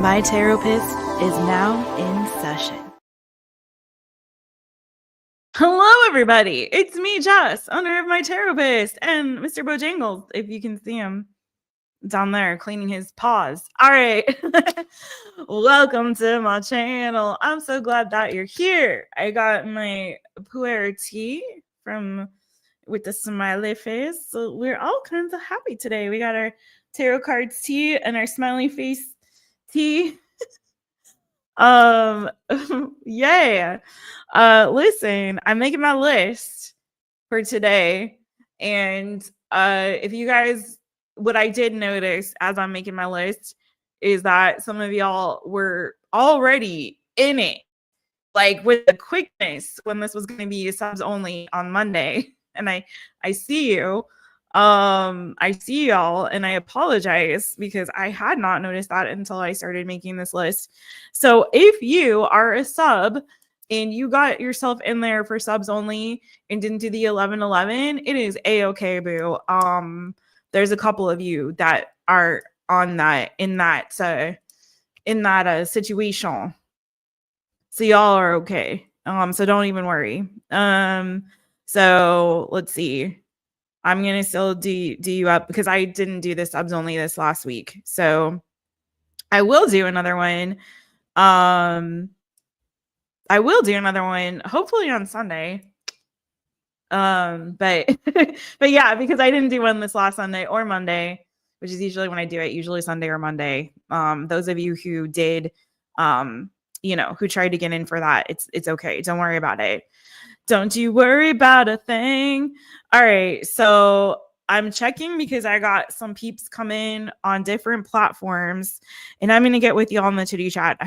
MyTaropist is now in session. Hello, everybody. It's me, Jess, owner of MyTaropist, and Mr. Bojangles, if you can see him down there cleaning his paws. All right. Welcome to my channel. I'm so glad that you're here. I got my puer tea with the smiley face. So we're all kinds of happy today. We got our tarot cards tea and our smiley face tea. Yeah. Listen, I'm making my list for today. And if you guys, what I did notice as I'm making my list is that some of y'all were already in it, like with the quickness when this was going to be subs only on Monday. And I see you. I see y'all, and I apologize because I had not noticed that until I started making this list. So if you are a sub and you got yourself in there for subs only and didn't do the 11-11, it is a-okay, boo. There's a couple of you that are on that in that situation. So y'all are okay. So don't even worry. So let's see. I'm gonna still do you up because I didn't do the subs only this last week. So I will do another one. I will do another one hopefully on Sunday. But yeah, because I didn't do one this last Sunday or Monday, which is usually when I do it, usually Sunday or Monday. Those of you who did who tried to get in for that, it's okay. Don't worry about it. Don't you worry about a thing. All right. So I'm checking because I got some peeps come in on different platforms, and I'm going to get with y'all in the chitty chat.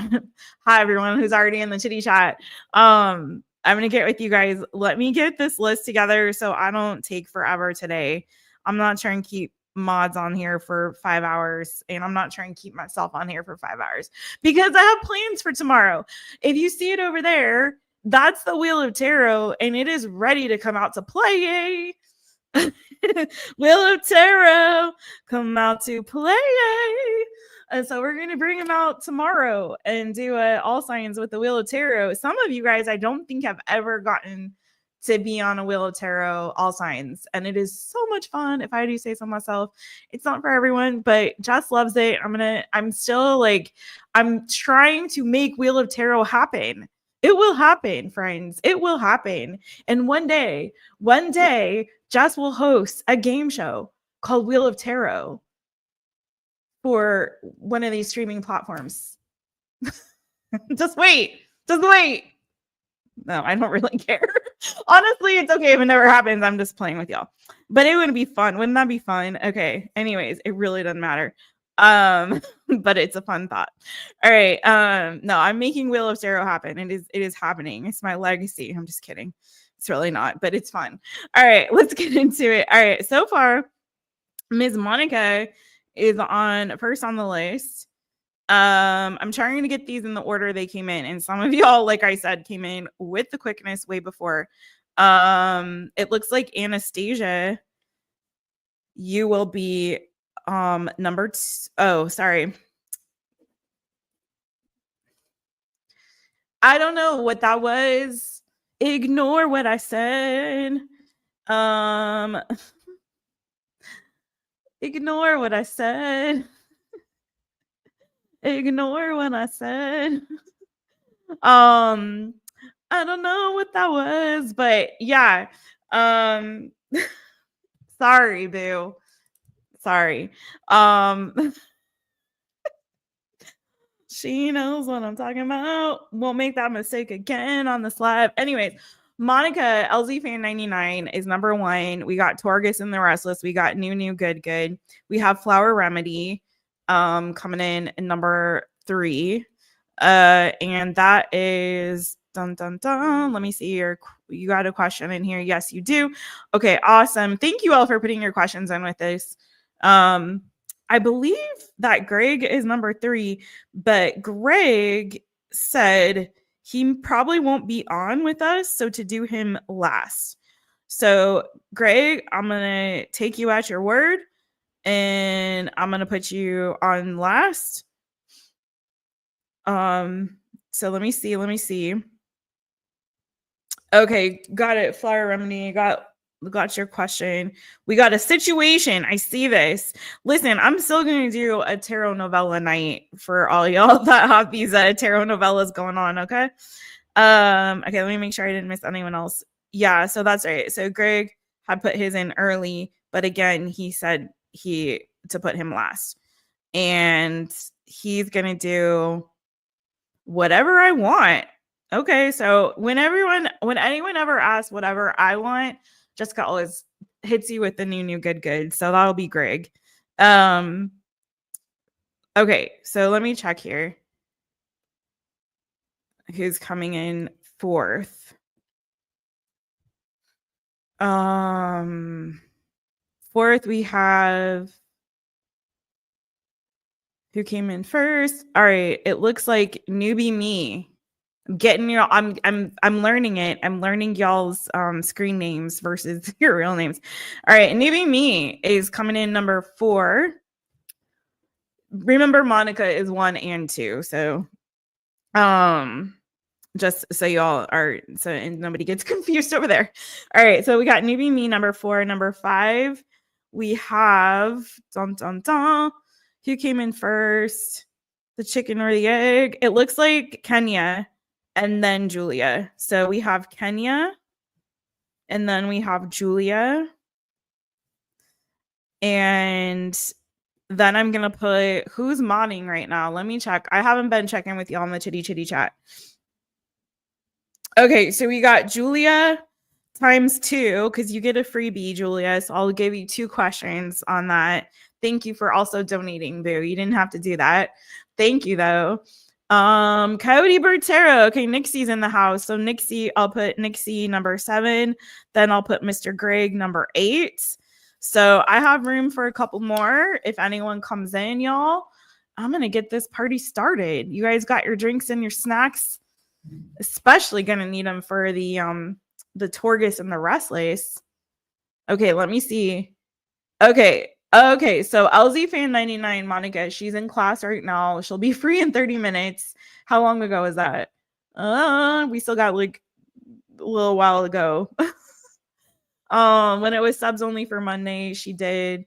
Hi, everyone who's already in the chitty chat. I'm going to get with you guys. Let me get this list together so I don't take forever today. I'm not trying to keep mods on here for 5 hours, and I'm not trying to keep myself on here for 5 hours because I have plans for tomorrow. If you see it over there, that's the Wheel of Tarot, and it is ready to come out to play. Wheel of Tarot, come out to play. And so we're going to bring them out tomorrow and do all signs with the Wheel of Tarot. Some of you guys I don't think have ever gotten to be on a Wheel of Tarot all signs, and it is so much fun. If I do say so myself, it's not for everyone, but Jess loves it. I'm trying to make Wheel of Tarot happen. It will happen, friends. It will happen. And one day, Jess will host a game show called Wheel of Tarot for one of these streaming platforms. Just wait. No, I don't really care. Honestly, it's okay if it never happens. I'm just playing with y'all. But it would be fun. Wouldn't that be fun? Okay. Anyways, it really doesn't matter. But it's a fun thought. All right. No, I'm making Wheel of Tarot happen. It is happening. It's my legacy. I'm just kidding. It's really not, but it's fun. All right, let's get into it. All right. So far, Ms. Monica is first on the list. I'm trying to get these in the order they came in, and some of y'all, like I said, came in with the quickness way before. It looks like Anastasia, you will be number sorry. I don't know what that was. Ignore what I said. Ignore what I said. Ignore what I said. I don't know what that was, but yeah. Sorry, boo. Sorry. She knows what I'm talking about. Won't make that mistake again on this live. Anyways, Monica, LZ Fan 99 is number 1. We got Torgus and the Restless. We got New Good. We have Flower Remedy coming in number 3. And that is dun dun dun. Let me see here. You got a question in here? Yes, you do. Okay, awesome. Thank you all for putting your questions in with this. I believe that Greg is number 3, but Greg said he probably won't be on with us, so to do him last. So, Greg, I'm going to take you at your word, and I'm going to put you on last. So let me see. Okay, got it. Flower remedy. Got your question. We got a situation. I see this. Listen, I'm still going to do a tarot novella night for all y'all that have these tarot novellas going on. Okay. Okay. Let me make sure I didn't miss anyone else. Yeah. So that's right. So Greg had put his in early, but again, he said to put him last, and he's going to do whatever I want. Okay, so when anyone ever asks whatever I want, Jessica always hits you with the new good. So that'll be Greg. Okay, so let me check here. Who's coming in fourth? Fourth we have who came in first. All right, it looks like Newbie Me. I'm learning it. I'm learning y'all's screen names versus your real names. All right, Newbie Me is coming in number 4. Remember, Monica is 1 and 2. So just so y'all are and nobody gets confused over there. All right, so we got Newbie Me number 4. Number 5, we have who came in first? The chicken or the egg? It looks like Kenya. And then Julia. So we have Kenya. And then we have Julia. And then I'm going to put who's modding right now. Let me check. I haven't been checking with y'all in the chitty chat. Okay, so we got Julia times 2 because you get a freebie, Julia. So I'll give you 2 questions on that. Thank you for also donating, Boo. You didn't have to do that. Thank you, though. coyotebirdtarot. Okay, Nixie's in the house. So Nixie, I'll put Nixie number 7. Then I'll put Mr. Greg number 8. So I have room for a couple more. If anyone comes in, y'all, I'm gonna get this party started. You guys got your drinks and your snacks. Especially gonna need them for the Torgus and the Restless. Okay, let me see. Okay, so LZ Fan 99, Monica, she's in class right now. She'll be free in 30 minutes. How long ago is that? We still got like a little while ago. When it was subs only for Monday, she did.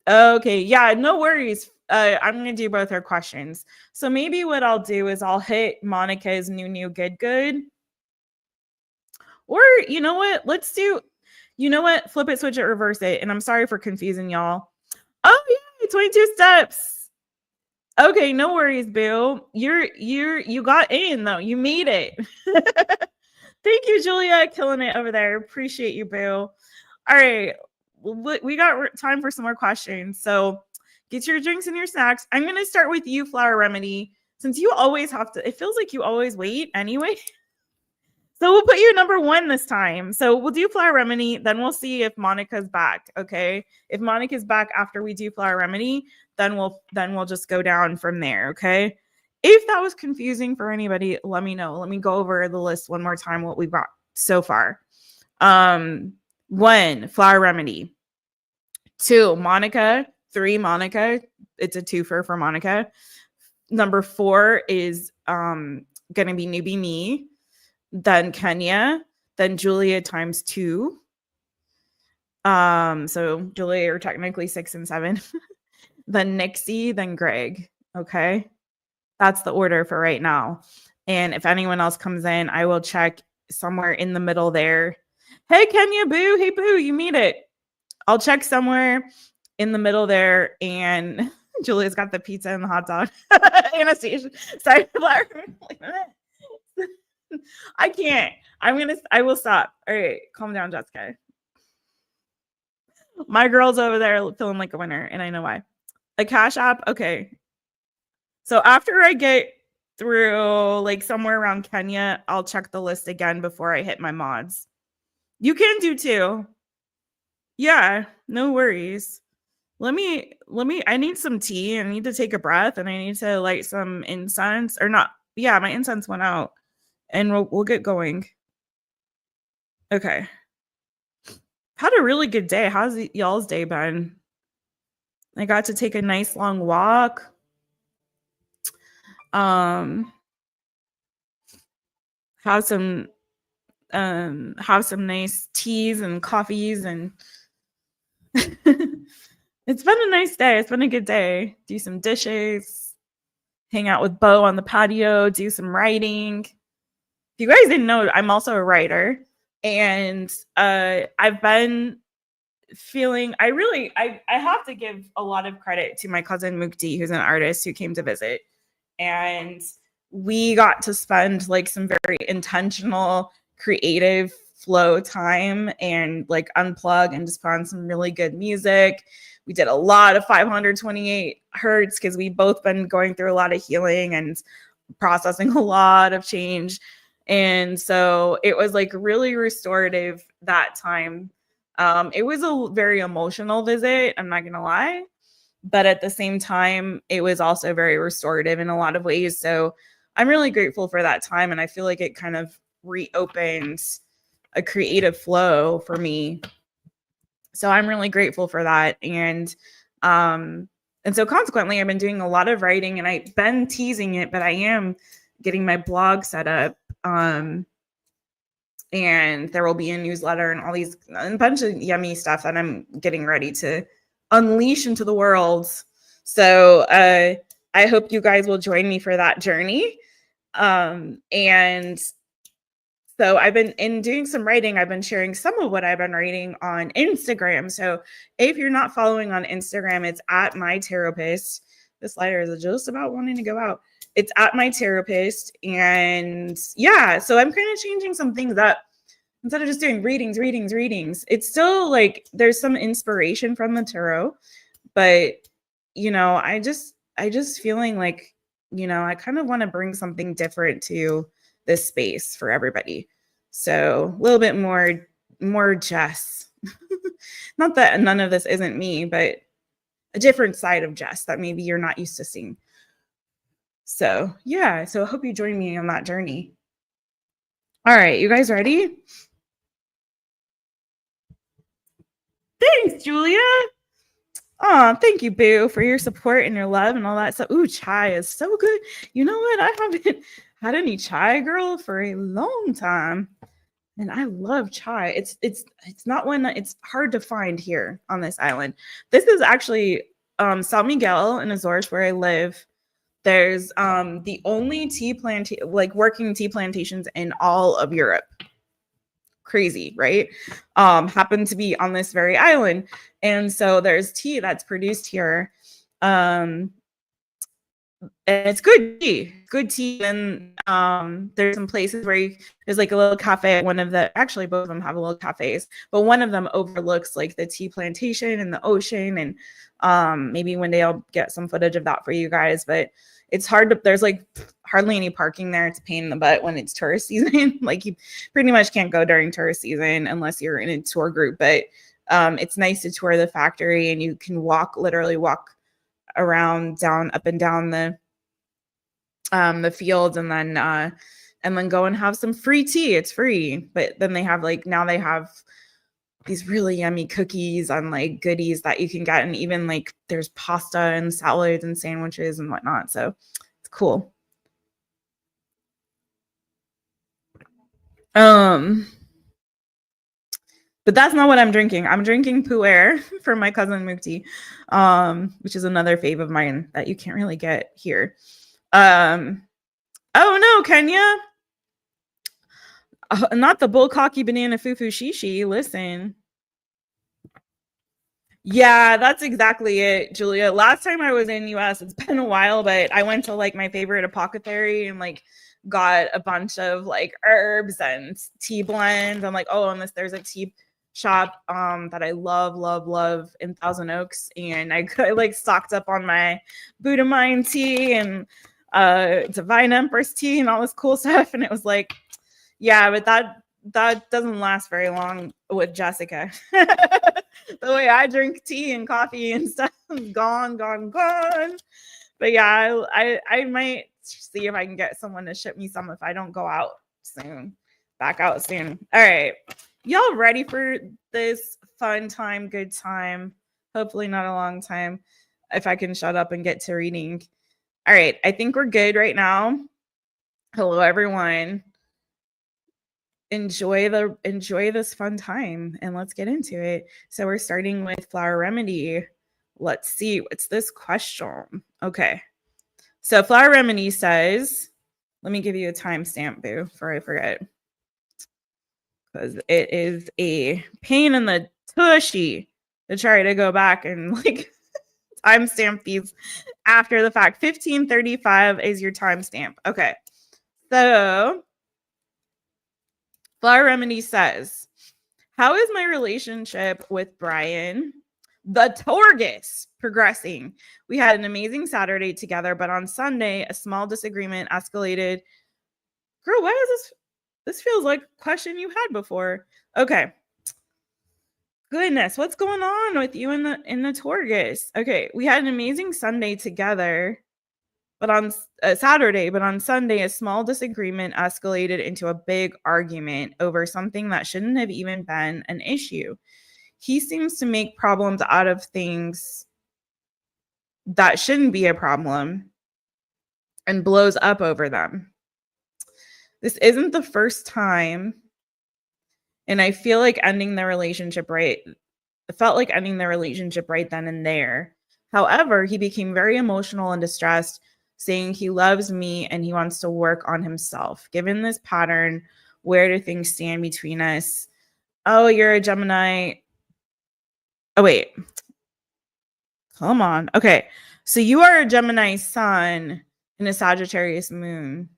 Okay, yeah, no worries. I'm gonna do both her questions. So maybe what I'll do is I'll hit Monica's new good. Or you know what? Let's do. You know what? Flip it, switch it, reverse it. And I'm sorry for confusing y'all. Oh yeah, 22 steps. Okay, no worries, Boo. You got in though. You made it. Thank you, Julia, killing it over there. Appreciate you, Boo. All right, we got time for some more questions. So get your drinks and your snacks. I'm gonna start with you, Flower Remedy, since you always have to. It feels like you always wait anyway. So we'll put you number 1 this time. So we'll do Flower Remedy. Then we'll see if Monica's back. Okay. If Monica's back after we do Flower Remedy, then we'll just go down from there. Okay. If that was confusing for anybody, let me know. Let me go over the list one more time, what we've got so far. 1, Flower Remedy. 2, Monica. 3, Monica. It's a twofer for Monica. Number 4 is gonna be Newbie Me. Then Kenya, then Julia times 2. So Julia are technically 6 and 7. Then Nixie, then Greg. Okay. That's the order for right now. And if anyone else comes in, I will check somewhere in the middle there. Hey, Kenya, Boo. Hey, Boo, you made it. I'll check somewhere in the middle there. And Julia's got the pizza and the hot dog. Anastasia. Sorry, Flower. I can't. I will stop. All right, calm down, Jessica. My girl's over there feeling like a winner, and I know why. A Cash App. Okay. So after I get through like somewhere around Kenya, I'll check the list again before I hit my mods. You can do 2. Yeah, no worries. Let me I need some tea. I need to take a breath, and I need to light some incense or not. Yeah, my incense went out. And we'll get going. Okay. Had a really good day. How's y'all's day been? I got to take a nice long walk. Um, have some nice teas and coffees, and it's been a nice day. It's been a good day. Do some dishes, hang out with Bo on the patio, do some writing. If you guys didn't know, I'm also a writer, and I've been feeling I have to give a lot of credit to my cousin Mukti, who's an artist who came to visit, and we got to spend like some very intentional creative flow time and like unplug and just put on some really good music. We did a lot of 528 hertz because we've both been going through a lot of healing and processing a lot of change, and so it was like really restorative that time. It was a very emotional visit, I'm not gonna lie, but at the same time, it was also very restorative in a lot of ways. So I'm really grateful for that time, and I feel like it kind of reopened a creative flow for me. So I'm really grateful for that. And so consequently, I've been doing a lot of writing, and I've been teasing it, but I am getting my blog set up. And there will be a newsletter and a bunch of yummy stuff that I'm getting ready to unleash into the world. So I hope you guys will join me for that journey. And so I've been doing some writing. I've been sharing some of what I've been writing on Instagram. So if you're not following on Instagram, it's at MyTaropist. This lighter is just about wanting to go out. It's at MyTaropist. And yeah, so I'm kind of changing some things up. Instead of just doing readings, it's still like there's some inspiration from the tarot, but I just feeling like, I kind of want to bring something different to this space for everybody. So a little bit more Jess. Not that none of this isn't me, but a different side of Jess that maybe you're not used to seeing. So yeah, so I hope you join me on that journey. All right, you guys ready? Thanks, Julia. Oh, thank you, Boo, for your support and your love and all that stuff. Ooh, chai is so good. You know what? I haven't had any chai, girl, for a long time. And I love chai. It's not one that it's hard to find here on this island. This is actually San Miguel in Azores, where I live. There's the only working tea plantations in all of Europe. Crazy, right? Happen to be on this very island, and so there's tea that's produced here, and it's good tea. And there's some places where there's like a little cafe. Actually both of them have a little cafes, but one of them overlooks like the tea plantation and the ocean, and maybe one day I'll get some footage of that for you guys. But it's hard there's like hardly any parking there. It's a pain in the butt when it's tourist season. Like you pretty much can't go during tourist season unless you're in a tour group. But it's nice to tour the factory, and you can literally walk around up and down the fields, and then go and have some free tea. It's free. But then they have these really yummy cookies and like goodies that you can get, and even like there's pasta and salads and sandwiches and whatnot. So it's cool. But that's not what I'm drinking. I'm drinking pu'er from my cousin Mukti, which is another fave of mine that you can't really get here. Oh no, Kenya. Not the bullcocky banana fufu shishi. Listen. Yeah, that's exactly it, Julia. Last time I was in US, it's been a while, but I went to like my favorite apothecary and like got a bunch of like herbs and tea blends. I'm like, oh, and there's a tea shop that I love in Thousand Oaks, and I like stocked up on my Buddha Mind tea and Divine Empress tea and all this cool stuff. And it was like, yeah, but that doesn't last very long with Jessica. The way I drink tea and coffee and stuff is gone. But yeah, I might see if I can get someone to ship me some if I don't go out soon. Back out soon. All right. Y'all ready for this fun time, good time? Hopefully not a long time if I can shut up and get to reading. All right, I think we're good right now. Hello, everyone. Enjoy this fun time, and let's get into it. So we're starting with Flower Remedy. Let's see, what's this question? Okay. So Flower Remedy says, let me give you a timestamp, boo, before I forget. Because it is a pain in the tushy to try to go back and like timestamp these after the fact. 1535 is your timestamp. Okay. So Flower Remedy says, how is my relationship with Brian, the Torgus, progressing? We had an amazing Saturday together, but on Sunday, a small disagreement escalated. Girl, why is this? This feels like a question you had before. Okay. Goodness, what's going on with you in the Torgus? Okay, we had an amazing Sunday together, but on Saturday, but on Sunday, a small disagreement escalated into a big argument over something that shouldn't have even been an issue. He seems to make problems out of things that shouldn't be a problem and blows up over them. This isn't the first time, and I feel like ending the relationship right. It felt like ending the relationship right then and there. However, he became very emotional and distressed, saying he loves me and he wants to work on himself. Given this pattern, where do things stand between us? Oh, you're a Gemini. Oh, wait. Come on. Okay. So you are a Gemini sun and a Sagittarius moon.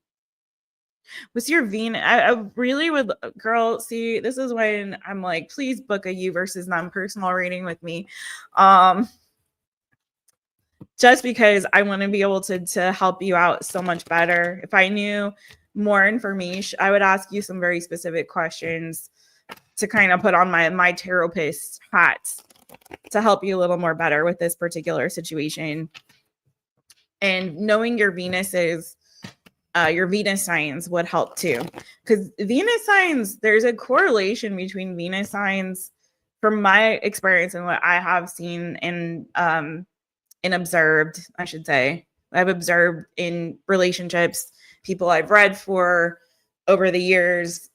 What's your Venus? I really would, girl, see, this is when I'm like, please book a you versus them personal reading with me. Just because I want to be able to help you out so much better. If I knew more information, I would ask you some very specific questions to kind of put on my Taropist hat to help you a little more better with this particular situation. And knowing your Venus signs would help too. Because Venus signs, there's a correlation between Venus signs from my experience and what I have seen and observed, I should say. I've observed in relationships, people I've read for over the years,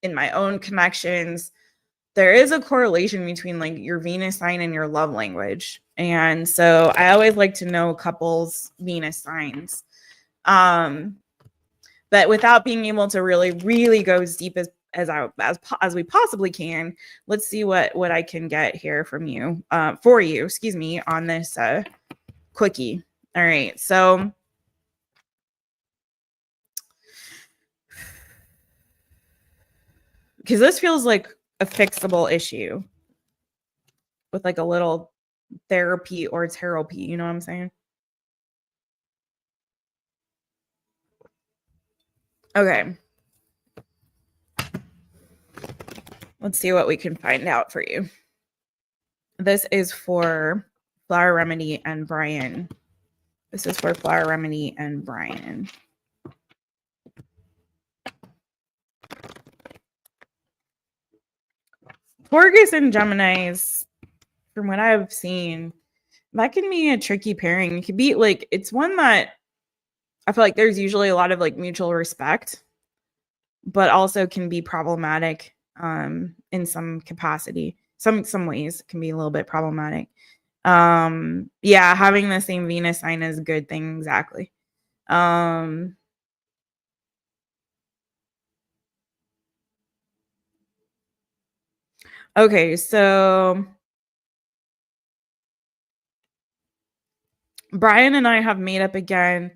in my own connections. There is a correlation between like your Venus sign and your love language. And so I always like to know couples' Venus signs. But without being able to really go as deep as we possibly can, let's see what I can get here from you, for you, excuse me, on this quickie. All right, so because this feels like a fixable issue with like a little therapy or therapy, you know what I'm saying? Okay. Let's see what we can find out for you. This is for Flower Remedy and Brian. This is for Flower Remedy and Brian. Torgus and Geminis, from what I've seen, that can be a tricky pairing. It could be like, it's one that I feel like there's usually a lot of like mutual respect, but also can be problematic in some capacity. Some ways it can be a little bit problematic. Yeah, having the same Venus sign is a good thing, exactly. Okay, so Brian and I have made up again.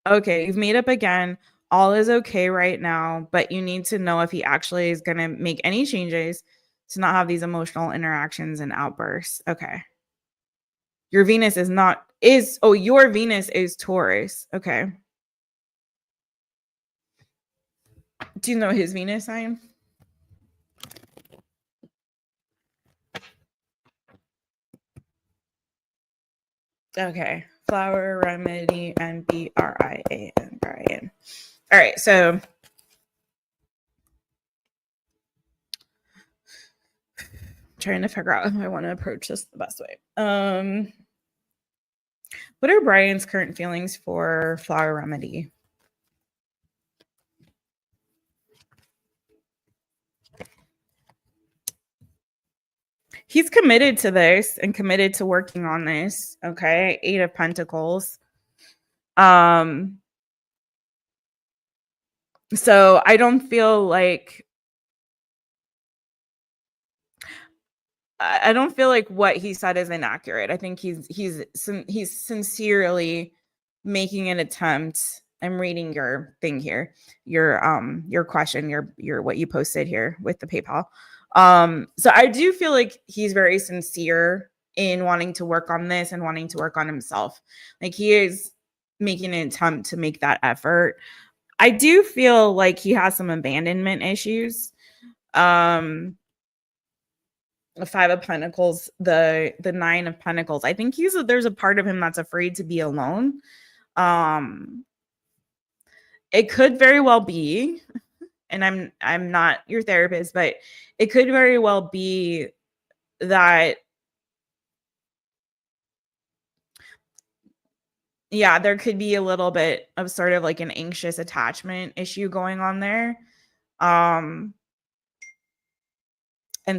Okay, you've made up again. All is okay right now, but you need to know if he actually is going to make any changes to not have these emotional interactions and outbursts. Okay. Your Venus your Venus is Taurus. Okay. Do you know his Venus sign? Okay. Flower Remedy and Brian. Brian. All right. So trying to figure out how I want to approach this the best way. What are Brian's current feelings for Flower Remedy? He's committed to this and committed to working on this. Okay. 8 of Pentacles. So I don't feel like what he said is inaccurate. I think he's sincerely making an attempt. I'm reading your thing here, your question, your what you posted here with the PayPal. So I do feel like he's very sincere in wanting to work on this and wanting to work on himself. Like he is making an attempt to make that effort. I do feel like he has some abandonment issues. The 5 of Pentacles, the 9 of Pentacles. I think there's a part of him that's afraid to be alone. It could very well be, and I'm not your therapist, but it could very well be that, yeah, there could be a little bit of sort of like an anxious attachment issue going on there. And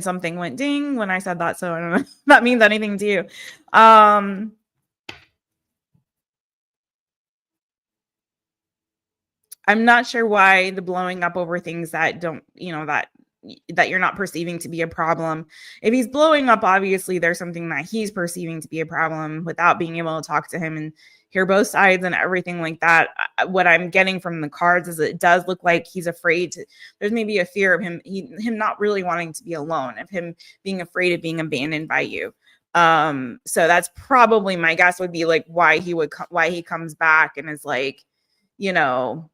something went ding when I said that, so I don't know if that means anything to you. I'm not sure why the blowing up over things that don't, that you're not perceiving to be a problem. If he's blowing up, obviously there's something that he's perceiving to be a problem without being able to talk to him and hear both sides and everything like that. What I'm getting from the cards is it does look like he's afraid there's maybe a fear of him not really wanting to be alone, of him being afraid of being abandoned by you. So that's probably my guess would be like why he comes back and is like,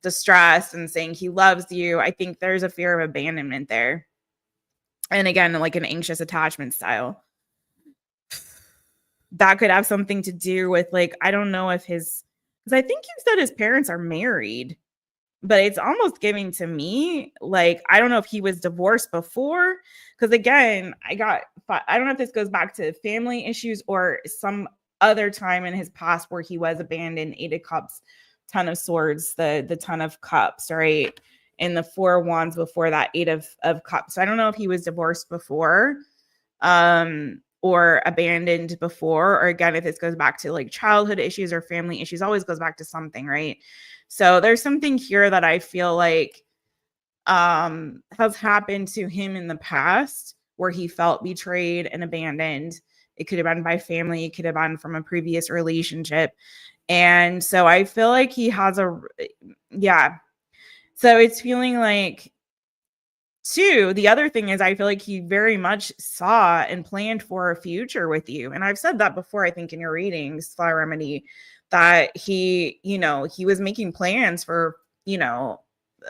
distressed and saying he loves you. I think there's a fear of abandonment there. And again, like an anxious attachment style. That could have something to do with like, I don't know if because I think you said his parents are married, but it's almost giving to me like, I don't know if he was divorced before. Because again, I don't know if this goes back to family issues or some other time in his past where he was abandoned. 8 of Cups, 10 of Swords, the 10 of Cups, right? And the 4 of Wands before that, 8 of Cups. So I don't know if he was divorced before or abandoned before, or again, if this goes back to like childhood issues or family issues, always goes back to something, right? So there's something here that I feel like has happened to him in the past where he felt betrayed and abandoned. It could have been by family, it could have been from a previous relationship. And so I feel like he has yeah. So it's feeling like, the other thing is I feel like he very much saw and planned for a future with you. And I've said that before, I think in your readings, Flower Remedy, that he was making plans for, a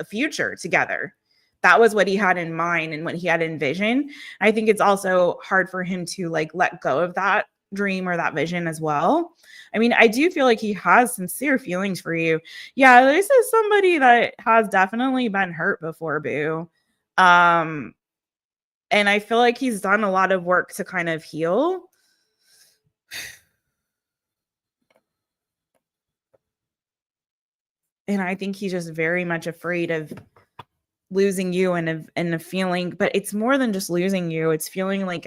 future together. That was what he had in mind and what he had envisioned. I think it's also hard for him to like let go of that dream or that vision as well. I mean, I do feel like he has sincere feelings for you. Yeah, this is somebody that has definitely been hurt before, boo. And I feel like he's done a lot of work to kind of heal. And I think he's just very much afraid of losing you and a feeling, but it's more than just losing you. It's feeling like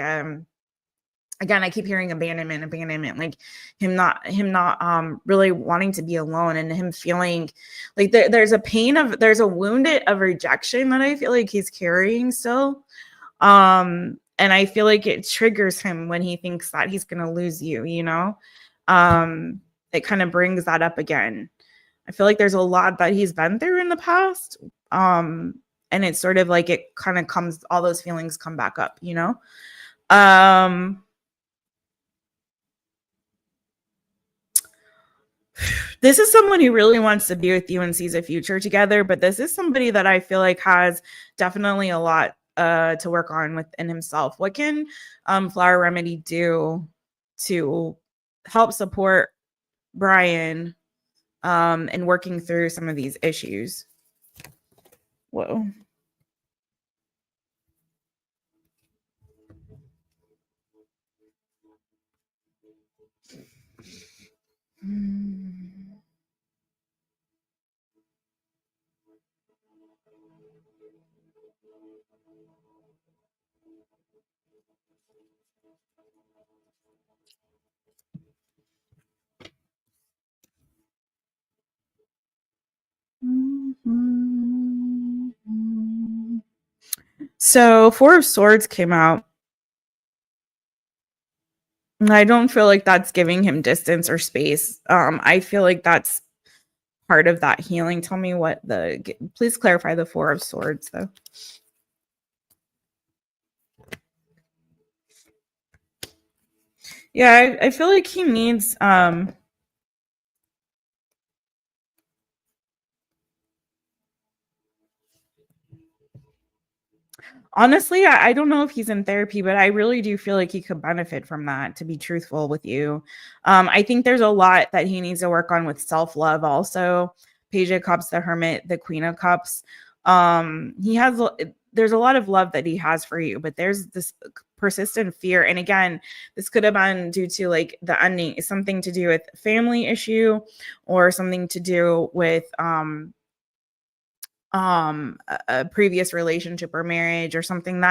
again, I keep hearing abandonment, like him not really wanting to be alone, and him feeling like there's a wound of rejection that I feel like he's carrying still. And I feel like it triggers him when he thinks that he's going to lose you, it kind of brings that up again. I feel like there's a lot that he's been through in the past. And it's sort of like it kind of all those feelings come back up, This is someone who really wants to be with you and sees a future together, but this is somebody that I feel like has definitely a lot to work on within himself. What can Flower Remedy do to help support Brian in working through some of these issues? Whoa. So Four of Swords came out. I don't feel like that's giving him distance or space. I feel like that's part of that healing. Tell me what please clarify the Four of Swords though. Yeah, I feel like he needs honestly, I don't know if he's in therapy, but I really do feel like he could benefit from that, to be truthful with you. I think there's a lot that he needs to work on with self-love also. Page of Cups, the Hermit, the Queen of Cups. There's a lot of love that he has for you, but there's this persistent fear. And again, this could have been due to like the ending, something to do with family issue or something to do with a previous relationship or marriage or something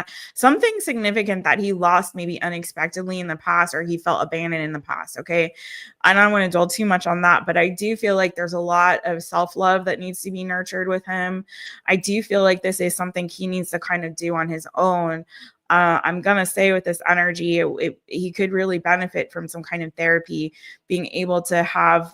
significant that he lost maybe unexpectedly in the past, or he felt abandoned in the past. Okay, I don't want to dwell too much on that, but I do feel like there's a lot of self-love that needs to be nurtured with him. I do feel like this is something he needs to kind of do on his own. I'm gonna say with this energy, he could really benefit from some kind of therapy, being able to have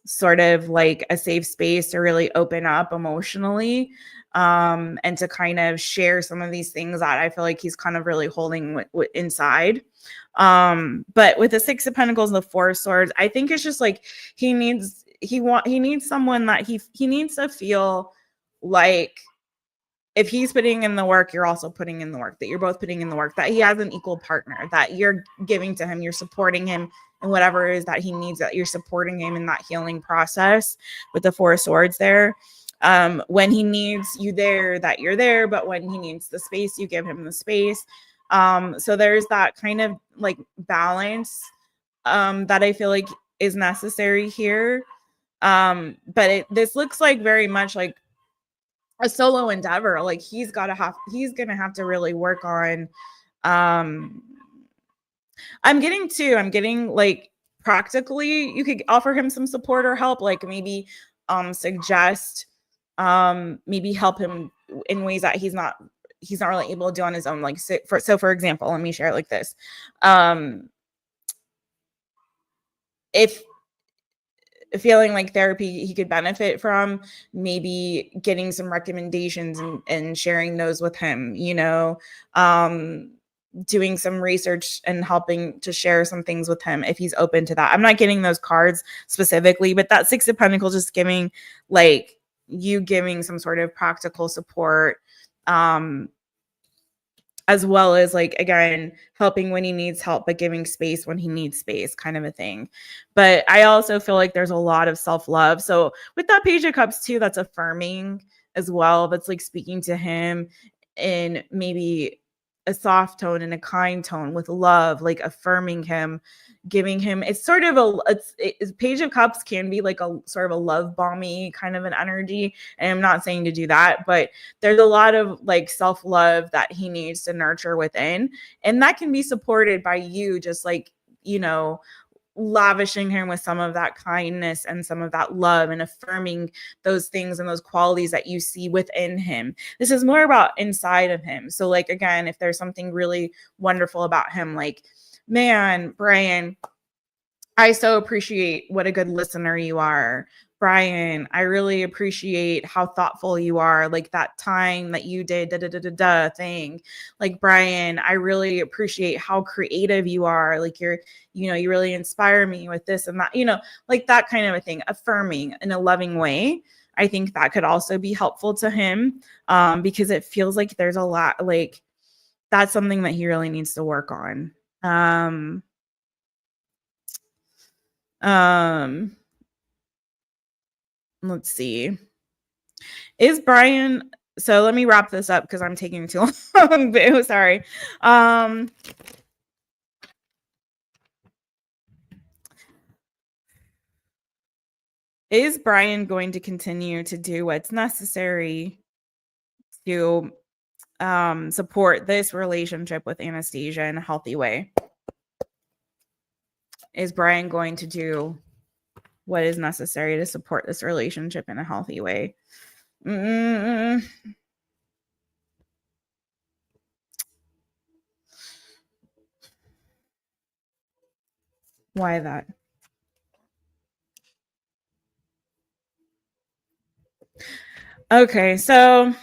sort of like a safe space to really open up emotionally, and to kind of share some of these things that I feel like he's kind of really holding inside. But with the Six of Pentacles and the Four of Swords, I think it's just like he needs someone that he needs to feel like if he's putting in the work, you're also putting in the work, that you're both putting in the work, that he has an equal partner, that you're giving to him, you're supporting him and whatever it is that he needs, that you're supporting him in that healing process with the Four of Swords there. When he needs you there, that you're there, but when he needs the space, you give him the space. So there's that kind of like balance that I feel like is necessary here. But this looks like very much like a solo endeavor. Like he's gonna have to really work on I'm getting like practically you could offer him some support or help, like maybe suggest maybe help him in ways that he's not really able to do on his own. Like for example, let me share it like this. If feeling like therapy he could benefit from, maybe getting some recommendations and sharing those with him, doing some research and helping to share some things with him if he's open to that. I'm not getting those cards specifically, but that Six of Pentacles just giving like you giving some sort of practical support, as well as like, again, helping when he needs help, but giving space when he needs space, kind of a thing. But I also feel like there's a lot of self-love. So with that Page of Cups too, that's affirming as well. That's like speaking to him in maybe a soft tone and a kind tone with love, like affirming him, giving him, it's sort of Page of Cups can be like a sort of a love bomby kind of an energy. And I'm not saying to do that, but there's a lot of like self-love that he needs to nurture within. And that can be supported by you just like, lavishing him with some of that kindness and some of that love and affirming those things and those qualities that you see within him. This is more about inside of him. So like, again, if there's something really wonderful about him, like, man, Brian, I so appreciate what a good listener you are. Brian, I really appreciate how thoughtful you are. Like that time that you did thing. Like, Brian, I really appreciate how creative you are. Like you really inspire me with this and that, like that kind of a thing, affirming in a loving way. I think that could also be helpful to him, because it feels like there's a lot, like that's something that he really needs to work on. Let's see. Is Brian, so let me wrap this up because I'm taking too long. Boo, sorry. Is Brian going to continue to do what's necessary to support this relationship with Anastasia in a healthy way? Is Brian going to do what is necessary to support this relationship in a healthy way? Why that? Okay, so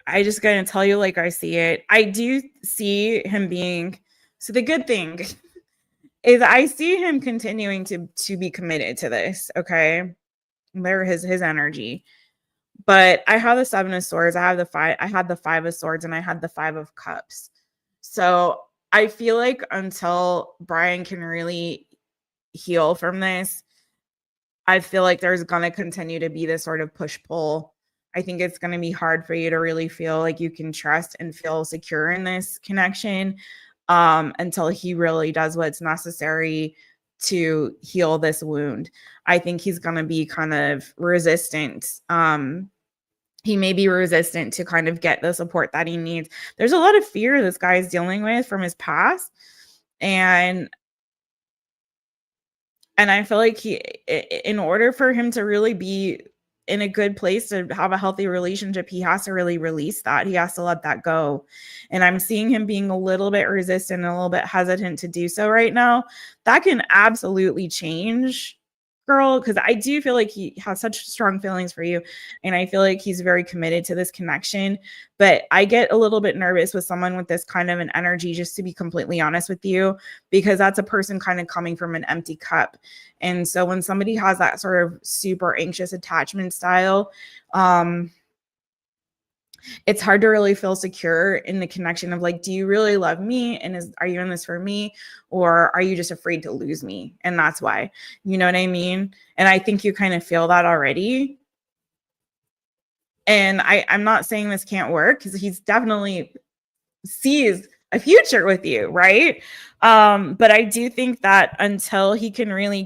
I just gonna tell you like I see it. I do see him being, so the good thing is I see him continuing to be committed to this. Okay, there his energy. But I have the 7 of Swords. I had the 5 of Swords, and I had the 5 of Cups. So I feel like until Brian can really heal from this, I feel like there's going to continue to be this sort of push-pull. I think it's going to be hard for you to really feel like you can trust and feel secure in this connection until he really does what's necessary to heal this wound. I think he's going to be kind of resistant. He may be resistant to kind of get the support that he needs. There's a lot of fear this guy is dealing with from his past. And I feel like in order for him to really be in a good place to have a healthy relationship, he has to really release that. He has to let that go. And I'm seeing him being a little bit resistant, a little bit hesitant to do so right now. That can absolutely change, girl, because I do feel like he has such strong feelings for you, and I feel like he's very committed to this connection. But I get a little bit nervous with someone with this kind of an energy, just to be completely honest with you, because that's a person kind of coming from an empty cup. And so when somebody has that sort of super anxious attachment style, it's hard to really feel secure in the connection of like, do you really love me? And are you in this for me? Or are you just afraid to lose me? And that's why, you know what I mean? And I think you kind of feel that already. And I'm not saying this can't work, because he's definitely sees a future with you, right? But I do think that until he can really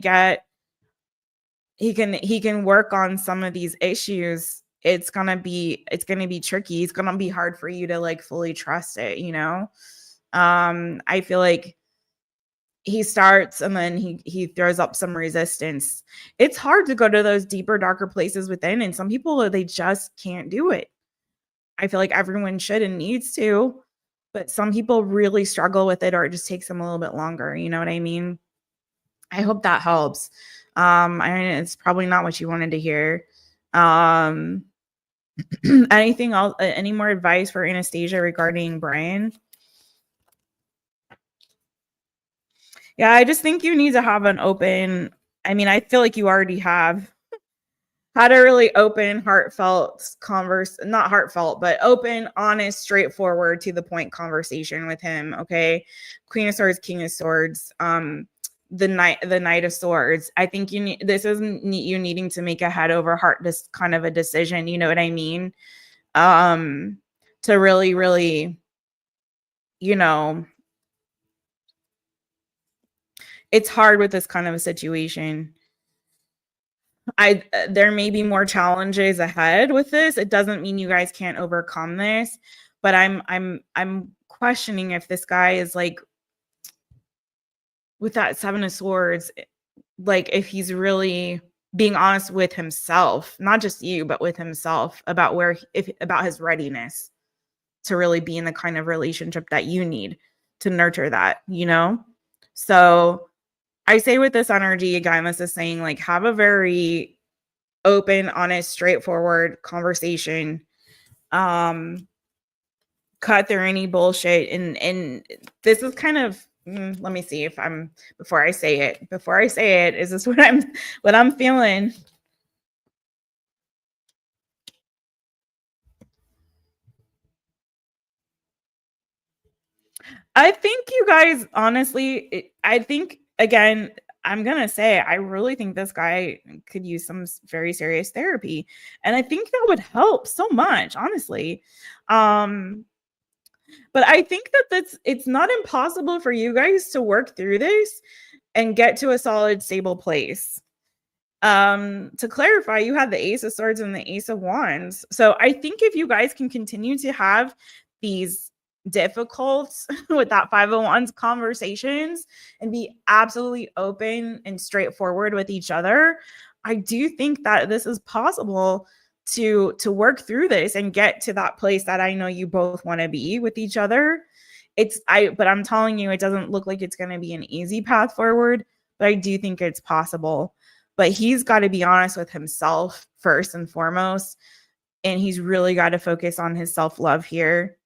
he can work on some of these issues, it's gonna be tricky. It's gonna be hard for you to like fully trust it, you know? I feel like he starts and then he throws up some resistance. It's hard to go to those deeper, darker places within, and some people, they just can't do it. I feel like everyone should and needs to, but some people really struggle with it, or it just takes them a little bit longer. You know what I mean? I hope that helps. I mean, it's probably not what you wanted to hear. Anything else? Any more advice for Anastasia regarding Brian? Yeah, I just think you need to have an open, I mean, I feel like you already have had a really open, heartfelt not heartfelt, but open, honest, straightforward, to the point conversation with him. Okay. Queen of Swords, King of Swords, the Knight of Swords. I think this isn't you needing to make a head over heart, this kind of a decision. You know what I mean? To really, really, you know, it's hard with this kind of a situation. There may be more challenges ahead with this. It doesn't mean you guys can't overcome this, but I'm questioning if this guy is like, with that 7 of Swords, like if he's really being honest with himself, not just you, but with himself about about his readiness to really be in the kind of relationship that you need to nurture that, you know? So I say with this energy, again, this is saying like, have a very open, honest, straightforward conversation. Cut through any bullshit. And this is kind of, let me see if before I say it, is this what I'm feeling? I think you guys, honestly, I think, again, I'm going to say, I really think this guy could use some very serious therapy. And I think that would help so much, honestly. But I think that it's not impossible for you guys to work through this and get to a solid, stable place. To clarify, you had the Ace of Swords and the Ace of Wands. So I think if you guys can continue to have these difficult with that Five of Wands conversations and be absolutely open and straightforward with each other, I do think that this is possible to work through this and get to that place that I know you both want to be with each other. But I'm telling you, it doesn't look like it's going to be an easy path forward, but I do think it's possible. But he's got to be honest with himself first and foremost, and he's really got to focus on his self-love here.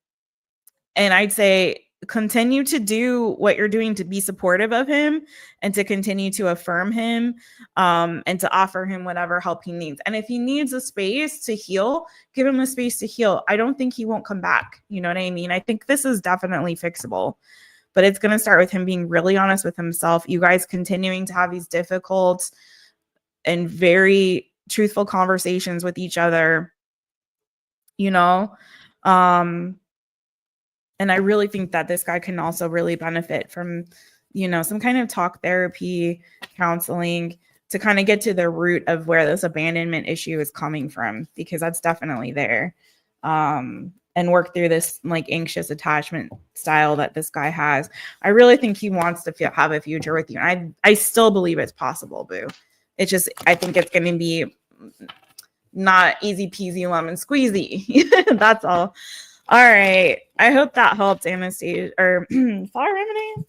And I'd say continue to do what you're doing to be supportive of him and to continue to affirm him, and to offer him whatever help he needs. And if he needs a space to heal, give him a space to heal. I don't think he won't come back. You know what I mean? I think this is definitely fixable, but it's going to start with him being really honest with himself. You guys continuing to have these difficult and very truthful conversations with each other, you know? And I really think that this guy can also really benefit from, you know, some kind of talk therapy, counseling to kind of get to the root of where this abandonment issue is coming from, because that's definitely there. And work through this like anxious attachment style that this guy has. I really think he wants to have a future with you. And I still believe it's possible, boo. It's just, I think it's going to be not easy peasy lemon squeezy. That's all. All right. I hope that helped, Anastasia or Flower Remedy.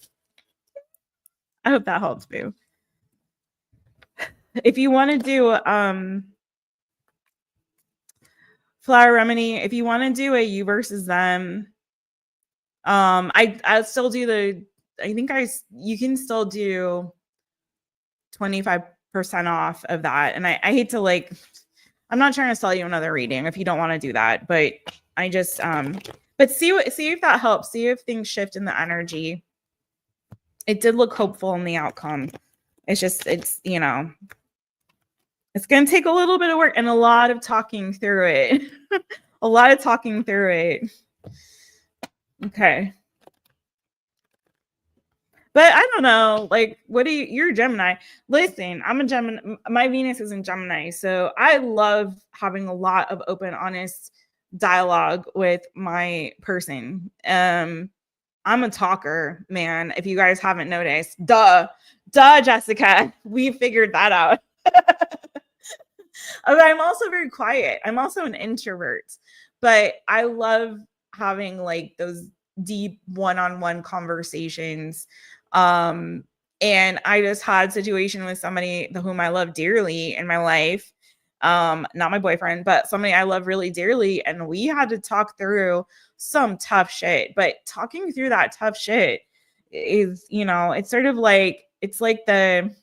I hope that helps, boo. If you want to do Flower Remedy, if you want to do a you versus them, I'll still do the, I think you can still do 25% off of that. And I hate to like, I'm not trying to sell you another reading if you don't want to do that, but I just but see if that helps. See if things shift in the energy. It did look hopeful in the outcome. It's just, you know, it's going to take a little bit of work and a lot of talking through it. A lot of talking through it. Okay. But I don't know, like, you're a Gemini. Listen, I'm a Gemini. My Venus is in Gemini. So I love having a lot of open, honest dialogue with my person. I'm a talker, man. If you guys haven't noticed, duh, Jessica, we figured that out. But I'm also very quiet. I'm also an introvert, but I love having like those deep one-on-one conversations. And I just had a situation with somebody whom I love dearly in my life. Not my boyfriend, but somebody I love really dearly. And we had to talk through some tough shit, but talking through that tough shit is, you know, it's sort of like, it's like when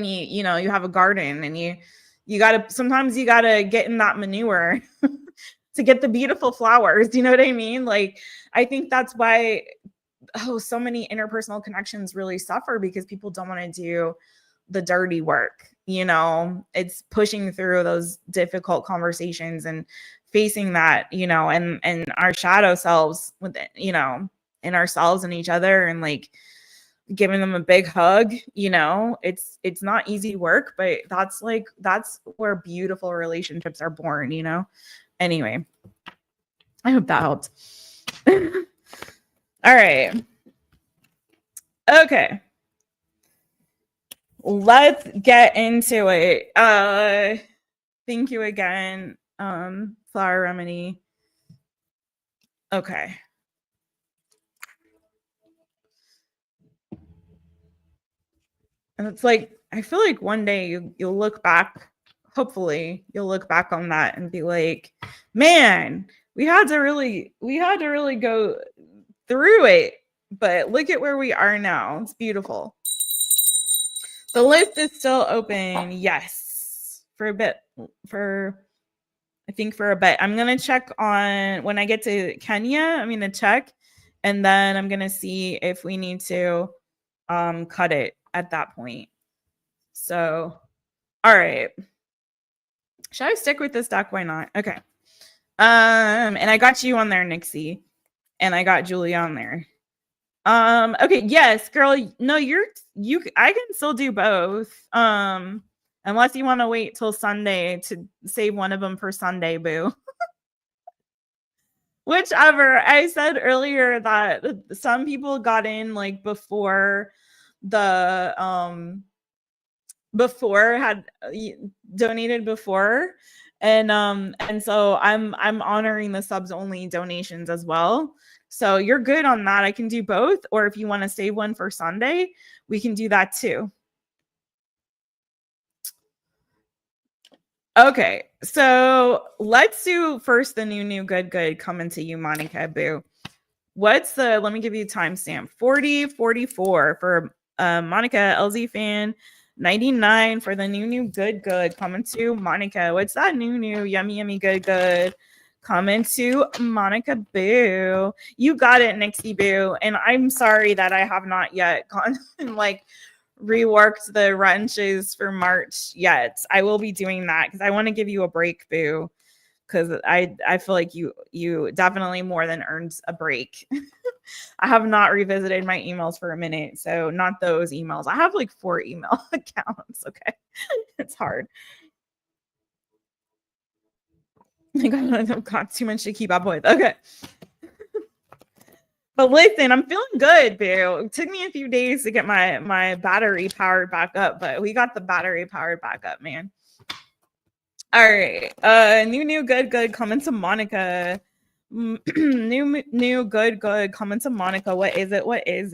you know, you have a garden and sometimes you gotta get in that manure to get the beautiful flowers. You know what I mean? Like, I think that's why, so many interpersonal connections really suffer, because people don't want to do the dirty work. You know, it's pushing through those difficult conversations and facing that, you know, and our shadow selves with, you know, in ourselves and each other, and like giving them a big hug. You know, it's not easy work, but that's where beautiful relationships are born, you know. Anyway, I hope that helped. All right. Okay. Let's get into it. Thank you again, Flower Remedy. Okay. And it's like, I feel like one day you'll look back, hopefully you'll look back on that and be like, man, we had to really go through it, but look at where we are now. It's beautiful. The list is still open. Yes. For a bit. I think for a bit. I'm going to check on when I get to Kenya. I'm going to check, and then I'm going to see if we need to cut it at that point. So, all right. Should I stick with this deck? Why not? Okay. And I got you on there, Nixie. And I got Julia on there. Okay, yes, girl. No, I can still do both. Unless you want to wait till Sunday to save one of them for Sunday, boo. Whichever. I said earlier that some people got in like before the before had donated before, and so I'm honoring the subs only donations as well. So you're good on that. I can do both, or if you want to save one for Sunday, we can do that too. Okay, so let's do first the new good coming to you, Monica Boo. What's the, let me give you a timestamp, 4044 for Monica LZ fan, 99 for the new good coming to Monica. What's that new yummy good coming to Monica Boo? You got it, Nixie Boo. And I'm sorry that I have not yet gone and like reworked the wrenches for March yet. I will be doing that because I want to give you a break, Boo, because I feel like you definitely more than earned a break. I have not revisited my emails for a minute, so not those emails. I have like 4 email accounts. Okay, it's hard. I've got too much to keep up with. Okay. But listen, I'm feeling good, Boo. It took me a few days to get my battery powered back up, but we got the battery powered back up, man. All right. New good coming to Monica. new good coming to Monica. What is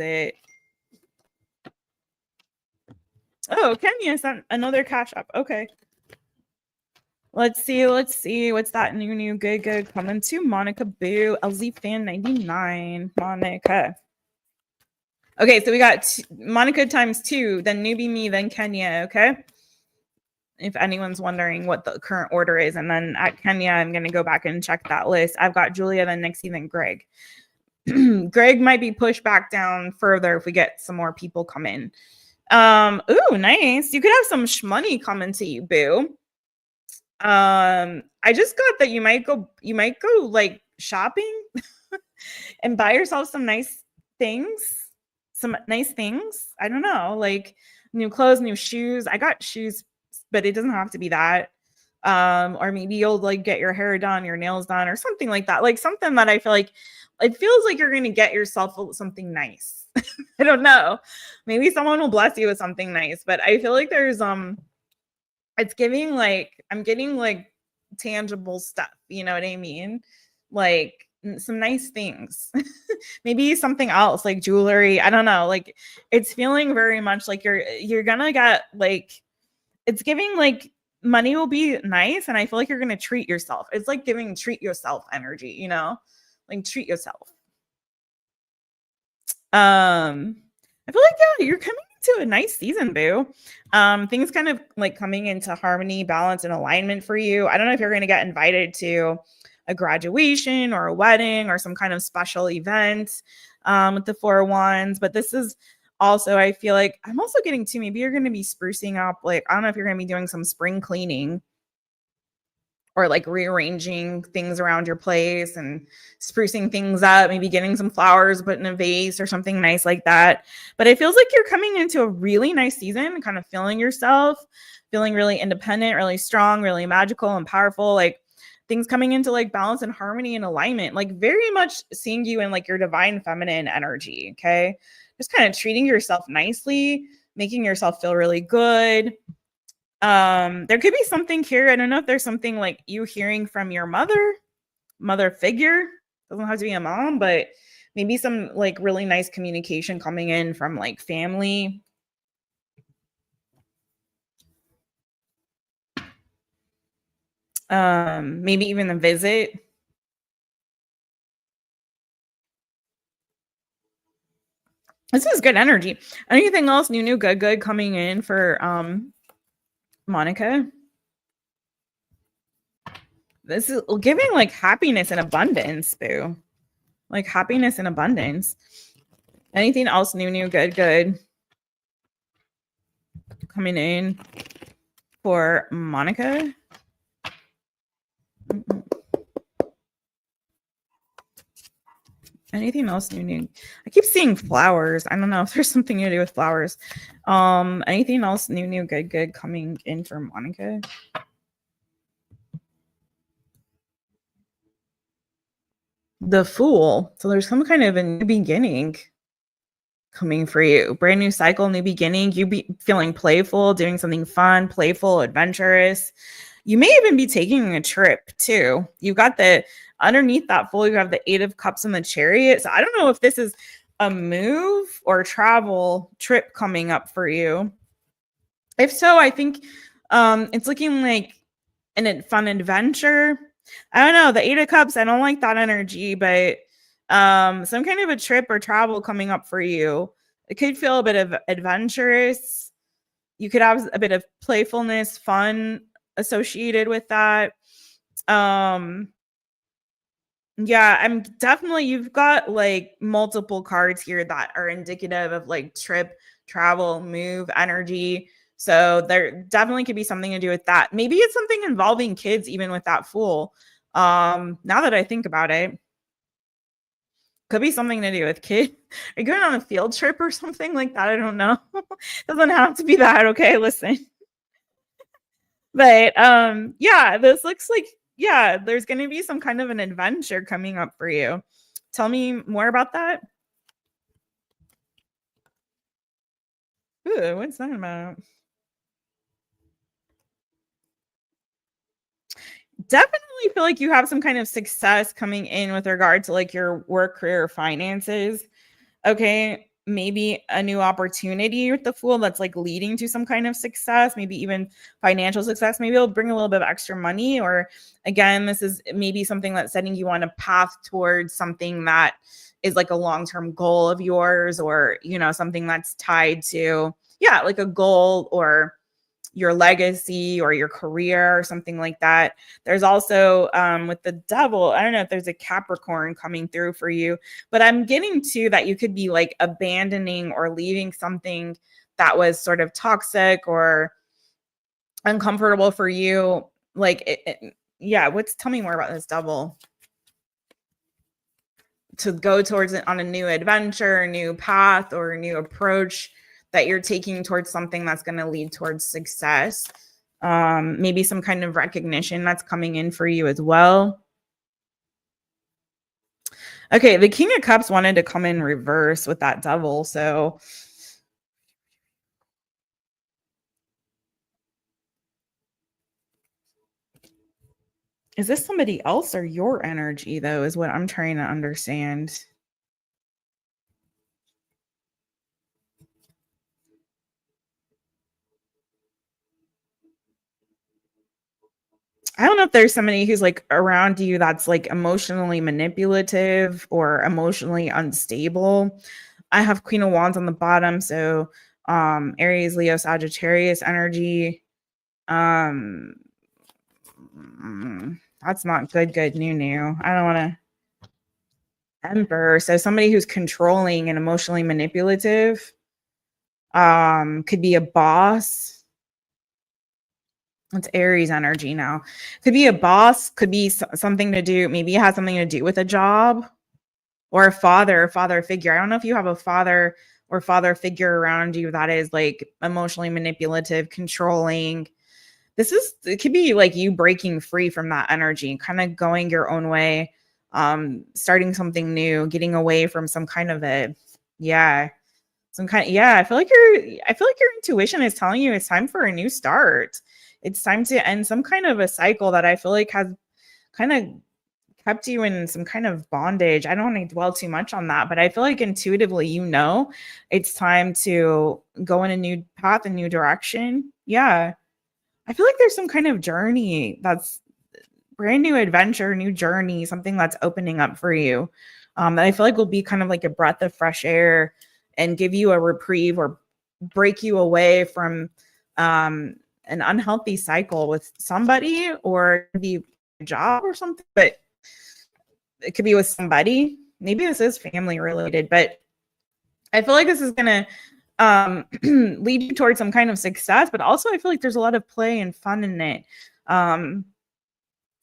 it? Oh, Kenya sent another cash app. Okay. Let's see. What's that new good coming to Monica Boo? LZ fan 99. Monica. Okay, so we got Monica times 2, then Newbie Me, then Kenya. Okay. If anyone's wondering what the current order is, and then at Kenya, I'm gonna go back and check that list. I've got Julia, then Nixie, then Greg. Greg might be pushed back down further if we get some more people come in. Ooh, nice. You could have some shmoney coming to you, Boo. I just got that you might go like shopping and buy yourself some nice things. I don't know, like new clothes, new shoes. I got shoes, but it doesn't have to be that. Or maybe you'll like get your hair done, your nails done, or something like that. Like something that I feel like it feels like you're gonna get yourself something nice. I don't know. Maybe someone will bless you with something nice, but I feel like there's it's giving like I'm getting like tangible stuff, you know what I mean? Like some nice things. Maybe something else like jewelry. I don't know. Like it's feeling very much like you're gonna get like, it's giving like money will be nice, and I feel like you're gonna treat yourself. It's like giving treat yourself energy, you know? Like treat yourself. I feel like yeah, you're coming into a nice season, Boo. Things kind of like coming into harmony, balance, and alignment for you. I don't know if you're gonna get invited to a graduation or a wedding or some kind of special event with the 4 wands, but this is also, I feel like I'm also getting to, maybe you're going to be sprucing up, like I don't know if you're going to be doing some spring cleaning or like rearranging things around your place and sprucing things up, maybe getting some flowers put in a vase or something nice like that. But it feels like you're coming into a really nice season, kind of feeling yourself, feeling really independent, really strong, really magical and powerful, like things coming into like balance and harmony and alignment, like very much seeing you in like your divine feminine energy. Okay. Just kind of treating yourself nicely, making yourself feel really good. There could be something here. I don't know if there's something like you hearing from your mother figure. Doesn't have to be a mom, but maybe some like really nice communication coming in from like family. Maybe even a visit. This is good energy. Anything else new good coming in for Monica? This is giving like happiness and abundance, Boo. Like happiness and abundance. Anything else new good coming in for Monica? Anything else new? I keep seeing flowers. I don't know if there's something to do with flowers. Anything else new, good coming in for Monica? The Fool. So there's some kind of a new beginning coming for you. Brand new cycle, new beginning. You be feeling playful, doing something fun, playful, adventurous. You may even be taking a trip too. You've got the underneath that Fool, you have the Eight of Cups and the Chariot. So I don't know if this is a move or travel trip coming up for you. If so, I think it's looking like a fun adventure. I don't know. The Eight of Cups, I don't like that energy, but some kind of a trip or travel coming up for you. It could feel a bit of adventurous. You could have a bit of playfulness, fun associated with that. Yeah, I'm definitely, you've got like multiple cards here that are indicative of like trip, travel, move, energy. So there definitely could be something to do with that. Maybe it's something involving kids, even with that Fool. Now that I think about it, could be something to do with kids. Are you going on a field trip or something like that? I don't know. Doesn't have to be that. Okay, listen. But yeah, this looks like, yeah, there's going to be some kind of an adventure coming up for you. Tell me more about that. Ooh, what's that about? Definitely feel like you have some kind of success coming in with regard to like your work, career, finances. Okay, maybe a new opportunity with the Fool that's like leading to some kind of success, maybe even financial success. Maybe it'll bring a little bit of extra money, or again, this is maybe something that's setting you on a path towards something that is like a long-term goal of yours, or something that's tied to, yeah, like a goal or your legacy or your career or something like that. There's also with the Devil, I don't know if there's a Capricorn coming through for you, but I'm getting to that you could be like abandoning or leaving something that was sort of toxic or uncomfortable for you. Like, yeah, tell me more about this Devil. To go towards it on a new adventure, a new path, or a new approach that you're taking towards something that's going to lead towards success. Maybe some kind of recognition that's coming in for you as well. Okay, the King of Cups wanted to come in reverse with that Devil. So is this somebody else or your energy, though, is what I'm trying to understand. I don't know if there's somebody who's like around you that's like emotionally manipulative or emotionally unstable. I have Queen of Wands on the bottom, so Aries, Leo, Sagittarius energy. Um that's not good new. I don't want to. Emperor, so somebody who's controlling and emotionally manipulative. Could be a boss. It's Aries energy now. Could be a boss, could be something to do, maybe it has something to do with a job or a father figure. I don't know if you have a father or father figure around you that is like emotionally manipulative, controlling. It could be like you breaking free from that energy, kind of going your own way, starting something new, getting away from some kind of I feel like your intuition is telling you it's time for a new start. It's time to end some kind of a cycle that I feel like has kind of kept you in some kind of bondage. I don't want to dwell too much on that, but I feel like intuitively, it's time to go in a new path, a new direction. Yeah. I feel like there's some kind of journey that's brand new adventure, new journey, something that's opening up for you. That I feel like will be kind of like a breath of fresh air and give you a reprieve or break you away from an unhealthy cycle with somebody, or be a job or something, but it could be with somebody. Maybe this is family related, but I feel like this is going to lead you towards some kind of success, but also I feel like there's a lot of play and fun in it.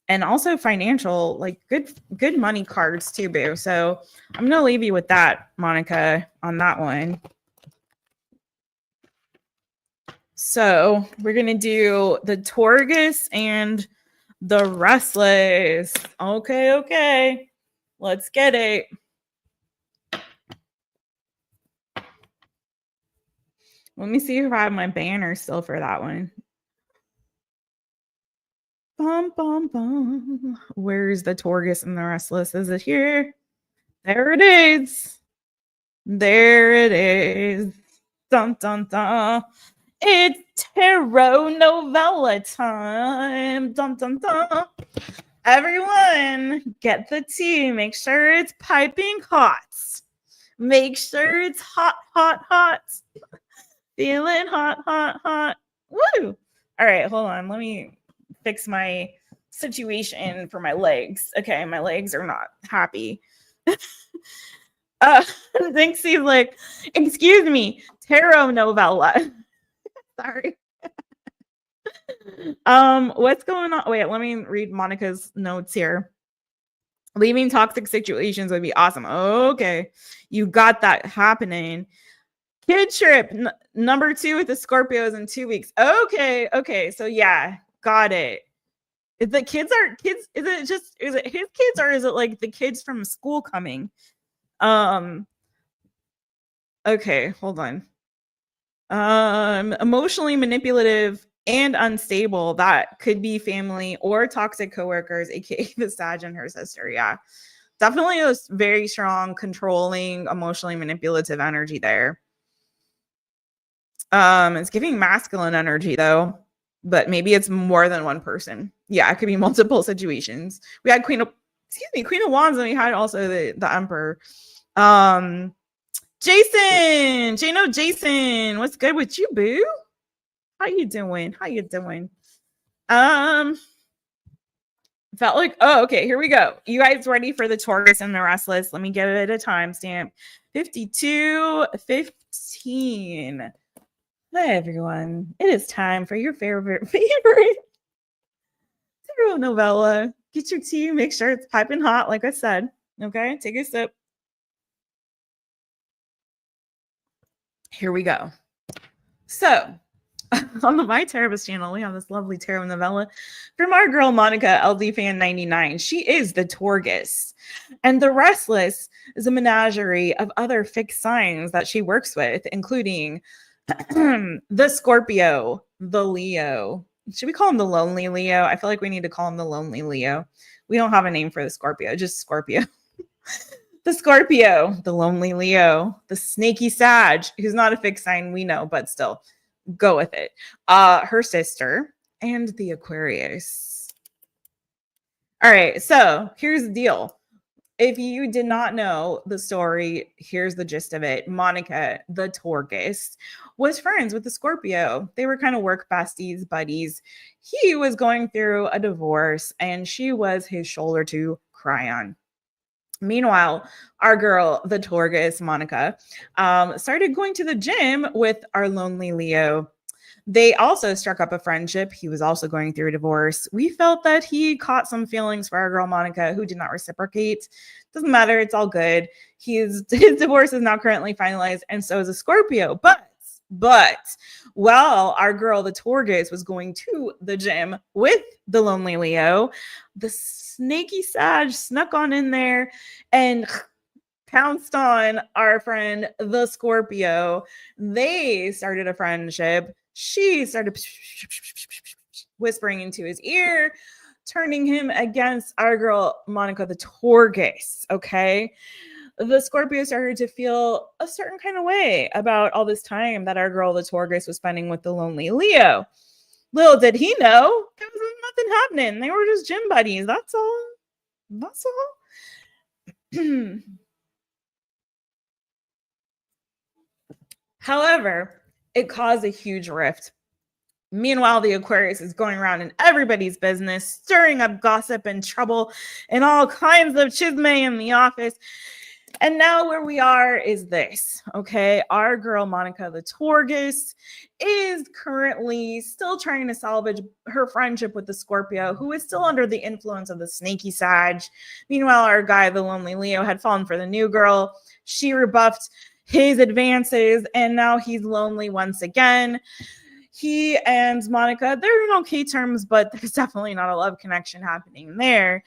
and also financial, like good money cards too, boo. So I'm going to leave you with that, Monica, on that one. So we're going to do the Torgus and the Restless. Okay. Let's get it. Let me see if I have my banner still for that one. Bum, bum, bum. Where's the Torgus and the Restless? Is it here? There it is. There it is. Dun, dun, dun. It's tarot novella time. Dun, dun, dun. Everyone, get the tea. Make sure it's piping hot. Make sure it's hot. Feeling hot. Woo! All right, hold on. Let me fix my situation for my legs. Okay, my legs are not happy. Thanks. He's like, excuse me, tarot novella. Sorry. What's going on? Wait, let me read Monica's notes here. Leaving toxic situations would be awesome. Okay, you got that happening. Kid trip number 2 with the Scorpios in 2 weeks. Okay. So yeah, got it. Is the kids are kids? Is it his kids or is it like the kids from school coming? Okay, hold on. Emotionally manipulative and unstable. That could be family or toxic coworkers, aka the Sag and her sister. Yeah, definitely a very strong, controlling, emotionally manipulative energy there. It's giving masculine energy though, but maybe it's more than one person. Yeah, it could be multiple situations. We had Queen of Wands, and we had also the Emperor. Jason, what's good with you, boo? How you doing? Felt like, okay, here we go. You guys ready for the Torgus and the Restless? Let me give it a timestamp. 52:15. Hi everyone. It is time for your favorite tarot novella. Get your tea, make sure it's piping hot, like I said. Okay, take a sip. Here we go. So, on the MyTaropist channel, we have this lovely tarot novella from our girl Monica, LD Fan 99. She is the Torgus, and the Restless is a menagerie of other fixed signs that she works with, including the Scorpio, the Leo. Should we call him the Lonely Leo? I feel like we need to call him the Lonely Leo. We don't have a name for the Scorpio, just Scorpio. The Scorpio, the Lonely Leo, the Snaky Sag, who's not a fixed sign, we know, but still, go with it. Her sister, and the Aquarius. All right, so here's the deal. If you did not know the story, here's the gist of it. Monica, the Torgus, was friends with the Scorpio. They were kind of work besties, buddies. He was going through a divorce, and she was his shoulder to cry on. Meanwhile, our girl, the Torgus, Monica, started going to the gym with our Lonely Leo. They also struck up a friendship. He was also going through a divorce. We felt that he caught some feelings for our girl Monica, who did not reciprocate. Doesn't matter. It's all good. His divorce is now currently finalized, and so is a Scorpio. But while our girl, the Torgus, was going to the gym with the Lonely Leo, the Snaky Sag snuck on in there and pounced on our friend, the Scorpio. They started a friendship. She started whispering into his ear, turning him against our girl, Monica, the Torgus. Okay. The Scorpio started to feel a certain kind of way about all this time that our girl, the Torgus, was spending with the Lonely Leo. Little did he know, there was nothing happening. They were just gym buddies. That's all. However, it caused a huge rift. Meanwhile, the Aquarius is going around in everybody's business, stirring up gossip and trouble and all kinds of chisme in the office. And now where we are is this, okay? Our girl, Monica the Torgus, is currently still trying to salvage her friendship with the Scorpio, who is still under the influence of the snaky Sag. Meanwhile, our guy, the lonely Leo, had fallen for the new girl. She rebuffed his advances, and now he's lonely once again. He and Monica, they're in okay terms, but there's definitely not a love connection happening there.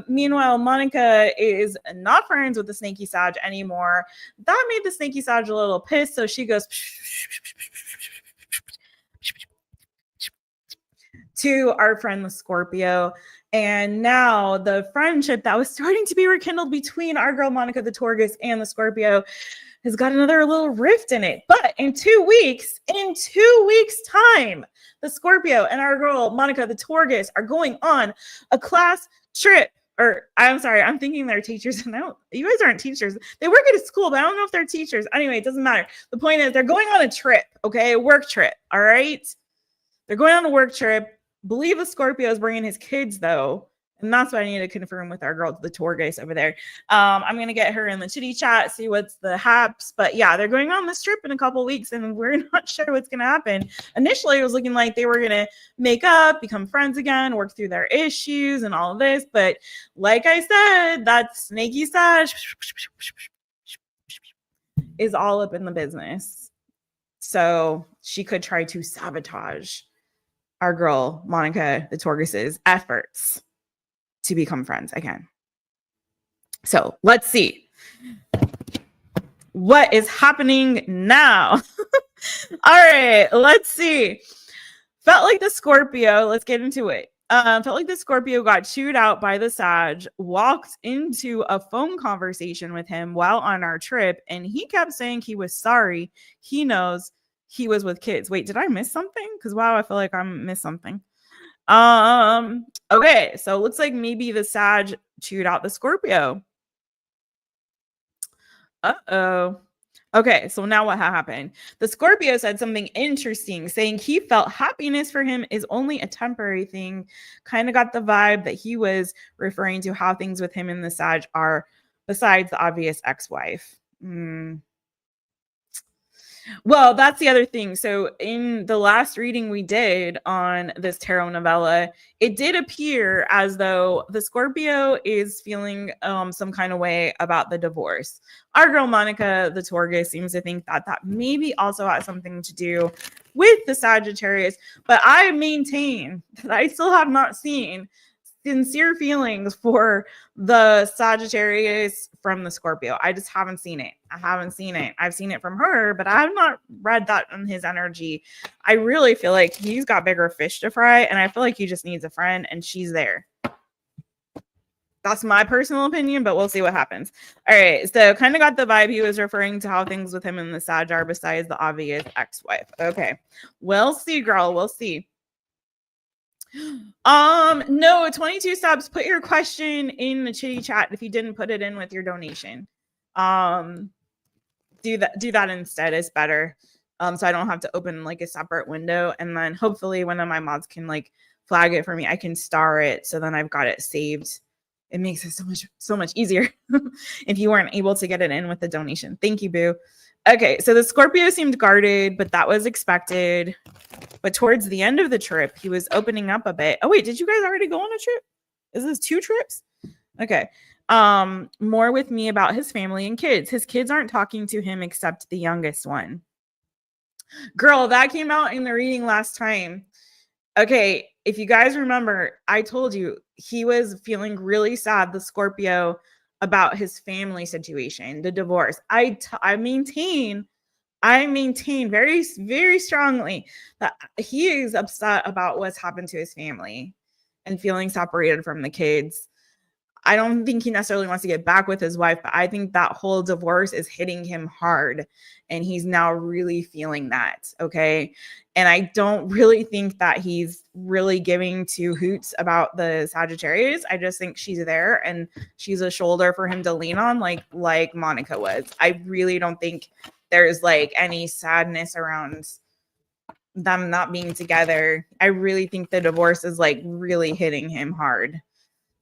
Meanwhile, Monica is not friends with the snaky Sag anymore. That made the snaky Sag a little pissed, so she goes to our friend the Scorpio. And now the friendship that was starting to be rekindled between our girl Monica the Torgus and the Scorpio has got another little rift in it. But in 2 weeks time, the Scorpio and our girl Monica the Torgus are going on a class trip. Or I'm sorry, I'm thinking they're teachers. No, you guys aren't teachers. They work at a school, but I don't know if they're teachers. Anyway, it doesn't matter. The point is they're going on a trip, okay? A work trip, all right? They're going on a work trip. Believe the Scorpio is bringing his kids, though. And that's what I need to confirm with our girl, the Torgus over there. I'm going to get her in the chitty chat, see what's the haps. But yeah, they're going on this trip in a couple of weeks, and we're not sure what's going to happen. Initially, it was looking like they were going to make up, become friends again, work through their issues and all of this. But like I said, that snaky Sag is all up in the business. So she could try to sabotage our girl, Monica the Torgus's efforts to become friends again. So let's see what is happening now. All right, let's see. Felt like the Scorpio, let's get into it. Felt like the Scorpio got chewed out by the Sag, walked into a phone conversation with him while on our trip, and he kept saying he was sorry. He knows he was with kids. Wait, did I miss something? Because wow, I feel like I missed something. Okay, so it looks like maybe the Sag chewed out the Scorpio. Uh-oh. Okay, so now what happened? The Scorpio said something interesting, saying he felt happiness for him is only a temporary thing. Kind of got the vibe that he was referring to how things with him and the Sag are besides the obvious ex-wife. Well, that's the other thing. So in the last reading we did on this tarot novella, it did appear as though the Scorpio is feeling some kind of way about the divorce. Our girl Monica the Torgus seems to think that that maybe also has something to do with the Sagittarius, but I maintain that I still have not seen sincere feelings for the Sagittarius from the Scorpio. I just haven't seen it. I haven't seen it. I've seen it from her, but I have not read that in his energy. I really feel like he's got bigger fish to fry, and I feel like he just needs a friend, and she's there. That's my personal opinion, but we'll see what happens. All right, so kind of got the vibe he was referring to how things with him and the Sag are besides the obvious ex-wife. Okay, we'll see, girl. We'll see. No, 22 subs. Put your question in the chitty chat if you didn't put it in with your donation. Do that instead. It's better. So I don't have to open like a separate window, and then hopefully one of my mods can like flag it for me. I can star it, so then I've got it saved. It makes it so much easier if you weren't able to get it in with the donation. Thank you, boo. Okay, so the Scorpio seemed guarded, but that was expected. But towards the end of the trip, he was opening up a bit. Oh, wait, did you guys already go on a trip? Is this 2 trips? Okay. More with me about his family and kids. His kids aren't talking to him except the youngest one. Girl, that came out in the reading last time. Okay, if you guys remember, I told you he was feeling really sad, the Scorpio, about his family situation, the divorce. I maintain very, very strongly that he is upset about what's happened to his family and feeling separated from the kids. I don't think he necessarily wants to get back with his wife, but I think that whole divorce is hitting him hard, and he's now really feeling that, okay? And I don't really think that he's really giving 2 hoots about the Sagittarius. I just think she's there, and she's a shoulder for him to lean on, like Monica was. I really don't think there's like any sadness around them not being together. I really think the divorce is like really hitting him hard.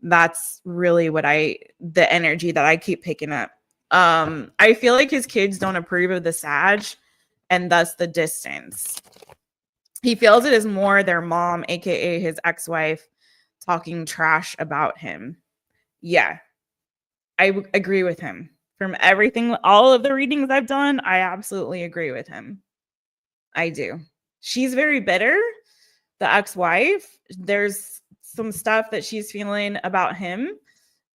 That's really what the energy that I keep picking up. I feel like his kids don't approve of the Sag, and thus the distance. He feels it is more their mom, aka his ex-wife, talking trash about him. Yeah, I agree with him. From everything, all of the readings I've done, I absolutely agree with him. I do. She's very bitter, the ex-wife. There's some stuff that she's feeling about him,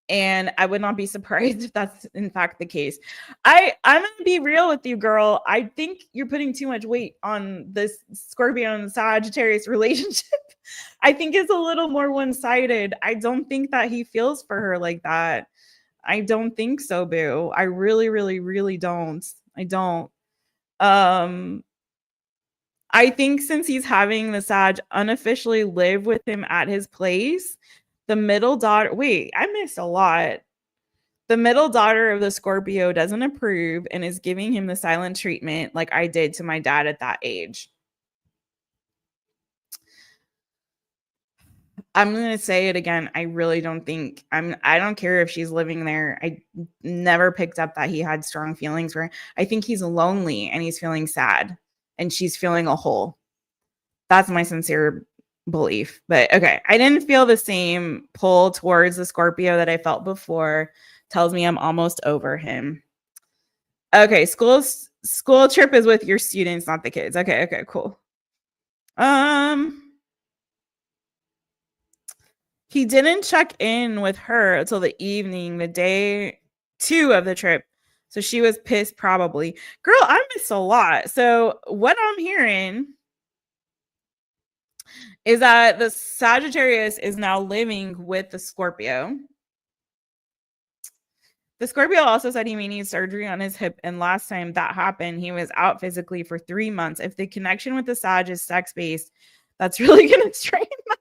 and I would not be surprised if that's in fact the case. I'm gonna be real with you, girl. I think you're putting too much weight on this Scorpio and Sagittarius relationship. I think it's a little more one-sided. I don't think that he feels for her like that. I don't think so, boo. I really, really, really don't. I don't. I think since he's having the Sag unofficially live with him at his place, the middle daughter, wait, I missed a lot. The middle daughter of the Scorpio doesn't approve and is giving him the silent treatment like I did to my dad at that age. I'm going to say it again. I really don't think I don't care if she's living there. I never picked up that he had strong feelings for her. I think he's lonely and he's feeling sad and she's feeling a hole. That's my sincere belief. But okay, I didn't feel the same pull towards the Scorpio that I felt before. Tells me I'm almost over him. Okay, school trip is with your students, not the kids. Okay, cool. He didn't check in with her until the evening, the day 2 of the trip. So she was pissed probably. Girl, I missed a lot. So what I'm hearing is that the Sagittarius is now living with the Scorpio. The Scorpio also said he may need surgery on his hip, and last time that happened, he was out physically for 3 months. If the connection with the Sag is sex-based, that's really going to strain that.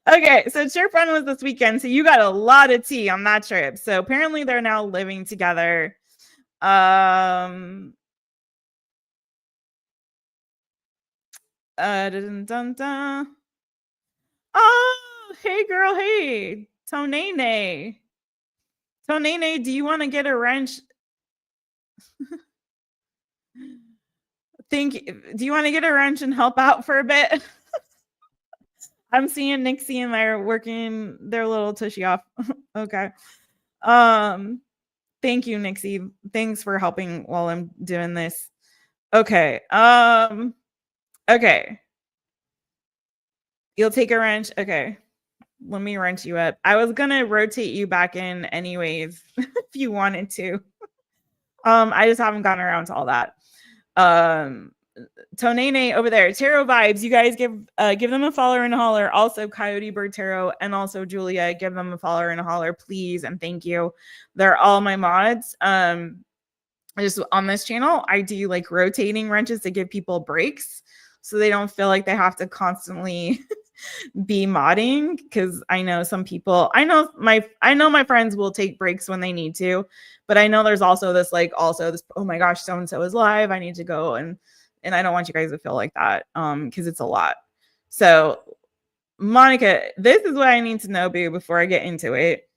Okay, so trip run was this weekend, so you got a lot of tea on that trip. So apparently they're now living together. Dun, dun, dun. Oh, hey girl, hey, Tonene. Tonene, do you want to get a wrench? Do you want to get a wrench and help out for a bit? I'm seeing Nixie and they're working their little tushy off. Okay. Thank you, Nixie. Thanks for helping while I'm doing this. Okay. Okay. You'll take a wrench. Okay. Let me wrench you up. I was gonna rotate you back in anyways if you wanted to. I just haven't gotten around to all that. Tonene over there, TarotVibez. You guys give them a follow and a holler. Also, Coyote Bird Tarot and also Julia, give them a follow and a holler, please and thank you. They're all my mods. Just on this channel, I do like rotating wrenches to give people breaks so they don't feel like they have to constantly be modding, because I know some people, I know my friends will take breaks when they need to, but I know there's also this oh my gosh, so and so is live, I need to go, and I don't want you guys to feel like that because it's a lot. So Monica, this is what I need to know, boo, before I get into it.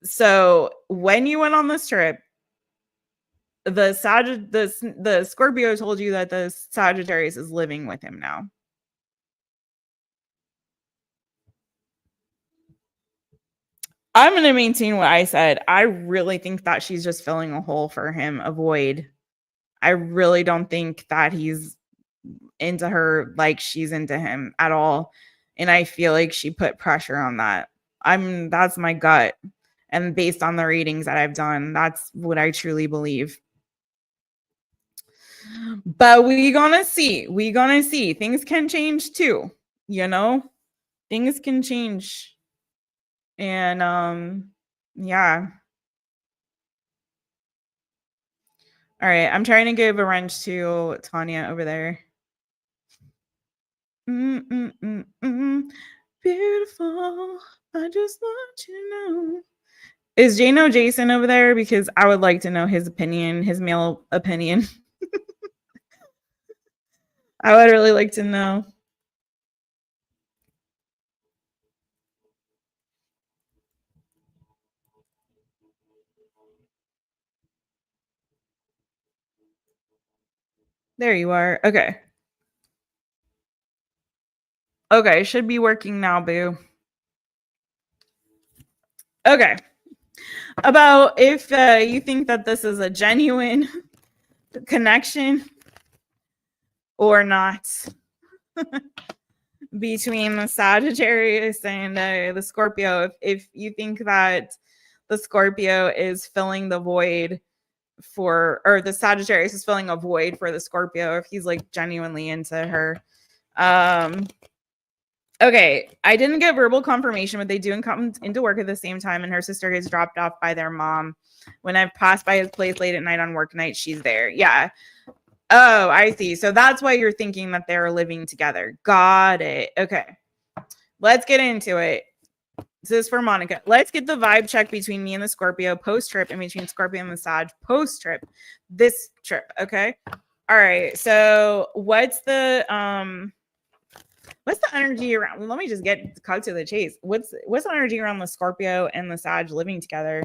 So when you went on this trip, the Scorpio told you that the Sagittarius is living with him now. I'm going to maintain what I said. I really think that she's just filling a hole for him, a void. I really don't think that he's into her like she's into him at all. And I feel like she put pressure on that. That's my gut. And based on the readings that I've done, that's what I truly believe. But we gonna see. Things can change too, you know? Things can change. And yeah. All right, I'm trying to give a wrench to Tanya over there. Beautiful. I just want you to know. Is Jano Jason over there? Because I would like to know his opinion, his male opinion. I would really like to know. There you are. Okay. Okay, should be working now, boo. Okay. About if you think that this is a genuine connection or not between the Sagittarius and the Scorpio. If you think that the Scorpio is filling the void for, or the Sagittarius is filling a void for the Scorpio, if he's like genuinely into her. Okay, I didn't get verbal confirmation, but they do come into work at the same time, and her sister gets dropped off by their mom. When I've passed by his place late at night on work night, she's there. Yeah. Oh, I see. So that's why you're thinking that they're living together. Got it. Okay. Let's get into it. This is for Monica. Let's get the vibe check between me and the Scorpio post-trip and between Scorpio and the Sag post-trip. This trip, okay? All right. So what's the energy around? Let me just get cut to the chase. What's the energy around the Scorpio and the Sag living together?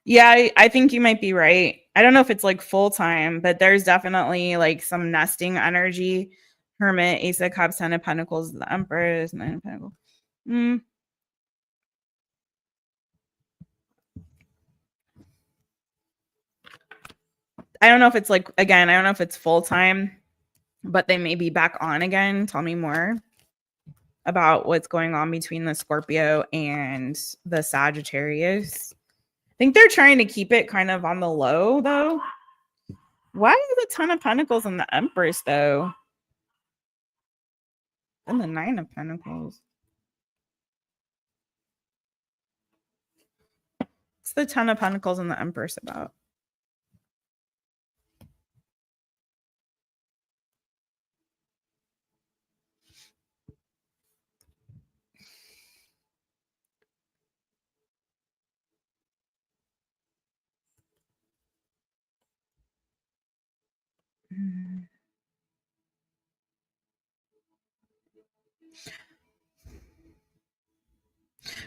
Yeah, I think you might be right. I don't know if it's like full time, but there's definitely like some nesting energy. Hermit, Ace of Cups, Ten of Pentacles, the Empress, Nine of Pentacles. I don't know if it's like, again, I don't know if it's full time, but they may be back on again. Tell me more about what's going on between the Scorpio and the Sagittarius. I think they're trying to keep it kind of on the low, though. Why is a Ton of Pentacles in the Empress, though? And the Nine of Pentacles. What's the Ton of Pentacles in the Empress about?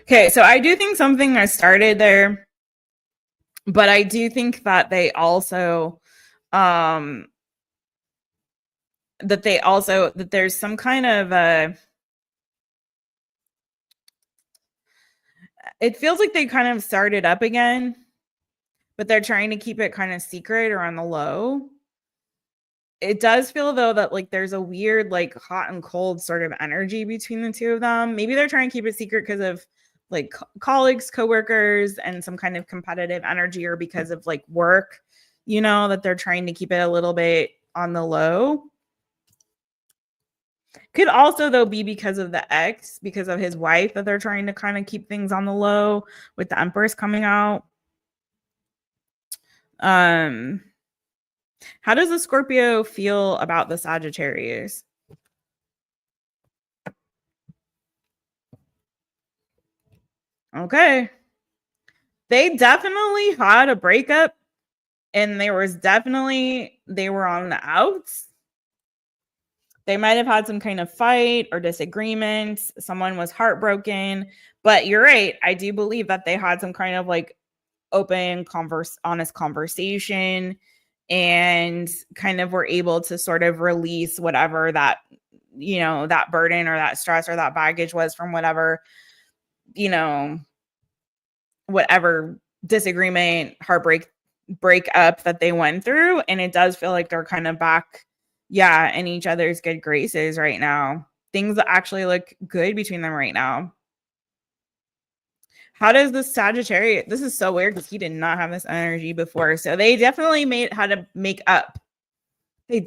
Okay, so I do think something has started there, but I do think that they also that there's some kind of it feels like they kind of started up again, but they're trying to keep it kind of secret or on the low. It does feel though that like there's a weird like hot and cold sort of energy between the two of them. Maybe they're trying to keep it secret because of like colleagues, coworkers, and some kind of competitive energy, or because of like work, that they're trying to keep it a little bit on the low. Could also though be because of the ex, because of his wife, that they're trying to kind of keep things on the low with the Empress coming out. How does the Scorpio feel about the Sagittarius? Okay. They definitely had a breakup, and they were on the outs. They might have had some kind of fight or disagreement. Someone was heartbroken, but you're right. I do believe that they had some kind of like open, honest conversation, and kind of were able to sort of release whatever that, that burden or that stress or that baggage was from whatever, whatever disagreement, breakup that they went through. And it does feel like they're kind of back, in each other's good graces right now. Things actually look good between them right now. How does the Sagittarius? This is so weird because he did not have this energy before. So they definitely had to make up. I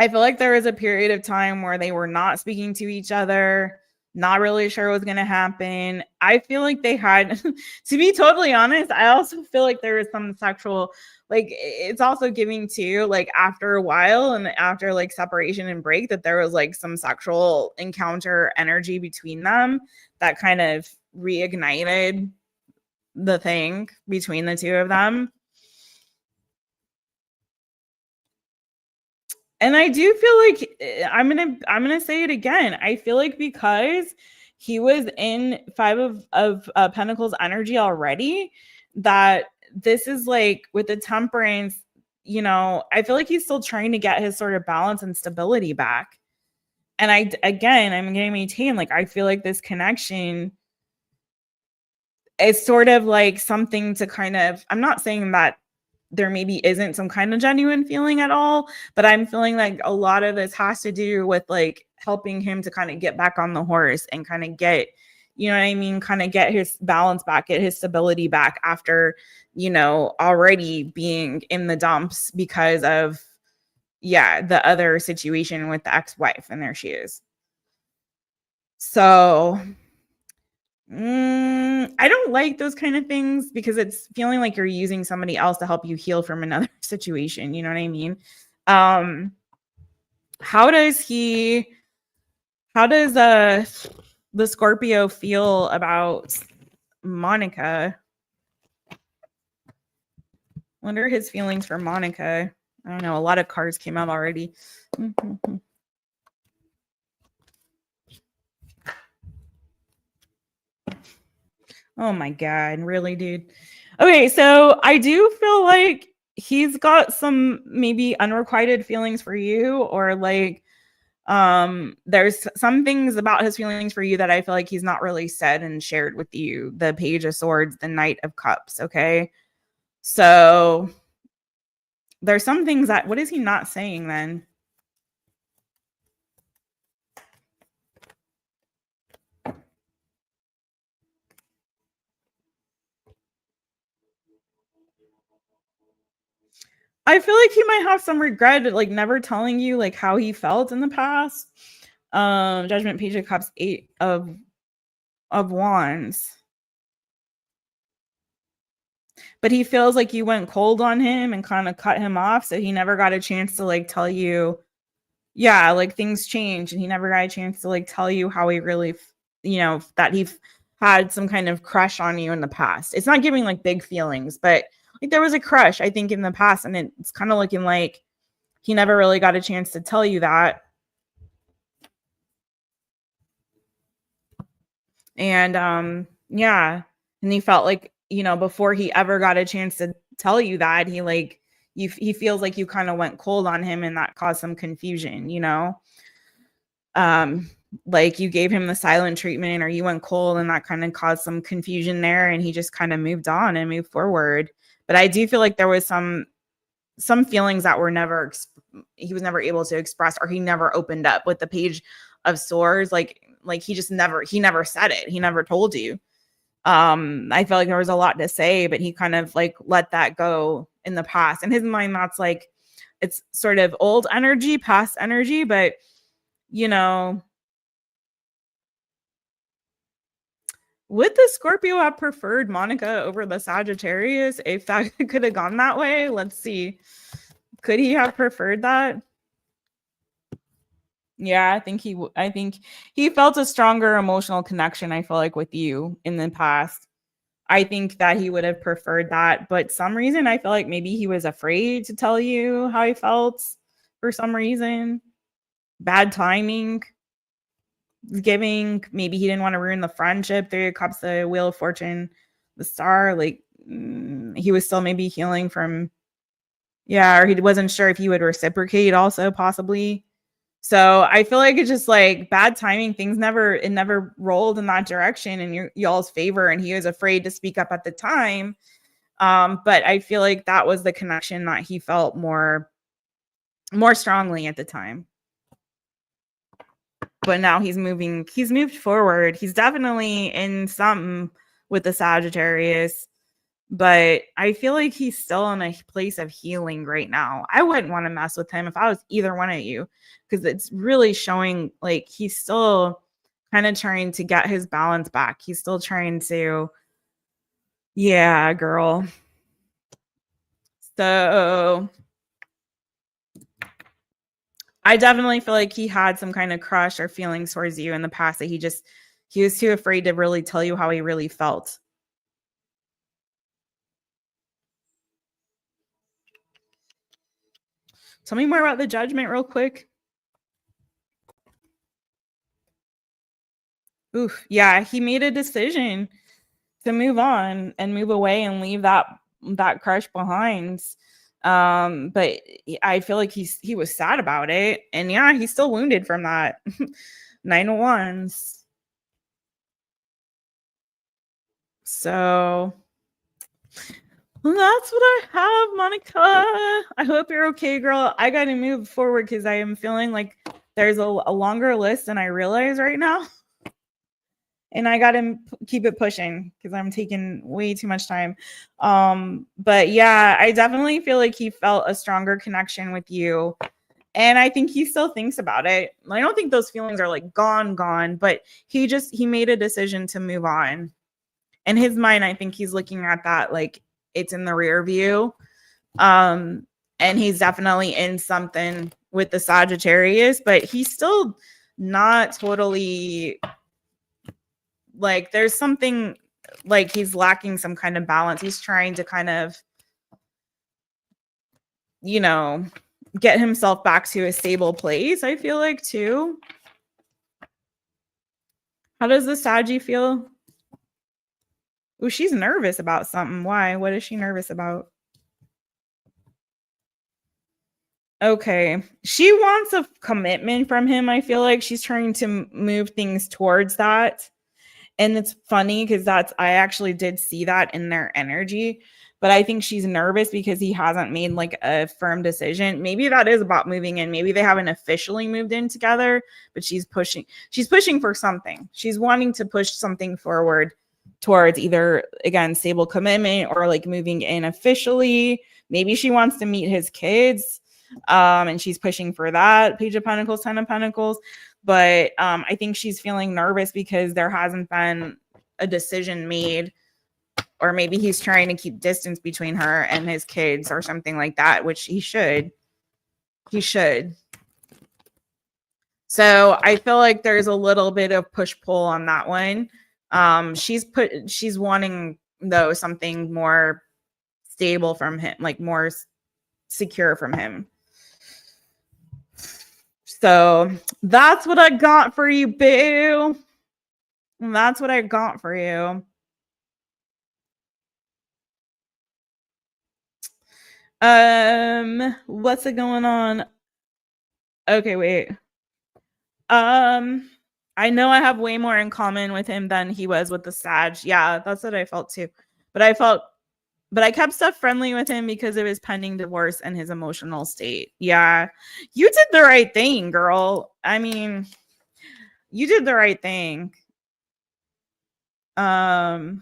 feel like there was a period of time where they were not speaking to each other, not really sure what was going to happen. I feel like they had, to be totally honest, I also feel like there was some sexual, like it's also giving too, like after a while and after like separation and break, that there was like some sexual encounter energy between them that kind of reignited the thing between the two of them. And I do feel like I'm gonna say it again. I feel like because he was in Five of Pentacles energy already, that this is like with the Temperance, you know, I feel like he's still trying to get his sort of balance and stability back. And I'm going to maintain, like, I feel like this connection is sort of like something to kind of, I'm not saying that there maybe isn't some kind of genuine feeling at all, but I'm feeling like a lot of this has to do with like helping him to kind of get back on the horse and kind of get, you know what I mean, kind of get his balance back, get his stability back after, you know, already being in the dumps because of, yeah, the other situation with the ex-wife, and there she is. So I don't like those kind of things because it's feeling like you're using somebody else to help you heal from another situation. You know what I mean? How does the Scorpio feel about Monica? Wonder his feelings for Monica. I don't know. A lot of cards came out already. Oh my God. Really, dude? Okay. So I do feel like he's got some maybe unrequited feelings for you, or like, there's some things about his feelings for you that I feel like he's not really said and shared with you. The Page of Swords, the Knight of Cups. Okay. So there's some things that, what is he not saying then? I feel like he might have some regret at like never telling you like how he felt in the past. Judgment, Page of Cups, Eight of Wands. But he feels like you went cold on him and kind of cut him off, so he never got a chance to like tell you, yeah, like things change, and he never got a chance to like tell you how he really, you know, that he had some kind of crush on you in the past. It's not giving like big feelings, but like there was a crush, I think, in the past, and it's kind of looking like he never really got a chance to tell you that. And yeah, and he felt like, you know, before he ever got a chance to tell you that, he like he feels like you kind of went cold on him, and that caused some confusion, you know. Like you gave him the silent treatment, or you went cold, and that kind of caused some confusion there, and he just kind of moved on and moved forward. But I do feel like there was some feelings that were never he was never able to express, or he never opened up. With the Page of Swords, like he just never said it, he never told you. I feel like there was a lot to say, but he kind of like let that go in the past. In his mind, that's like, it's sort of old energy, past energy. But you know, would the Scorpio have preferred Monica over the Sagittarius if that could have gone that way? Let's see. Could he have preferred that? Yeah, I think he felt a stronger emotional connection, I feel like, with you in the past. I think that he would have preferred that, but some reason I feel like maybe he was afraid to tell you how he felt for some reason. Bad timing. Giving, maybe he didn't want to ruin the friendship. Three of Cups, the Wheel of Fortune, the Star, like he was still maybe healing from, yeah, or he wasn't sure if he would reciprocate also, possibly. So I feel like it's just like bad timing. Things never rolled in that direction in y'all's favor, and he was afraid to speak up at the time. But I feel like that was the connection that he felt more strongly at the time. But now he's moved forward. He's definitely in something with the Sagittarius, but I feel like he's still in a place of healing right now. I wouldn't want to mess with him if I was either one of you, because it's really showing like he's still kind of trying to get his balance back. He's still trying to, yeah, girl. So I definitely feel like he had some kind of crush or feelings towards you in the past, that he was too afraid to really tell you how he really felt. Tell me more about the Judgment real quick. Oof. Yeah, he made a decision to move on and move away and leave that crush behind. But I feel like he was sad about it. And yeah, he's still wounded from that. 901s. So that's what I have, Monica. I hope you're okay, girl. I got to move forward because I am feeling like there's a longer list than I realize right now. And I got to keep it pushing because I'm taking way too much time. But yeah, I definitely feel like he felt a stronger connection with you. And I think he still thinks about it. I don't think those feelings are like gone, but he made a decision to move on. In his mind, I think he's looking at that like it's in the rear view. And he's definitely in something with the Sagittarius, but he's still not totally like there's something like he's lacking some kind of balance. He's trying to kind of, get himself back to a stable place, I feel like, too. How does the Saggy feel? Oh, she's nervous about something. Why? What is she nervous about? Okay. She wants a commitment from him. I feel like she's trying to move things towards that. And it's funny because I actually did see that in their energy. But I think she's nervous because he hasn't made like a firm decision. Maybe that is about moving in. Maybe they haven't officially moved in together, but she's pushing for something. She's wanting to push something forward towards either, again, stable commitment or like moving in officially. Maybe she wants to meet his kids. And she's pushing for that. Page of Pentacles, 10 of Pentacles. But I think she's feeling nervous because there hasn't been a decision made. Or maybe he's trying to keep distance between her and his kids or something like that, which he should. He should. So I feel like there's a little bit of push-pull on that one. She's wanting, though, something more stable from him, like more secure from him. So that's what I got for you, boo. That's what I got for you. What's it going on? Okay, wait. I know I have way more in common with him than he was with the Sag. Yeah, that's what I felt too. But I kept stuff friendly with him because of his pending divorce and his emotional state. Yeah. You did the right thing, girl. I mean, you did the right thing. Yeah.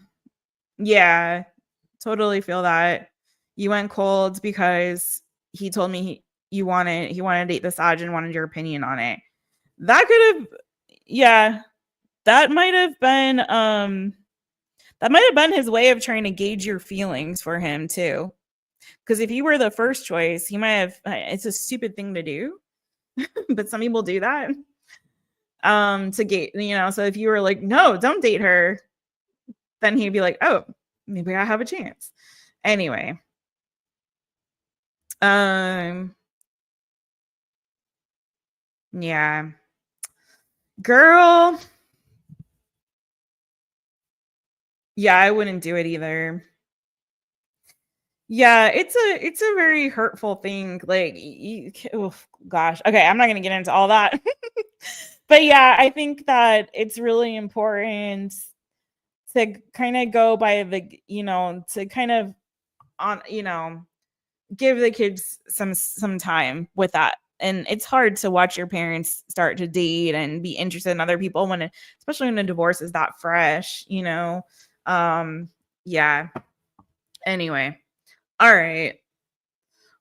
Totally feel that. You went cold because he told me he wanted to date the Sag and wanted your opinion on it. That could have, yeah, that might have been his way of trying to gauge your feelings for him too. Because if you were the first choice, he might have, it's a stupid thing to do, but some people do that. To gauge, so if you were like, no, don't date her, then he'd be like, oh, maybe I have a chance. Anyway. Yeah. Girl. Yeah, I wouldn't do it either. Yeah, it's a very hurtful thing. Like, oh gosh. Okay, I'm not gonna get into all that. But yeah, I think that it's really important to kind of go by the, to kind of give the kids some time with that. And it's hard to watch your parents start to date and be interested in other people especially when a divorce is that fresh, yeah. Anyway. All right.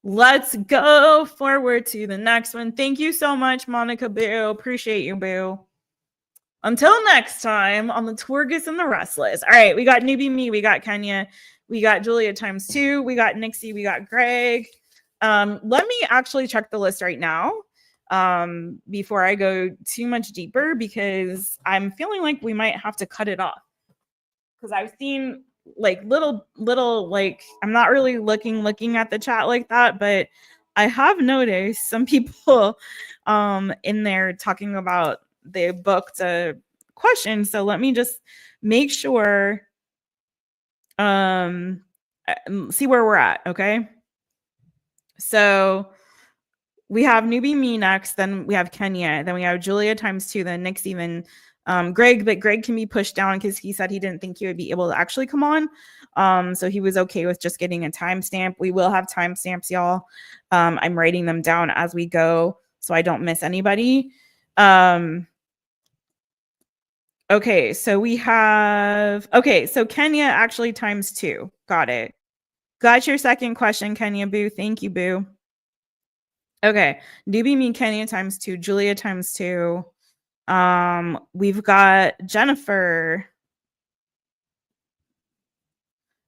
Let's go forward to the next one. Thank you so much, Monica Boo. Appreciate you, Boo. Until next time on the Torgus and the Restless. All right, we got Newbie Me, we got Kenya, we got Julia ×2, we got Nixie, we got Greg. Let me actually check the list right now before I go too much deeper because I'm feeling like we might have to cut it off. Because I've seen like little like I'm not really looking at the chat like that, but I have noticed some people in there talking about they booked a questions. So let me just make sure, see where we're at. Okay. So we have Newbie Me next, then we have Kenya, then we have Julia ×2, then Nixie, then Greg, but Greg can be pushed down because he said he didn't think he would be able to actually come on. So he was okay with just getting a timestamp. We will have timestamps, y'all. I'm writing them down as we go so I don't miss anybody. Okay, so we have, okay, so Kenya actually ×2. Got it. Got your second question, Kenya Boo. Thank you, Boo. Okay, Newbie Me Kenya ×2, Julia ×2. We've got Jennifer.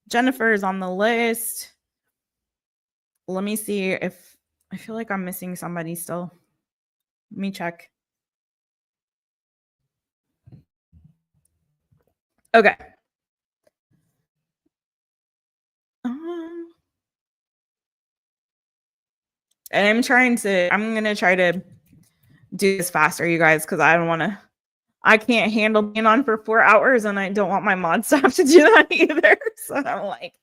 Jennifer is on the list. Let me see if I feel like I'm missing somebody still. Let me check. Okay. And I'm going to try to do this faster, you guys, because I can't handle being on for 4 hours and I don't want my mod staff to do that either. So I'm like,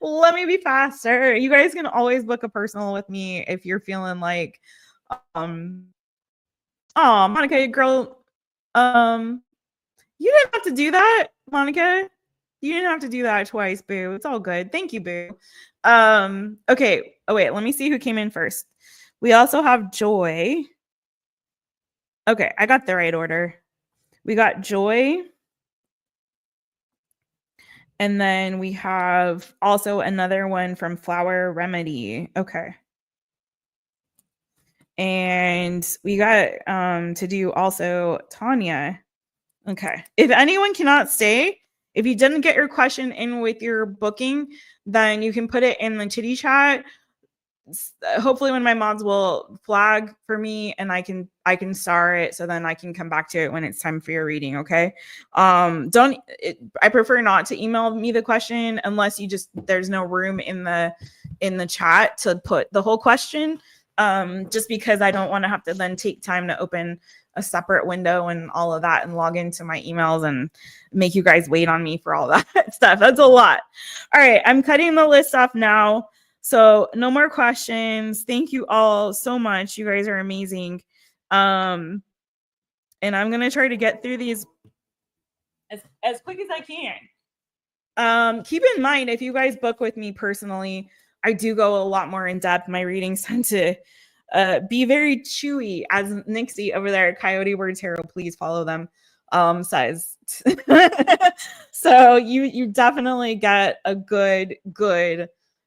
let me be faster. You guys can always book a personal with me if you're feeling like, oh, Monica, girl, you didn't have to do that, Monica. You didn't have to do that twice, Boo. It's all good. Thank you, Boo. Okay. Oh, wait. Let me see who came in first. We also have Joy. Okay. I got the right order. We got Joy. And then we have also another one from Flower Remedy. Okay. And we got to do also Tanya. Okay. If anyone cannot stay, if you didn't get your question in with your booking, then you can put it in the chitty chat. Hopefully when my mods will flag for me and I can star it so then I can come back to it when it's time for your reading. Okay. I prefer not to email me the question unless there's no room in the chat to put the whole question. Just because I don't want to have to then take time to open a separate window and all of that and log into my emails and make you guys wait on me for all that stuff. That's a lot. All right. I'm cutting the list off now. So no more questions. Thank you all so much. You guys are amazing. And I'm going to try to get through these as quick as I can. Keep in mind, if you guys book with me personally, I do go a lot more in depth. My readings tend to be very chewy, as Nixie over there at Coyote Bird Tarot, please follow them, says. So you definitely get a good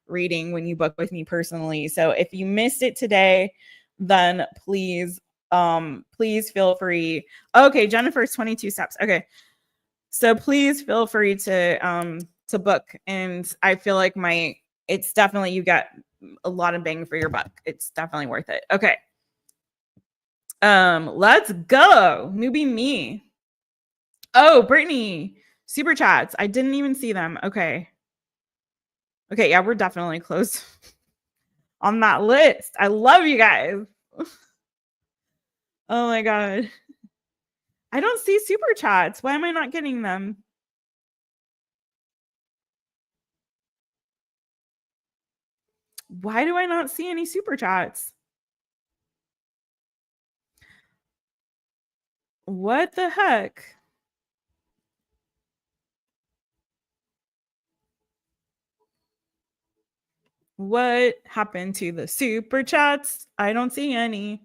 reading when you book with me personally. So if you missed it today, then please feel free. Okay, Jennifer's 22 steps. Okay. So please feel free to book. And I feel like it's definitely, you get a lot of bang for your buck. It's definitely worth it. Okay. Let's go. Newbie Me. Oh, Brittany, super chats. I didn't even see them. Okay. Okay. Yeah, we're definitely close on that list. I love you guys. Oh my God. I don't see super chats. Why am I not getting them? Why do I not see any super chats? What the heck? What happened to the super chats? I don't see any.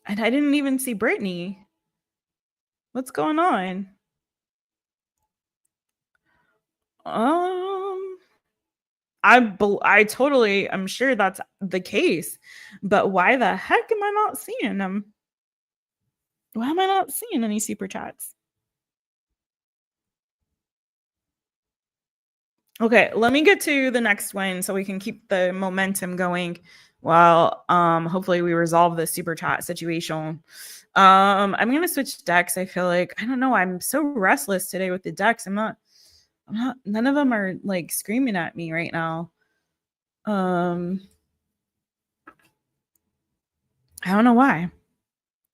And I didn't even see Brittany. What's going on? I'm sure that's the case, but why the heck am I not seeing them? Why am I not seeing any super chats? Okay, let me get to the next one so we can keep the momentum going while hopefully we resolve the super chat situation. I'm gonna switch decks. I feel like, I don't know, I'm so restless today with the decks. none of them are like screaming at me right now. I don't know why.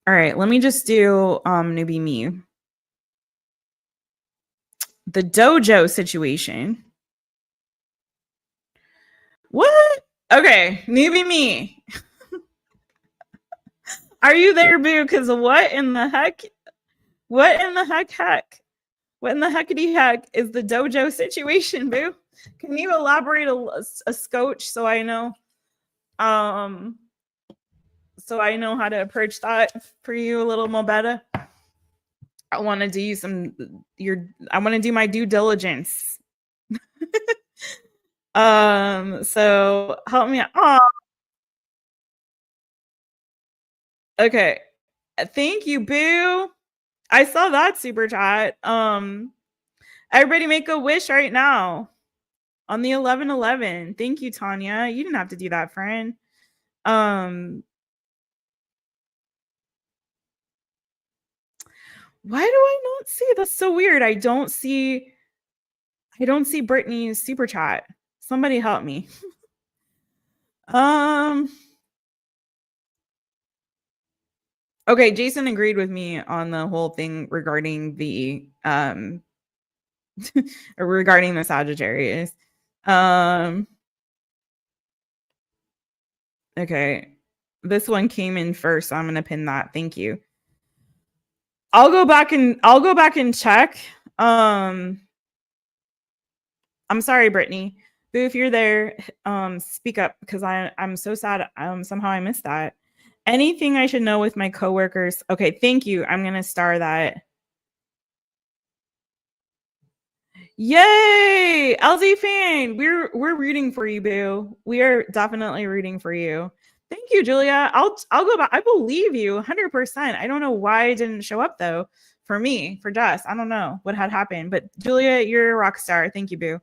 All right, let me just do Newbie Me. The dojo situation. What? Okay, Newbie Me. Are you there, boo? Because what in the heck? What in the heck? What in the heckity heck is the dojo situation, boo? Can you elaborate a scotch so I know? So I know how to approach that for you a little more better. I want to do I want to do my due diligence. So help me out. Oh, okay. Thank you, boo. I saw that super chat. Everybody make a wish right now on the 11/11. Thank you, Tanya. You didn't have to do that, friend. Why do I not see? That's so weird. I don't see Brittany's super chat. Somebody help me. Okay, Jason agreed with me on the whole thing regarding the regarding the Sagittarius. Okay. This one came in first, so I'm going to pin that. Thank you. I'll go back and check. I'm sorry, Brittany. Boo, if you're there, speak up because I'm so sad. Somehow I missed that. Anything I should know with my coworkers? Okay, thank you. I'm gonna star that. Yay, LZ fan! We're rooting for you, boo. We are definitely rooting for you. Thank you, Julia. I'll go back. I believe you 100%. I don't know why it didn't show up though. For me, for Jess, I don't know what had happened, but Julia, you're a rock star. Thank you, boo.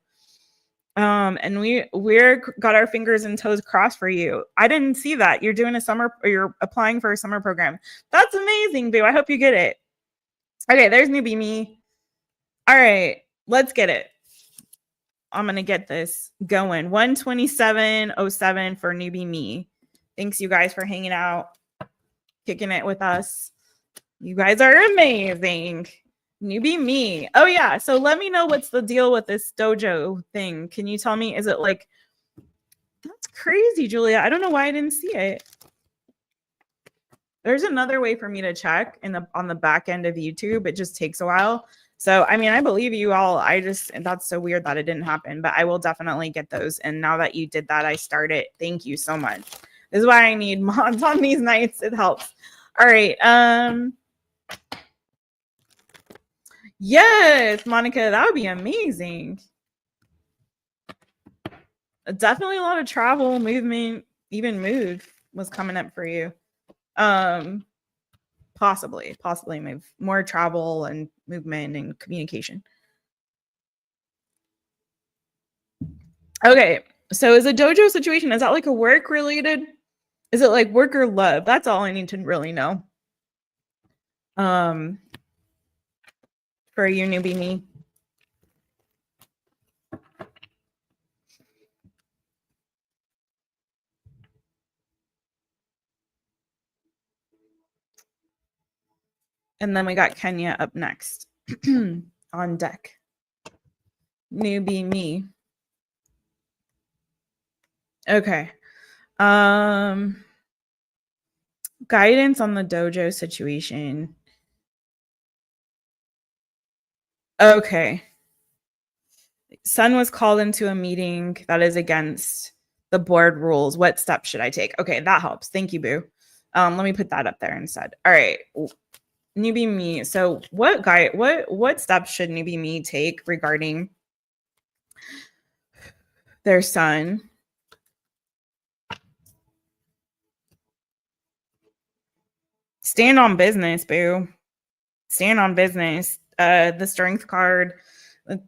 And we're got our fingers and toes crossed for you. I didn't see that. You're doing you're applying for a summer program. That's amazing, boo. I hope you get it. Okay, there's Newbie Me. All right, let's get it. I'm gonna get this going. 127.07 for Newbie Me. Thanks, you guys, for hanging out, kicking it with us. You guys are amazing. Newbie Me. Oh yeah. So let me know what's the deal with this dojo thing. Can you tell me? Is it like that's crazy, Julia? I don't know why I didn't see it. There's another way for me to check on the back end of YouTube. It just takes a while. So I mean, I believe you all. That's so weird that it didn't happen, but I will definitely get those. And now that you did that, I started. Thank you so much. This is why I need mods on these nights. It helps. All right. Yes, Monica, that would be amazing. Definitely a lot of travel, movement, even mood was coming up for you. Possibly move more travel and movement and communication. Okay, so is a dojo situation, is that like a work related? Is it like work or love? That's all I need to really know. For you, Newbie Me. And then we got Kenya up next on deck. Newbie Me. Okay. Guidance on the dojo situation. Okay. Sun was called into a meeting that is against the board rules. What steps should I take? Okay, that helps. Thank you, boo. Let me put that up there instead. All right. Newbie Me. So what steps should Newbie Me take regarding their son? Stand on business, boo. Stand on business. The strength card,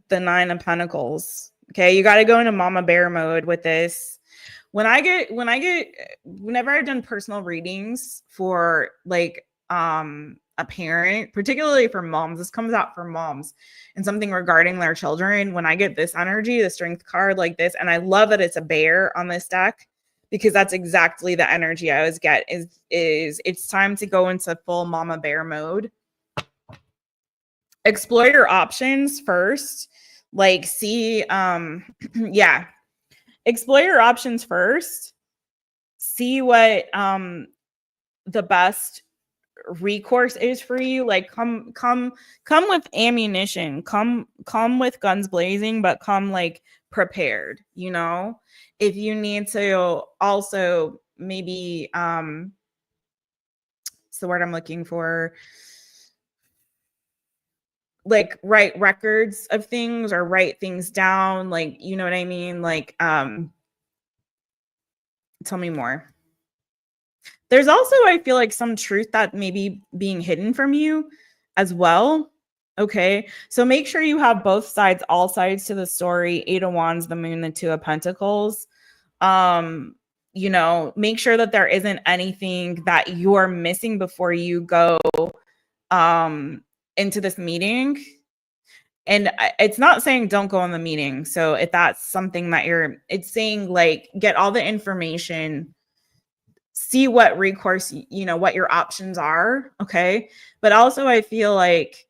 the 9 of Pentacles. Okay, you got to go into mama bear mode with this. Whenever I've done personal readings for like a parent, particularly for moms, this comes out for moms and something regarding their children. When I get this energy, the strength card like this, and I love that it's a bear on this deck because that's exactly the energy I always get is it's time to go into full mama bear mode. Explore your options first. Like see, yeah, explore your options first. See what the best recourse is for you. Like come with ammunition, come with guns blazing, but come like prepared, you know. If you need to also maybe it's the word I'm looking for, like write records of things or write things down, like, you know what I mean? Like tell me more. There's also, I feel like, some truth that may be being hidden from you as well. Okay. So make sure you have both sides, all sides to the story. 8 of Wands, the Moon, the 2 of Pentacles. You know, make sure that there isn't anything that you're missing before you go into this meeting. And it's not saying don't go on the meeting. So if that's something that it's saying like get all the information, see what recourse, you know, what your options are. Okay. But also I feel like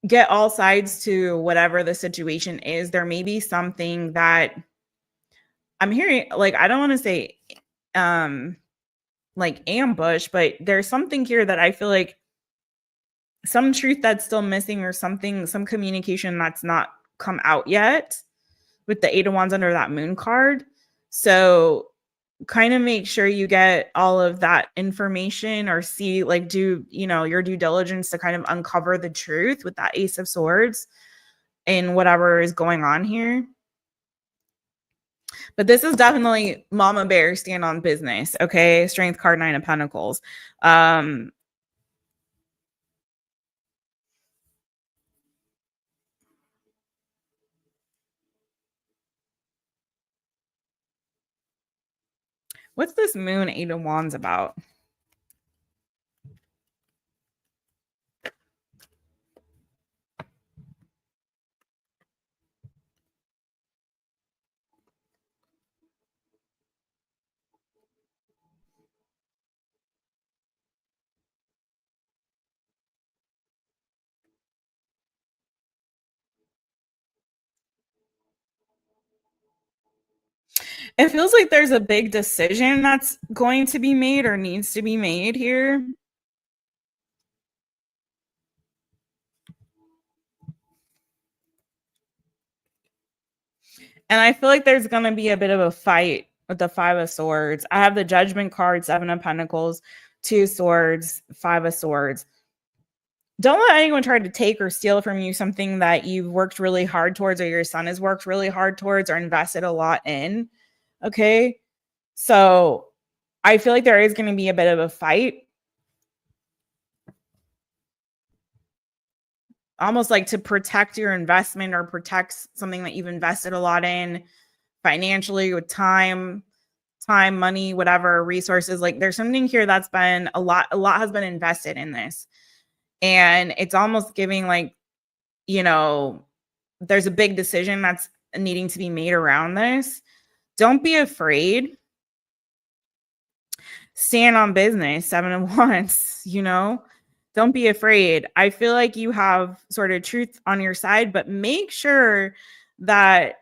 get all sides to whatever the situation is. There may be something that I'm hearing, like, I don't want to say like ambush, but there's something here that I feel like some truth that's still missing or something, some communication that's not come out yet with the 8 of Wands under that Moon card. So kind of make sure you get all of that information or see, like, do, you know, your due diligence to kind of uncover the truth with that Ace of Swords and whatever is going on here. But this is definitely Mama Bear stand on business. Okay. Strength card, 9 of Pentacles. What's this Moon, 8 of Wands about? It feels like there's a big decision that's going to be made or needs to be made here. And I feel like there's going to be a bit of a fight with the 5 of Swords. I have the Judgment card, 7 of Pentacles, 2 Swords, 5 of Swords. Don't let anyone try to take or steal from you something that you've worked really hard towards or your son has worked really hard towards or invested a lot in. Okay. So I feel like there is going to be a bit of a fight. Almost like to protect your investment or protect something that you've invested a lot in financially with time, money, whatever, resources. Like there's something here that's been a lot has been invested in this. And it's almost giving like, you know, there's a big decision that's needing to be made around this. Don't be afraid. Stand on business, 7 of Wands, you know, don't be afraid. I feel like you have sort of truth on your side, but make sure that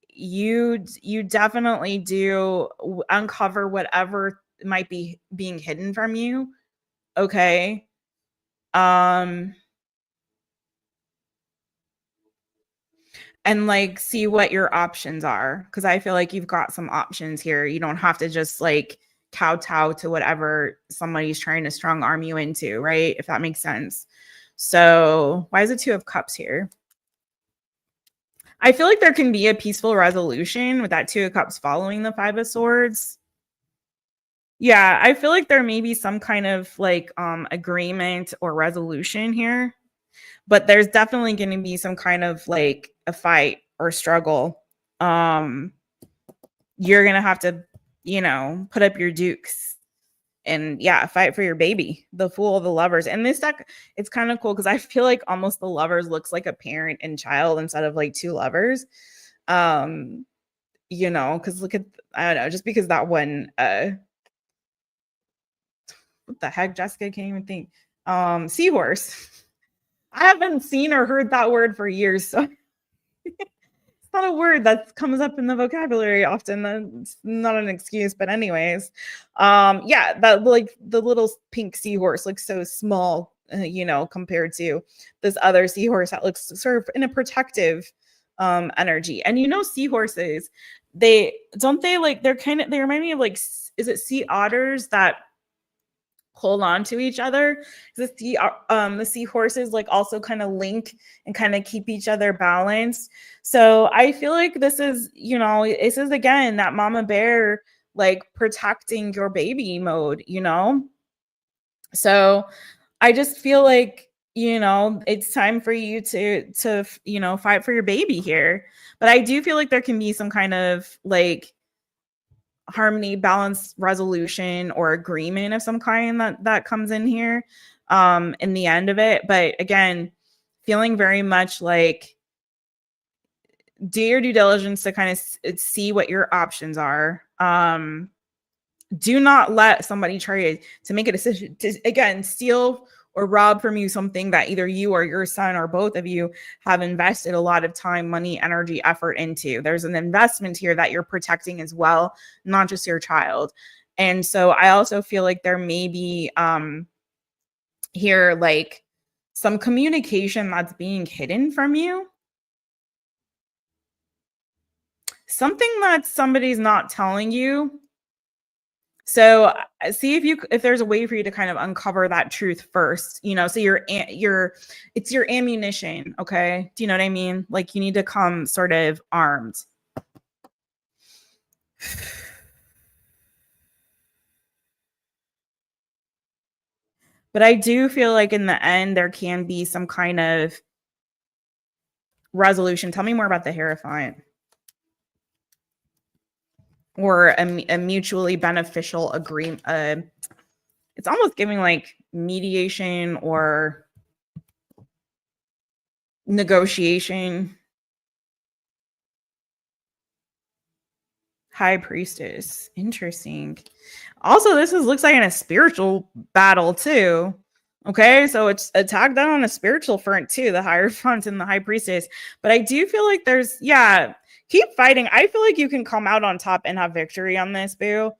you definitely do uncover whatever might be being hidden from you. Okay. And like see what your options are, because I feel like you've got some options here. You don't have to just like kowtow to whatever somebody's trying to strong arm you into, right? If that makes sense. So why is it 2 of Cups here? I feel like there can be a peaceful resolution with that 2 of Cups following the 5 of Swords. Yeah, I feel like there may be some kind of like agreement or resolution here, but there's definitely going to be some kind of like a fight or struggle. You're going to have to, you know, put up your dukes and yeah, fight for your baby, the Fool of the Lovers. And this deck, it's kind of cool because I feel like almost the Lovers looks like a parent and child instead of like 2 lovers. You you know, because look at, I don't know, just because that one, what the heck, Jessica, can't even think. Seahorse. I haven't seen or heard that word for years, so it's not a word that comes up in the vocabulary often. That's not an excuse, but anyways, yeah, that like the little pink seahorse looks so small, you know, compared to this other seahorse that looks sort of in a protective energy. And you know, seahorses, they don't they like they're kind of, they remind me of like, is it sea otters that hold on to each other? The seahorses like also kind of link and kind of keep each other balanced. So I feel like this is, you know, this is again that mama bear like protecting your baby mode, you know. So I just feel like, you know, it's time for you to you know, fight for your baby here. But I do feel like there can be some kind of like harmony, balance, resolution, or agreement of some kind that comes in here in the end of it. But again, feeling very much like do your due diligence to kind of see what your options are. Do not let somebody try to make a decision to, again, steal or rob from you something that either you or your son or both of you have invested a lot of time, money, energy, effort into. There's an investment here that you're protecting as well, not just your child. And so I also feel like there may be here like some communication that's being hidden from you. Something that somebody's not telling you. So see if there's a way for you to kind of uncover that truth first, you know, so it's your ammunition. Okay. Do you know what I mean? Like you need to come sort of armed. But I do feel like in the end, there can be some kind of resolution. Tell me more about the Hierophant. Or a mutually beneficial agreement. It's almost giving like mediation or negotiation. High Priestess. Interesting. Also, looks like in a spiritual battle too. Okay, so it's attacked down on a spiritual front too, the Hierophant and the High Priestess. But I do feel like there's, yeah, keep fighting. I feel like you can come out on top and have victory on this, boo.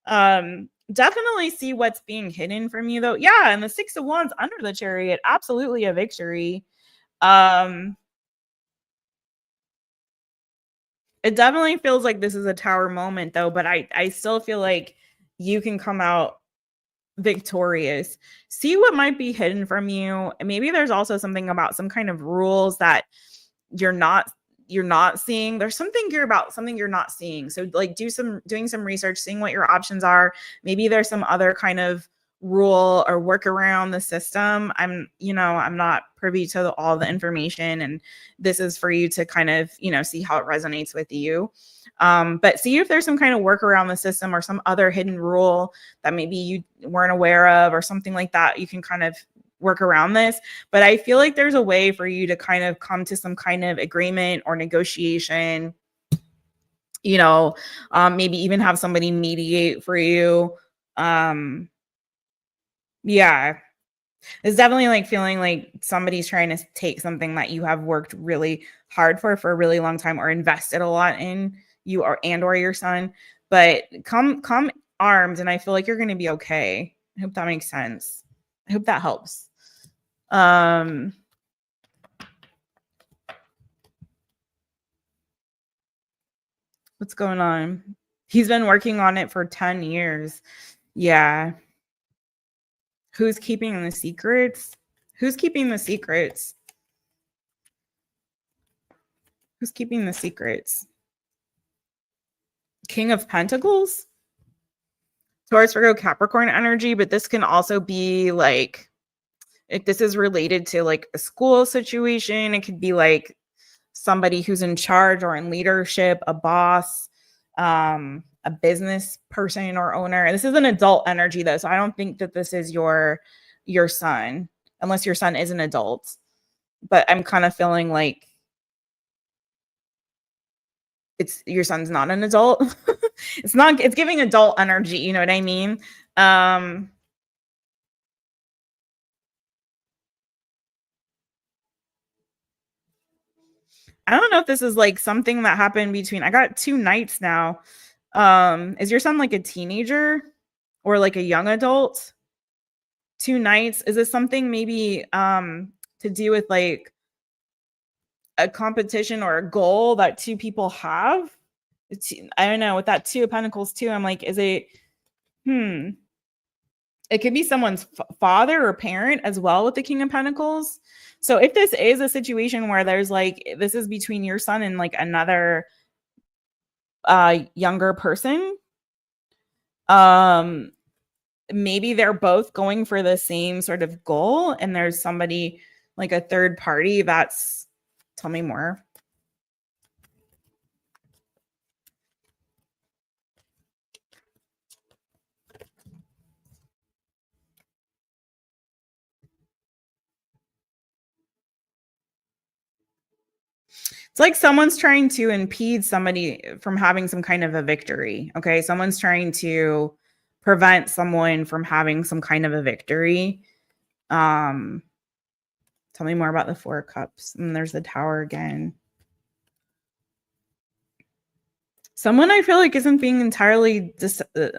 Definitely see what's being hidden from you though. Yeah, and the Six of Wands under the Chariot, absolutely a victory. It definitely feels like this is a Tower moment though, but I still feel like you can come out victorious. See what might be hidden from you. Maybe there's also something about some kind of rules that you're not seeing. There's something here about something you're not seeing. So like doing some research, seeing what your options are. Maybe there's some other kind of rule or work around the system. I'm not privy to all the information, and this is for you to kind of, you know, see how it resonates with you. But see if there's some kind of work around the system or some other hidden rule that maybe you weren't aware of or something like that. You can kind of work around this. But I feel like there's a way for you to kind of come to some kind of agreement or negotiation, you know, maybe even have somebody mediate for you. Yeah, it's definitely like feeling like somebody's trying to take something that you have worked really hard for a really long time or invested a lot in, you or your son. But come armed, and I feel like you're going to be okay. I hope that makes sense. I hope that helps. What's going on? He's been working on it for 10 years. Yeah. Who's keeping the secrets? Who's keeping the secrets? Who's keeping the secrets? King of Pentacles? Taurus, Virgo, Capricorn energy, but this can also be like, if this is related to like a school situation, it could be like somebody who's in charge or in leadership, a boss, a business person or owner. This is an adult energy though, so I don't think that this is your son, unless your son is an adult. But I'm kind of feeling like your son's not an adult. It's giving adult energy, you know what I mean? I don't know if this is like something that happened between, I got 2 nights now. Is your son like a teenager or like a young adult? 2 nights. Is this something maybe to do with like a competition or a goal that 2 people have? I don't know. With that 2 of Pentacles too, I'm like, is it it could be someone's father or parent as well with the King of Pentacles. So if this is a situation where there's like, this is between your son and like another younger person, maybe they're both going for the same sort of goal, and there's somebody like a third party that's, tell me more. It's like someone's trying to impede somebody from having some kind of a victory. Okay. Someone's trying to prevent someone from having some kind of a victory. Tell me more about the 4 of Cups. And there's the Tower again. Someone I feel like isn't being entirely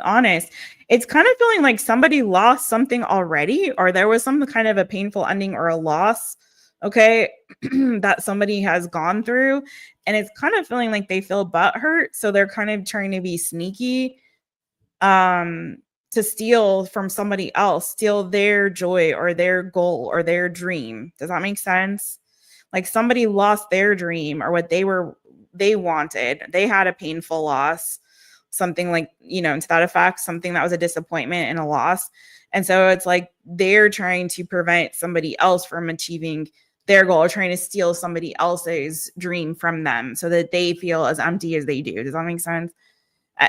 honest. It's kind of feeling like somebody lost something already, or there was some kind of a painful ending or a loss, okay, that somebody has gone through. And it's kind of feeling like they feel butthurt. So they're kind of trying to be sneaky to steal from somebody else, steal their joy or their goal or their dream. Does that make sense? Like somebody lost their dream or what they wanted. They had a painful loss, something like, you know, to that effect, something that was a disappointment and a loss. And so it's like they're trying to prevent somebody else from achieving their goal, or trying to steal somebody else's dream from them so that they feel as empty as they do. Does that make sense?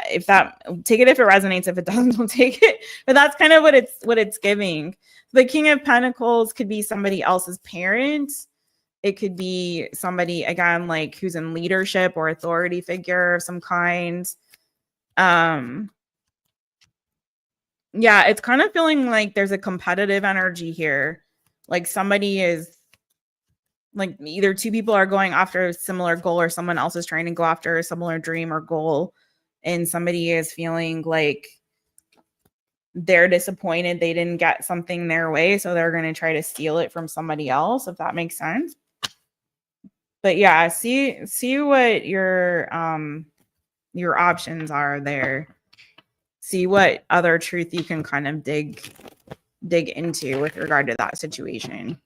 If that, take it if it resonates. If it doesn't, don't take it. But that's kind of what it's giving. The King of Pentacles could be somebody else's parent. It could be somebody, again, like who's in leadership or authority figure of some kind. Yeah, it's kind of feeling like there's a competitive energy here. Like somebody is, like either 2 people are going after a similar goal, or someone else is trying to go after a similar dream or goal. And somebody is feeling like they're disappointed they didn't get something their way. So they're going to try to steal it from somebody else, if that makes sense. But yeah, see what your options are there. See what other truth you can kind of dig into with regard to that situation.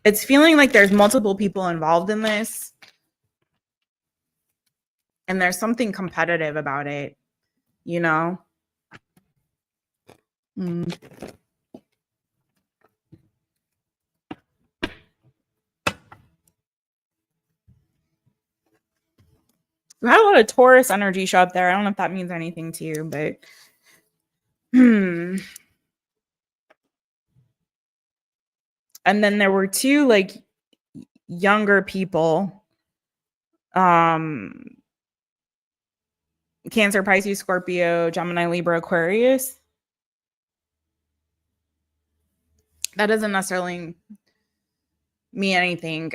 It's feeling like there's multiple people involved in this. And there's something competitive about it, you know? We had a lot of Taurus energy show up there. I don't know if that means anything to you, but and then there were 2 like younger people. Cancer, Pisces, Scorpio, Gemini, Libra, Aquarius. That doesn't necessarily mean anything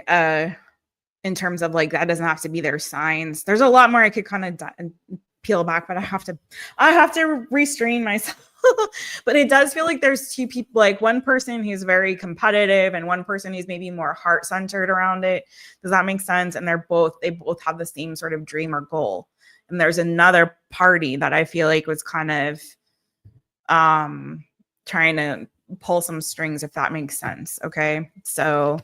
in terms of like, that doesn't have to be their signs. There's a lot more I could kind of peel back, but I have to restrain myself. But it does feel like there's 2 people, like one person who's very competitive and one person who's maybe more heart-centered around it. Does that make sense? And they both have the same sort of dream or goal. And there's another party that I feel like was kind of trying to pull some strings, if that makes sense. Okay. So,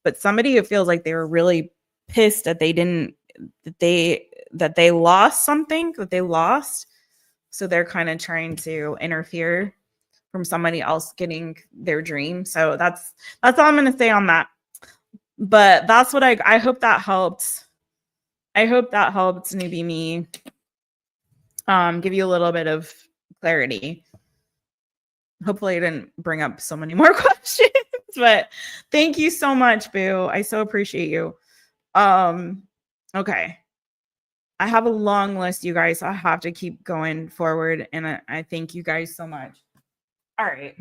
but somebody who feels like they were really pissed that they lost something, so they're kind of trying to interfere from somebody else getting their dream. So that's all I'm going to say on that. But that's what I hope that helped. I hope that helped Newbie Me give you a little bit of clarity. Hopefully I didn't bring up so many more questions, but thank you so much, Boo. I so appreciate you. Okay. I have a long list, you guys. So I have to keep going forward. And I thank you guys so much. All right.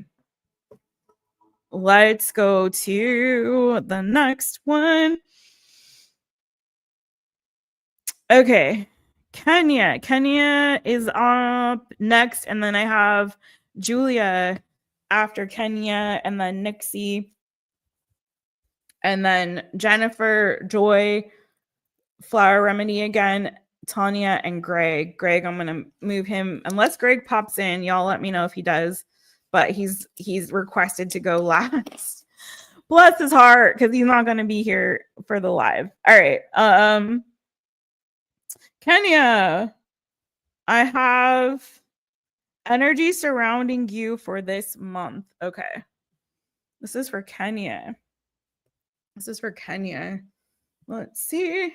Let's go to the next one. Okay. Kenya. Kenya is up next. And then I have Julia after Kenya, and then Nixie. And then Jennifer, Joy, Flower Remedy again, Tanya, and Greg. Greg, I'm gonna move him unless Greg pops in. Y'all let me know if he does, but he's requested to go last. Bless his heart, because he's not gonna be here for the live. All right. Kenya, I have energy surrounding you for this month. Okay. This is for Kenya. This is for Kenya. Let's see.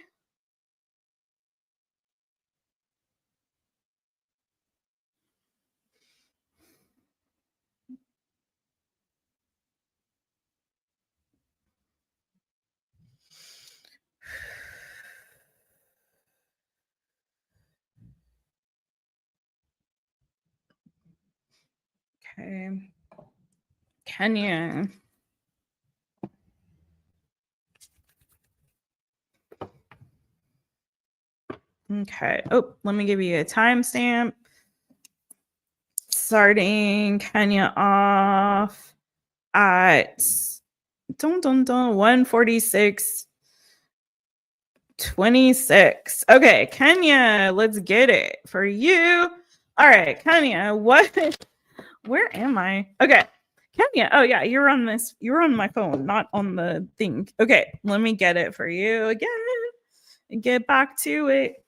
Okay. Kenya. Okay. Oh, let me give you a timestamp. Starting Kenya off at 1:46:26. Okay, Kenya, let's get it for you. All right, Kenya, where am I? Okay. Kenya. Oh yeah, you're on my phone, not on the thing. Okay, let me get it for you again and get back to it.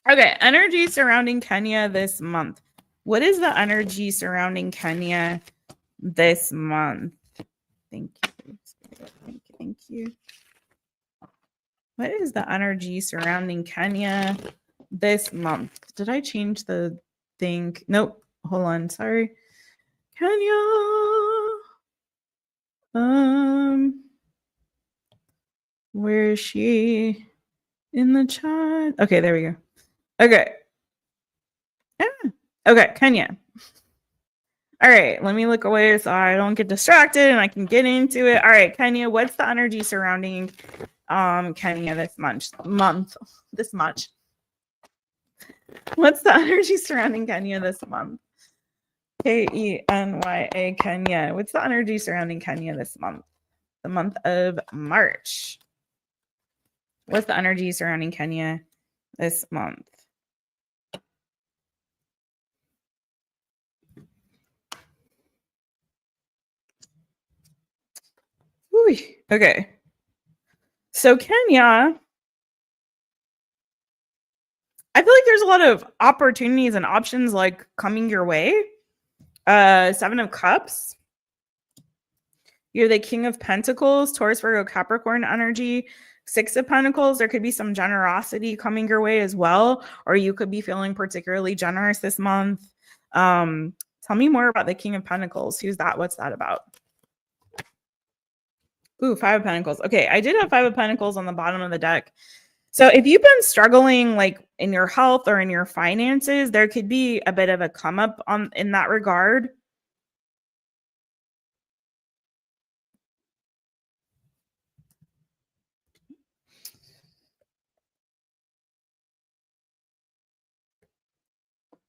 Okay, energy surrounding Kenya this month. What is the energy surrounding Kenya this month? Thank you. Thank you. What is the energy surrounding Kenya this month? Did I change the thing? Nope. Hold on. Sorry. Kenya. Where is she in the chat? Okay, there we go. Okay. Yeah. Okay, Kenya. All right, let me look away so I don't get distracted and I can get into it. All right, Kenya, what's the energy surrounding Kenya this month? What's the energy surrounding Kenya this month? Kenya, Kenya. What's the energy surrounding Kenya this month? The month of March. What's the energy surrounding Kenya this month? Ooh, okay. So Kenya, I feel like there's a lot of opportunities and options like coming your way. 7 of Cups. You're the King of Pentacles, Taurus, Virgo, Capricorn energy. 6 of Pentacles. There could be some generosity coming your way as well, or you could be feeling particularly generous this month. Tell me more about the King of Pentacles. Who's that? What's that about? Ooh, 5 of Pentacles. Okay, I did have 5 of Pentacles on the bottom of the deck. So if you've been struggling like in your health or in your finances, there could be a bit of a come up in that regard.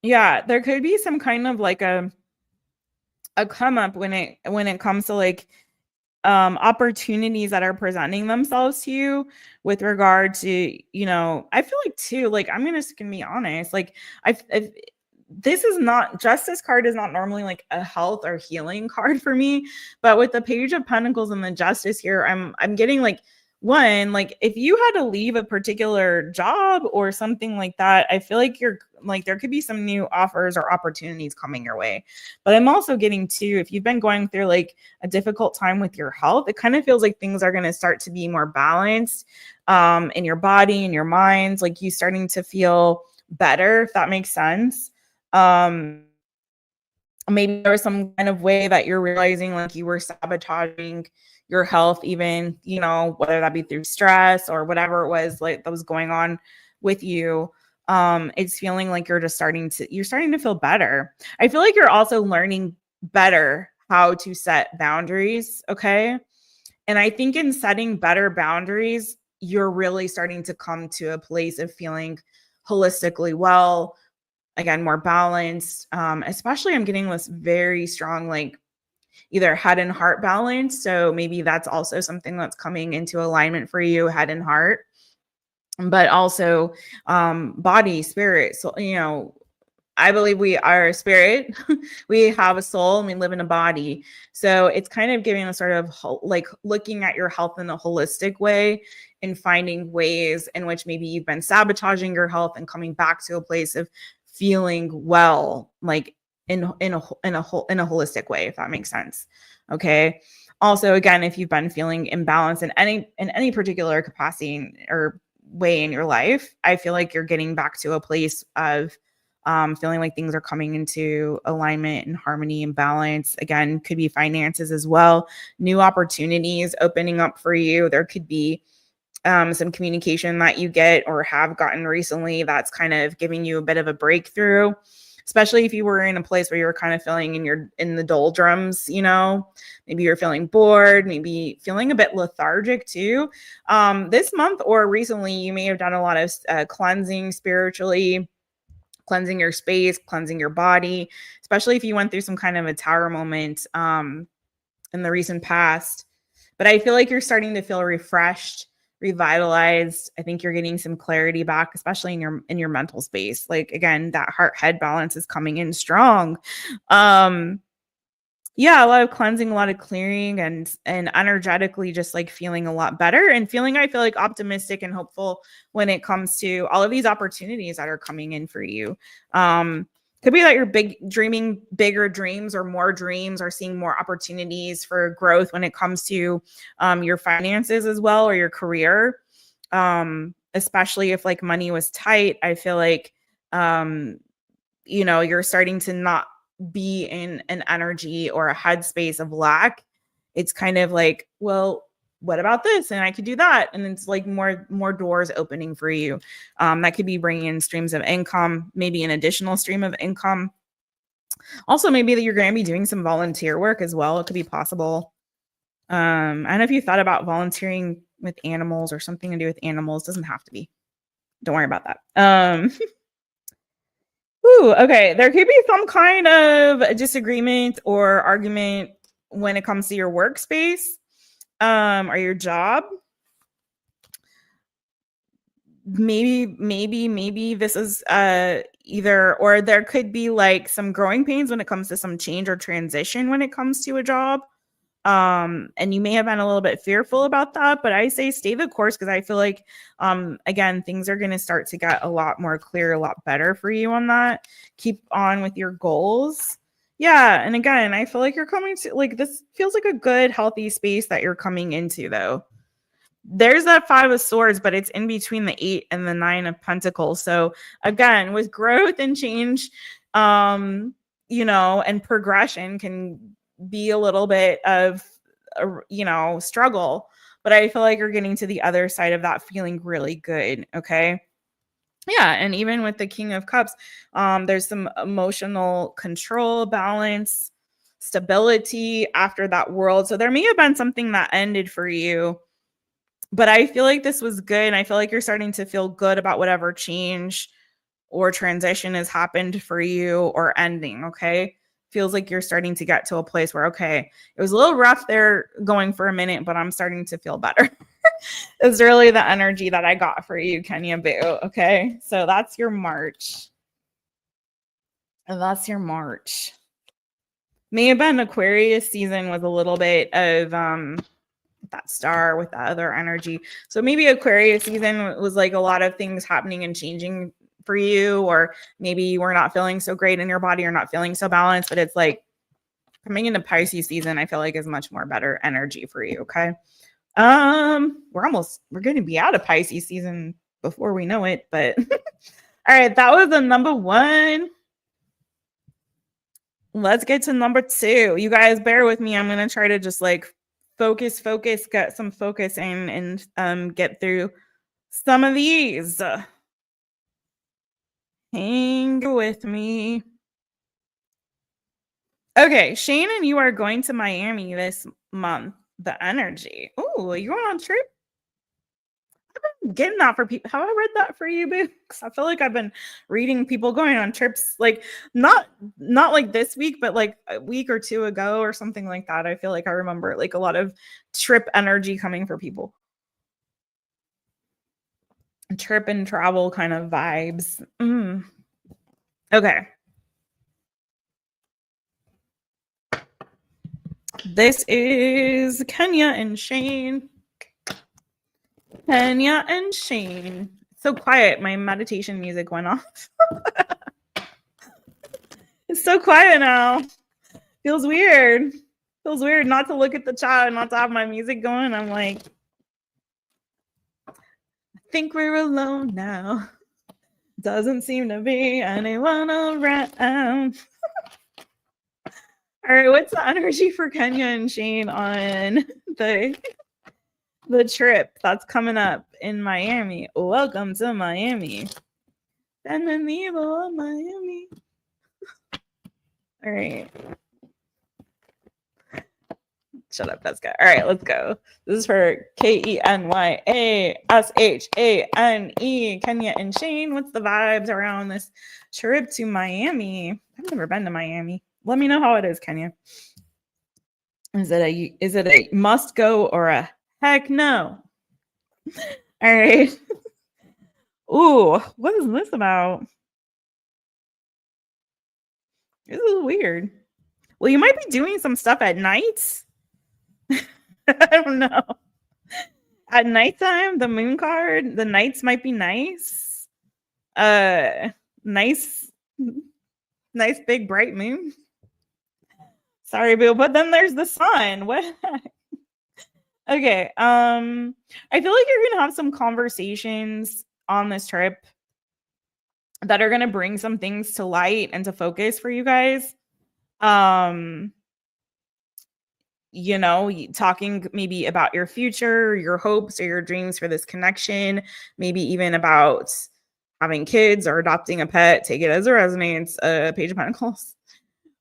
Yeah, there could be some kind of like a come up when it comes to like opportunities that are presenting themselves to you with regard to, you know, I feel like too, like I'm just gonna be honest, like this is not, Justice card is not normally like a health or healing card for me, but with the Page of Pentacles and the Justice here, I'm getting like, one, like if you had to leave a particular job or something like that, I feel like you're like there could be some new offers or opportunities coming your way. But I'm also getting too, if you've been going through like a difficult time with your health, it kind of feels like things are going to start to be more balanced in your body, in your minds, like you starting to feel better, if that makes sense. Maybe there was some kind of way that you're realizing like you were sabotaging your health, even, you know, whether that be through stress or whatever it was like that was going on with you. It's feeling like you're starting to feel better. I feel like you're also learning better how to set boundaries. Okay. And I think in setting better boundaries, you're really starting to come to a place of feeling holistically well, again, more balanced. Especially I'm getting this very strong, like either head and heart balance. So maybe that's also something that's coming into alignment for you, head and heart, but also body, spirit. So, you know, I believe we are a spirit. We have a soul and we live in a body. So it's kind of giving a sort of like looking at your health in a holistic way and finding ways in which maybe you've been sabotaging your health and coming back to a place of feeling well, like in a holistic way, if that makes sense. Okay. Also, again, if you've been feeling imbalanced in any particular capacity or way in your life, I feel like you're getting back to a place of feeling like things are coming into alignment and harmony and balance. Again, could be finances as well. New opportunities opening up for you. There could be some communication that you get or have gotten recently that's kind of giving you a bit of a breakthrough, especially if you were in a place where you're kind of feeling in the doldrums, you know, maybe you're feeling bored, maybe feeling a bit lethargic too. This month or recently, you may have done a lot of cleansing spiritually, cleansing your space, cleansing your body, especially if you went through some kind of a tower moment in the recent past. But I feel like you're starting to feel refreshed, revitalized. I think you're getting some clarity back, especially in your mental space. Like again, that heart head balance is coming in strong. Yeah, a lot of cleansing, a lot of clearing, and energetically just like feeling a lot better and feeling, I feel like, optimistic and hopeful when it comes to all of these opportunities that are coming in for you. Could be that you're dreaming bigger dreams or more dreams, or seeing more opportunities for growth when it comes to your finances as well, or your career. Especially if like money was tight, I feel like you know, you're starting to not be in an energy or a headspace of lack. It's kind of like, well, what about this? And I could do that. And it's like more doors opening for you. That could be bringing in streams of income, maybe an additional stream of income. Also, maybe that you're going to be doing some volunteer work as well. It could be possible. I don't know if you thought about volunteering with animals or something to do with animals. Doesn't have to be. Don't worry about that. Ooh, okay. There could be some kind of disagreement or argument when it comes to your workspace, or your job. Maybe this is either, or there could be like some growing pains when it comes to some change or transition when it comes to a job. And you may have been a little bit fearful about that, but I say stay the course, because I feel like again, things are going to start to get a lot more clear, a lot better for you on that. Keep on with your goals. Yeah. And again, I feel like you're coming to, like, this feels like a good healthy space that you're coming into, though. There's that 5 of swords, but it's in between the 8 and the 9 of pentacles. So again, with growth and change, you know, and progression can be a little bit of you know, struggle, but I feel like you're getting to the other side of that feeling really good. Okay. Yeah. And even with the King of Cups, there's some emotional control, balance, stability after that world. So there may have been something that ended for you, but I feel like this was good. And I feel like you're starting to feel good about whatever change or transition has happened for you or ending. Okay. Feels like you're starting to get to a place where, okay, it was a little rough there going for a minute, but I'm starting to feel better. It's really the energy that I got for you, Kenya Boo. Okay. So that's your March. And that's your March. May have been Aquarius season with a little bit of that star with that other energy. So maybe Aquarius season was like a lot of things happening and changing for you, or maybe you were not feeling so great in your body or not feeling so balanced, but it's like coming into Pisces season, I feel like is much more better energy for you. Okay. We're going to be out of Pisces season before we know it, but all right. That was the number one. Let's get to number 2. You guys bear with me. I'm going to try to just like focus, get some focus in and get through some of these. Hang with me. Okay, Shannon, you are going to Miami this month. The energy. Oh, you going on a trip? I've been getting that for people. Have I read that for you, boo? Because I feel like I've been reading people going on trips, like not like this week, but like a week or 2 ago or something like that. I feel like I remember like a lot of trip energy coming for people. Trip and travel kind of vibes. Okay. This is Kenya and Shane. Kenya and Shane. It's so quiet. My meditation music went off. It's so quiet now. Feels weird. Feels weird not to look at the chat, not to have my music going. I'm like, I think we're alone now. Doesn't seem to be anyone around. All right, what's the energy for Kenya and Shane on the trip that's coming up in Miami? Welcome to Miami. Miami. All right. Shut up, that's good. All right, let's go. This is for KenyaShane. Kenya and Shane. What's the vibes around this trip to Miami? I've never been to Miami. Let me know how it is, Kenya. Is it a must go or a heck no? All right. Ooh, what is this about? This is weird. Well, you might be doing some stuff at night. I don't know. At nighttime, the moon card, the nights might be nice. Nice big bright moon. Sorry, Boo, but then there's the sun. What? Okay. I feel like you're gonna have some conversations on this trip that are gonna bring some things to light and to focus for you guys. You know, talking maybe about your future, your hopes or your dreams for this connection, maybe even about having kids or adopting a pet. Take it as it resonates. Page of Pentacles.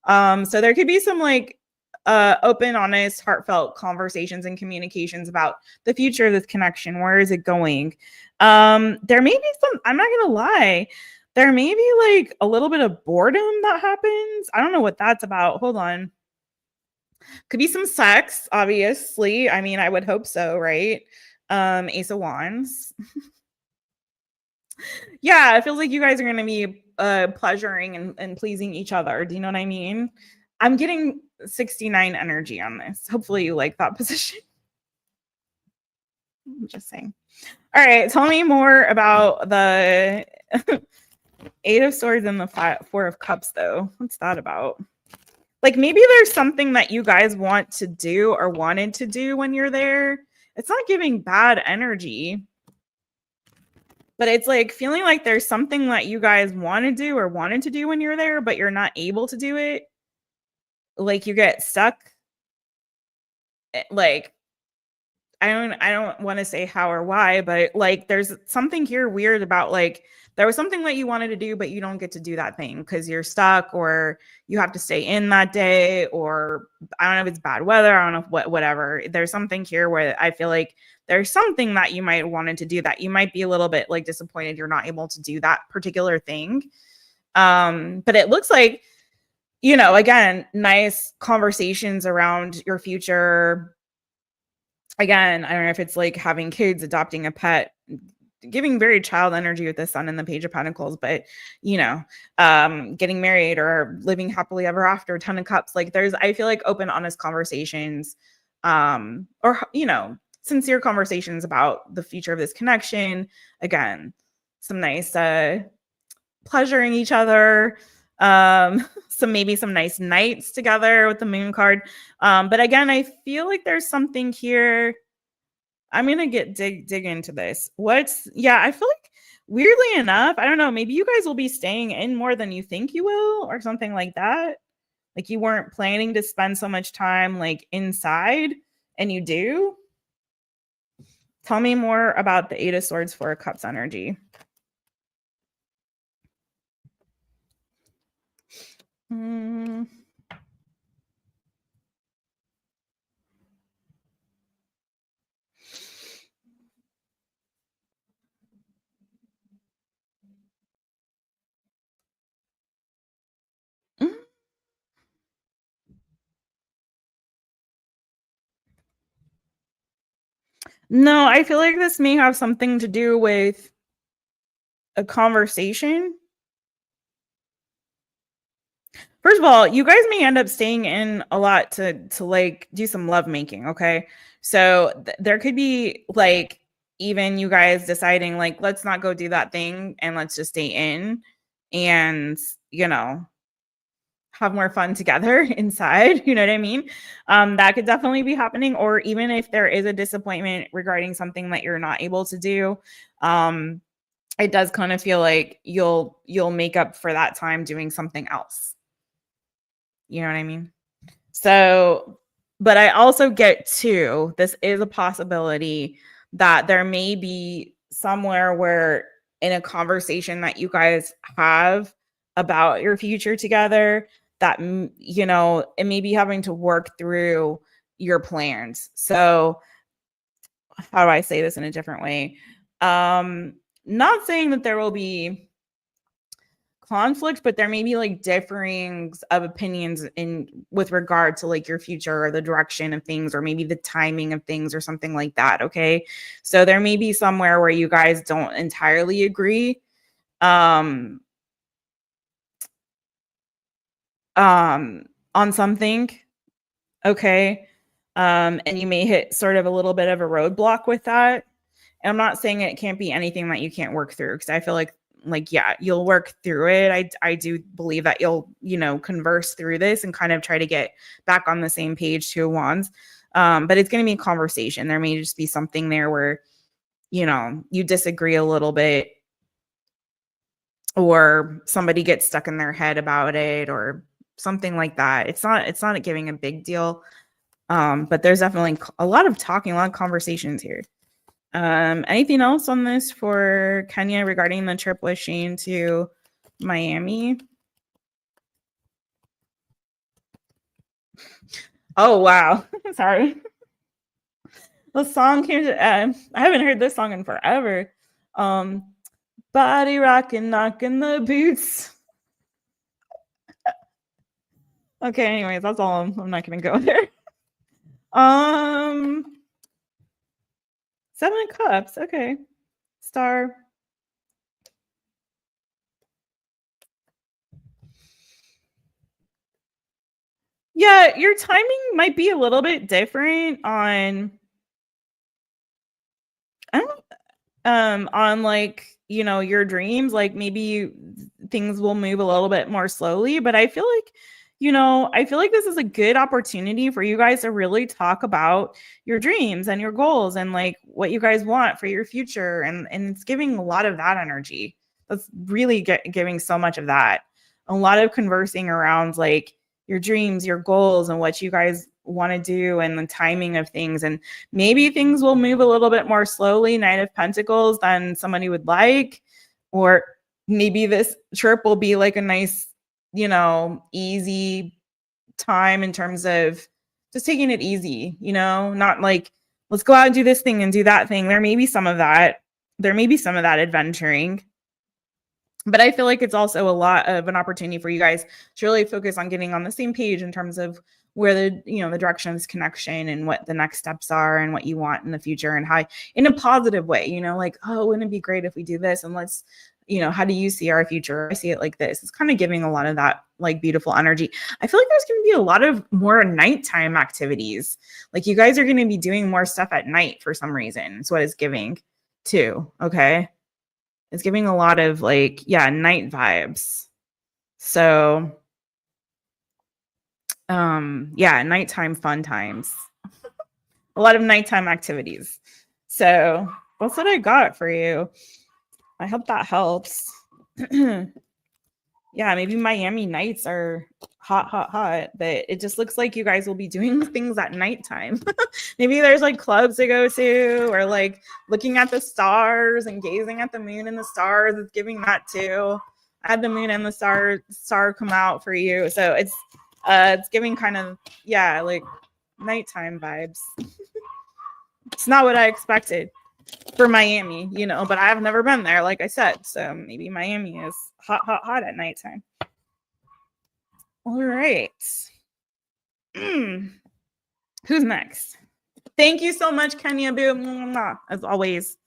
So there could be some like open, honest, heartfelt conversations and communications about the future of this connection. Where is it going? There may be some, I'm not gonna lie, there may be like a little bit of boredom that happens. I don't know what that's about. Hold on. Could be some sex, obviously. I mean, I would hope so, right? Ace of Wands. Yeah, it feels like you guys are going to be pleasuring and pleasing each other. Do you know what I mean? I'm getting 69 energy on this. Hopefully you like that position. I'm just saying. All right, tell me more about the 8 of Swords and the 4 of Cups, though. What's that about? Like maybe there's something that you guys want to do or wanted to do when you're there. It's not giving bad energy, but it's like feeling like there's something that you guys want to do or wanted to do when you're there, but you're not able to do it. Like you get stuck. Like, I don't want to say how or why, but like there's something here weird about like there was something that you wanted to do, but you don't get to do that thing because you're stuck or you have to stay in that day, or I don't know if it's bad weather. I don't know whatever. There's something here where I feel like there's something that you might wanted to do that you might be a little bit like disappointed you're not able to do that particular thing. But it looks like, you know, again, nice conversations around your future. Again, I don't know if it's like having kids, adopting a pet, giving very child energy with the Sun and the Page of Pentacles, but you know, getting married or living happily ever after, 10 of Cups. Like there's, I feel like open, honest conversations, or, you know, sincere conversations about the future of this connection. Again, some nice, pleasuring each other, maybe some nice nights together with the Moon card. But again, I feel like there's something here. I'm gonna dig into this. I feel like weirdly enough, I don't know, maybe you guys will be staying in more than you think you will, or something like that. Like you weren't planning to spend so much time like inside and you do. Tell me more about the Eight of Swords, Four of Cups energy. No, I feel like this may have something to do with a conversation. First of all, you guys may end up staying in a lot to like do some love making, okay? So there could be like even you guys deciding like let's not go do that thing and let's just stay in and, you know, have more fun together inside, you know what I mean? That could definitely be happening. Or even if there is a disappointment regarding something that you're not able to do, it does kind of feel like you'll make up for that time doing something else. You know what I mean? So, but I also get too, this is a possibility that there may be somewhere where in a conversation that you guys have about your future together, that, you know, it may be having to work through your plans. So how do I say this in a different way? Not saying that there will be conflict, but there may be like differings of opinions in with regard to like your future or the direction of things, or maybe the timing of things or something like that. Okay. So there may be somewhere where you guys don't entirely agree. On something. Okay. And you may hit sort of a little bit of a roadblock with that. And I'm not saying it can't be anything that you can't work through, because I feel like yeah, you'll work through it. I do believe that you'll, you know, converse through this and kind of try to get back on the same page, Two of Wands. But it's going to be a conversation. There may just be something there where, you know, you disagree a little bit, or somebody gets stuck in their head about it or something like that. It's not giving a big deal. But there's definitely a lot of talking, a lot of conversations here. Anything else on this for Kenya regarding the trip with Shane to Miami? Oh, wow. Sorry. The song came to, I haven't heard this song in forever. Body rocking, knocking the boots. Okay, anyways, that's all. I'm not gonna go there. Seven of Cups. Okay. Star. Yeah, your timing might be a little bit different on like, you know, your dreams. Like maybe things will move a little bit more slowly, but I feel like, you know, I feel like this is a good opportunity for you guys to really talk about your dreams and your goals and like what you guys want for your future. And it's giving a lot of that energy. That's really giving so much of that. A lot of conversing around like your dreams, your goals, and what you guys want to do and the timing of things. And maybe things will move a little bit more slowly, Knight of Pentacles, than somebody would like. Or maybe this trip will be like a nice, you know, easy time in terms of just taking it easy, you know, not like, let's go out and do this thing and do that thing. There may be some of that. There may be some of that adventuring. But I feel like it's also a lot of an opportunity for you guys to really focus on getting on the same page in terms of where the, you know, the direction of this connection and what the next steps are and what you want in the future, and how in a positive way, you know, like, oh, wouldn't it be great if we do this? And let's, you know, how do you see our future? I see it like this. It's kind of giving a lot of that like beautiful energy. I feel like there's going to be a lot of more nighttime activities. Like you guys are going to be doing more stuff at night for some reason. It's what it's giving too. Okay. It's giving a lot of like, yeah, night vibes. So, yeah, nighttime fun times. A lot of nighttime activities. So that's what I got for you. I hope that helps. Yeah, maybe Miami nights are hot, but it just looks like you guys will be doing things at nighttime. Maybe there's like clubs to go to, or like looking at the stars and gazing at the moon and the stars. It's giving that too. I had the moon and the star come out for you. So it's giving kind of, yeah, like nighttime vibes. It's not what I expected for Miami, but I've never been there, like I said. So maybe Miami is hot at nighttime. All right. Who's next? Thank you so much, Kenya Boo. As always.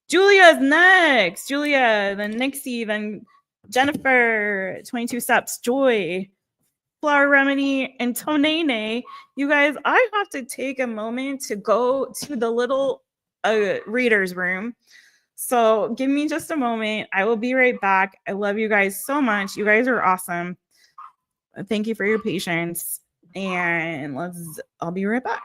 Julia's next. Julia, then Nixie, then Jennifer, 22 Steps, Joy, Flower Remedy, and Tonene. You guys, I have to take a moment to go to the little reader's room. So give me just a moment. I will be right back. I love you guys so much. You guys are awesome. Thank you for your patience. And I'll be right back.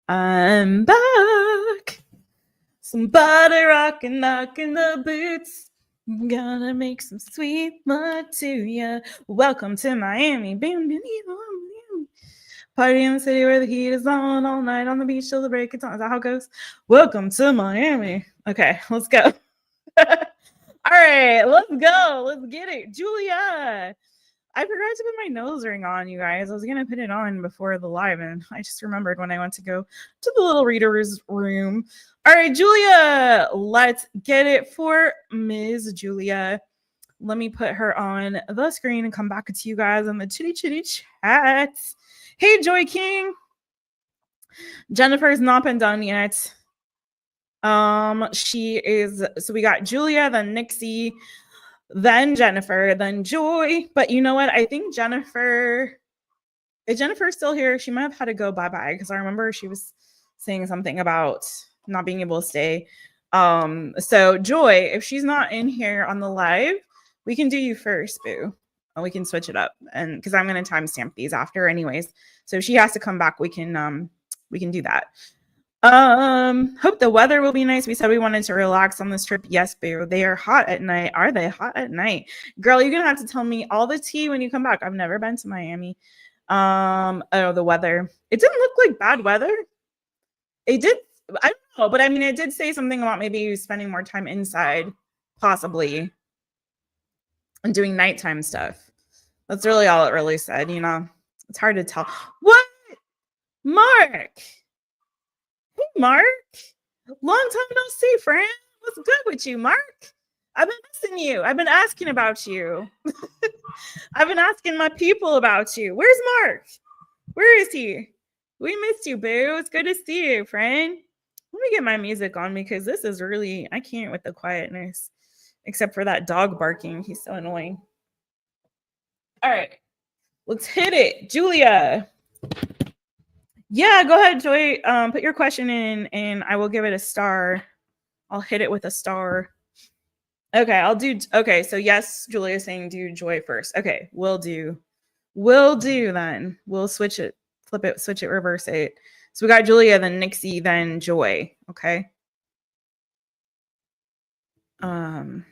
I'm back. Somebody rocking, knocking the boots. Gonna make some sweet love to ya. Welcome to Miami. Party in the city where the heat is on all night on the beach till the break of dawn. Is that how it goes? Welcome to Miami. Okay, let's go. All right, let's go. Let's get it. Julia. I forgot to put my nose ring on, you guys. I was going to put it on before the live, and I just remembered when I went to go to the little reader's room. All right, Julia, let's get it for Ms. Julia. Let me put her on the screen and come back to you guys in the chitty chat. Hey, Joy King. Jennifer's not been done yet. She is, so we got Julia, then Nixie, then Jennifer, then Joy. But you know what? I think Jennifer, is Jennifer still here? She might have had to go bye-bye because I remember she was saying something about not being able to stay. So Joy, if she's not in here on the live, we can do you first, boo. And we can switch it up. And because I'm going to timestamp these after anyways. So if she has to come back, we can do that. Hope the weather will be nice. We said we wanted to relax on this trip. Yes, boo. They are hot at night. Are they hot at night? Girl, you're gonna have to tell me all the tea when you come back. I've never been to Miami. Oh, the weather. It didn't look like bad weather. It did. I don't know, but I mean, it did say something about maybe spending more time inside, possibly, and doing nighttime stuff. That's really all it really said. You know, it's hard to tell. What, Mark? Hey, Mark. Long time no see, friend. What's good with you, Mark? I've been missing you. I've been asking about you. I've been asking my people about you. Where's Mark? Where is he? We missed you, boo. It's good to see you, friend. Let me get my music on because this is really, I can't with the quietness, except for that dog barking. He's so annoying. All right. Let's hit it. Julia. Yeah, go ahead, Joy. Put your question in and I will give it a star. I'll hit it with a star. Okay, I'll do. Okay, so yes, Julia is saying do Joy first. Okay, we'll do then. We'll switch it, flip it, switch it, reverse it. So we got Julia, then Nixie, then Joy. Okay. I'll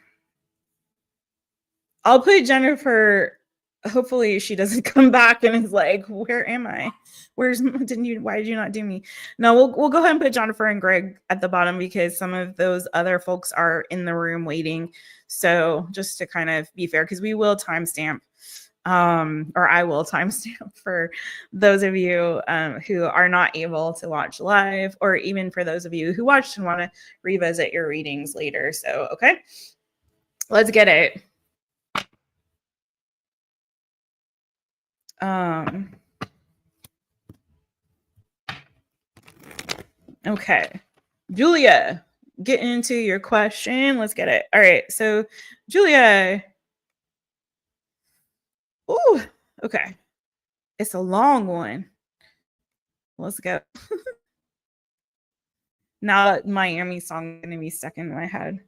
put Jennifer. Hopefully she doesn't come back and is like, where am I? Why did you not do me? No, we'll go ahead and put Jennifer and Greg at the bottom because some of those other folks are in the room waiting. So just to kind of be fair, because we will timestamp, or I will timestamp for those of you who are not able to watch live, or even for those of you who watched and want to revisit your readings later. So, okay, let's get it. Okay, Julia, get into your question. Let's get it. All right, so Julia. Ooh, okay. It's a long one. Let's go. Now that Miami song is gonna be stuck in my head.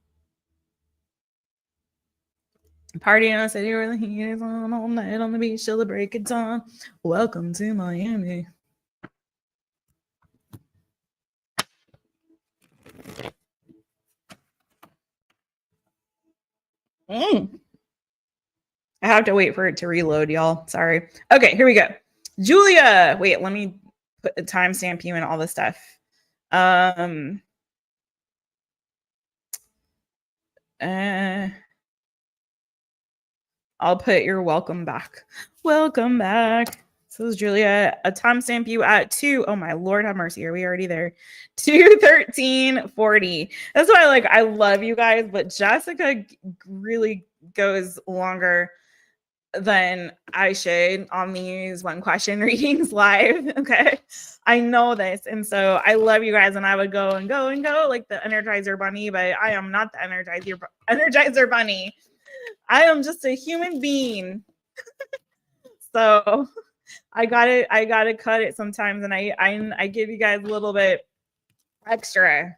Party in the city where the heat is on all night on the beach till the break of dawn. Welcome to Miami. I have to wait for it to reload, y'all. Sorry. Okay, here we go. Julia. Wait, let me put the timestamp you and all this stuff. I'll put your welcome back. Welcome back. So is Julia. A timestamp you at 2. Oh my Lord, have mercy. Are we already there? 2:13:40. That's why I love you guys, but Jessica really goes longer than I should on these one question readings live. Okay. I know this. And so I love you guys. And I would go and go and go like the Energizer Bunny, but I am not the Energizer Bunny. I am just a human being. So I gotta cut it sometimes, and I give you guys a little bit extra.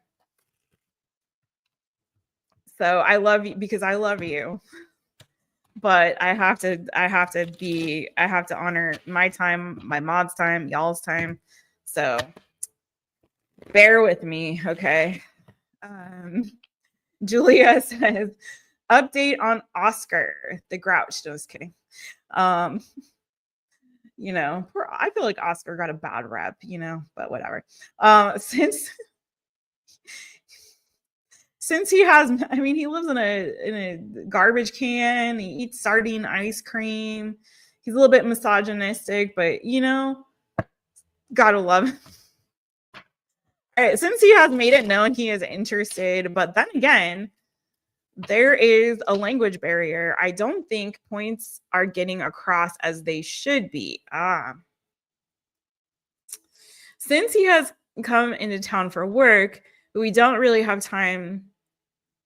So I love you because I love you. But I have to honor my time, my mod's time, y'all's time. So bear with me, okay? Julia says, Update on Oscar, the Grouch. Just kidding. You know, I feel like Oscar got a bad rep, you know, but whatever. Since he has, I mean, he lives in a garbage can. He eats sardine ice cream. He's a little bit misogynistic, but you know, gotta love him. All right, since he has made it known he is interested, but then again, there is a language barrier. I don't think points are getting across as they should be. Since he has come into town for work, we don't really have time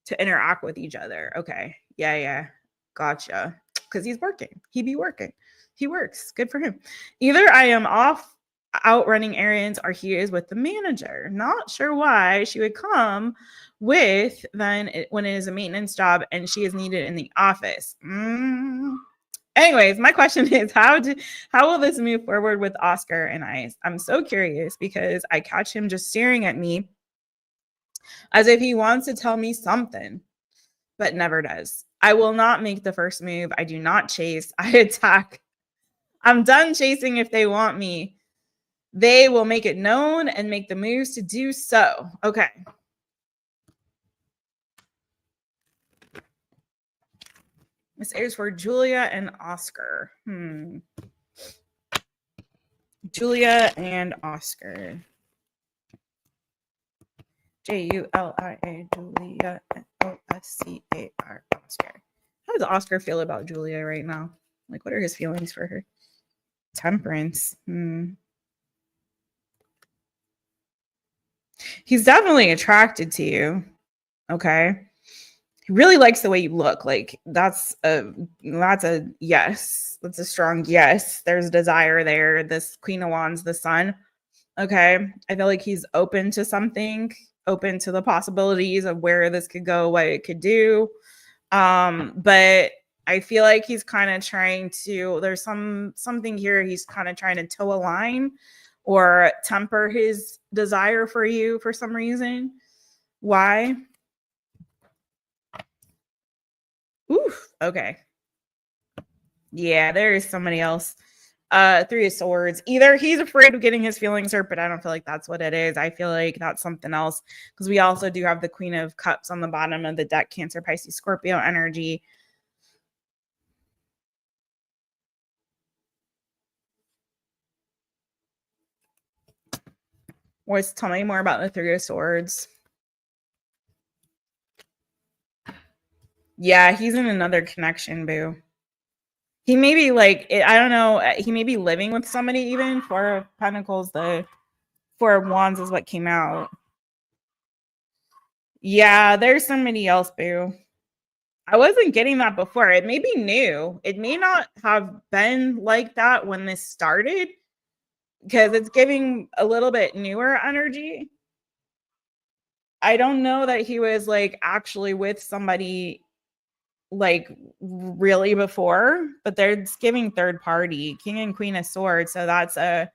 to interact with each other. Okay. Yeah. Gotcha. Because he's working. He be working. He works. Good for him. Either I am off out running errands or he is with the manager. Not sure why she would come with when it is a maintenance job and she is needed in the office. Anyways, my question is how will this move forward with Oscar and I? I'm so curious because I catch him just staring at me as if he wants to tell me something, but never does. I will not make the first move. I do not chase. I attack. I'm done chasing if they want me. They will make it known and make the moves to do so. Okay. This is for Julia and Oscar. Julia and Oscar. Julia, Julia, Oscar. How does Oscar feel about Julia right now? Like, what are his feelings for her? Temperance. He's definitely attracted to you. Okay. He really likes the way you look. Like, that's a yes. That's a strong yes. There's desire there. This Queen of Wands, the Sun. Okay. I feel like he's open to something, open to the possibilities of where this could go, what it could do. But I feel like he's kind of trying to, there's something here. He's kind of trying to toe a line or temper his desire for you for some reason. Why? Oof. Okay. Yeah, there is somebody else. Three of Swords. Either he's afraid of getting his feelings hurt, but I don't feel like that's what it is. I feel like that's something else because we also do have the Queen of Cups on the bottom of the deck, Cancer, Pisces, Scorpio energy. Tell me more about the Three of Swords. Yeah, he's in another connection, boo. He may be like, I don't know, he may be living with somebody even. Four of Pentacles, the Four of Wands is what came out. Yeah, there's somebody else, boo. I wasn't getting that before. It may be new. It may not have been like that when this started because it's giving a little bit newer energy. I don't know that he was like actually with somebody like really before, but they're giving third party, King and Queen of Swords. So that's a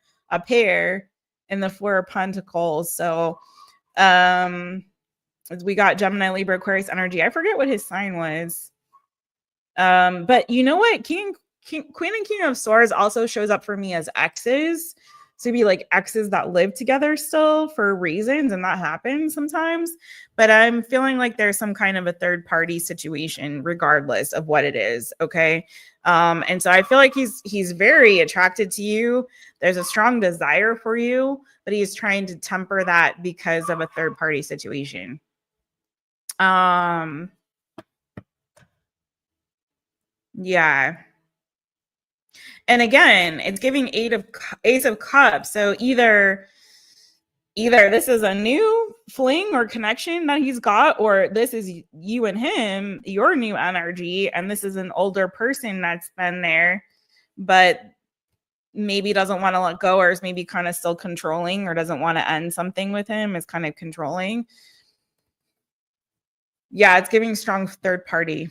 pair in the Four of Pentacles. So we got Gemini, Libra, Aquarius energy. I forget what his sign was. But you know what? Queen and King of Swords also shows up for me as exes. So be like exes that live together still for reasons, and that happens sometimes. But I'm feeling like there's some kind of a third party situation, regardless of what it is. Okay. And so I feel like he's very attracted to you. There's a strong desire for you, but he's trying to temper that because of a third party situation. Yeah. And again, it's giving Ace of Cups. So either this is a new fling or connection that he's got, or this is you and him, your new energy, and this is an older person that's been there, but maybe doesn't want to let go, or is maybe kind of still controlling, or doesn't want to end something with him, is kind of controlling. Yeah, it's giving strong third party.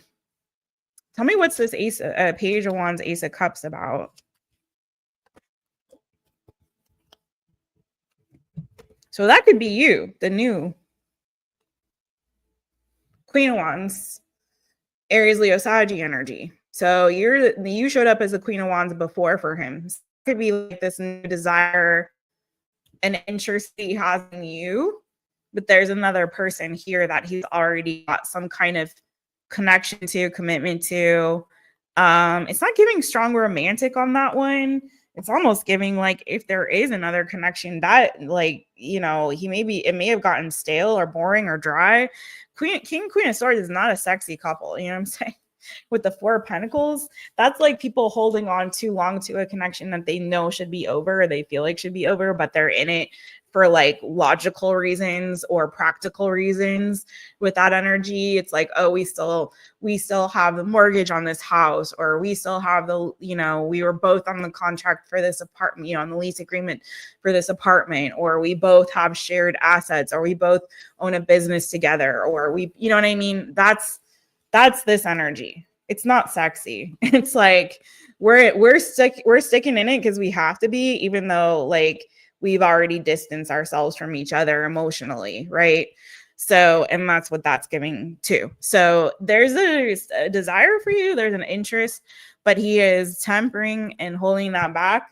Tell me what's this Page of Wands, Ace of Cups about? So that could be you, the new Queen of Wands. Aries, Leo, Saggy energy. So you showed up as the Queen of Wands before for him. So it could be like this new desire and interest he has in you, but there's another person here that he's already got some kind of connection to, commitment to. It's not giving strong romantic on that one. It's almost giving like if there is another connection that like, you know, it may have gotten stale or boring or dry. King, Queen of Swords is not a sexy couple. You know what I'm saying? With the Four of Pentacles, that's like people holding on too long to a connection that they know should be over, or they feel like should be over, but they're in it for like logical reasons or practical reasons. With that energy, it's like, oh, we still have the mortgage on this house, or we still have the, you know, we were both on the contract for this apartment, you know, on the lease agreement for this apartment, or we both have shared assets, or we both own a business together, or we, you know what I mean? That's this energy. It's not sexy. It's like we're sticking in it because we have to be, even though like we've already distanced ourselves from each other emotionally, right? So, and that's what that's giving too. So there's a desire for you, there's an interest, but he is tempering and holding that back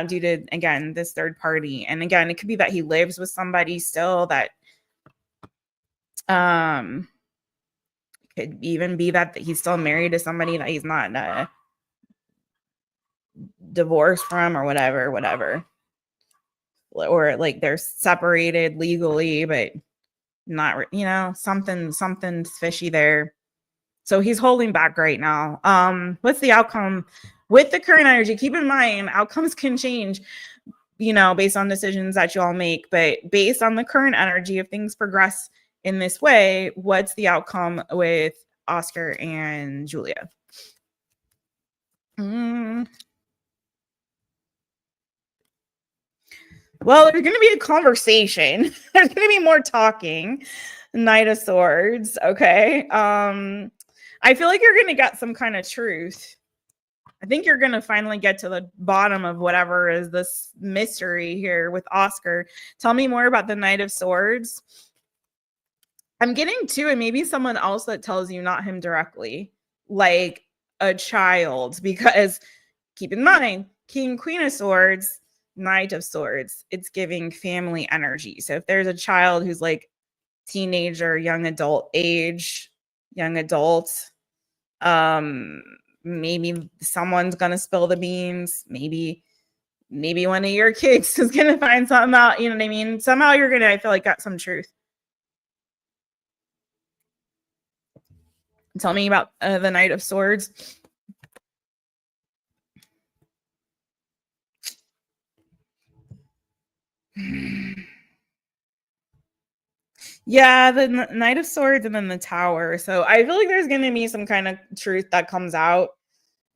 due to, again, this third party. And again, it could be that he lives with somebody still, that could even be that he's still married to somebody that he's not divorced from, or whatever, or like they're separated legally, but not, you know, something's fishy there. So he's holding back right now. What's the outcome with the current energy? Keep in mind, outcomes can change, you know, based on decisions that you all make, but based on the current energy, if things progress in this way, what's the outcome with Oscar and Julia? Well, there's going to be a conversation. There's going to be more talking. Knight of Swords. Okay. I feel like you're going to get some kind of truth. I think you're going to finally get to the bottom of whatever is this mystery here with Oscar. Tell me more about the Knight of Swords. I'm getting to it. Maybe someone else that tells you, not him directly, like a child, because keep in mind, King, Queen of Swords, Knight of Swords, it's giving family energy. So if there's a child who's like teenager, young adult age, young adult, maybe someone's gonna spill the beans. Maybe one of your kids is gonna find something out. You know what I mean? Somehow you're gonna, I feel like, got some truth. Tell me about the Knight of Swords. Yeah, the Knight of Swords and then the Tower. So I feel like there's going to be some kind of truth that comes out.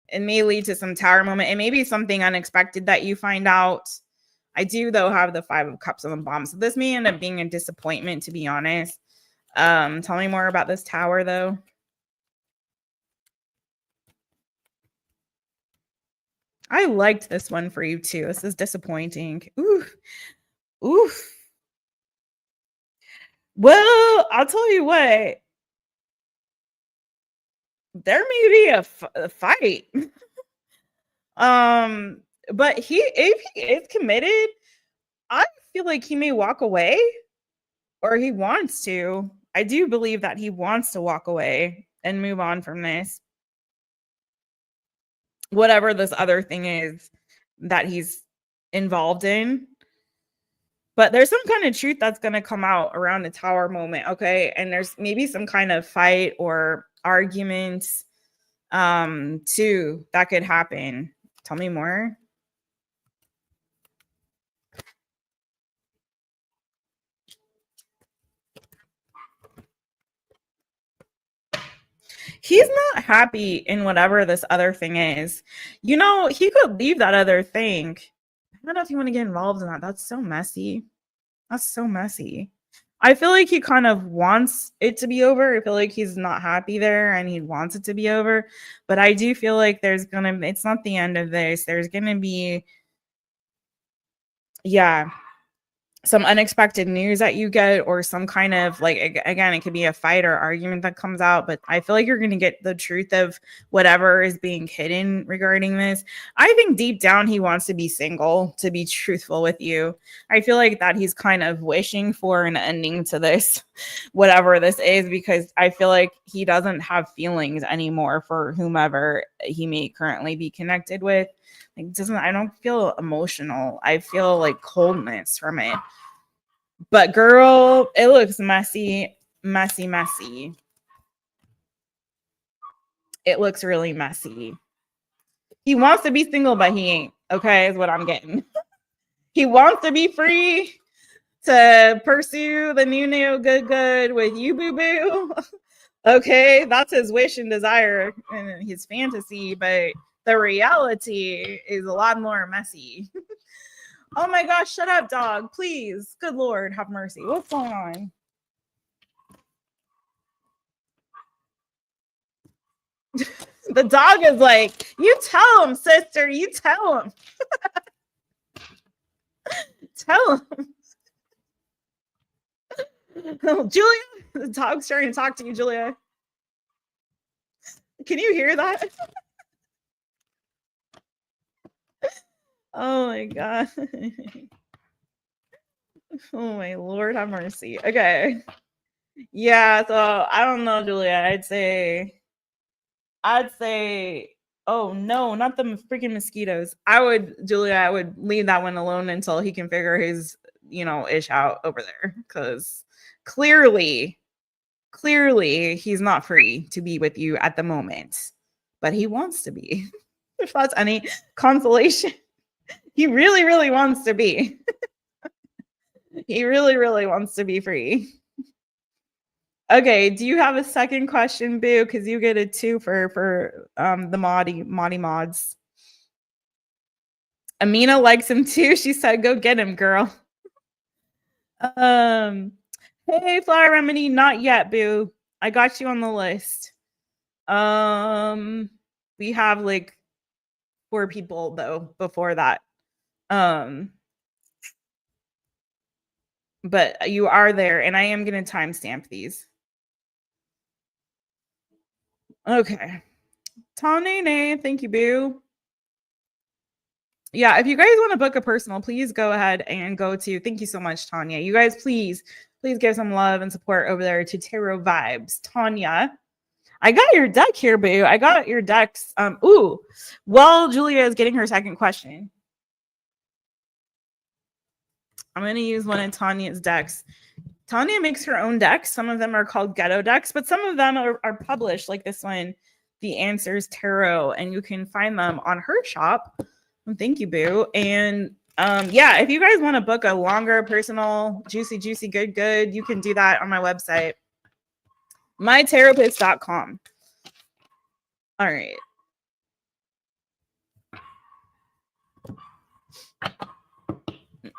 It may lead to some Tower moment. It may be something unexpected that you find out. I do, though, have the Five of Cups on the bottom. So this may end up being a disappointment, to be honest. Tell me more about this Tower, though. I liked this one for you, too. This is disappointing. Oof. Oof. Well, I'll tell you what. There may be a fight. But if he is committed, I feel like he may walk away, or he wants to. I do believe that he wants to walk away and move on from this. Whatever this other thing is that he's involved in. But there's some kind of truth that's going to come out around the Tower moment, okay? And there's maybe some kind of fight or arguments too that could happen. Tell me more. He's not happy in whatever this other thing is. You know, he could leave that other thing. I don't know if you want to get involved in that. That's so messy. That's so messy. I feel like he kind of wants it to be over. I feel like he's not happy there and he wants it to be over. But I do feel like it's not the end of this. There's going to be, yeah, some unexpected news that you get, or some kind of like, again, it could be a fight or argument that comes out, but I feel like you're going to get the truth of whatever is being hidden regarding this. I think deep down he wants to be single, to be truthful with you. I feel like that he's kind of wishing for an ending to this, whatever this is, because I feel like he doesn't have feelings anymore for whomever he may currently be connected with. Like, I don't feel emotional. I feel like coldness from it. But girl, it looks messy, messy, messy. It looks really messy. He wants to be single, but he ain't. Okay, is what I'm getting. He wants to be free to pursue the new good with you, boo boo. Okay, that's his wish and desire and his fantasy, but the reality is a lot more messy. Oh my gosh, shut up, dog. Please. Good Lord, have mercy. What's going on? The dog is like, you tell him, sister. You tell him. Tell him. Oh, Julia, the dog's trying to talk to you, Julia. Can you hear that? Oh my God. Oh my Lord, have mercy. Okay. Yeah, so I don't know, Julia. I'd say, oh no, not the freaking mosquitoes. Julia, I would leave that one alone until he can figure his, ish out over there. Because clearly he's not free to be with you at the moment. But he wants to be. If that's any consolation. He really, really wants to be. He really, really wants to be free. Okay, do you have a second question, Boo? Because you get a 2 for the Maudie mods. Amina likes him too. She said, "Go get him, girl." Hey, Flower Remedy, not yet, Boo. I got you on the list. We have like 4 people though before that. But you are there, and I am gonna timestamp these. Okay. Tanene, thank you, Boo. Yeah, if you guys want to book a personal, please go ahead and go to, thank you so much, Tanya. You guys, please give some love and support over there to TarotVibez. Tanya, I got your deck here, Boo. I got your decks. Well, Julia is getting her second question. I'm going to use one of Tanya's decks. Tanya makes her own decks. Some of them are called ghetto decks, but some of them are published, like this one, The Answers Tarot, and you can find them on her shop. Thank you, Boo. And yeah, if you guys want to book a longer, personal, juicy, good, you can do that on my website, MyTaropist.com. All right.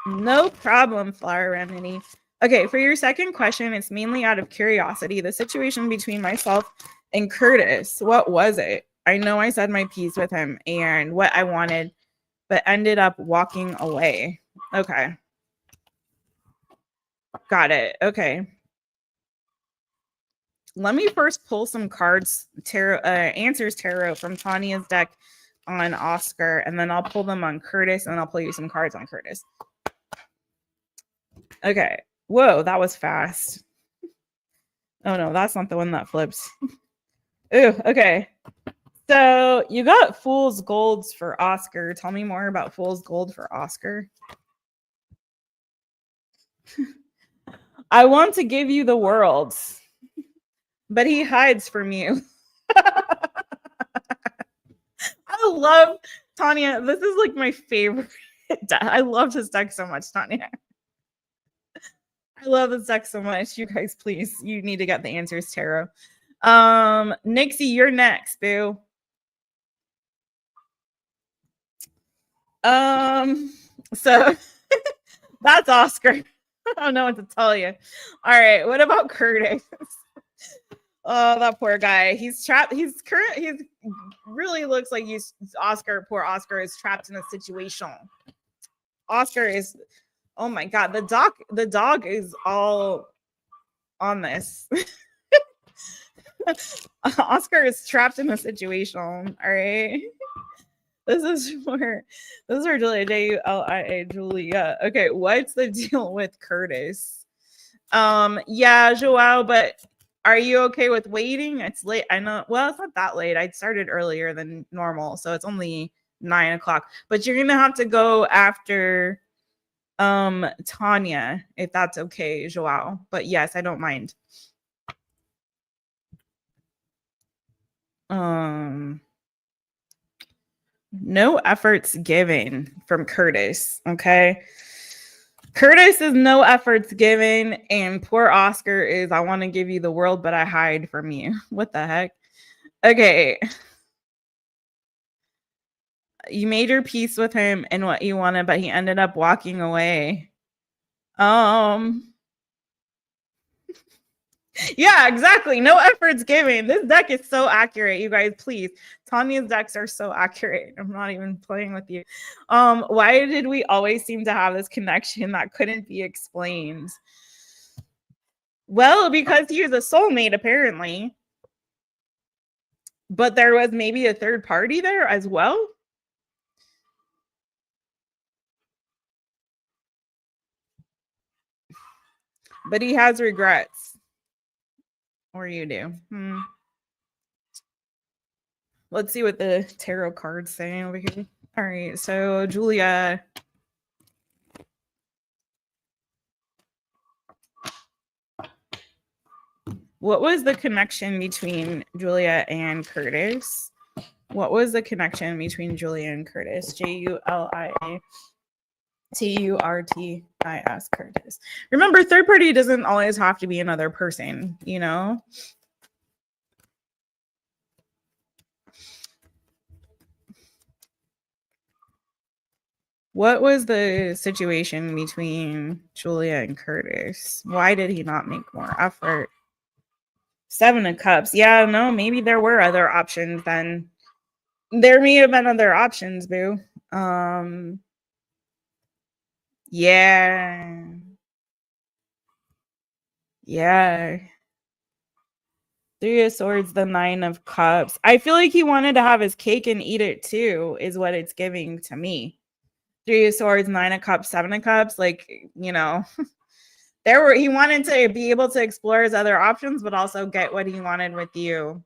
No problem, Flower Remedy. Okay, for your second question, it's mainly out of curiosity. The situation between myself and Curtis, what was it? I know I said my piece with him and what I wanted, but ended up walking away. Okay. Got it. Okay. Let me first pull some cards, Answers Tarot from Tanya's deck on Oscar, and then I'll pull them on Curtis, and I'll pull you some cards on Curtis. Okay. Whoa, that was fast. Oh no, that's not the one that flips. Ooh, okay. So you got Fool's Golds for Oscar. Tell me more about Fool's Gold for Oscar. I want to give you the world, but he hides from you. I love Tanya. This is like my favorite deck. I love this deck so much, Tanya. I love this deck so much. You guys, please, you need to get the Answers Tarot. Nixie, you're next, Boo. So that's Oscar. I don't know what to tell you. All right, what about Curtis? Oh, that poor guy. He's trapped. He really looks like poor Oscar is trapped in a situation. Oscar is Oh my God. The dog is all on this. Oscar is trapped in a situation. All right. This is for Julia, Julia. Julia. Okay, what's the deal with Curtis? Yeah, João, but are you okay with waiting? It's late. I know. Well, it's not that late. I started earlier than normal, so it's only 9 o'clock. But you're gonna have to go after Tanya, if that's okay, João. But yes, I don't mind. No efforts given from Curtis. Okay. Curtis is no efforts given, and poor Oscar is I want to give you the world, but I hide from you. What the heck? Okay. You made your peace with him and what you wanted, but he ended up walking away. Yeah, exactly. No efforts given. This deck is so accurate, you guys. Please, Tanya's decks are so accurate. I'm not even playing with you. Why did we always seem to have this connection that couldn't be explained? Well, because he was a soulmate, apparently. But there was maybe a third party there as well. But he has regrets. Or you do. Let's see what the tarot cards say over here. All right, so Julia. What was the connection between Julia and Curtis? What was the connection between Julia and Curtis? JuliaTurtis, Curtis. Remember, third party doesn't always have to be another person, you know? What was the situation between Julia and Curtis? Why did he not make more effort? 7 of Cups. Yeah, no, maybe there were other options then. There may have been other options, boo. Yeah. Yeah. 3 of Swords, the 9 of Cups. I feel like he wanted to have his cake and eat it too, is what it's giving to me. 3 of Swords, 9 of Cups, 7 of Cups. Like, you know, he wanted to be able to explore his other options, but also get what he wanted with you.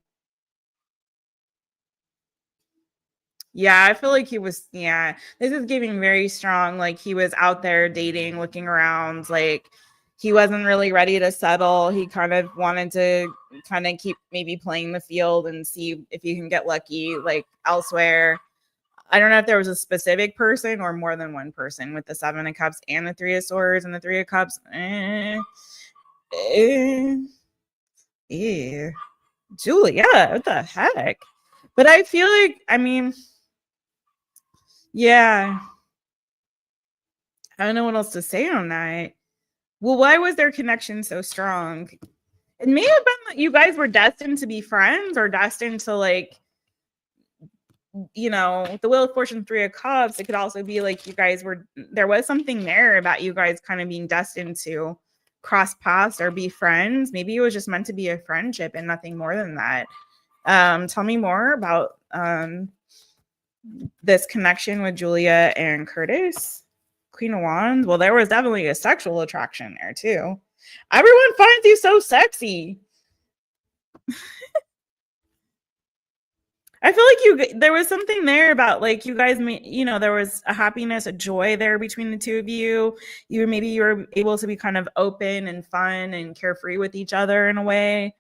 Yeah, I feel like he was, this is giving very strong, like he was out there dating, looking around, like he wasn't really ready to settle. He kind of wanted to kind of keep maybe playing the field and see if you can get lucky like elsewhere. I don't know if there was a specific person or more than one person with the 7 of Cups and the 3 of Swords and the 3 of Cups. Yeah. Julia, what the heck? But I feel like, I mean, yeah. I don't know what else to say on that. Well, why was their connection so strong? It may have been that you guys were destined to be friends or destined to, like, you know, the Wheel of Fortune, 3 of Cups. It could also be like you guys were, there was something there about you guys kind of being destined to cross paths or be friends. Maybe it was just meant to be a friendship and nothing more than that. Tell me more about this connection with Julia and Curtis. Queen of Wands. Well, there was definitely a sexual attraction there too. Everyone finds you so sexy. I feel like there was something there about like you guys, you know, there was a happiness, a joy there between the two of you. You were able to be kind of open and fun and carefree with each other in a way.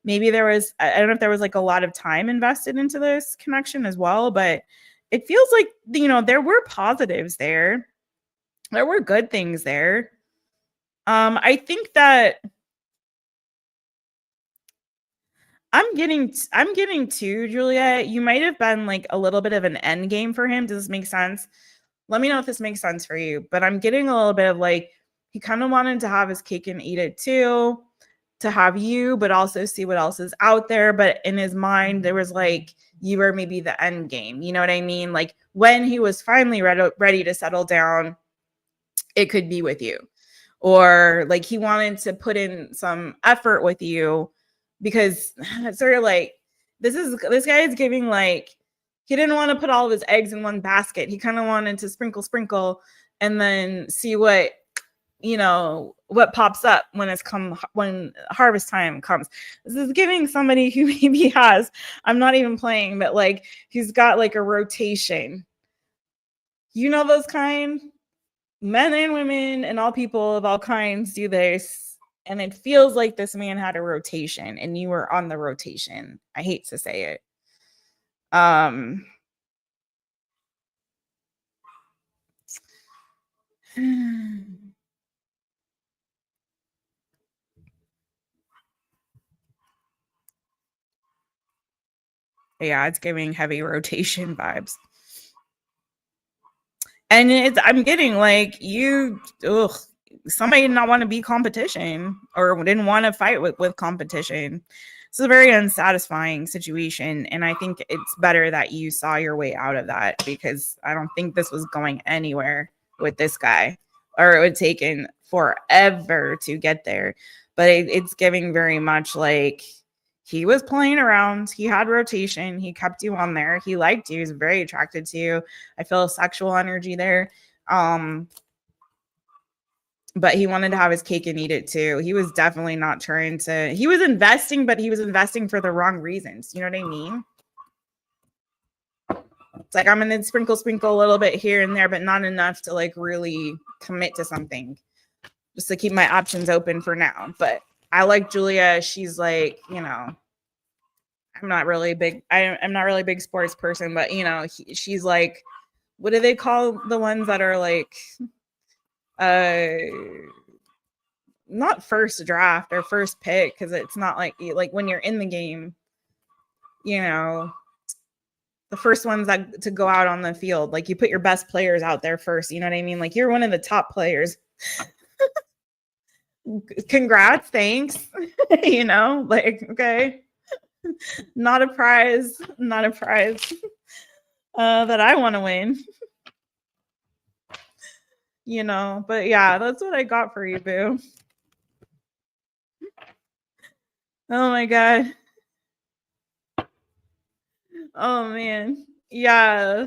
Maybe there was, I don't know if there was like a lot of time invested into this connection as well, but it feels like, you know, there were positives there. There were good things there. I think that I'm getting to Julia. You might have been like a little bit of an end game for him. Does this make sense? Let me know if this makes sense for you. But I'm getting a little bit of like, he kind of wanted to have his cake and eat it too, to have you, but also see what else is out there. But in his mind, there was like, you were maybe the end game. You know what I mean? Like when he was finally ready to settle down, it could be with you. Or like he wanted to put in some effort with you because it's sort of like this guy is giving like he didn't want to put all of his eggs in one basket. He kind of wanted to sprinkle and then see what what pops up when harvest time comes. This is giving somebody who maybe has, I'm not even playing, but like he's got like a rotation. Those kind, men and women and all people of all kinds do this. And it feels like this man had a rotation and you were on the rotation. I hate to say it. Yeah, it's giving heavy rotation vibes. And I'm getting like somebody did not want to be competition or didn't want to fight with competition. It's a very unsatisfying situation. And I think it's better that you saw your way out of that, because I don't think this was going anywhere with this guy, or it would have taken forever to get there. But it's giving very much like he was playing around. He had rotation. He kept you on there. He liked you. He was very attracted to you. I feel sexual energy there. But he wanted to have his cake and eat it too. He was definitely not trying to, he was investing, but he was investing for the wrong reasons. You know what I mean? It's like, I'm going to sprinkle a little bit here and there, but not enough to like really commit to something, just to keep my options open for now. But I like Julia. She's like, I'm not really big. I'm not really a big sports person, but she's like, what do they call the ones that are like, not first draft or first pick, because it's not like when you're in the game, the first ones that to go out on the field, like you put your best players out there first. You know what I mean? Like you're one of the top players. Congrats, thanks. Okay. Not a prize that I want to win. But yeah, that's what I got for you, boo. Oh my god. Oh man. Yeah.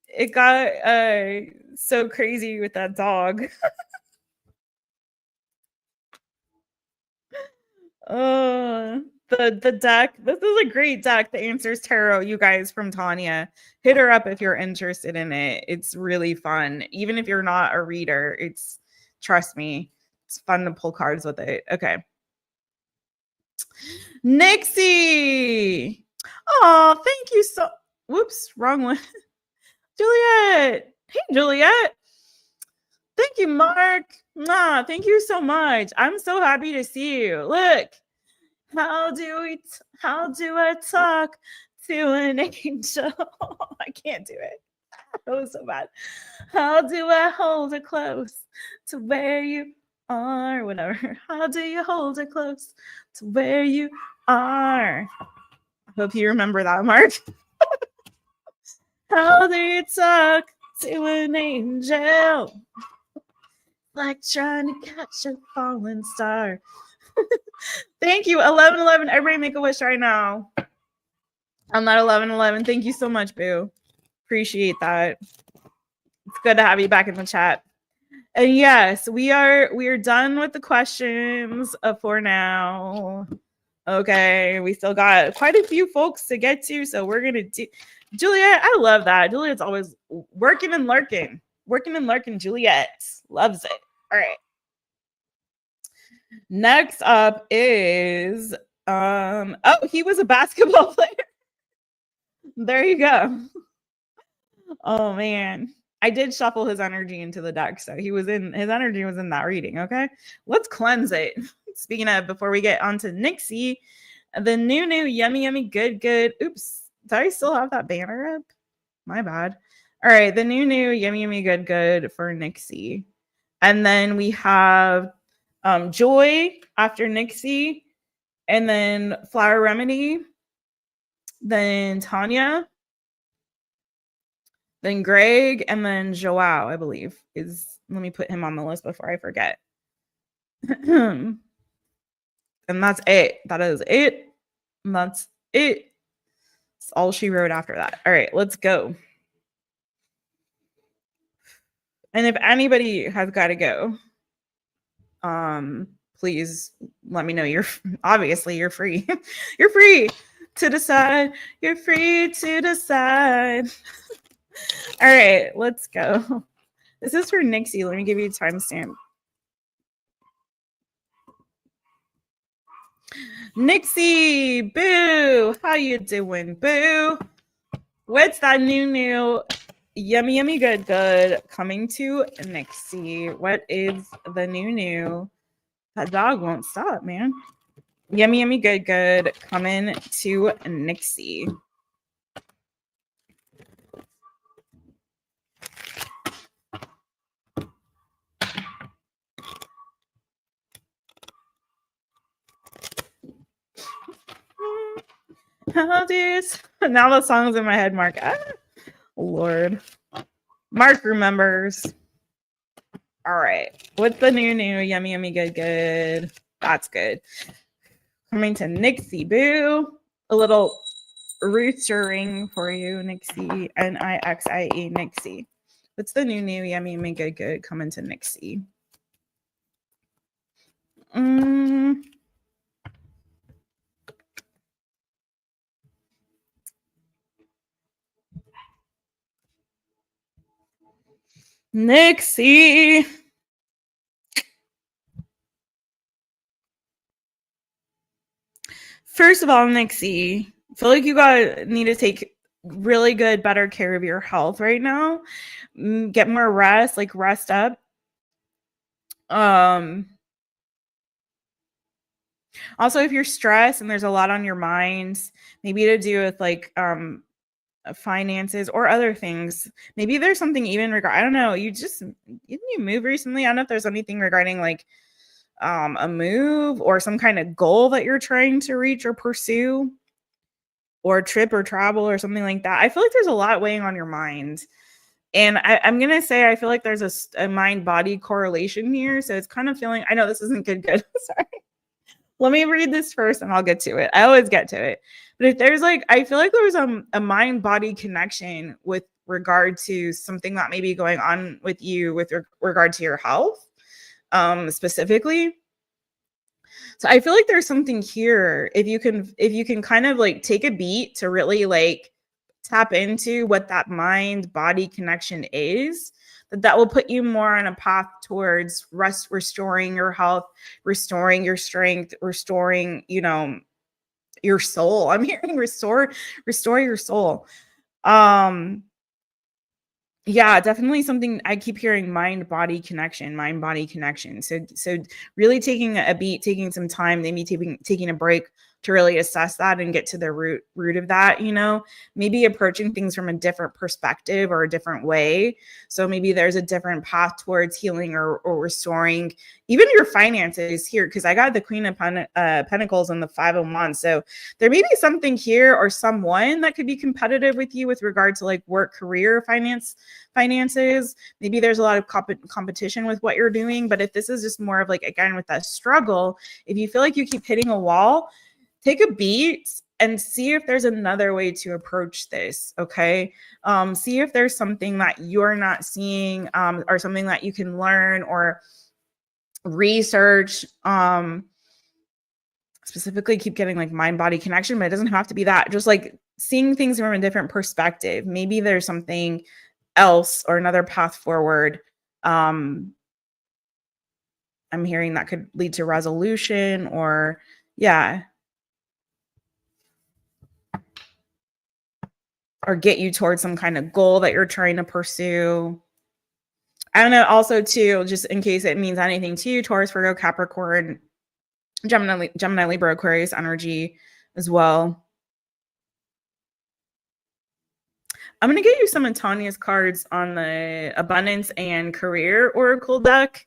It got so crazy with that dog. The deck. This is a great deck, the Answers Tarot, you guys, from Tanya. Hit her up if you're interested in it. It's really fun. Even if you're not a reader, trust me, it's fun to pull cards with it. Okay. Nixie. Oh, thank you so. Whoops, wrong one. Juliet. Hey, Juliet. Thank you, Mark. Thank you so much. I'm so happy to see you. Look. How do I talk to an angel? I can't do it. That was so bad. How do I hold her close to where you are? Whatever. How do you hold her close to where you are? I hope you remember that, Mark. How do you talk to an angel? Like trying to catch a falling star. Thank you. 1111. Everybody make a wish right now. I'm not 1111. Thank you so much, boo. Appreciate that. It's good to have you back in the chat. And yes, we are done with the questions for now. Okay, we still got quite a few folks to get to, so we're gonna do. Juliet, I love that. Juliet's always working and lurking. Juliet loves it. All right. Next up is he was a basketball player. There you go. Oh man. I did shuffle his energy into the deck, so his energy was in that reading. Okay. Let's cleanse it. Speaking of, before we get on to Nixie, the new yummy good. Oops. Do I still have that banner up? My bad. All right, the new yummy good for Nixie. And then we have Joy after Nixie, and then Flower Remedy, then Tanya, then Greg, and then João, I believe, is, let me put him on the list before I forget. And that's it. That is it. And that's it. That's all she wrote after that. All right, let's go. And if anybody has got to go, please let me know. You're obviously you're free. You're free to decide. You're free to decide. All right, let's go. This is for Nixie. Let me give you a timestamp. Nixie, boo. How you doing, boo? What's that new yummy good coming to Nixie? What is the new? That dog won't stop, man. Yummy good coming to Nixie. How this? Now the song's in my head, Mark. Ah, Lord. Mark remembers. All right. What's the new? Yummy good. That's good. Coming to Nixie, boo. A little roostering for you, Nixie. Nixie, Nixie. What's the new? Yummy good coming to Nixie? Nixie. First of all, Nixie, I feel like you need to take really good, better care of your health right now. Get more rest, like rest up. Also, if you're stressed and there's a lot on your mind, maybe to do with like finances or other things. Maybe there's something even regarding, I don't know, didn't you move recently? I don't know if there's anything regarding like a move or some kind of goal that you're trying to reach or pursue, or trip or travel or something like that. I feel like there's a lot weighing on your mind. And I'm going to say, I feel like there's a mind-body correlation here. So it's kind of feeling, I know this isn't good. Sorry. Let me read this first and I'll get to it. I always get to it. But if there's like, I feel like there's a mind-body connection with regard to something that may be going on with you with regard to your health, specifically. So I feel like there's something here. If you can kind of like take a beat to really like tap into what that mind-body connection is, that will put you more on a path towards restoring your health, restoring your strength, restoring, your soul. I'm hearing restore your soul. Yeah, definitely something I keep hearing, mind-body connection. So really taking a beat, taking some time, maybe taking a break to really assess that and get to the root of that, maybe approaching things from a different perspective or a different way. So maybe there's a different path towards healing or restoring even your finances here, because I got the Queen of Pentacles and the Five of Wands. So there may be something here or someone that could be competitive with you with regard to like work, career, finances. Maybe there's a lot of competition with what you're doing. But if this is just more of like, again, with that struggle, if you feel like you keep hitting a wall, take a beat and see if there's another way to approach this. Okay. See if there's something that you're not seeing, or something that you can learn or research. Specifically keep getting like mind-body connection, but it doesn't have to be that. Just like seeing things from a different perspective. Maybe there's something else or another path forward. I'm hearing that could lead to resolution or or get you towards some kind of goal that you're trying to pursue. I don't know. Also, too, just in case it means anything to you, Taurus, Virgo, Capricorn, Gemini, Libra, Aquarius energy as well. I'm going to get you some of Tanya's cards on the Abundance and Career Oracle deck.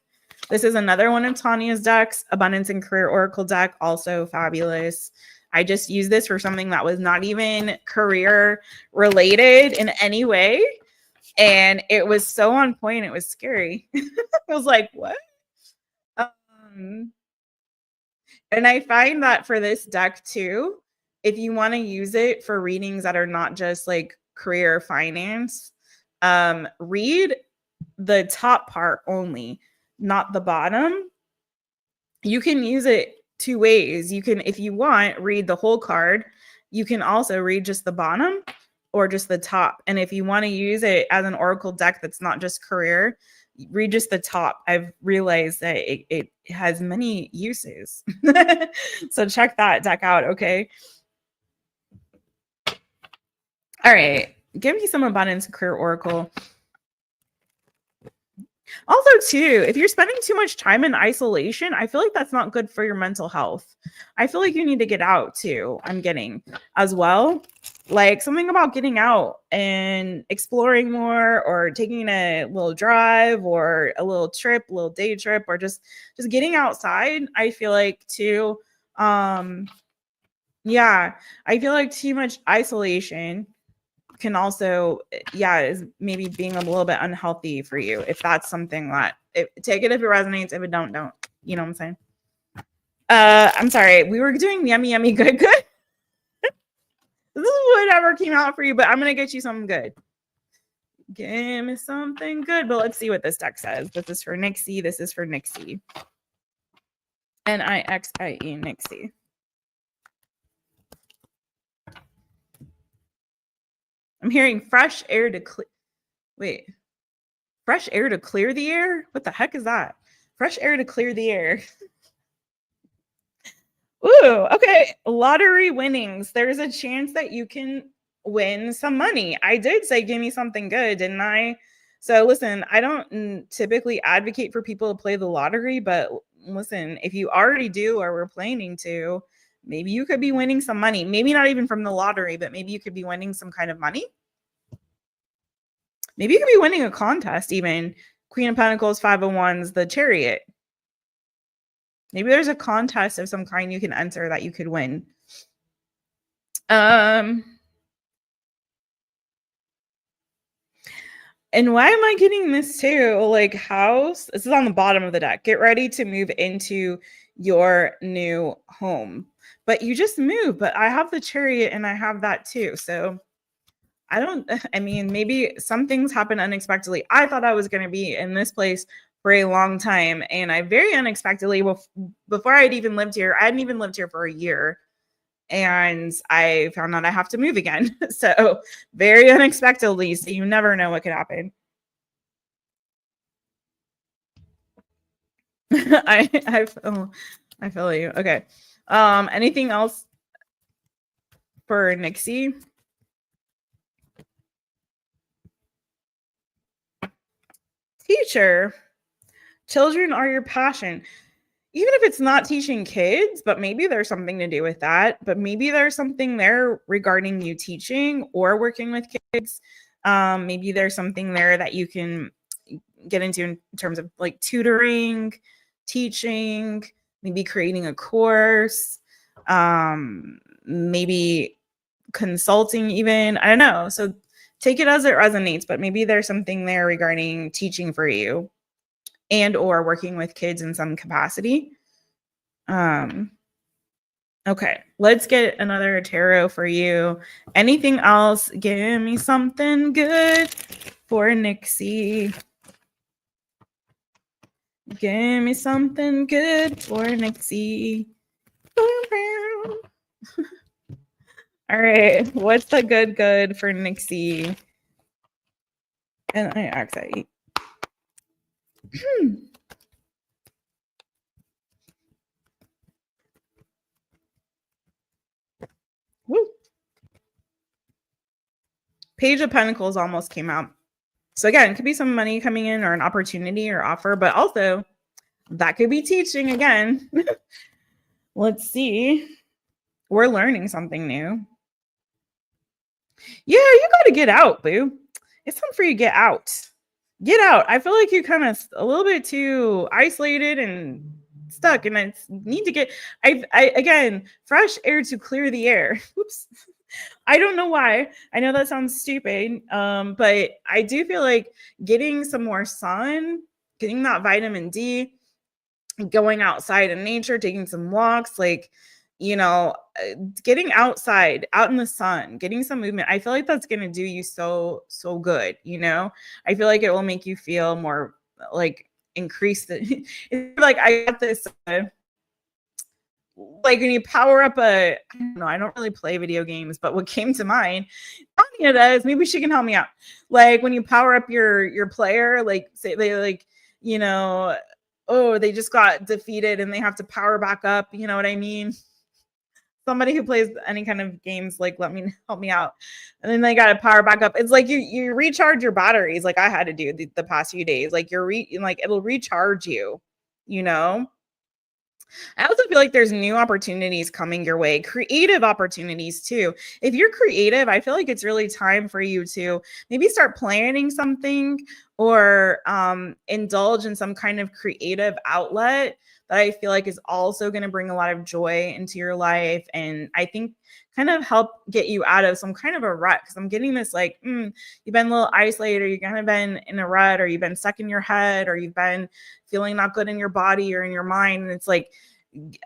This is another one of Tanya's decks, Abundance and Career Oracle deck, also fabulous. I just used this for something that was not even career related in any way. And it was so on point. It was scary. I was like, what? And I find that for this deck too, if you want to use it for readings that are not just like career or finance, read the top part only, not the bottom. You can use it two ways. You can, if you want, read the whole card. You can also read just the bottom or just the top. And if you want to use it as an oracle deck that's not just career, read just the top. I've realized that it has many uses. So check that deck out, okay? All right. Give me some abundance career oracle. Also, too, if you're spending too much time in isolation, I feel like that's not good for your mental health. I feel like you need to get out, too. I'm getting as well. Like something about getting out and exploring more, or taking a little drive or a little trip, a little day trip, or just getting outside. I feel like, too. Yeah, I feel like too much isolation can also, is maybe being a little bit unhealthy for you. If that's something that, take it if it resonates. If it don't. You know what I'm saying? I'm sorry. We were doing yummy, yummy, good. This is whatever came out for you, but I'm gonna get you something good. Give me something good. But let's see what this deck says. This is for Nixie. This is for Nixie. Nixie, Nixie. I'm hearing fresh air to clear. Wait, fresh air to clear the air? What the heck is that? Fresh air to clear the air. Ooh, okay. Lottery winnings. There's a chance that you can win some money. I did say, give me something good, didn't I? So listen, I don't typically advocate for people to play the lottery, but listen, if you already do or were planning to, maybe you could be winning some money. Maybe not even from the lottery, but maybe you could be winning some kind of money. Maybe you could be winning a contest even. Queen of Pentacles, 5 of Wands, the Chariot. Maybe there's a contest of some kind you can enter that you could win. And why am I getting this too? Like house, this is on the bottom of the deck. Get ready to move into your new home. But you just moved, but I have the Chariot and I have that too. So I mean, maybe some things happen unexpectedly. I thought I was going to be in this place for a long time. And I very unexpectedly, before I'd even lived here, I hadn't even lived here for a year. And I found out I have to move again. So very unexpectedly. So you never know what could happen. I feel you. Okay. Anything else for Nixie? Teacher. Children are your passion. Even if it's not teaching kids, but maybe there's something to do with that. But maybe there's something there regarding you teaching or working with kids. Maybe there's something there that you can get into in terms of like tutoring, teaching, maybe creating a course, maybe consulting even. I don't know. So take it as it resonates, but maybe there's something there regarding teaching for you and or working with kids in some capacity. Okay, let's get another tarot for you. Anything else? Give me something good for Nixie. Give me something good for Nixie. All right, what's the good for Nixie? And I actually Woo. Page of Pentacles almost came out. So again, it could be some money coming in or an opportunity or offer, but also that could be teaching again. Let's see. We're learning something new. Yeah, you got to get out, boo. It's time for you to get out. Get out. I feel like you're kind of a little bit too isolated and stuck, and I need to get again fresh air to clear the air. Oops. I don't know why. I know that sounds stupid, but I do feel like getting some more sun, getting that vitamin D, going outside in nature, taking some walks, like, getting outside, out in the sun, getting some movement. I feel like that's going to do you so, so good. I feel like it will make you feel more like increase the, it's like I got this, like when you power up I don't know, I don't really play video games, but what came to mind, Tanya does, maybe she can help me out. Like when you power up your player, like say they like, oh, they just got defeated and they have to power back up. You know what I mean? Somebody who plays any kind of games, like help me out. And then they got to power back up. It's like you recharge your batteries, like I had to do the past few days. Like like it'll recharge you, I also feel like there's new opportunities coming your way, creative opportunities too. If you're creative, I feel like it's really time for you to maybe start planning something or indulge in some kind of creative outlet that I feel like is also going to bring a lot of joy into your life. And I think kind of help get you out of some kind of a rut. Because I'm getting this like, you've been a little isolated, or you've kind of been in a rut, or you've been stuck in your head, or you've been feeling not good in your body or in your mind. And it's like,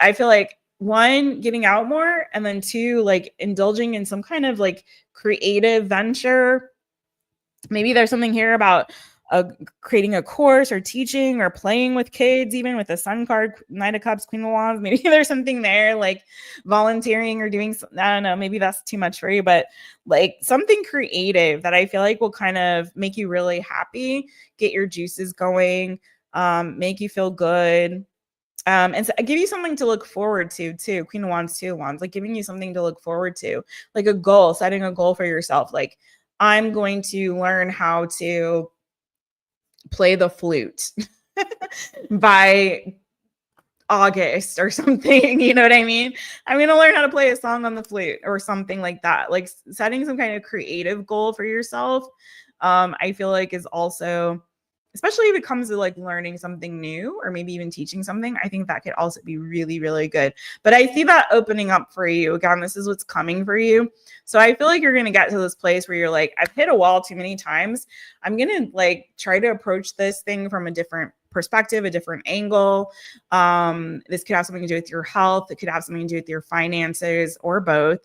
I feel like one, getting out more, and then two, like indulging in some kind of like creative venture. Maybe there's something here about creating a course or teaching or playing with kids, even with the Sun card, Knight of Cups, Queen of Wands. Maybe there's something there like volunteering or doing, I don't know, maybe that's too much for you, but like something creative that I feel like will kind of make you really happy, get your juices going, make you feel good. And so give you something to look forward to too. Queen of Wands, Two of Wands, like giving you something to look forward to, like a goal, setting a goal for yourself. Like I'm going to learn how to play the flute by August or something. You know what I mean? I'm going to learn how to play a song on the flute or something like that. Like setting some kind of creative goal for yourself. I feel like is also, especially if it comes to like learning something new or maybe even teaching something, I think that could also be really, really good. But I see that opening up for you. Again, this is what's coming for you. So I feel like you're going to get to this place where you're like, I've hit a wall too many times. I'm going to like try to approach this thing from a different perspective, a different angle. This could have something to do with your health. It could have something to do with your finances or both.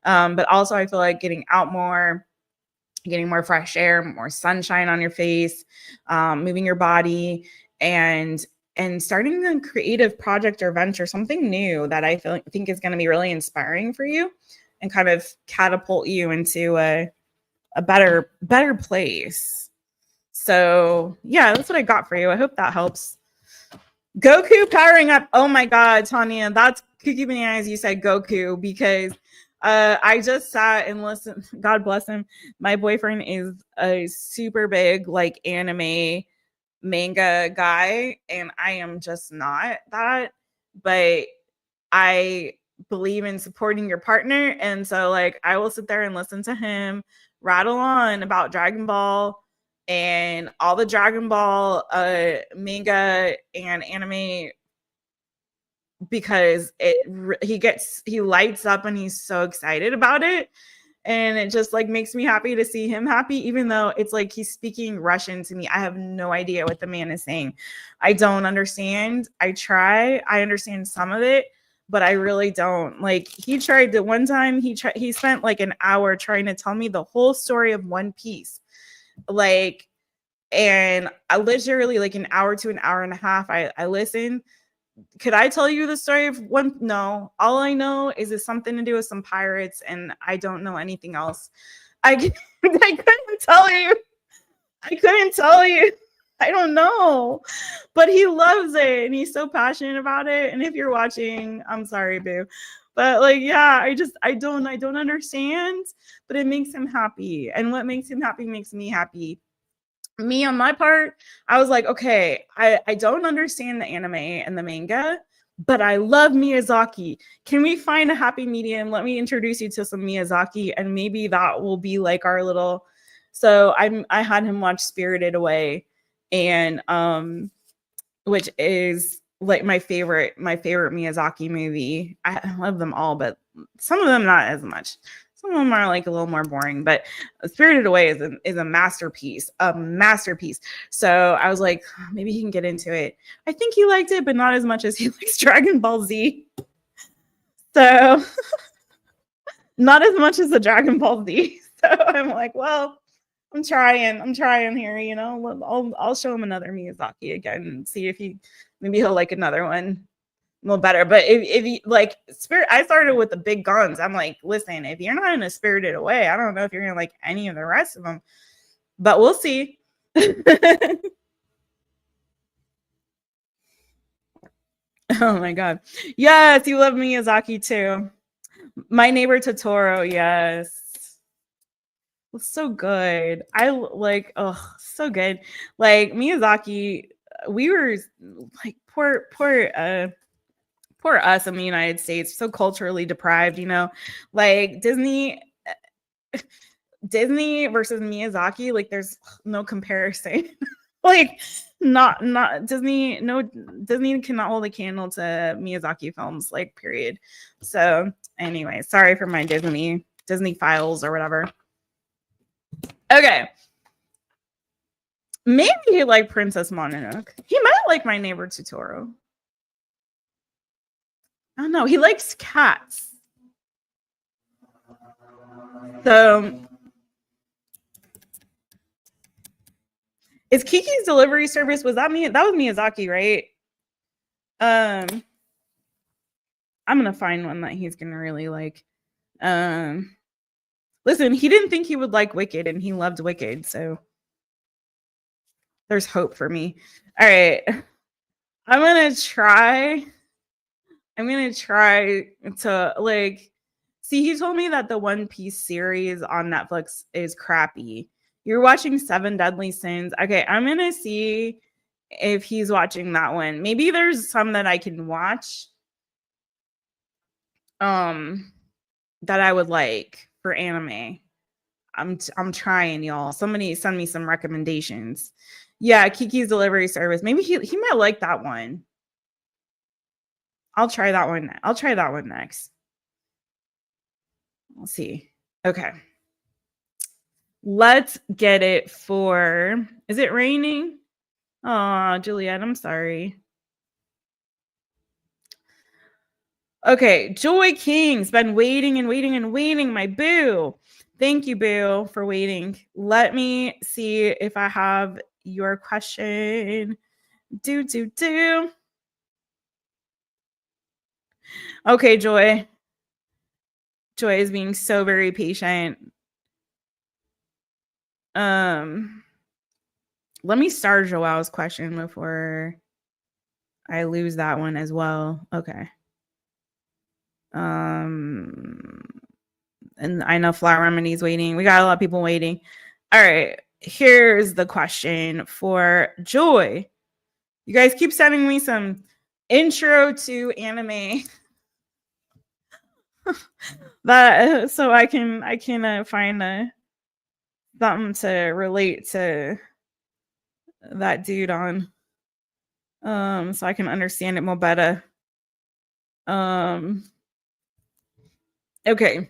But also I feel like getting out more, getting more fresh air, more sunshine on your face, moving your body, and starting a creative project or venture, something new that I think is going to be really inspiring for you and kind of catapult you into a better place. So yeah, that's what I got for you. I hope that helps. Goku powering up. Oh my God, Tanya, that's Kooky Bananas. You said Goku because I just sat and listened. God bless him. My boyfriend is a super big like anime manga guy, and I am just not that. But I believe in supporting your partner, and so like I will sit there and listen to him rattle on about Dragon Ball and all the Dragon Ball manga and anime, because he lights up and he's so excited about it, and it just like makes me happy to see him happy, even though it's like he's speaking Russian to me. I have no idea what the man is saying. I don't understand. I understand some of it, but I really don't. Like he tried to one time, he spent like an hour trying to tell me the whole story of One Piece, like, and I literally like an hour to an hour and a half I listened. Could I tell you the story of one? No. All I know is it's something to do with some pirates, and I don't know anything else. I couldn't tell you. I couldn't tell you. I don't know. But he loves it, and he's so passionate about it. And if you're watching, I'm sorry, boo. But like, yeah, I don't understand, but it makes him happy. And what makes him happy makes me happy. Me on my part, I was like, okay, I don't understand the anime and the manga, but I love Miyazaki. Can we find a happy medium? Let me introduce you to some Miyazaki, and maybe that will be like our little. So I had him watch Spirited Away, and which is like my favorite Miyazaki movie. I love them all, but some of them not as much. Some of them are like a little more boring, but Spirited Away is a masterpiece, a masterpiece. So I was like, maybe he can get into it. I think he liked it, but not as much as he likes Dragon Ball Z. So not as much as the Dragon Ball Z. So I'm like, well, I'm trying here, you know. I'll show him another Miyazaki again and see if maybe he'll like another one a little better. But if you like Spirit, I started with the big guns. I'm like, listen, if you're not in a Spirited Away, I don't know if you're gonna like any of the rest of them, but we'll see. Oh my god, yes, you love Miyazaki too. My Neighbor Totoro, yes. So good. I like, oh, so good. Like Miyazaki, we were like poor us in the United States, so culturally deprived, you know. Like Disney versus Miyazaki, like there's no comparison. Like not Disney, no, Disney cannot hold a candle to Miyazaki films, like period. So anyway, sorry for my Disney files or whatever. Okay. Maybe like Princess Mononoke. He might like My Neighbor Totoro. I don't know. He likes cats. So is Kiki's Delivery Service, was that me? That was Miyazaki, right? I'm gonna find one that he's gonna really like. Listen, he didn't think he would like Wicked, and he loved Wicked, so there's hope for me. All right. I'm gonna try to like see. He told me that the One Piece series on Netflix is crappy. You're watching Seven Deadly Sins. Okay, I'm gonna see if he's watching that one. Maybe there's some that I can watch that I would like for anime. I'm trying, y'all. Somebody send me some recommendations. Yeah, Kiki's Delivery Service. Maybe he might like that one. I'll try that one. I'll try that one next. We'll see. Okay. Let's get it for, is it raining? Oh, Juliet, I'm sorry. Okay, Joy King's been waiting and waiting and waiting, my boo. Thank you, boo, for waiting. Let me see if I have your question. Do. Okay, Joy. Joy is being so very patient. Let me start Joao's question before I lose that one as well. Okay. And I know Flower Remedy's waiting. We got a lot of people waiting. All right. Here's the question for Joy. You guys keep sending me some intro to anime that so I can find something to relate to that dude on, so I can understand it more better. Okay.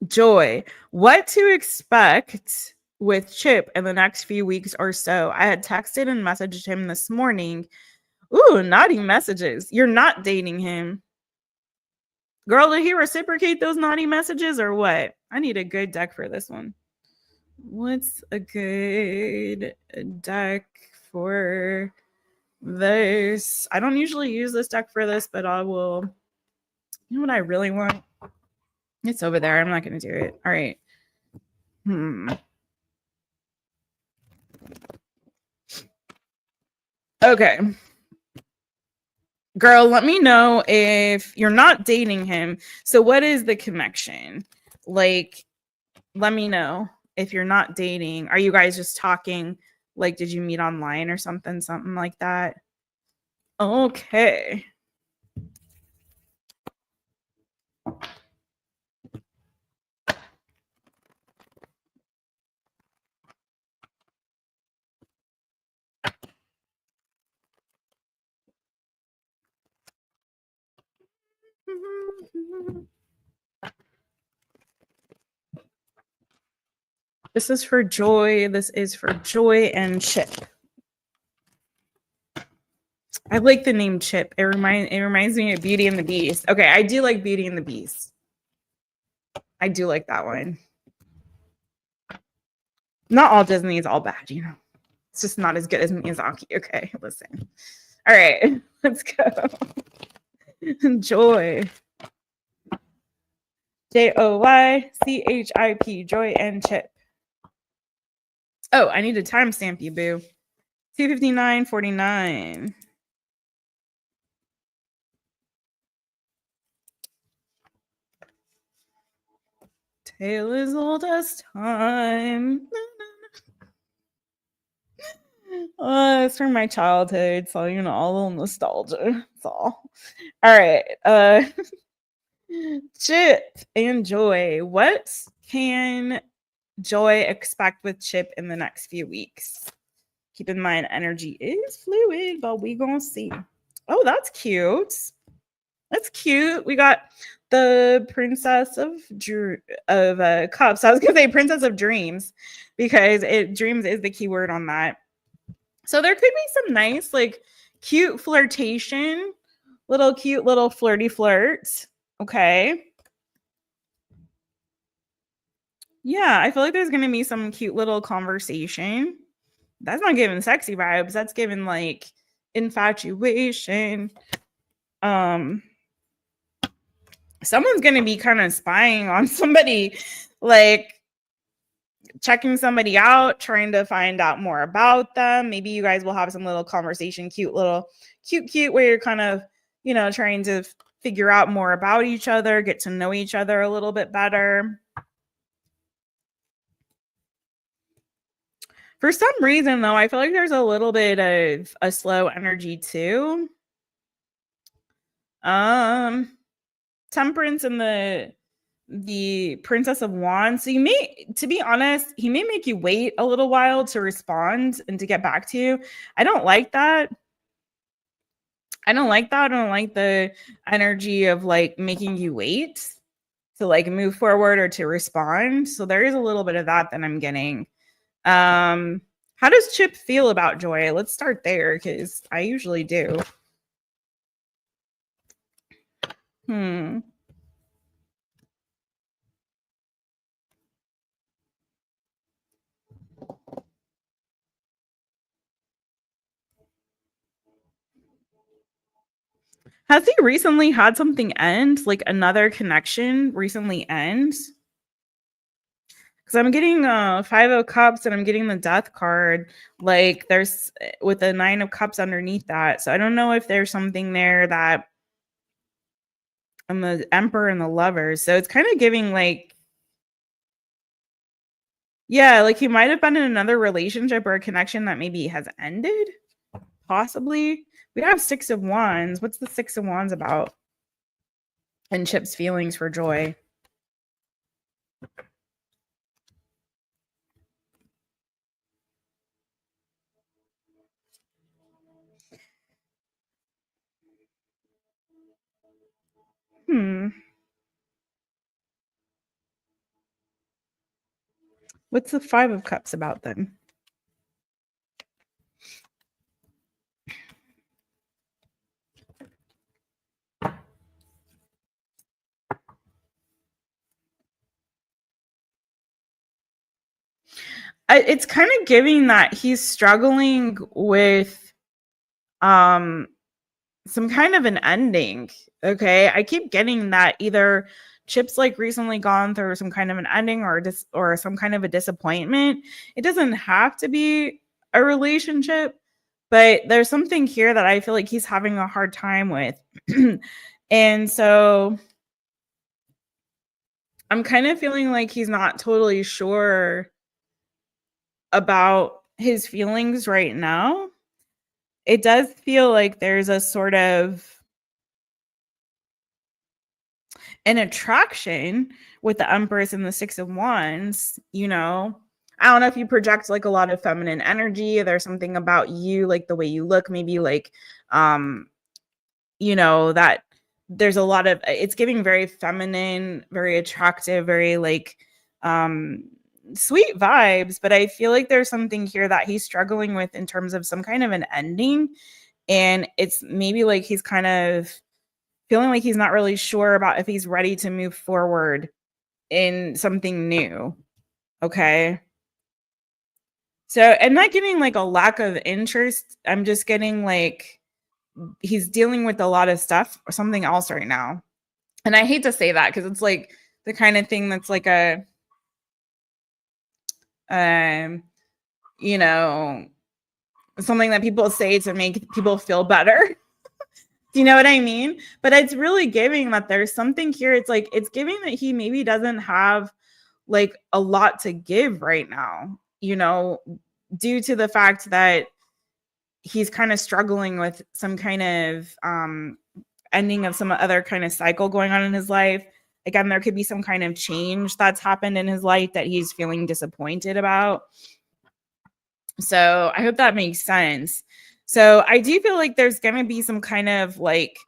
Joy, what to expect with Chip in the next few weeks or so? I had texted and messaged him this morning. Ooh, naughty messages. You're not dating him. Girl, did he reciprocate those naughty messages or what? I need a good deck for this one. What's a good deck for this? I don't usually use this deck for this, but I will. You know what I really want? It's over there. I'm not going to do it. All right. Okay. Girl, let me know if you're not dating him. So what is the connection? Like, let me know if you're not dating. Are you guys just talking? Like, did you meet online or something like that? Okay. This is for Joy. This is for Joy and Chip. I like the name Chip. It reminds me of Beauty and the Beast. Okay, I do like Beauty and the Beast. I do like that one. Not all Disney is all bad, you know. It's just not as good as Miyazaki. Okay, listen. All right, let's go. Joy. JOYCHIP. Joy and Chip. Oh, I need to timestamp you, boo. 2:59:49. Tale as old as time. It's from my childhood, so you know, a little nostalgia. That's all. All right. Chip and Joy. What can Joy expect with Chip in the next few weeks? Keep in mind, energy is fluid, but we gonna see. Oh, that's cute. That's cute. We got the Princess of Cups. I was gonna say Princess of Dreams because dreams is the key word on that. So there could be some nice, like, cute flirtation, cute little flirty flirts. Okay. Yeah, I feel like there's gonna be some cute little conversation. That's not giving sexy vibes. That's giving like infatuation. Someone's gonna be kind of spying on somebody, like checking somebody out, trying to find out more about them. Maybe you guys will have some little conversation, cute, where you're kind of, you know, trying to figure out more about each other, get to know each other a little bit better. For some reason, though, I feel like there's a little bit of a slow energy too. Temperance and the Princess of Wands. So to be honest, he may make you wait a little while to respond and to get back to you. I don't like that. I don't like the energy of like making you wait to like move forward or to respond. So there is a little bit of that I'm getting. How does Chip feel about Joy? Let's start there because I usually do. Has he recently had something end, like another connection recently end? Because I'm getting 5 of Cups and I'm getting the Death card. Like there's with the 9 of Cups underneath that. So I don't know if there's something there that and the Emperor and the Lovers. So it's kind of giving like, yeah, like he might have been in another relationship or a connection that maybe has ended. Possibly. We have 6 of Wands. What's the 6 of Wands about? And Chip's feelings for Joy. What's the 5 of Cups about then? It's kind of giving that he's struggling with some kind of an ending. Okay, I keep getting that either Chip's like recently gone through some kind of an ending or some kind of a disappointment. It doesn't have to be a relationship, but there's something here that I feel like he's having a hard time with. And so I'm kind of feeling like he's not totally sure about his feelings right now. It does feel like there's a sort of an attraction with the Empress and the 6 of Wands, you know. I don't know if you project like a lot of feminine energy. There's something about you, like the way you look, maybe like, you know, that there's a lot of, it's giving very feminine, very attractive, very like, sweet vibes, but I feel like there's something here that he's struggling with in terms of some kind of an ending. And it's maybe like he's kind of feeling like he's not really sure about if he's ready to move forward in something new. Okay. So I'm not getting like a lack of interest. I'm just getting like he's dealing with a lot of stuff or something else right now. And I hate to say that because it's like the kind of thing that's like a you know, something that people say to make people feel better. Do you know what I mean? But it's really giving that there's something here. It's like it's giving that he maybe doesn't have like a lot to give right now, you know, due to the fact that he's kind of struggling with some kind of ending of some other kind of cycle going on in his life. Again, there could be some kind of change that's happened in his life that he's feeling disappointed about. So I hope that makes sense. So I do feel like there's going to be some kind of like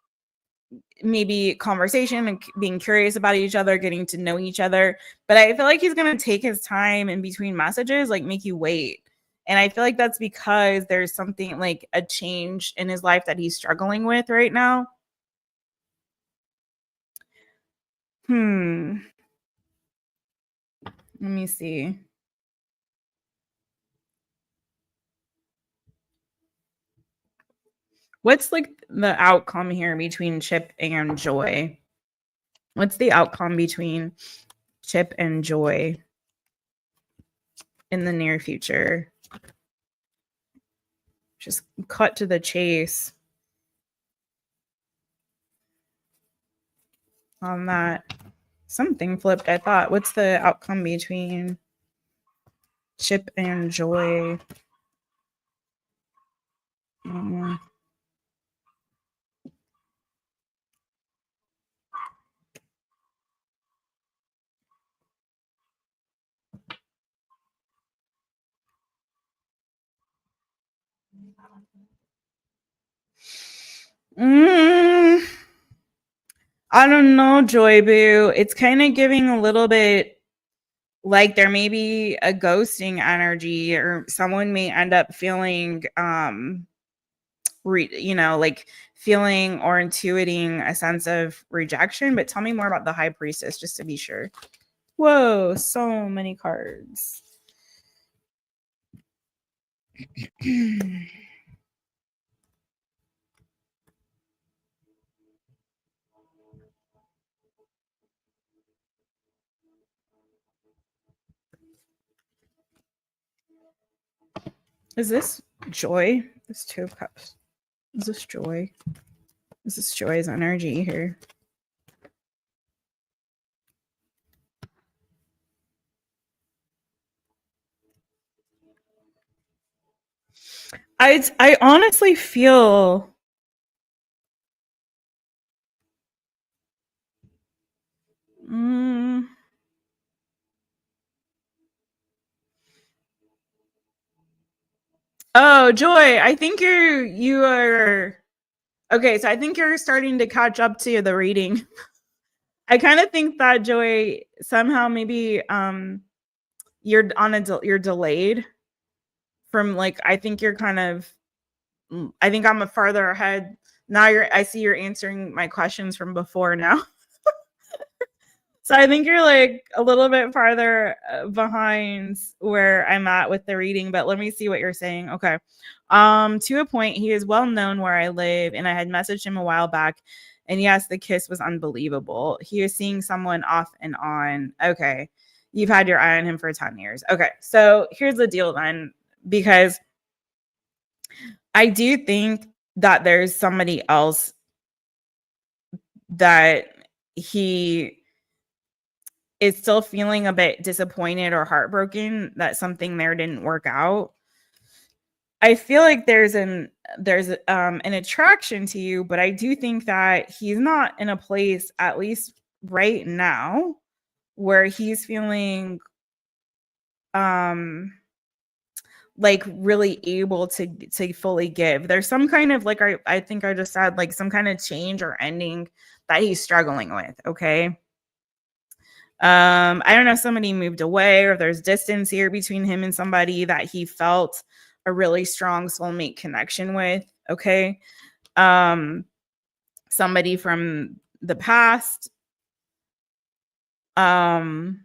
maybe conversation and being curious about each other, getting to know each other. But I feel like he's going to take his time in between messages, like make you wait. And I feel like that's because there's something like a change in his life that he's struggling with right now. Let me see. What's like the outcome here between Chip and Joy? What's the outcome between Chip and Joy in the near future? Just cut to the chase on that. Something flipped, I thought. What's the outcome between Chip and Joy? I don't know, Joy Boo. It's kind of giving a little bit like there may be a ghosting energy, or someone may end up feeling like feeling or intuiting a sense of rejection. But tell me more about the High Priestess just to be sure. Whoa, so many cards. Is this Joy? This Two of Cups. Is this Joy? Is this Joy's energy here? I honestly feel Oh, Joy, I think you are okay, so I think you're starting to catch up to the reading. I kind of think that Joy somehow maybe you're you're delayed from like I think you're kind of I think I'm a farther ahead. Now I see you're answering my questions from before now. So I think you're like a little bit farther behind where I'm at with the reading, but let me see what you're saying. Okay. To a point, he is well known where I live, and I had messaged him a while back. And yes, the kiss was unbelievable. He is seeing someone off and on. Okay. You've had your eye on him for 10 years. Okay. So here's the deal then, because I do think that there's somebody else that he is still feeling a bit disappointed or heartbroken that something there didn't work out. I feel like there's an attraction to you, but I do think that he's not in a place, at least right now, where he's feeling like really able to fully give. There's some kind of like I think I just said like some kind of change or ending that he's struggling with. Okay. I don't know if somebody moved away or if there's distance here between him and somebody that he felt a really strong soulmate connection with. Okay. Somebody from the past. And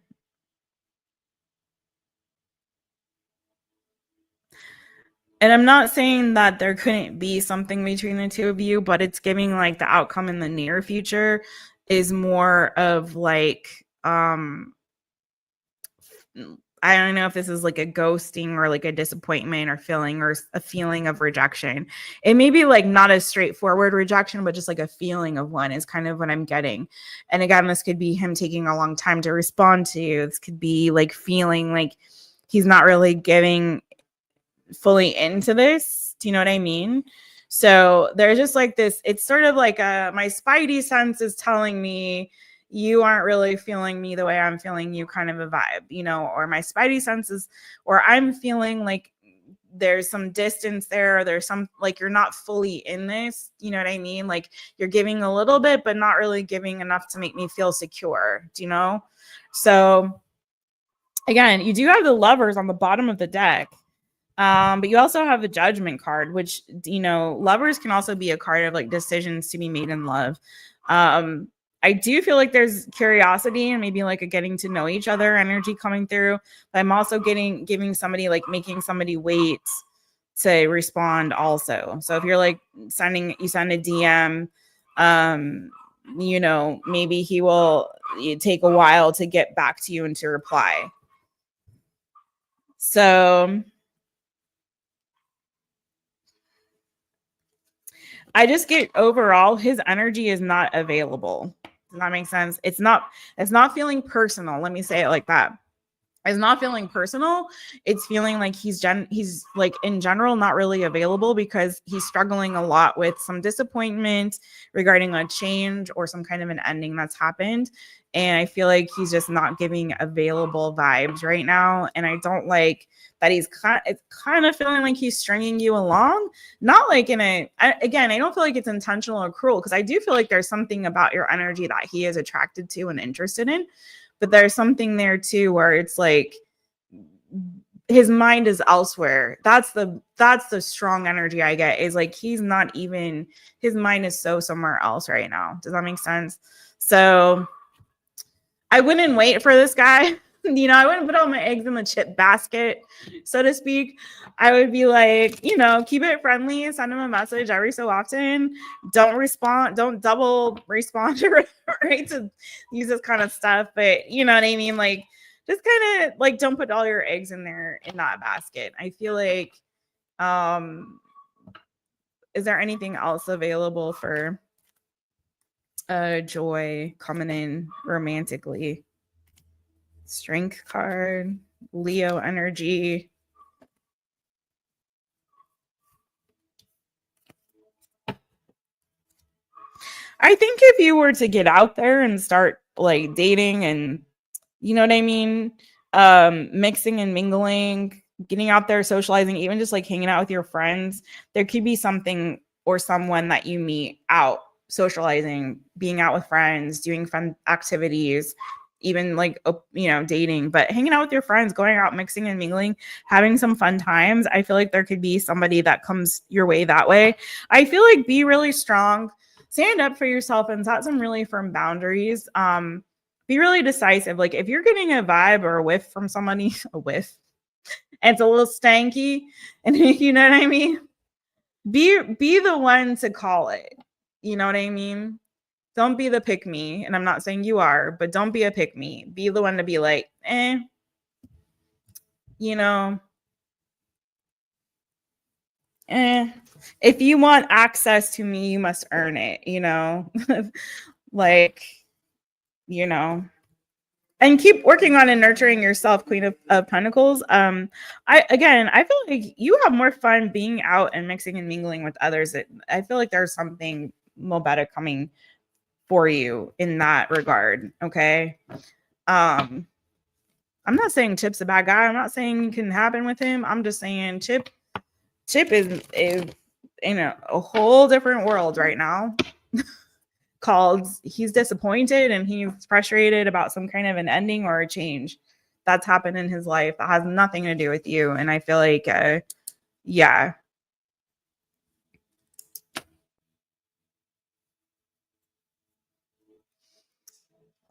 I'm not saying that there couldn't be something between the two of you, but it's giving like the outcome in the near future is more of like, I don't know if this is like a ghosting or like a disappointment or a feeling of rejection. It may be like not a straightforward rejection, but just like a feeling of one is kind of what I'm getting. And again, this could be him taking a long time to respond to you. This could be like feeling like he's not really giving fully into this. Do you know what I mean? So there's just like this, it's sort of like my spidey sense is telling me you aren't really feeling me the way I'm feeling you kind of a vibe, you know, or my spidey senses, or I'm feeling like there's some distance there, or there's some, like, you're not fully in this, you know what I mean? Like you're giving a little bit, but not really giving enough to make me feel secure, do you know? So again, you do have the Lovers on the bottom of the deck. But you also have the Judgment card, which, you know, Lovers can also be a card of like decisions to be made in love. I do feel like there's curiosity and maybe like a getting to know each other energy coming through. But I'm also giving somebody, like making somebody wait to respond also. So if you're like you send a DM, you know, maybe he will take a while to get back to you and to reply. So I just get overall his energy is not available. Does that make sense? It's not feeling personal. Let me say it like that. It's not feeling personal. It's feeling like he's like in general not really available because he's struggling a lot with some disappointment regarding a change or some kind of an ending that's happened. And I feel like he's just not giving available vibes right now. And I don't like that it's kind of feeling like he's stringing you along. Not like I don't feel like it's intentional or cruel, because I do feel like there's something about your energy that he is attracted to and interested in. But there's something there too where it's like his mind is elsewhere. That's the strong energy I get, is like he's not even, his mind is so somewhere else right now. Does that make sense? So I wouldn't wait for this guy. You know, I wouldn't put all my eggs in the chip basket, so to speak. I would be like, you know, keep it friendly, send him a message every so often. Don't double respond right to use this kind of stuff. But you know what I mean? Like, just kind of like, don't put all your eggs in that basket. I feel like, is there anything else available for Joy coming in romantically? Strength card, Leo energy. I think if you were to get out there and start like dating and, you know what I mean, mixing and mingling, getting out there, socializing, even just like hanging out with your friends, there could be something or someone that you meet out socializing, being out with friends, doing fun activities, even like, you know, dating, but hanging out with your friends, going out, mixing and mingling, having some fun times. I feel like there could be somebody that comes your way that way. I feel like be really strong, stand up for yourself, and set some really firm boundaries. Be really decisive. Like if you're getting a vibe or a whiff from somebody, a whiff, and it's a little stanky, and you know what I mean, be the one to call it. You know what I mean? Don't be the pick me. And I'm not saying you are, but don't be a pick me. Be the one to be like, you know, if you want access to me, you must earn it, you know, like, you know, and keep working on and nurturing yourself, Queen of Pentacles. I feel like you have more fun being out and mixing and mingling with others. I feel like there's something more better coming for you in that regard. Okay. I'm not saying Chip's a bad guy. I'm not saying it can happen with him. I'm just saying Chip is in a whole different world right now. called he's disappointed and he's frustrated about some kind of an ending or a change that's happened in his life that has nothing to do with you. And I feel like, yeah.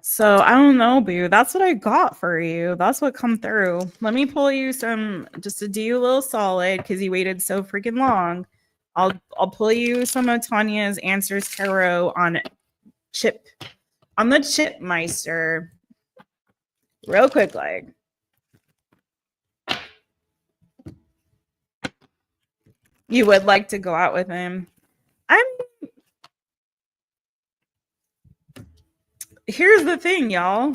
So I don't know, boo. That's what I got for you. That's what come through. Let me pull you some just to do you a little solid because you waited so freaking long. I'll pull you some of Tanya's Answers Tarot on the Chipmeister. Real quick, like. You would like to go out with him. Here's the thing, y'all.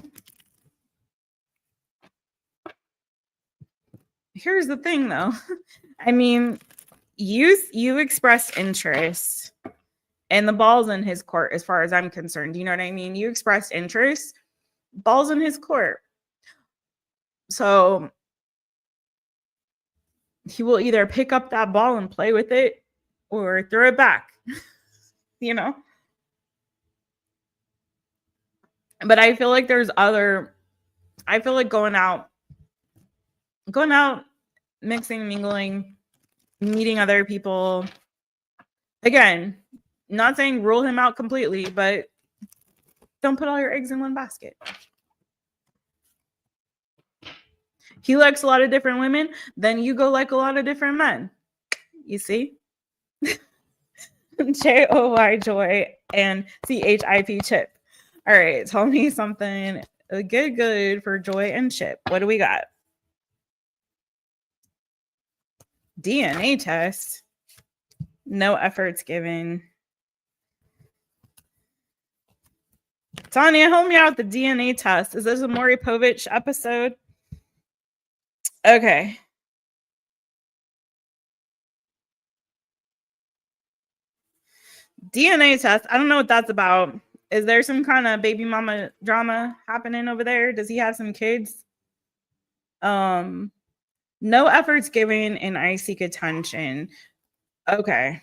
Here's the thing, though. I mean, you expressed interest, and the ball's in his court, as far as I'm concerned. You know what I mean? You expressed interest, ball's in his court. So he will either pick up that ball and play with it, or throw it back. You know. But I feel like there's other. I feel like going out, mixing, mingling, meeting other people. Again, not saying rule him out completely, but don't put all your eggs in one basket. He likes a lot of different women, then you go like a lot of different men. You see? Joy, joy, and CHIP, Chip. All right, tell me something good for Joy and Chip. What do we got? DNA test. No efforts given. Tanya, help me out with the DNA test. Is this a Maury Povich episode? Okay. DNA test. I don't know what that's about. Is there some kind of baby mama drama happening over there? Does he have some kids? No efforts given and I seek attention. Okay.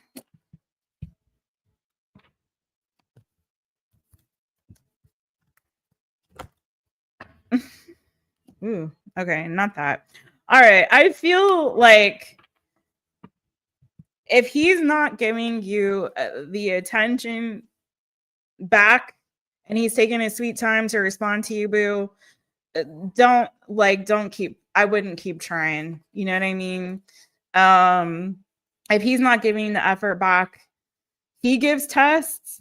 Ooh, okay, not that. All right, I feel like if he's not giving you the attention back and he's taking his sweet time to respond to you, boo, I wouldn't keep trying. You know what I mean? If he's not giving the effort back, he gives tests.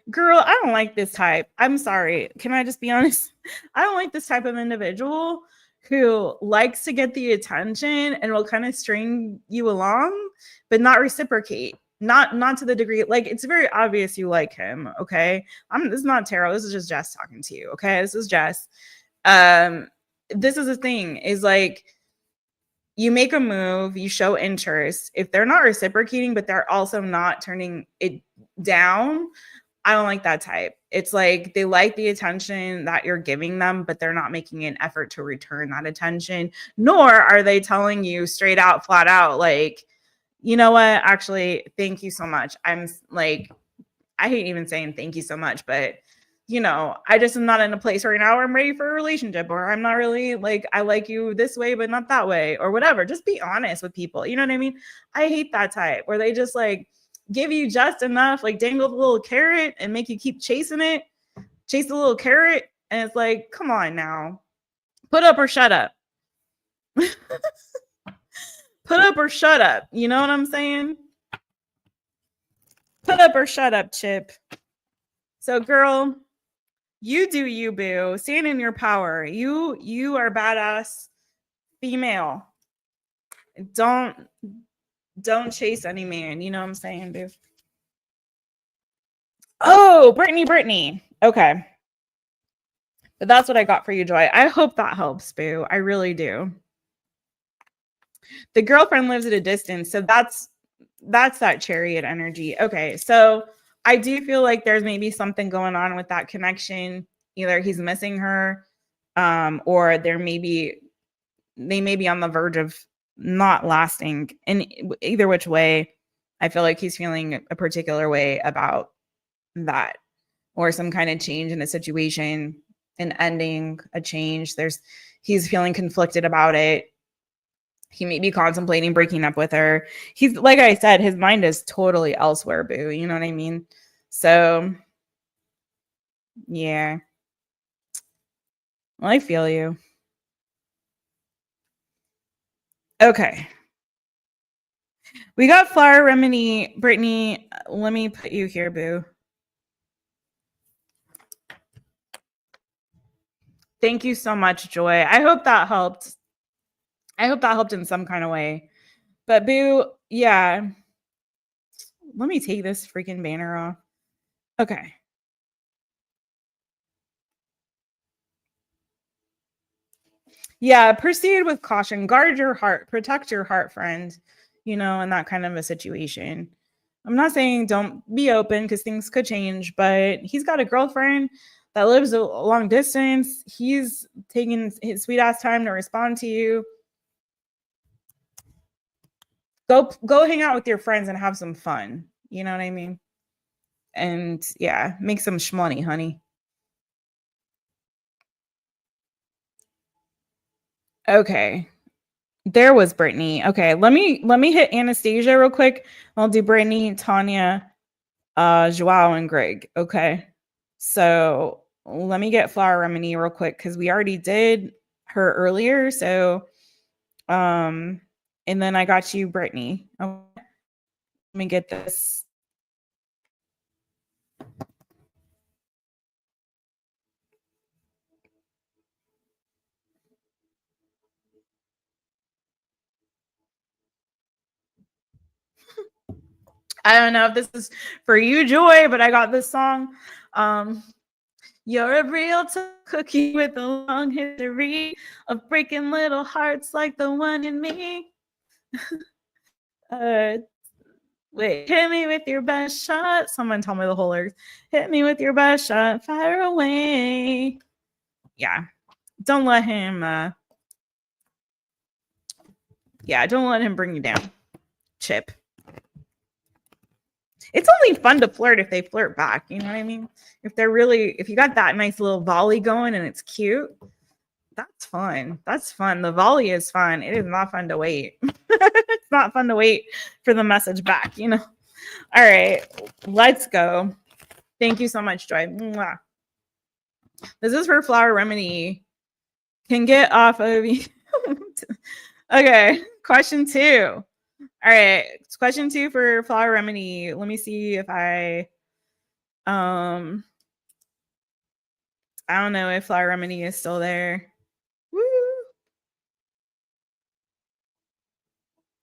Girl, I don't like this type. I'm sorry. Can I just be honest? I don't like this type of individual who likes to get the attention and will kind of string you along, but not reciprocate. Not to the degree, like, it's very obvious you like him, okay? This is not tarot. This is just Jess talking to you, okay? This is Jess. This is the thing, is like, you make a move, you show interest. If they're not reciprocating, but they're also not turning it down, I don't like that type. It's like they like the attention that you're giving them, but they're not making an effort to return that attention, nor are they telling you straight out, flat out, like, you know what, actually, thank you so much. I'm like, I hate even saying thank you so much, but you know, I just am not in a place right now where I'm ready for a relationship, or I'm not really like, I like you this way, but not that way, or whatever. Just be honest with people. You know what I mean? I hate that type where they just like give you just enough, like dangle the little carrot and make you keep chasing it, chase the little carrot. And it's like, come on now, put up or shut up. Put up or shut up. You know what I'm saying? Put up or shut up, Chip. So girl, you do you, boo. Stand in your power. You are badass female. Don't chase any man. You know what I'm saying, boo? Oh, Brittany. Okay. But that's what I got for you, Joy. I hope that helps, boo. I really do. The girlfriend lives at a distance. So that's that chariot energy. Okay. So I do feel like there's maybe something going on with that connection. Either he's missing her, or they may be on the verge of not lasting. And either which way, I feel like he's feeling a particular way about that, or some kind of change in a situation, an ending, a change. He's feeling conflicted about it. He may be contemplating breaking up with her. He's, like I said, his mind is totally elsewhere, boo. You know what I mean? So, yeah. Well, I feel you. Okay. We got Flower Remedy. Brittany, let me put you here, boo. Thank you so much, Joy. I hope that helped. I hope that helped in some kind of way. But boo, yeah. Let me take this freaking banner off. Okay. Yeah, proceed with caution. Guard your heart. Protect your heart, friend. You know, in that kind of a situation. I'm not saying don't be open because things could change, but he's got a girlfriend that lives a long distance. He's taking his sweet ass time to respond to you. Go hang out with your friends and have some fun. You know what I mean? And yeah, make some shmoney, honey. Okay. There was Brittany. Okay, let me hit Anastasia real quick. I'll do Brittany, Tanya, João, and Greg. Okay. So let me get Flower Remedy real quick because we already did her earlier. So and then I got you, Brittany. Okay. Let me get this. I don't know if this is for you, Joy, but I got this song. You're a real cookie with a long history of breaking little hearts like the one in me. Wait, hit me with your best shot. Someone tell me the whole lyrics. Hit me with your best shot, fire away. Yeah, don't let him. Don't let him bring you down, Chip. It's only fun to flirt if they flirt back. You know what I mean? If you got that nice little volley going and it's cute, that's fun. That's fun. The volley is fun. It is not fun to wait. It's not fun to wait for the message back, you know? All right, let's go. Thank you so much, Joy. Mwah. This is for Flower Remedy. Can get off of you. Okay, question 2. All right, it's question 2 for Flower Remedy. Let me see if I don't know if Flower Remedy is still there. Woo.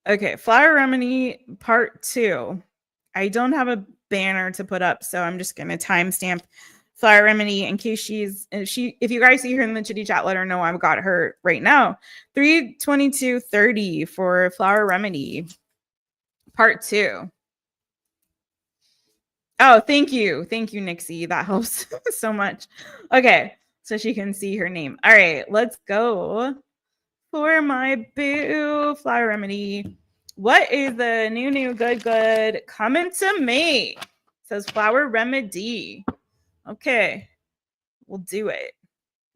Okay, Flower Remedy part 2. I don't have a banner to put up, so I'm just gonna timestamp Flower Remedy in case if you guys see her in the chitty chat, let her know I've got her right now. 3/22/30 for Flower Remedy part 2. Oh, thank you, Nixie. That helps so much. Okay, so she can see her name. All right, let's go for my boo Flower Remedy. What is the new good coming to me? It says Flower Remedy. Okay, we'll do it.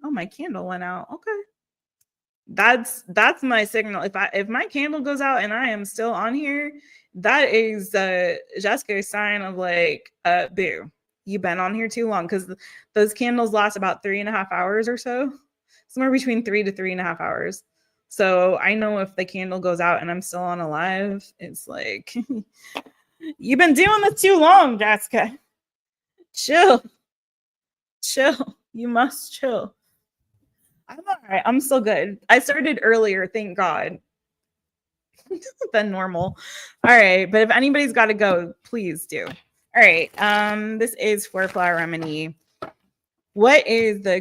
Oh, my candle went out. Okay, that's my signal. If my candle goes out and I am still on here, that is Jessica's sign of like, boo, you've been on here too long, because those candles last about 3.5 hours or so, somewhere between 3 to 3.5 hours. So I know if the candle goes out and I'm still on alive, it's like, you've been doing this too long, Jessica. Chill. You must chill. I'm all right. I'm still good. I started earlier, thank God, than normal. All right, but if anybody's got to go, please do. All right. This is for Flower Remedy. What is the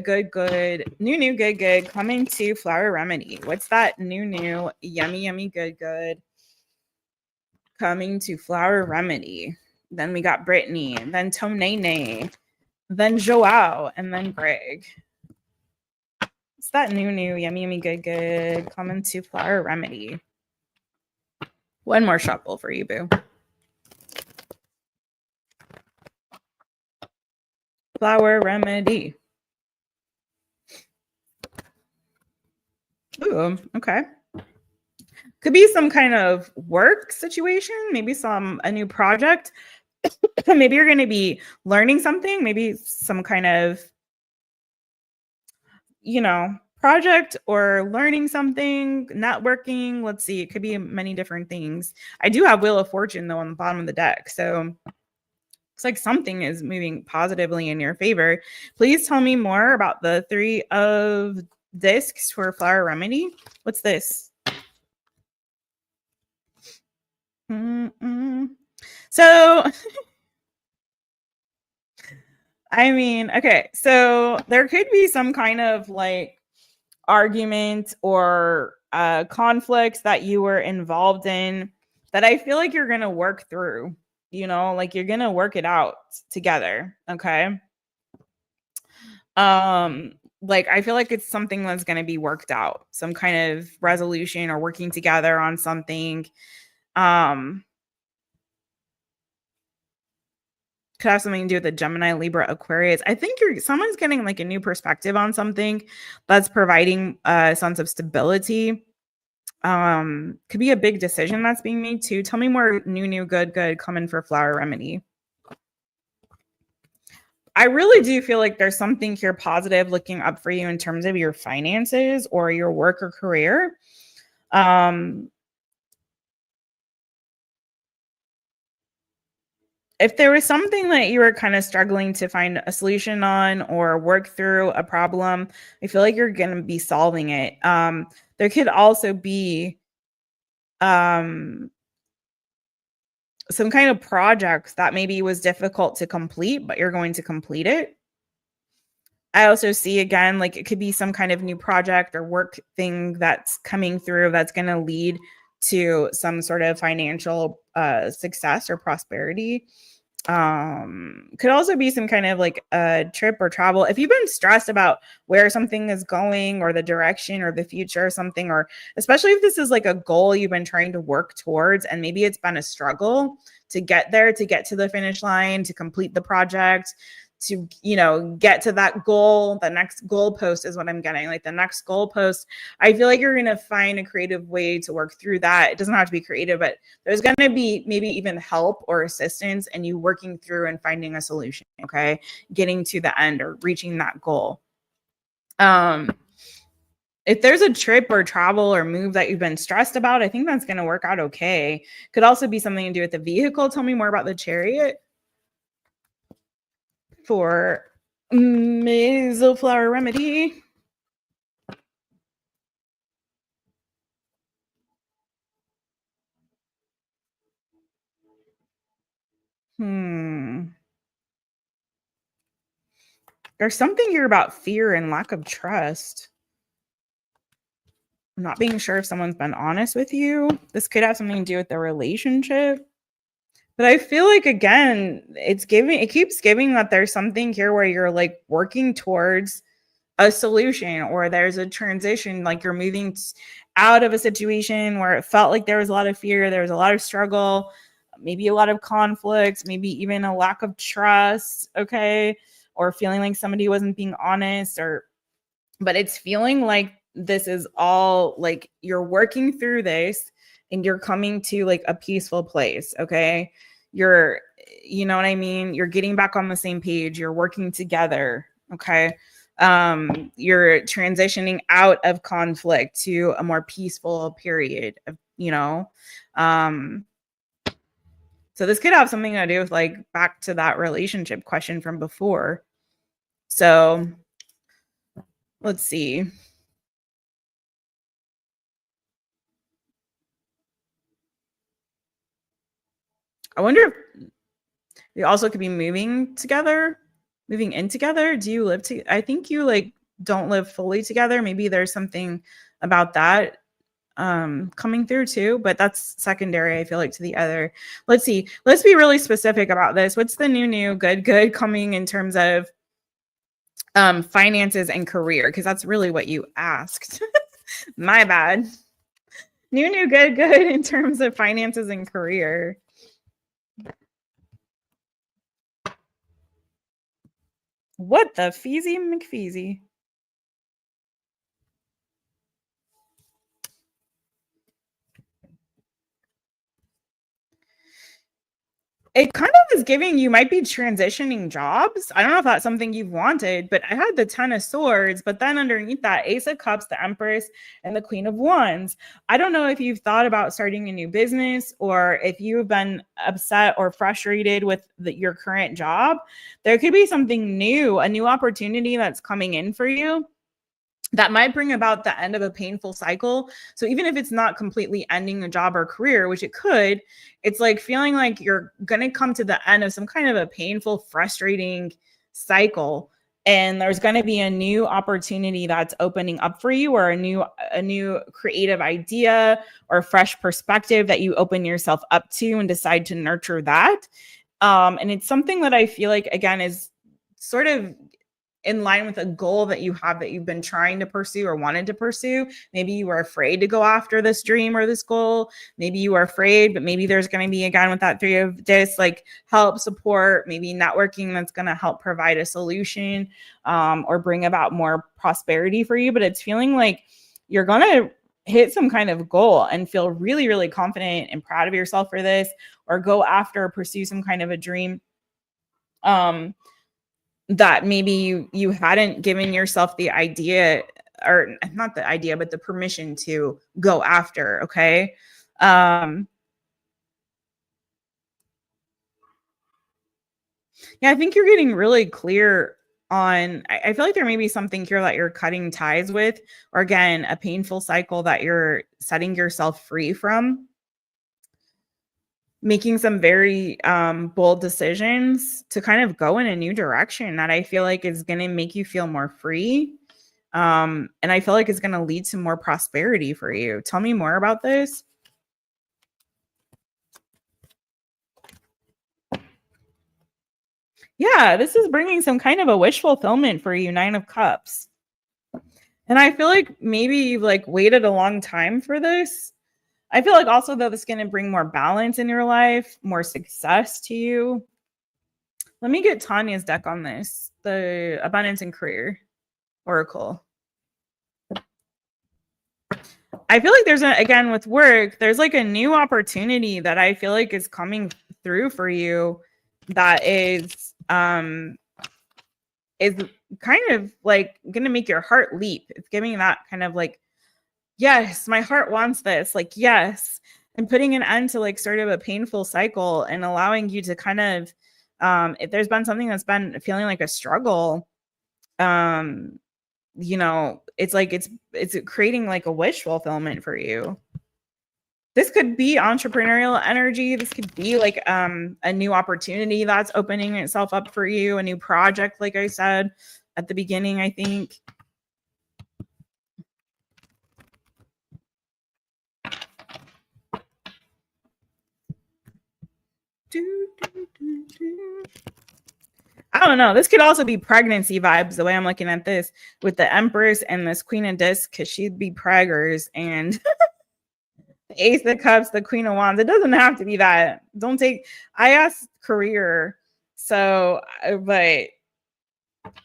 new good coming to Flower Remedy? What's that new yummy good coming to Flower Remedy? Then we got Brittany, and then Tomnene, then João, and then Greg. What's that new yummy good coming to Flower Remedy? One more shuffle for you, boo. Flower remedy. Ooh, okay. Could be some kind of work situation, maybe a new project. Maybe you're going to be learning something, maybe some kind of, project or learning something, networking. Let's see. It could be many different things. I do have Wheel of Fortune though on the bottom of the deck. So it's like something is moving positively in your favor. Please tell me more about the 3 of discs for Flower Remedy. What's this? So, I mean, okay. So there could be some kind of like argument or conflicts that you were involved in that I feel like you're going to work through, like you're going to work it out together. Okay. Like I feel like it's something that's going to be worked out, some kind of resolution or working together on something. Could have something to do with the Gemini, Libra, Aquarius. I think someone's getting like a new perspective on something that's providing a sense of stability. Could be a big decision that's being made too. Tell me more new, good coming for Flower Remedy. I really do feel like there's something here positive looking up for you in terms of your finances or your work or career. If there was something that you were kind of struggling to find a solution on or work through a problem, I feel like you're going to be solving it. There could also be some kind of project that maybe was difficult to complete, but you're going to complete it. I also see again, like it could be some kind of new project or work thing that's coming through that's going to lead to some sort of financial success or prosperity. Could also be some kind of like a trip or travel. If you've been stressed about where something is going or the direction or the future or something, or especially if this is like a goal you've been trying to work towards and maybe it's been a struggle to get there, to get to the finish line, to complete the project, to get to that goal. The next goal post is what I'm getting, like the next goal post. I feel like you're going to find a creative way to work through that. It doesn't have to be creative, but there's going to be maybe even help or assistance and you working through and finding a solution. Okay, getting to the end or reaching that goal. If there's a trip or travel or move that you've been stressed about, I think that's going to work out okay. Could also be something to do with the vehicle. Tell me more about the Chariot for Mazel Flower Remedy. There's something here about fear and lack of trust. I'm not being sure if someone's been honest with you. This could have something to do with the relationship. But I feel like, again, it keeps giving that there's something here where you're like working towards a solution or there's a transition, like you're moving out of a situation where it felt like there was a lot of fear, there was a lot of struggle, maybe a lot of conflicts, maybe even a lack of trust, okay, or feeling like somebody wasn't being honest, but it's feeling like this is all like you're working through this and you're coming to like a peaceful place, okay? You know what I mean? You're getting back on the same page, you're working together, okay? You're transitioning out of conflict to a more peaceful period of, so this could have something to do with like back to that relationship question from before. So let's see. I wonder if you also could be moving in together. Do you live together? I think you like don't live fully together. Maybe there's something about that coming through too, but that's secondary, I feel like, to the other. Let's see. Let's be really specific about this. What's the new good coming in terms of finances and career? Because that's really what you asked. My bad. New good in terms of finances and career. What the Feezy McFeezy? It kind of is giving you might be transitioning jobs. I don't know if that's something you've wanted, but I had the 10 of swords, but then underneath that, Ace of Cups, the Empress, and the Queen of Wands. I don't know if you've thought about starting a new business or if you've been upset or frustrated with your current job. There could be something new, a new opportunity that's coming in for you that might bring about the end of a painful cycle. So even if it's not completely ending a job or career, which it could, it's like feeling like you're going to come to the end of some kind of a painful, frustrating cycle. And there's going to be a new opportunity that's opening up for you, or a new creative idea or fresh perspective that you open yourself up to and decide to nurture that. And it's something that I feel like, again, is sort of in line with a goal that you have that you've been trying to pursue or wanted to pursue. Maybe you were afraid to go after this dream or this goal. Maybe you were afraid, but maybe there's going to be, again, with that 3 of discs, like help, support, maybe networking that's going to help provide a solution or bring about more prosperity for you. But it's feeling like you're going to hit some kind of goal and feel really, really confident and proud of yourself for this, or go after or pursue some kind of a dream that maybe you hadn't given yourself the idea, or not the idea, but the permission to go after. Okay. Yeah, I think you're getting really clear on, I feel like there may be something here that you're cutting ties with, or again, a painful cycle that you're setting yourself free from. Making some very bold decisions to kind of go in a new direction that I feel like is going to make you feel more free. And I feel like it's going to lead to more prosperity for you. Tell me more about this. Yeah, this is bringing some kind of a wish fulfillment for you, 9 of Cups. And I feel like maybe you've like waited a long time for this. I feel like also, though, this is going to bring more balance in your life, more success to you. Let me get Tanya's deck on this, the Abundance and Career Oracle. I feel like there's again, with work, there's like a new opportunity that I feel like is coming through for you that is kind of like going to make your heart leap. It's giving that kind of like, yes, my heart wants this, like, yes, and putting an end to like sort of a painful cycle and allowing you to kind of, if there's been something that's been feeling like a struggle, you know, it's like, it's creating like a wish fulfillment for you. This could be entrepreneurial energy. This could be like a new opportunity that's opening itself up for you, a new project, like I said at the beginning, I think. I don't know. This could also be pregnancy vibes, the way I'm looking at this, with the Empress and this Queen of Discs, because she'd be preggers, and the Ace of Cups, the Queen of Wands. It doesn't have to be that. Don't take, I asked career. So, but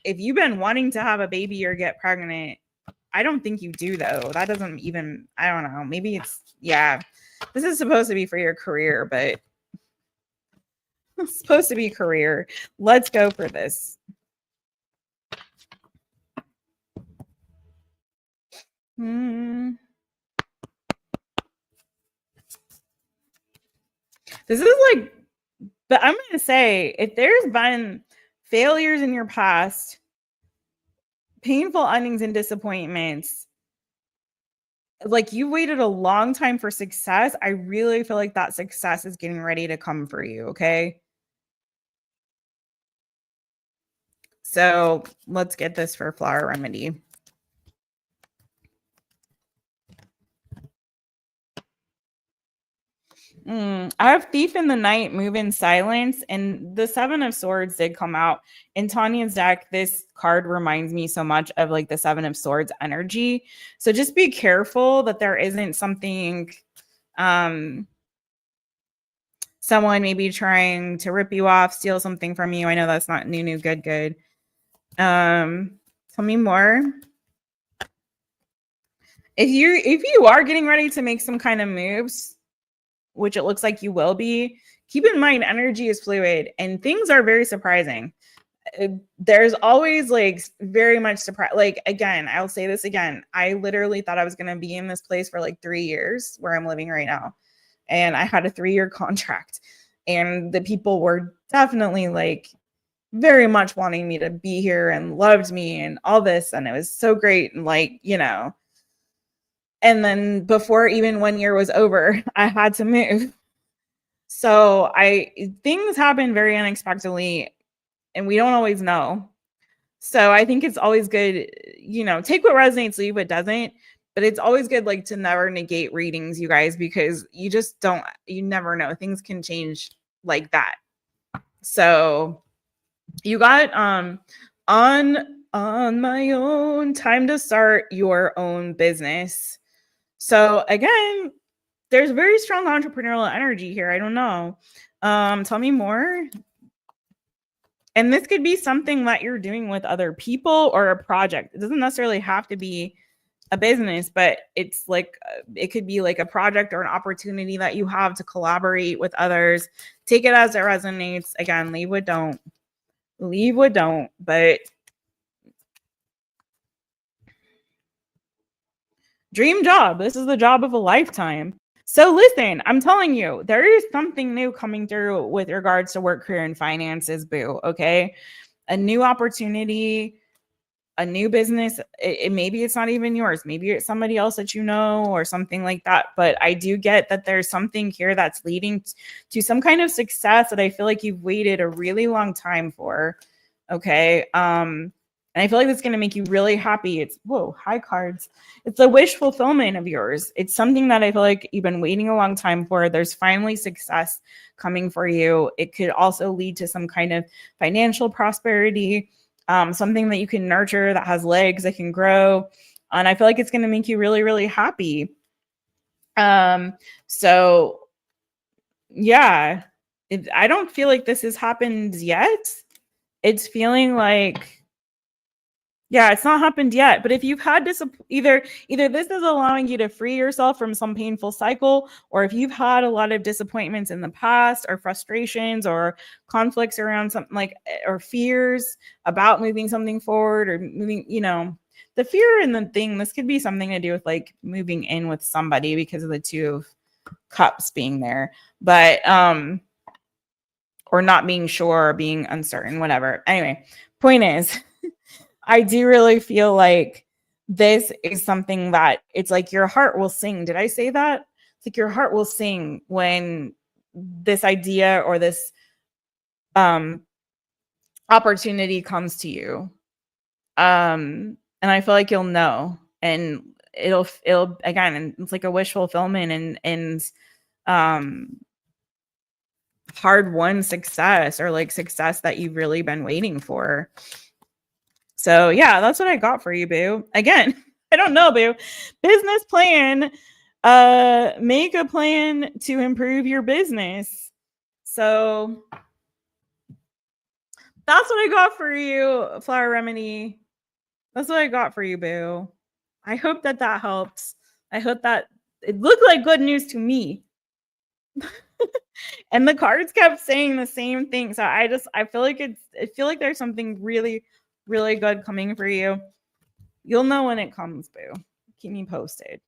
if you've been wanting to have a baby or get pregnant, I don't think you do, though. That doesn't even, I don't know. Maybe it's, yeah, this is supposed to be for your career, but it's supposed to be career. Let's go for this. This is like, but I'm going to say, if there's been failures in your past, painful endings and disappointments, like you waited a long time for success, I really feel like that success is getting ready to come for you. Okay. So let's get this for Flower Remedy. I have Thief in the Night, Move in Silence, and the 7 of Swords did come out. In Tanya's deck, this card reminds me so much of like the 7 of Swords energy. So just be careful that there isn't something, someone maybe trying to rip you off, steal something from you. I know that's not new, good. Tell me more. If you are getting ready to make some kind of moves, which it looks like you will be, keep in mind energy is fluid and things are very surprising. There's always like very much surprise. Like, again, I'll say this again. I literally thought I was going to be in this place for like 3 years where I'm living right now. And I had a 3-year contract and the people were definitely like very much wanting me to be here and loved me and all this. And it was so great. And like, you know, and then before even 1 year was over, I had to move. So things happen very unexpectedly and we don't always know. So I think it's always good, you know, take what resonates, leave what doesn't. But it's always good, like, to never negate readings, you guys, because you just don't, you never know. Things can change like that. So you got on my own, time to start your own business. So again, there's very strong entrepreneurial energy here. I don't know. Tell me more. And this could be something that you're doing with other people or a project. It doesn't necessarily have to be a business, but it's like, it could be like a project or an opportunity that you have to collaborate with others. Take it as it resonates. Again, leave what don't. Leave what don't. But dream job. This is the job of a lifetime. So listen, I'm telling you, there is something new coming through with regards to work, career, and finances, boo. Okay. A new opportunity, a new business. Maybe it's not even yours. Maybe it's somebody else that you know or something like that. But I do get that there's something here that's leading to some kind of success that I feel like you've waited a really long time for. Okay. And I feel like it's going to make you really happy. It's, whoa, high cards. It's a wish fulfillment of yours. It's something that I feel like you've been waiting a long time for. There's finally success coming for you. It could also lead to some kind of financial prosperity, something that you can nurture that has legs that can grow. And I feel like it's going to make you really, really happy. So yeah, I don't feel like this has happened yet. It's feeling like, yeah, it's not happened yet. But if you've had either this is allowing you to free yourself from some painful cycle, or if you've had a lot of disappointments in the past, or frustrations, or conflicts around something like, or fears about moving something forward, or moving, you know, the fear and the thing, this could be something to do with like moving in with somebody because of the 2 of Cups being there. But or not being sure, or being uncertain, whatever. Anyway, point is, I do really feel like this is something that it's like your heart will sing. Did I say that? It's like your heart will sing when this idea or this opportunity comes to you. And I feel like you'll know, and it'll again, it's like a wish fulfillment and hard-won success, or like success that you've really been waiting for. So yeah, that's what I got for you, boo. Again, I don't know, boo. Business plan. Make a plan to improve your business. So that's what I got for you, Flower Remedy. That's what I got for you, boo. I hope that helps. I hope that it looked like good news to me. And the cards kept saying the same thing. So I feel like I feel like there's something really, really good coming for you. You'll know when it comes, boo. Keep me posted.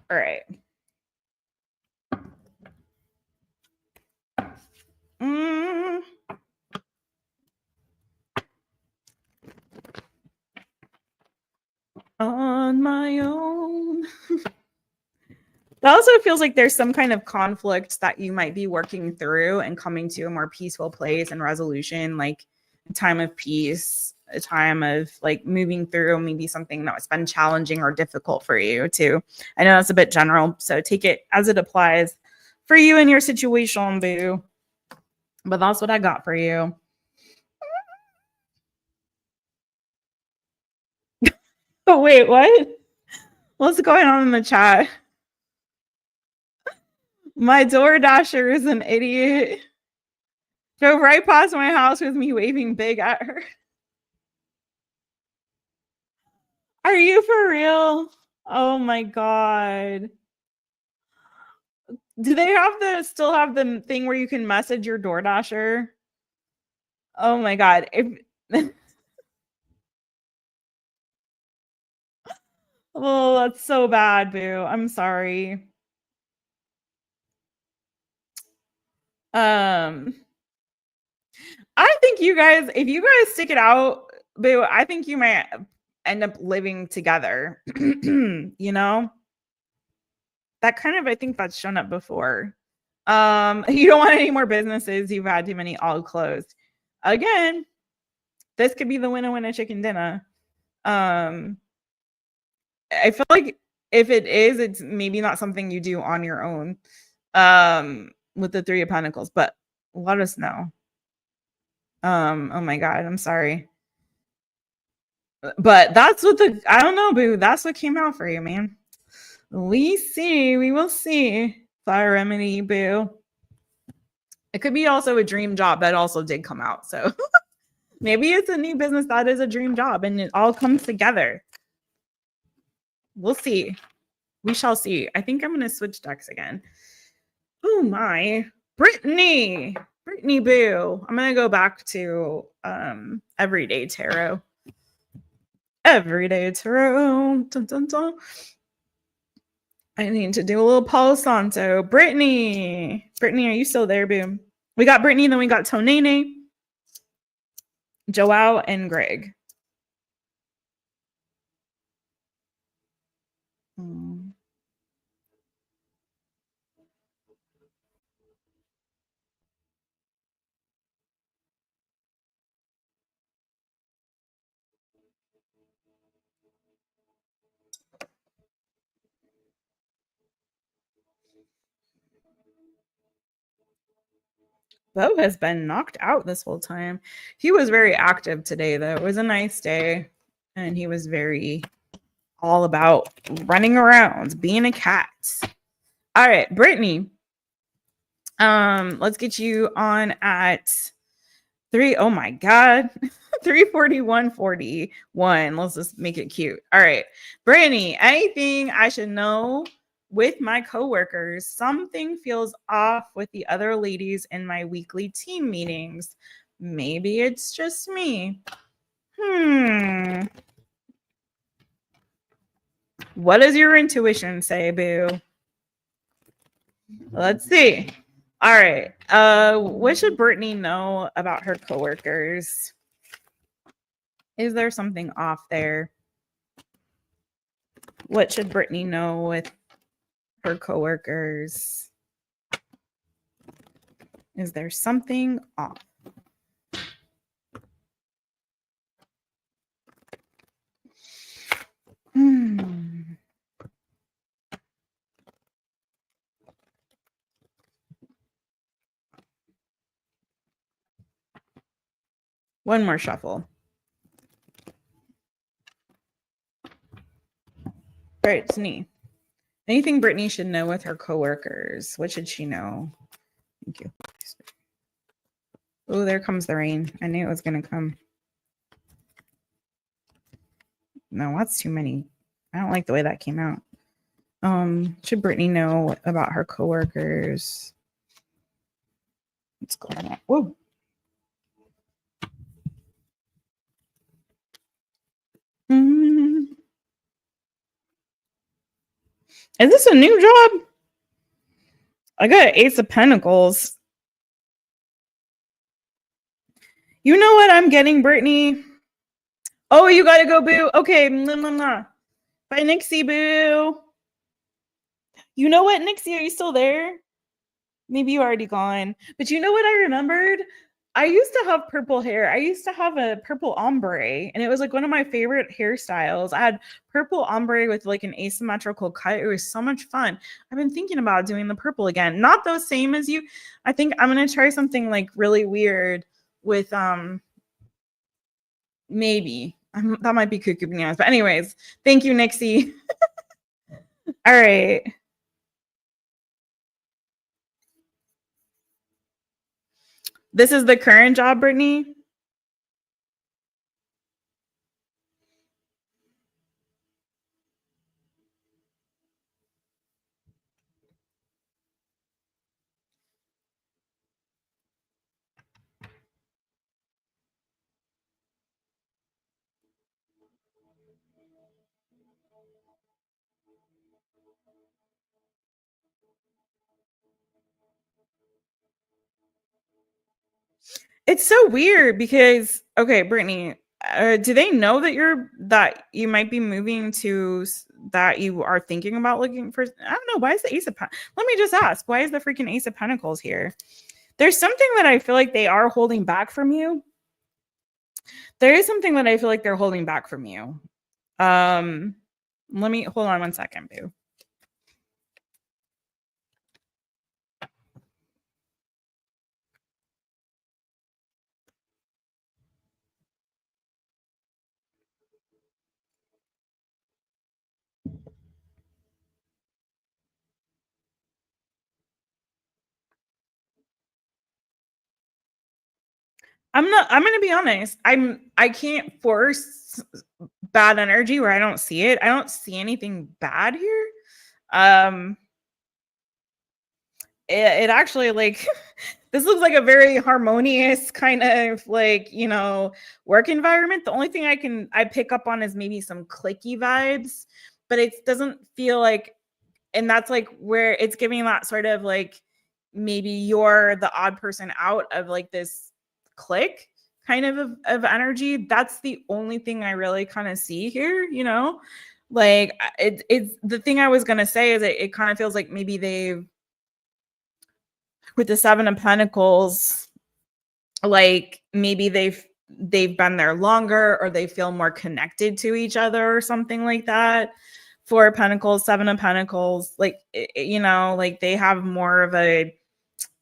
All right. On my own. That also feels like there's some kind of conflict that you might be working through and coming to a more peaceful place and resolution, like a time of peace, a time of like moving through maybe something that's been challenging or difficult for you too. I know that's a bit general, so take it as it applies for you and your situation, boo. But that's what I got for you. Oh, wait, what? What's going on in the chat? My DoorDasher is an idiot. Drove right past my house with me waving big at her. Are you for real? Oh my God. Do they still have the thing where you can message your DoorDasher? Oh my God. Oh, that's so bad, boo. I'm sorry. I think you guys, if you guys stick it out, boo, I think you might end up living together. You know? That kind of, I think that's shown up before. You don't want any more businesses. You've had too many all closed. Again, this could be the winner chicken dinner. I feel like if it is, it's maybe not something you do on your own. With the Three of Pentacles, but let us know. Oh my God, I'm sorry. But that's what I don't know, boo. That's what came out for you, man. We will see. Fire remedy, boo. It could be also a dream job that also did come out. So maybe it's a new business that is a dream job and it all comes together. We'll see. We shall see. I think I'm going to switch decks again. Oh my. Brittany boo. I'm going to go back to everyday tarot. Everyday tarot. Dun, dun, dun. I need to do a little Palo Santo. Brittany, are you still there, boo? We got Brittany, then we got Tonene, João, and Greg. Bo has been knocked out this whole time. He was very active today, though. It was a nice day, and he was very all about running around, being a cat. All right, Brittany. Let's get you on at 3. Oh my God. 341.41. Let's just make it cute. All right. Brittany, anything I should know with my coworkers? Something feels off with the other ladies in my weekly team meetings. Maybe it's just me. What does your intuition say, boo? Let's see. All right. What should Brittany know about her coworkers? Is there something off there? What should Brittany know with her coworkers? Is there something off? One more shuffle. All right, it's me. Anything Brittany should know with her coworkers? What should she know? Thank you. Oh, there comes the rain. I knew it was going to come. No, that's too many. I don't like the way that came out. Should Brittany know about her coworkers? What's going on? Whoa. Is this a new job? I got Ace of Pentacles. You know what I'm getting, Brittany? Oh, you gotta go, boo. Okay. Bye, Nixie, boo. You know what, Nixie? Are you still there? Maybe you already gone. But you know what I remembered? I used to have purple hair. I used to have a purple ombre, and it was like one of my favorite hairstyles. I had purple ombre with like an asymmetrical cut. It was so much fun. I've been thinking about doing the purple again. Not the same as you. I think I'm going to try something like really weird with maybe. That might be cuckoo bananas. But anyways, thank you, Nixie. All right. This is the current job, Brittany? It's so weird because, okay, Brittany, do they know that you might be moving to that you are thinking about looking for? I don't know. Why is the Ace of Let me just ask. Why is the freaking Ace of Pentacles here? There's something that I feel like they are holding back from you. There is something that I feel like they're holding back from you. Let me hold on one second, boo. I'm going to be honest. I can't force bad energy where I don't see it. I don't see anything bad here. It actually, like, this looks like a very harmonious kind of, like, work environment. The only thing I pick up on is maybe some clicky vibes, but it doesn't feel like, and that's like where it's giving that sort of like maybe you're the odd person out of like this click kind of energy. That's the only thing I really kind of see here, like it's the thing I was gonna say is it kind of feels like maybe they've, with the Seven of Pentacles, like maybe they've been there longer, or they feel more connected to each other or something like that. Four of Pentacles, Seven of Pentacles, like, like they have more of a,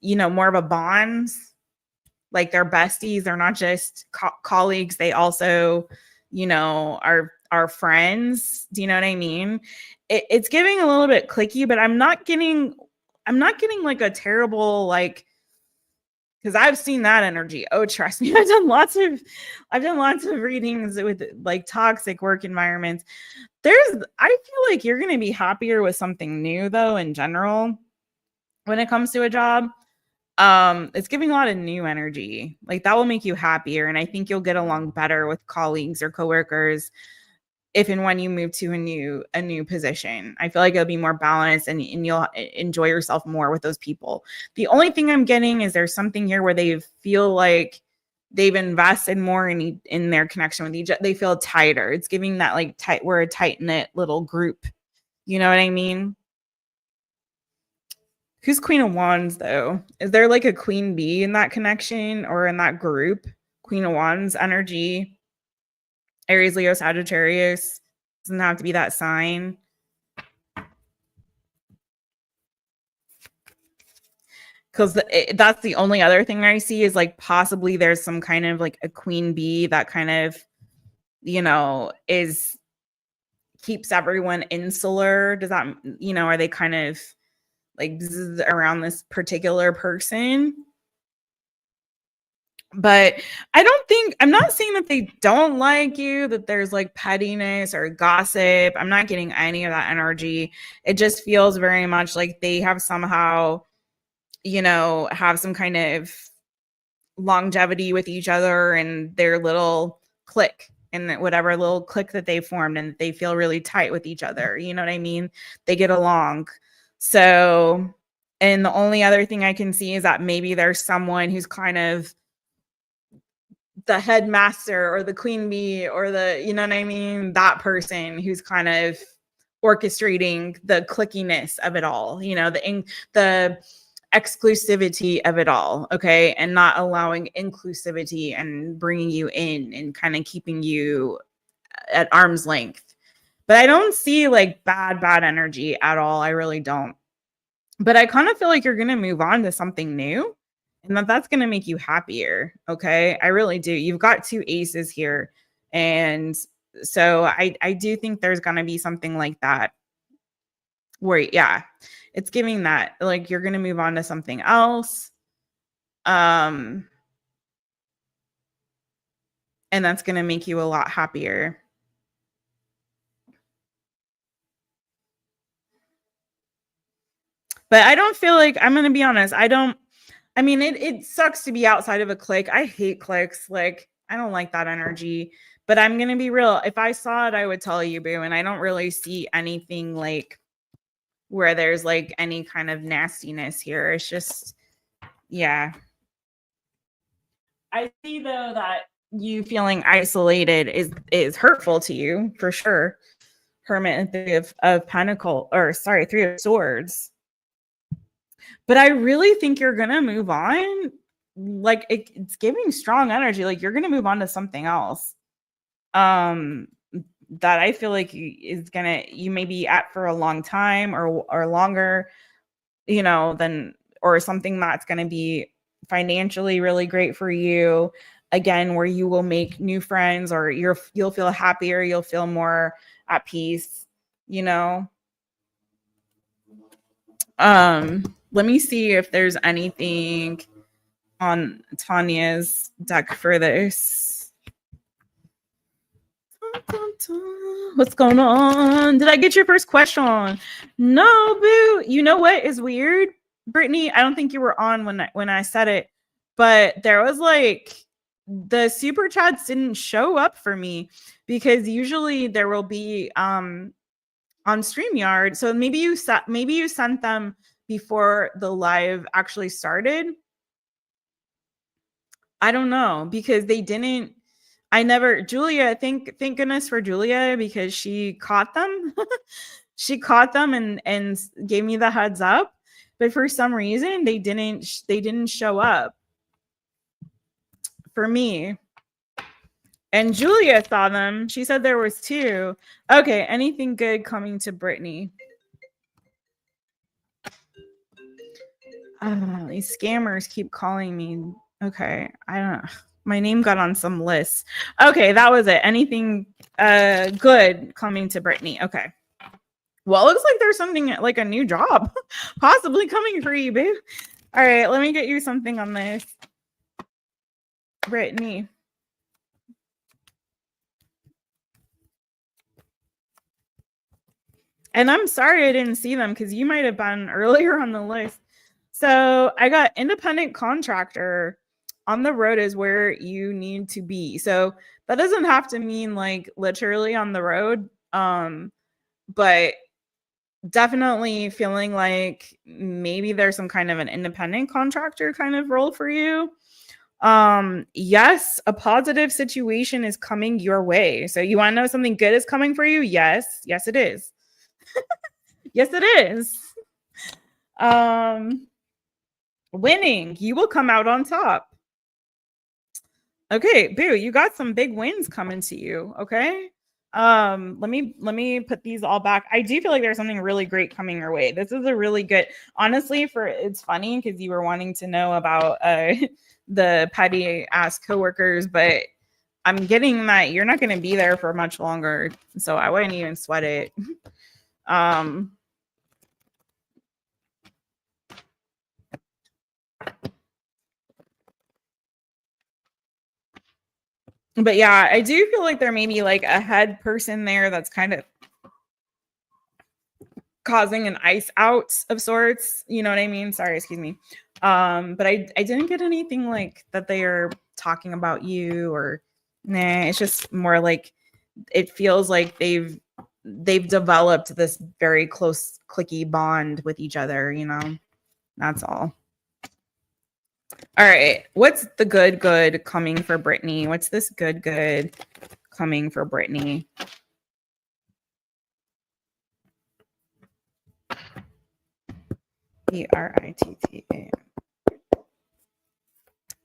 more of a bond. Like they're besties. They're not just colleagues. They also, are friends. Do you know what I mean? It's giving a little bit clicky, but I'm not getting like a terrible, like, because I've seen that energy. Oh, trust me, I've done lots of readings with like toxic work environments. I feel like you're going to be happier with something new, though, in general, when it comes to a job. It's giving a lot of new energy. Like that will make you happier, and I think you'll get along better with colleagues or coworkers if and when you move to a new position. I feel like it'll be more balanced, and you'll enjoy yourself more with those people. The only thing I'm getting is there's something here where they feel like they've invested more in their connection with each other. They feel tighter. It's giving that like we're a tight knit little group. You know what I mean? Who's Queen of Wands though? Is there like a queen bee in that connection or in that group? Queen of Wands energy. Aries, Leo, Sagittarius. Doesn't have to be that sign. Because that's the only other thing I see is like possibly there's some kind of like a queen bee that kind of, is keeps everyone insular. Does that, are they kind of like around this particular person? But I'm not saying that they don't like you, that there's like pettiness or gossip. I'm not getting any of that energy. It just feels very much like they have somehow, have some kind of longevity with each other and their little clique, and whatever little clique that they formed, and they feel really tight with each other. You know what I mean? They get along. So, and the only other thing I can see is that maybe there's someone who's kind of the headmaster or the queen bee or the, you know what I mean? That person who's kind of orchestrating the clickiness of it all, the exclusivity of it all. Okay. And not allowing inclusivity and bringing you in and kind of keeping you at arm's length. But I don't see like bad energy at all. I really don't. But I kind of feel like you're going to move on to something new, and that's going to make you happier. Okay. I really do. You've got two aces here. And so I do think there's going to be something like that where, yeah, it's giving that like you're going to move on to something else. And that's going to make you a lot happier. But I don't feel like, I'm going to be honest, I mean, it sucks to be outside of a clique. I hate cliques. Like, I don't like that energy. But I'm going to be real. If I saw it, I would tell you, boo. And I don't really see anything like where there's like any kind of nastiness here. It's just, yeah. I see, though, that you feeling isolated is hurtful to you, for sure. Hermit and Three of Pentacles, or sorry, Three of Swords. But I really think you're going to move on. Like, it's giving strong energy. Like, you're going to move on to something else. That I feel like you may be at for a long time or longer, you know, or something that's going to be financially really great for you. Again, where you will make new friends, or you'll feel happier, you'll feel more at peace, you know. Let me see if there's anything on Tanya's deck for this. What's going on? Did I get your first question? No, boo. You know what is weird, Brittany? I don't think you were on when I said it, but there was like the super chats didn't show up for me, because usually there will be on StreamYard. So maybe you sent them before the live actually started. I don't know, because they didn't. Julia, thank goodness for Julia, because she caught them. She caught them and gave me the heads up. But for some reason, they didn't show up for me. And Julia saw them. She said there was 2. Okay, anything good coming to Brittany? These scammers keep calling me. Okay, I don't know. My name got on some list. Okay, that was it. Anything good coming to Brittany? Okay. Well, it looks like there's something like a new job possibly coming for you, babe. All right, let me get you something on this, Brittany. And I'm sorry I didn't see them, because you might have been earlier on the list. So I got independent contractor. On the road is where you need to be. So that doesn't have to mean like literally on the road. But definitely feeling like maybe there's some kind of an independent contractor kind of role for you. Yes, a positive situation is coming your way. So you want to know something good is coming for you? Yes, it is. Yes, it is. Winning, you will come out on top. Okay, boo, you got some big wins coming to you. Okay. Let me put these all back. I do feel like there's something really great coming your way. This is a really good, honestly, it's funny because you were wanting to know about the petty ass coworkers, but I'm getting that you're not going to be there for much longer, so I wouldn't even sweat it. But yeah, I do feel like there may be like a head person there that's kind of causing an ice out of sorts. You know what I mean? Sorry, excuse me. But I didn't get anything like that they are talking about you, or nah, it's just more like it feels like they've developed this very close cliquey bond with each other, you know. That's all. All right, what's the good coming for Brittany? What's this good coming for Brittany? Britta.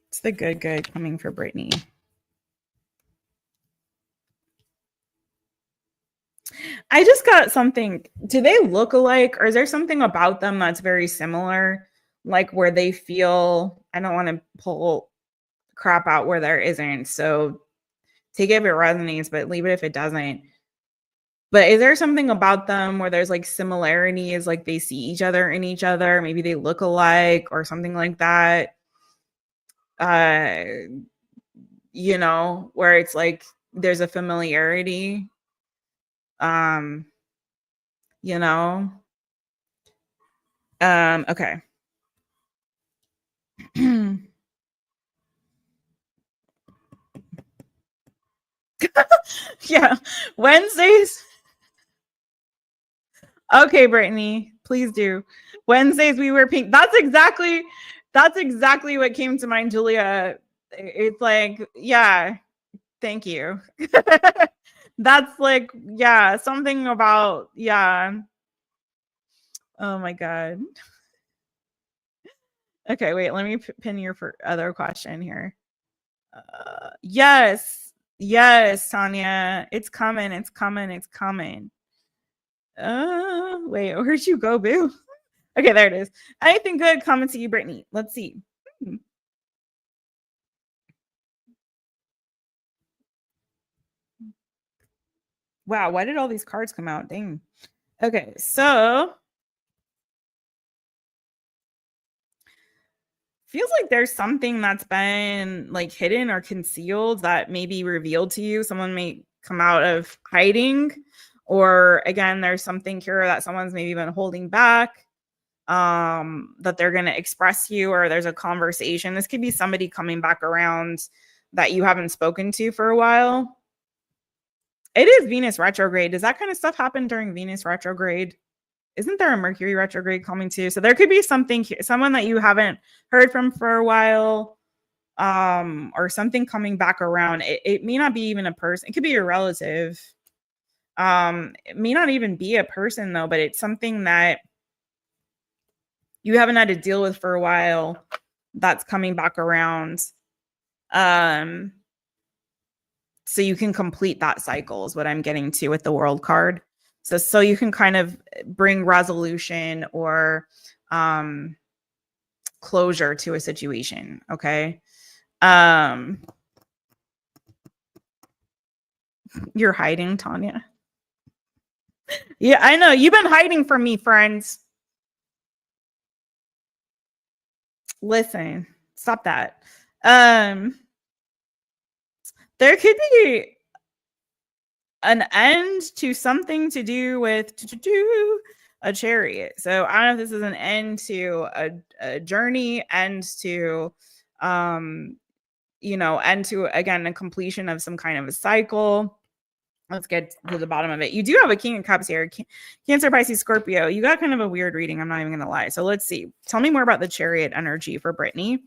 It's the good coming for Brittany. I just got something. Do they look alike, or is there something about them that's very similar? Like where they feel, I don't want to pull crap out where there isn't. So take it if it resonates, but leave it if it doesn't. But is there something about them where there's like similarities, like they see each other in each other, maybe they look alike or something like that? you know, where it's like there's a familiarity, you know. Okay. Yeah, Wednesdays. Okay, Brittany, please do. Wednesdays we wear pink. That's exactly what came to mind, Julia. It's like, yeah, thank you. That's like, yeah, something about, yeah. Oh my God. Okay, wait, let me pin your other question here. Yes, Tanya, it's coming, it's coming, it's coming. Wait, where'd you go, boo? Okay, there it is. Anything good coming to you, Brittany? Let's see. Wow, why did all these cards come out? Dang. Okay, so feels like there's something that's been like hidden or concealed that may be revealed to you. Someone may come out of hiding, or again, there's something here that someone's maybe been holding back, that they're going to express you, or there's a conversation. This could be somebody coming back around that you haven't spoken to for a while. It is Venus retrograde. Does that kind of stuff happen during Venus retrograde? Isn't there a Mercury retrograde coming too? So there could be something, someone that you haven't heard from for a while, or something coming back around. It may not be even a person. It could be your relative. It may not even be a person though, but it's something that you haven't had to deal with for a while that's coming back around. So you can complete that cycle is what I'm getting to with the World card. So you can kind of bring resolution or closure to a situation. Okay. You're hiding, Tanya. Yeah, I know. You've been hiding from me, friends. Listen, stop that. There could be an end to something to do with a chariot. So I don't know if this is an end to a journey, end to you know, end to, again, a completion of some kind of a cycle. Let's get to the bottom of it. You do have a King of Cups here. Cancer, Pisces, Scorpio. You got kind of a weird reading. I'm not even going to lie. So let's see. Tell me more about the chariot energy for Brittany.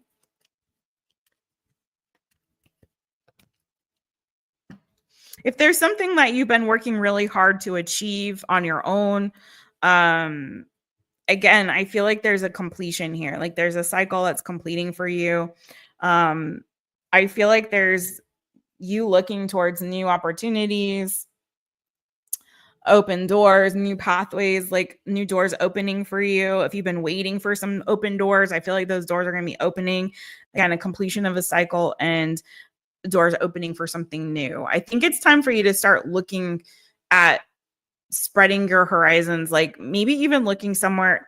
If there's something that you've been working really hard to achieve on your own, again, I feel like there's a completion here. Like there's a cycle that's completing for you. I feel like there's you looking towards new opportunities, open doors, new pathways, like new doors opening for you. If you've been waiting for some open doors, I feel like those doors are going to be opening. Again, a completion of a cycle and doors opening for something new. I think it's time for you to start looking at spreading your horizons, like maybe even looking somewhere.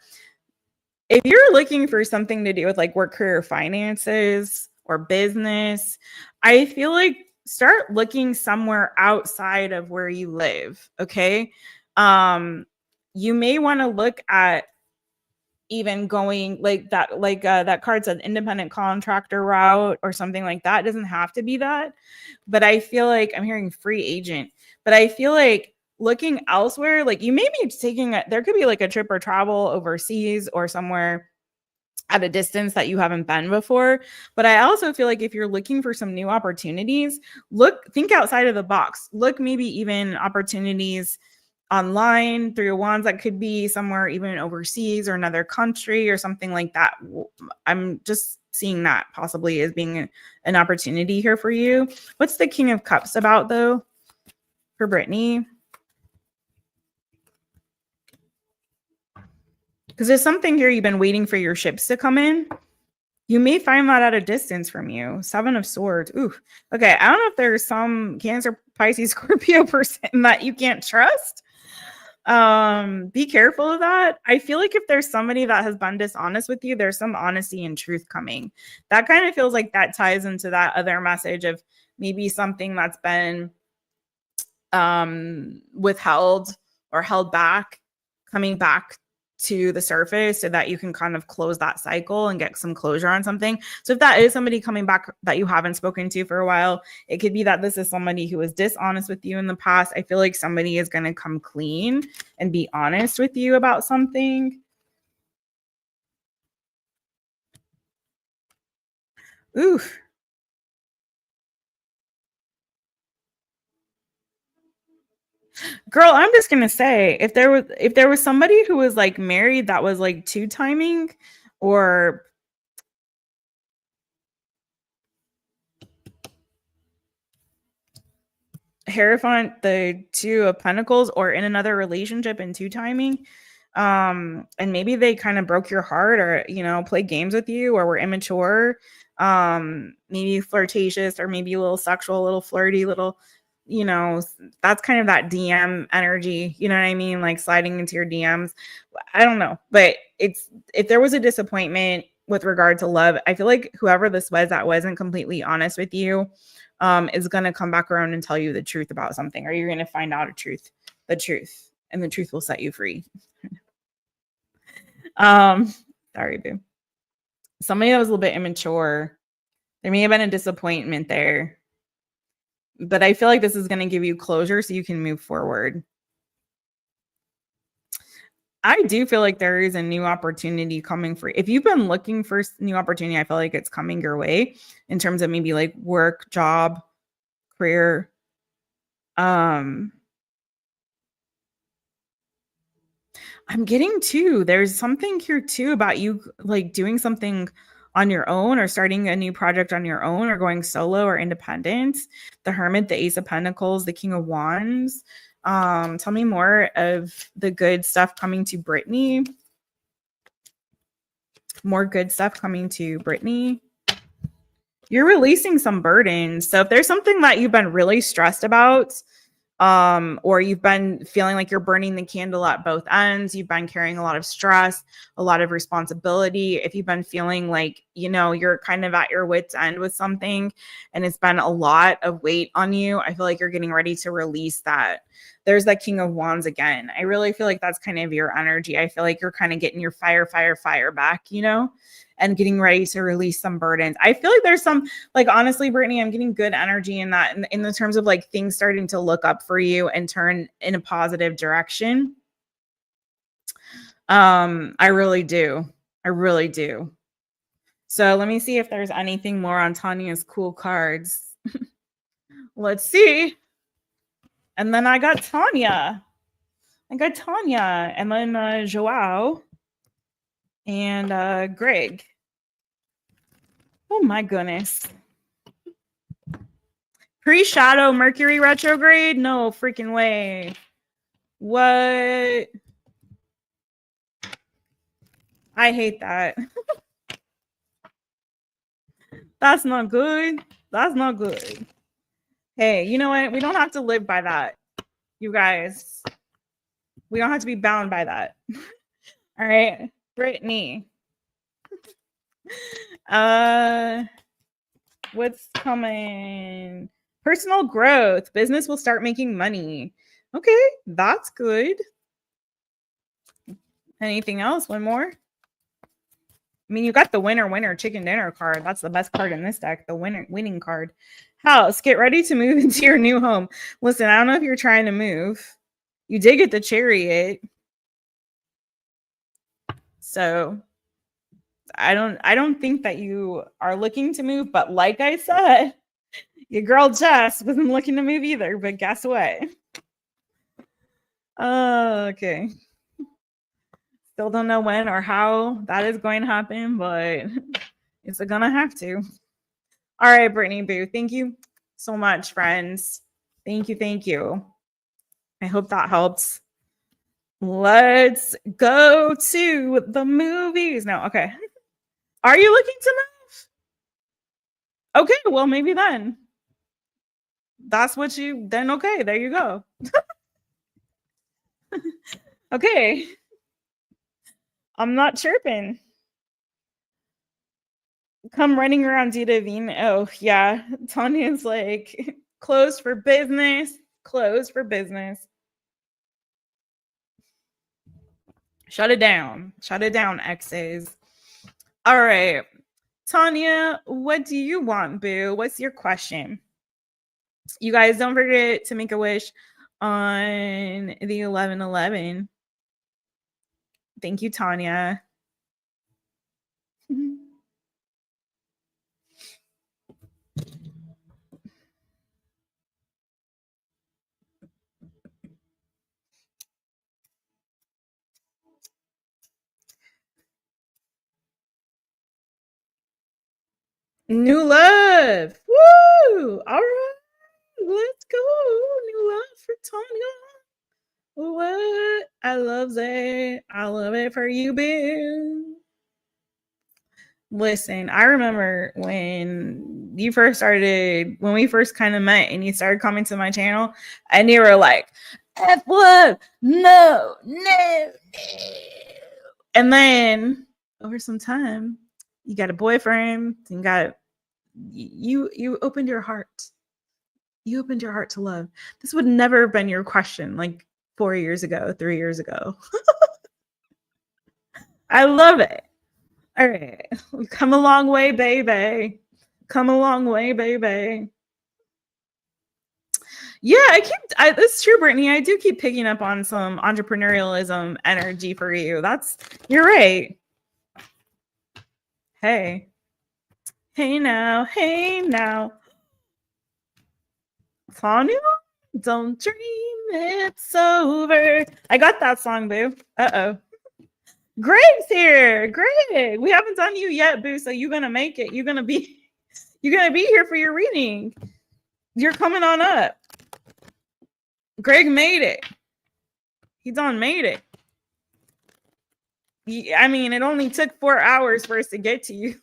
If you're looking for something to do with like work, career, finances, or business, I feel like start looking somewhere outside of where you live. Okay. You may want to look at even going like that card said independent contractor route or something like that. It doesn't have to be that, but I feel like I'm hearing free agent, but I feel like looking elsewhere, like you may be taking there could be like a trip or travel overseas or somewhere at a distance that you haven't been before. But I also feel like if you're looking for some new opportunities, think outside of the box. Look, maybe even opportunities online through your wands that could be somewhere even overseas or another country or something like that. I'm just seeing that possibly as being an opportunity here for you. What's the King of Cups about though for Brittany? Because there's something here you've been waiting for your ships to come in. You may find that at a distance from you. 7 of Swords. Ooh. Okay. I don't know if there's some Cancer, Pisces, Scorpio person that you can't trust. Be careful of that. I feel like if there's somebody that has been dishonest with you, there's some honesty and truth coming. That kind of feels like that ties into that other message of maybe something that's been withheld or held back coming back to the surface so that you can kind of close that cycle and get some closure on something. So if that is somebody coming back that you haven't spoken to for a while, it could be that this is somebody who was dishonest with you in the past. I feel like somebody is going to come clean and be honest with you about something. Ooh. Girl, I'm just gonna say if there was somebody who was like married that was like two timing or Hierophant, the Two of Pentacles, or in another relationship in two timing, and maybe they kind of broke your heart or played games with you or were immature, maybe flirtatious or maybe a little sexual, a little flirty, little that's kind of that DM energy, you know what I mean? Like sliding into your DMs. I don't know, but if there was a disappointment with regard to love, I feel like whoever this was that wasn't completely honest with you is going to come back around and tell you the truth about something, or you're going to find out the truth, and the truth will set you free. Sorry, boo. Somebody that was a little bit immature, there may have been a disappointment there. But I feel like this is going to give you closure so you can move forward. I do feel like there is a new opportunity coming for you. If you've been looking for new opportunity, I feel like it's coming your way in terms of maybe like work, job, career. I'm getting too, there's something here too about you like doing something on your own or starting a new project on your own or going solo or independent. The Hermit, the Ace of Pentacles, the King of Wands. Tell me more of the good stuff coming to Brittany. More good stuff coming to Brittany. You're releasing some burdens. So if there's something that you've been really stressed about, or you've been feeling like you're burning the candle at both ends, you've been carrying a lot of stress, a lot of responsibility. If you've been feeling like, you're kind of at your wit's end with something and it's been a lot of weight on you, I feel like you're getting ready to release that. There's that King of Wands again. I really feel like that's kind of your energy. I feel like you're kind of getting your fire back, and getting ready to release some burdens. I feel like there's some, like, honestly, Brittany, I'm getting good energy in that, in the terms of like things starting to look up for you and turn in a positive direction. I really do. So let me see if there's anything more on Tanya's cool cards. Let's see. And then I got Tanya. And then João and Greg. Oh my goodness. Pre-shadow Mercury retrograde? No freaking way. What? I hate that. That's not good. That's not good. Hey, you know what? We don't have to live by that, you guys. We don't have to be bound by that. All right, Brittany. What's coming? Personal growth. Business will start making money. Okay, that's good. Anything else? One more? I mean, you got the winner chicken dinner card. That's the best card in this deck, the winning card. House, get ready to move into your new home. Listen, I don't know if you're trying to move. You did get the Chariot. So I don't think that you are looking to move, but like I said, your girl Jess wasn't looking to move either, but guess what? Okay. Still don't know when or how that is going to happen, but it's gonna have to. All right, Brittany Boo. Thank you so much, friends. Thank you. I hope that helps. Let's go to the movies now. Okay. Are you looking to move? Okay, well, maybe then. That's what then okay, there you go. Okay. I'm not chirping. Come running around Dita. Oh, yeah. Tanya's like, closed for business. Closed for business. Shut it down. Shut it down, exes. All right. Tanya, what do you want, boo? What's your question? You guys don't forget to make a wish on the 11/11. Thank you, Tanya. New love. Woo! All right. Let's go. New love for Tanya. What? I love it. I love it for you, boo. Listen, I remember when we first kind of met and you started coming to my channel and you were like, F love, no. And then over some time, you got a boyfriend and you opened your heart. You opened your heart to love. This would never have been your question like 4 years ago, 3 years ago. I love it. All right. We've come a long way, baby. Come a long way, baby. Yeah, it's true, Brittany. I do keep picking up on some entrepreneurialism energy for you. You're right. Hey. Hey now. Tanya, don't dream it's over. I got that song, boo. Uh-oh. Greg's here. Greg, we haven't done you yet, boo. So you're gonna make it. You're gonna be here for your reading. You're coming on up. Greg made it. He done made it. I mean, it only took 4 hours for us to get to you.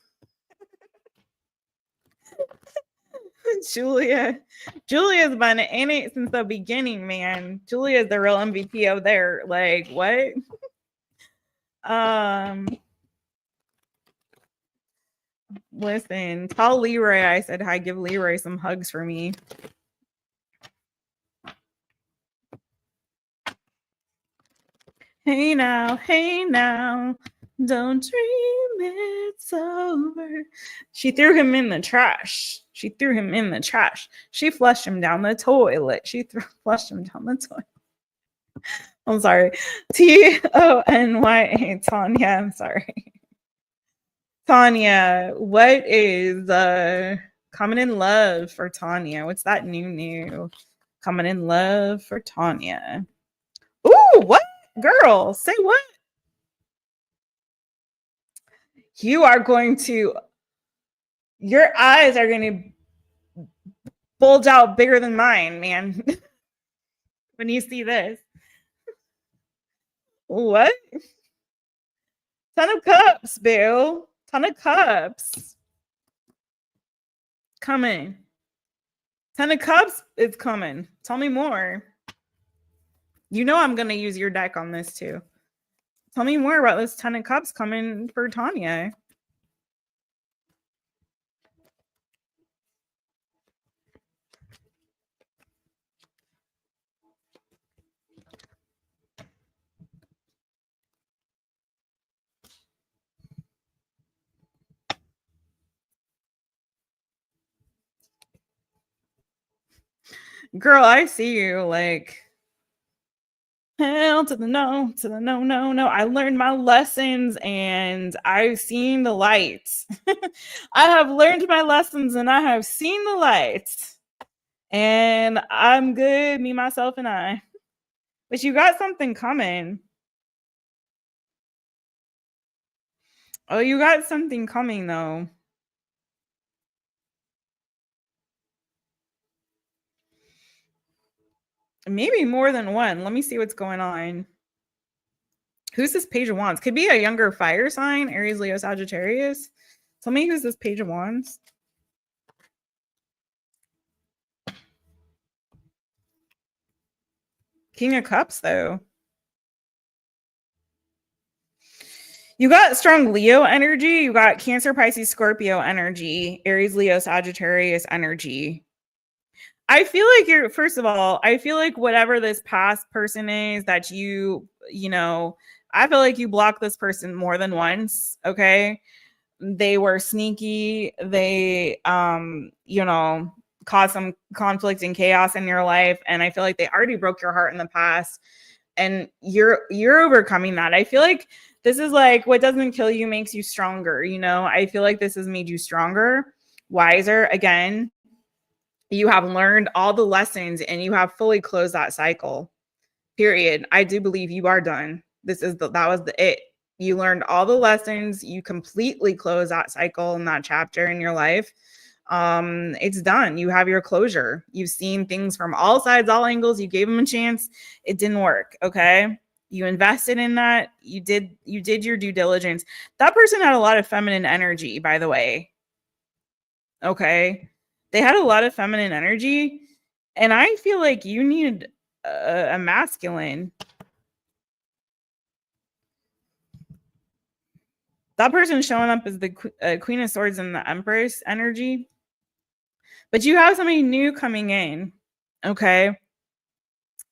Julia's been in it since the beginning, man. Julia's the real MVP of there. Like, what? Listen, tell Leroy I said hi. Give Leroy some hugs for me. Hey now, don't dream it's over. She threw him in the trash. She flushed him down the toilet. Flushed him down the toilet. I'm sorry. Tony, Tanya. I'm sorry. Tanya, what is coming in love for Tanya? What's that new coming in love for Tanya? Ooh, what? Girl, say what? Your eyes are going to bulge out bigger than mine, man. When you see this. What? Ton of cups, Bill. Ton of cups. Coming. Ton of cups is coming. Tell me more. You know I'm going to use your deck on this too. Tell me more about this Ten of Cups coming for Tanya. Girl, I see you like hell to the no, no. I learned my lessons and I've seen the light. I have learned my lessons and I have seen the light. And I'm good, me, myself, and I. But you got something coming. Oh, you got something coming, though. Maybe more than one. Let me see what's going on. Who's this Page of Wands? Could be a younger fire sign, Aries, Leo, Sagittarius. Tell me who's this Page of Wands. King of Cups, though. You got strong Leo energy. You got Cancer, Pisces, Scorpio energy, Aries, Leo, Sagittarius energy. I feel like you're, first of all, I feel like whatever this past person is that you know, I feel like you blocked this person more than once. Okay. They were sneaky. They, you know, caused some conflict and chaos in your life. And I feel like they already broke your heart in the past. And you're overcoming that. I feel like this is like what doesn't kill you makes you stronger. You know, I feel like this has made you stronger, wiser. Again, you have learned all the lessons and you have fully closed that cycle. Period. I do believe you are done. That was the it. You learned all the lessons. You completely closed that cycle and that chapter in your life. It's done. You have your closure. You've seen things from all sides, all angles. You gave them a chance. It didn't work. Okay. You invested in that. You did your due diligence. That person had a lot of feminine energy, by the way. Okay. They had a lot of feminine energy. And I feel like you need a masculine. That person showing up is the Queen of Swords and the Empress energy. But you have somebody new coming in. Okay.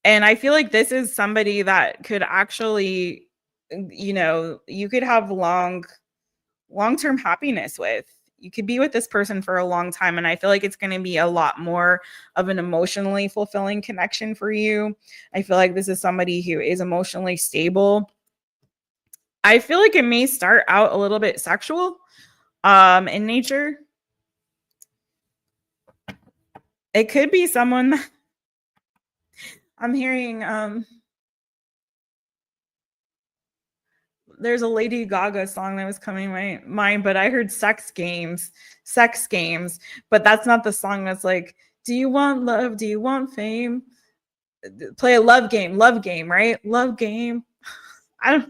And I feel like this is somebody that could actually, you know, you could have long-term happiness with. You could be with this person for a long time. And I feel like it's going to be a lot more of an emotionally fulfilling connection for you. I feel like this is somebody who is emotionally stable. I feel like it may start out a little bit sexual in nature. It could be someone I'm hearing there's a Lady Gaga song that was coming to my mind, but I heard sex games, but that's not the song that's like, do you want love? Do you want fame? Play a love game, right? Love game. I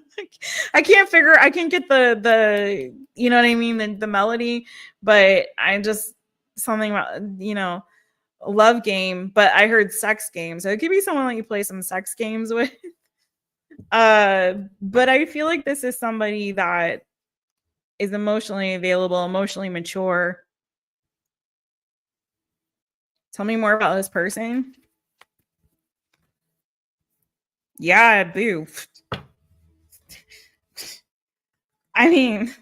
can't get the you know what I mean, the melody, but I just something about, you know, love game, but I heard sex game. So it could be someone that you play some sex games with. But I feel like this is somebody that is emotionally available, emotionally mature. Tell me more about this person. Yeah, boo. I mean,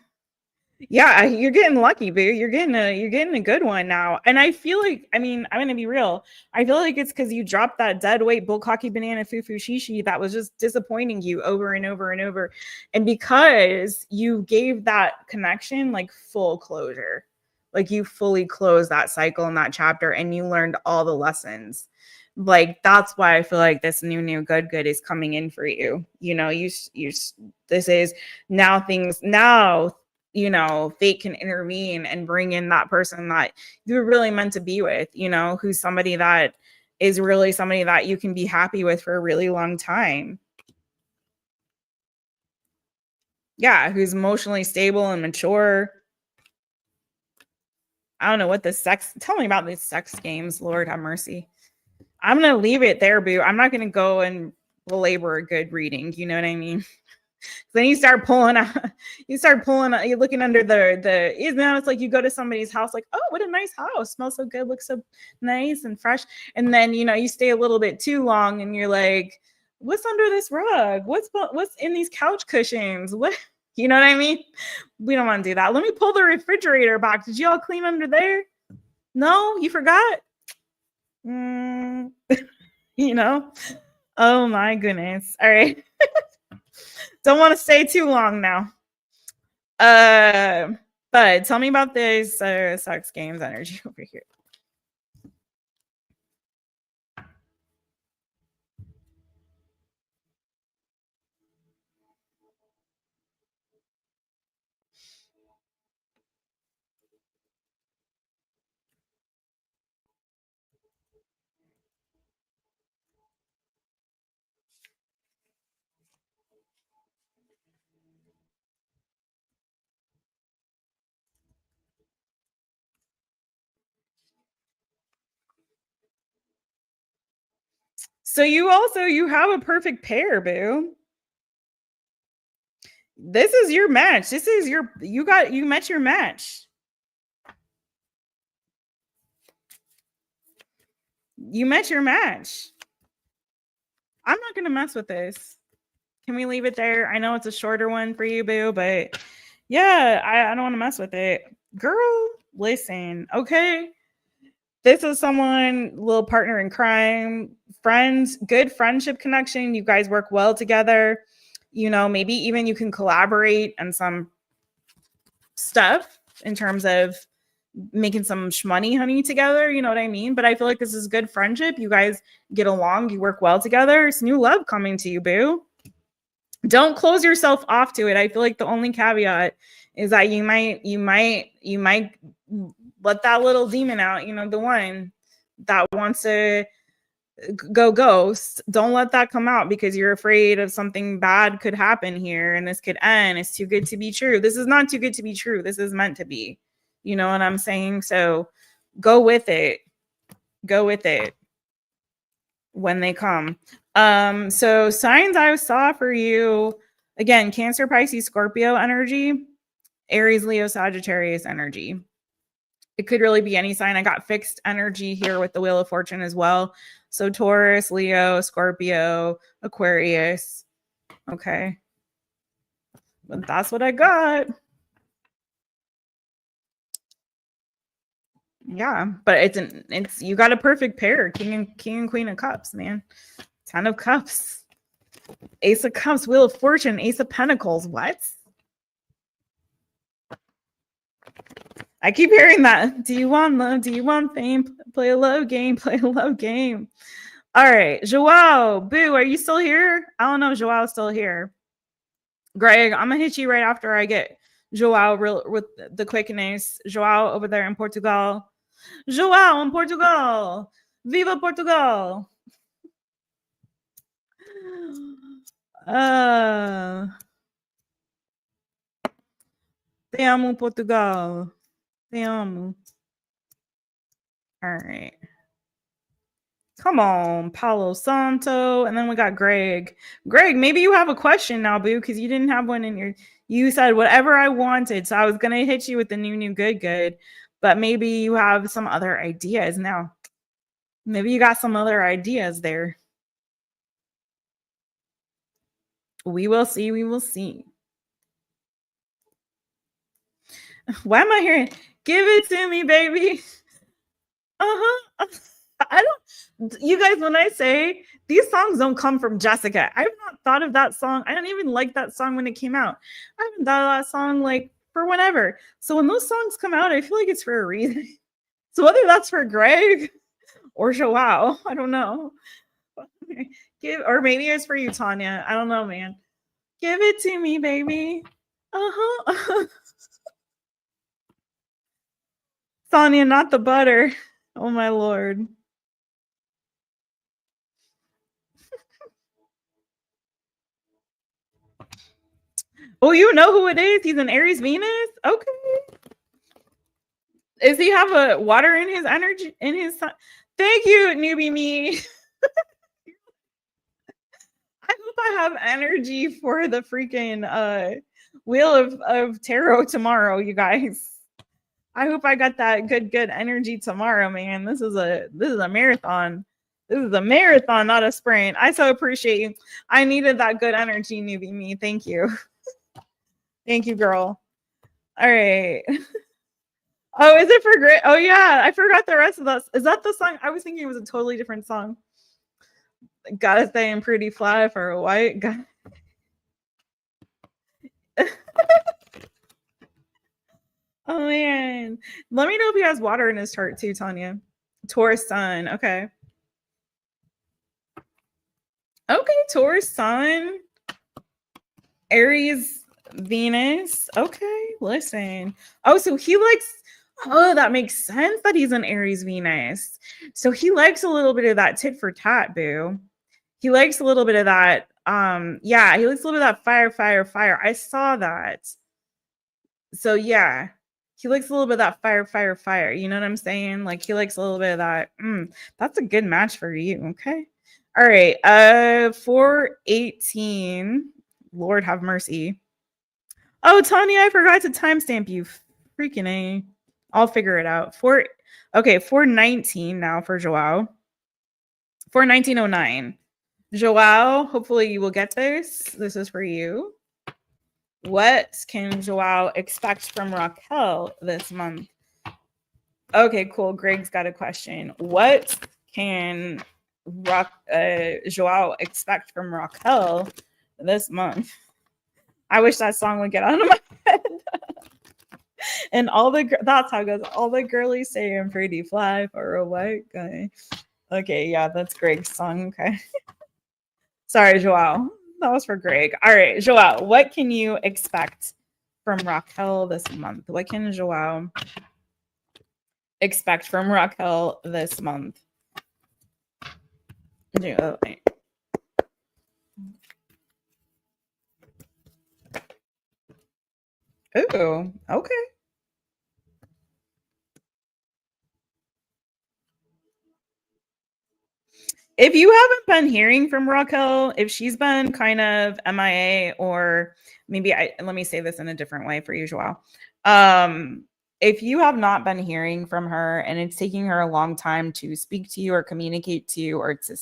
yeah, you're getting lucky, boo. You're getting a good one now. And I feel like, I mean, I'm gonna be real. I feel like it's because you dropped that dead weight bullcocky banana foo-foo shishi that was just disappointing you over and over and over. And because you gave that connection like full closure, like you fully closed that cycle and that chapter and you learned all the lessons. Like that's why I feel like this new good is coming in for you. You know, you this is now you know, fate can intervene and bring in that person that you're really meant to be with, you know, who's somebody that is really somebody that you can be happy with for a really long time. Yeah, who's emotionally stable and mature. I don't know what tell me about these sex games, Lord have mercy. I'm going to leave it there, boo. I'm not going to go and belabor a good reading. You know what I mean? Then you start pulling out, you're looking under isn't that it's like you go to somebody's house, like, oh, what a nice house, smells so good, looks so nice and fresh. And then, you know, you stay a little bit too long and you're like, what's under this rug? What's in these couch cushions? What, you know what I mean? We don't want to do that. Let me pull the refrigerator back. Did you all clean under there? No, you forgot? You know? Oh my goodness. All right. Don't want to stay too long now. But tell me about this sex games energy over here. So you have a perfect pair, boo. This is your match. This is you met your match. You met your match. I'm not going to mess with this. Can we leave it there? I know it's a shorter one for you, boo, but yeah, I don't want to mess with it. Girl, listen, okay? This is someone, little partner in crime, friends, good friendship connection. You guys work well together. You know, maybe even you can collaborate on some stuff in terms of making some shmoney honey together, you know what I mean? But I feel like this is good friendship. You guys get along, you work well together. It's new love coming to you, boo. Don't close yourself off to it. I feel like the only caveat is that you might let that little demon out, you know, the one that wants to go ghost. Don't let that come out because you're afraid of something bad could happen here and this could end. It's too good to be true. This is not too good to be true. This is meant to be. You know what I'm saying? So go with it. Go with it when they come. So signs I saw for you, again, Cancer, Pisces, Scorpio energy, Aries, Leo, Sagittarius energy. It could really be any sign. I got fixed energy here with the Wheel of Fortune as well. So Taurus, Leo, Scorpio, Aquarius. Okay. But that's what I got. Yeah, but it's you got a perfect pair, king and queen of cups, man. 10 of cups, ace of cups, Wheel of Fortune, ace of pentacles. What? I keep hearing that. Do you want love? Do you want fame? Play a love game. Play a love game. All right, João, boo, are you still here? I don't know if Joao's still here. Greg, I'm gonna hit you right after I get João real with the quickness. João over there in Portugal. João in Portugal. Viva Portugal. Te amo, Portugal. Te amo. All right. Come on, Palo Santo. And then we got Greg. Greg, maybe you have a question now, boo, because you didn't have one in your... You said whatever I wanted. So I was going to hit you with the new, good. But maybe you have some other ideas now. Maybe you got some other ideas there. We will see. We will see. Why am I hearing? Give it to me, baby. I don't, you guys, when I say these songs don't come from Jessica, I've not thought of that song. I didn't even like that song when it came out. I haven't thought of that song like for whenever. So when those songs come out, I feel like it's for a reason. So whether that's for Greg or João, I don't know. Or maybe it's for you, Tanya. I don't know, man. Give it to me, baby. Tanya, not the butter. Oh my Lord. Oh, you know who it is? He's an Aries Venus? Okay. Does he have a water in his energy in his sun? Thank you, Newbie Me. I hope I have energy for the freaking Wheel of Tarot tomorrow, you guys. I hope I got that good energy tomorrow, man. This is a marathon. This is a marathon, not a sprint. I so appreciate you. I needed that good energy, Newbie Me. Thank you. Thank you, girl. All right. Oh, is it for great? Oh, yeah. I forgot the rest of that. Is that the song? I was thinking it was a totally different song. Gotta stay in pretty fly for a white guy. Oh, man. Let me know if he has water in his chart too, Tanya. Taurus sun. Okay. Okay, Taurus sun. Aries Venus. Okay, listen. Oh, so he likes... Oh, that makes sense that he's an Aries Venus. So he likes a little bit of that tit for tat, boo. He likes a little bit of that. Yeah, he likes a little bit of that fire. I saw that. So yeah, he likes a little bit of that fire. You know what I'm saying? Like he likes a little bit of that. That's a good match for you. Okay. All right. 418. Lord have mercy. Oh, Tanya, I forgot to timestamp you. Freaking A. I'll figure it out. 419 now for João. 41909. João, hopefully you will get this. This is for you. What can João expect from Raquel this month? Okay, cool. Greg's got a question. What can João expect from Raquel this month? I wish that song would get out of my head. And that's how it goes. All the girlies say I'm pretty fly for a white guy. Okay, yeah, that's Greg's song. Okay. Sorry, João. That was for Greg. All right, João, what can you expect from Raquel this month? What can João expect from Raquel this month? Oh, wait. Ooh, okay. If you haven't been hearing from Raquel, if she's been kind of MIA, or maybe let me say this in a different way for you, João. If you have not been hearing from her and it's taking her a long time to speak to you or communicate to you or to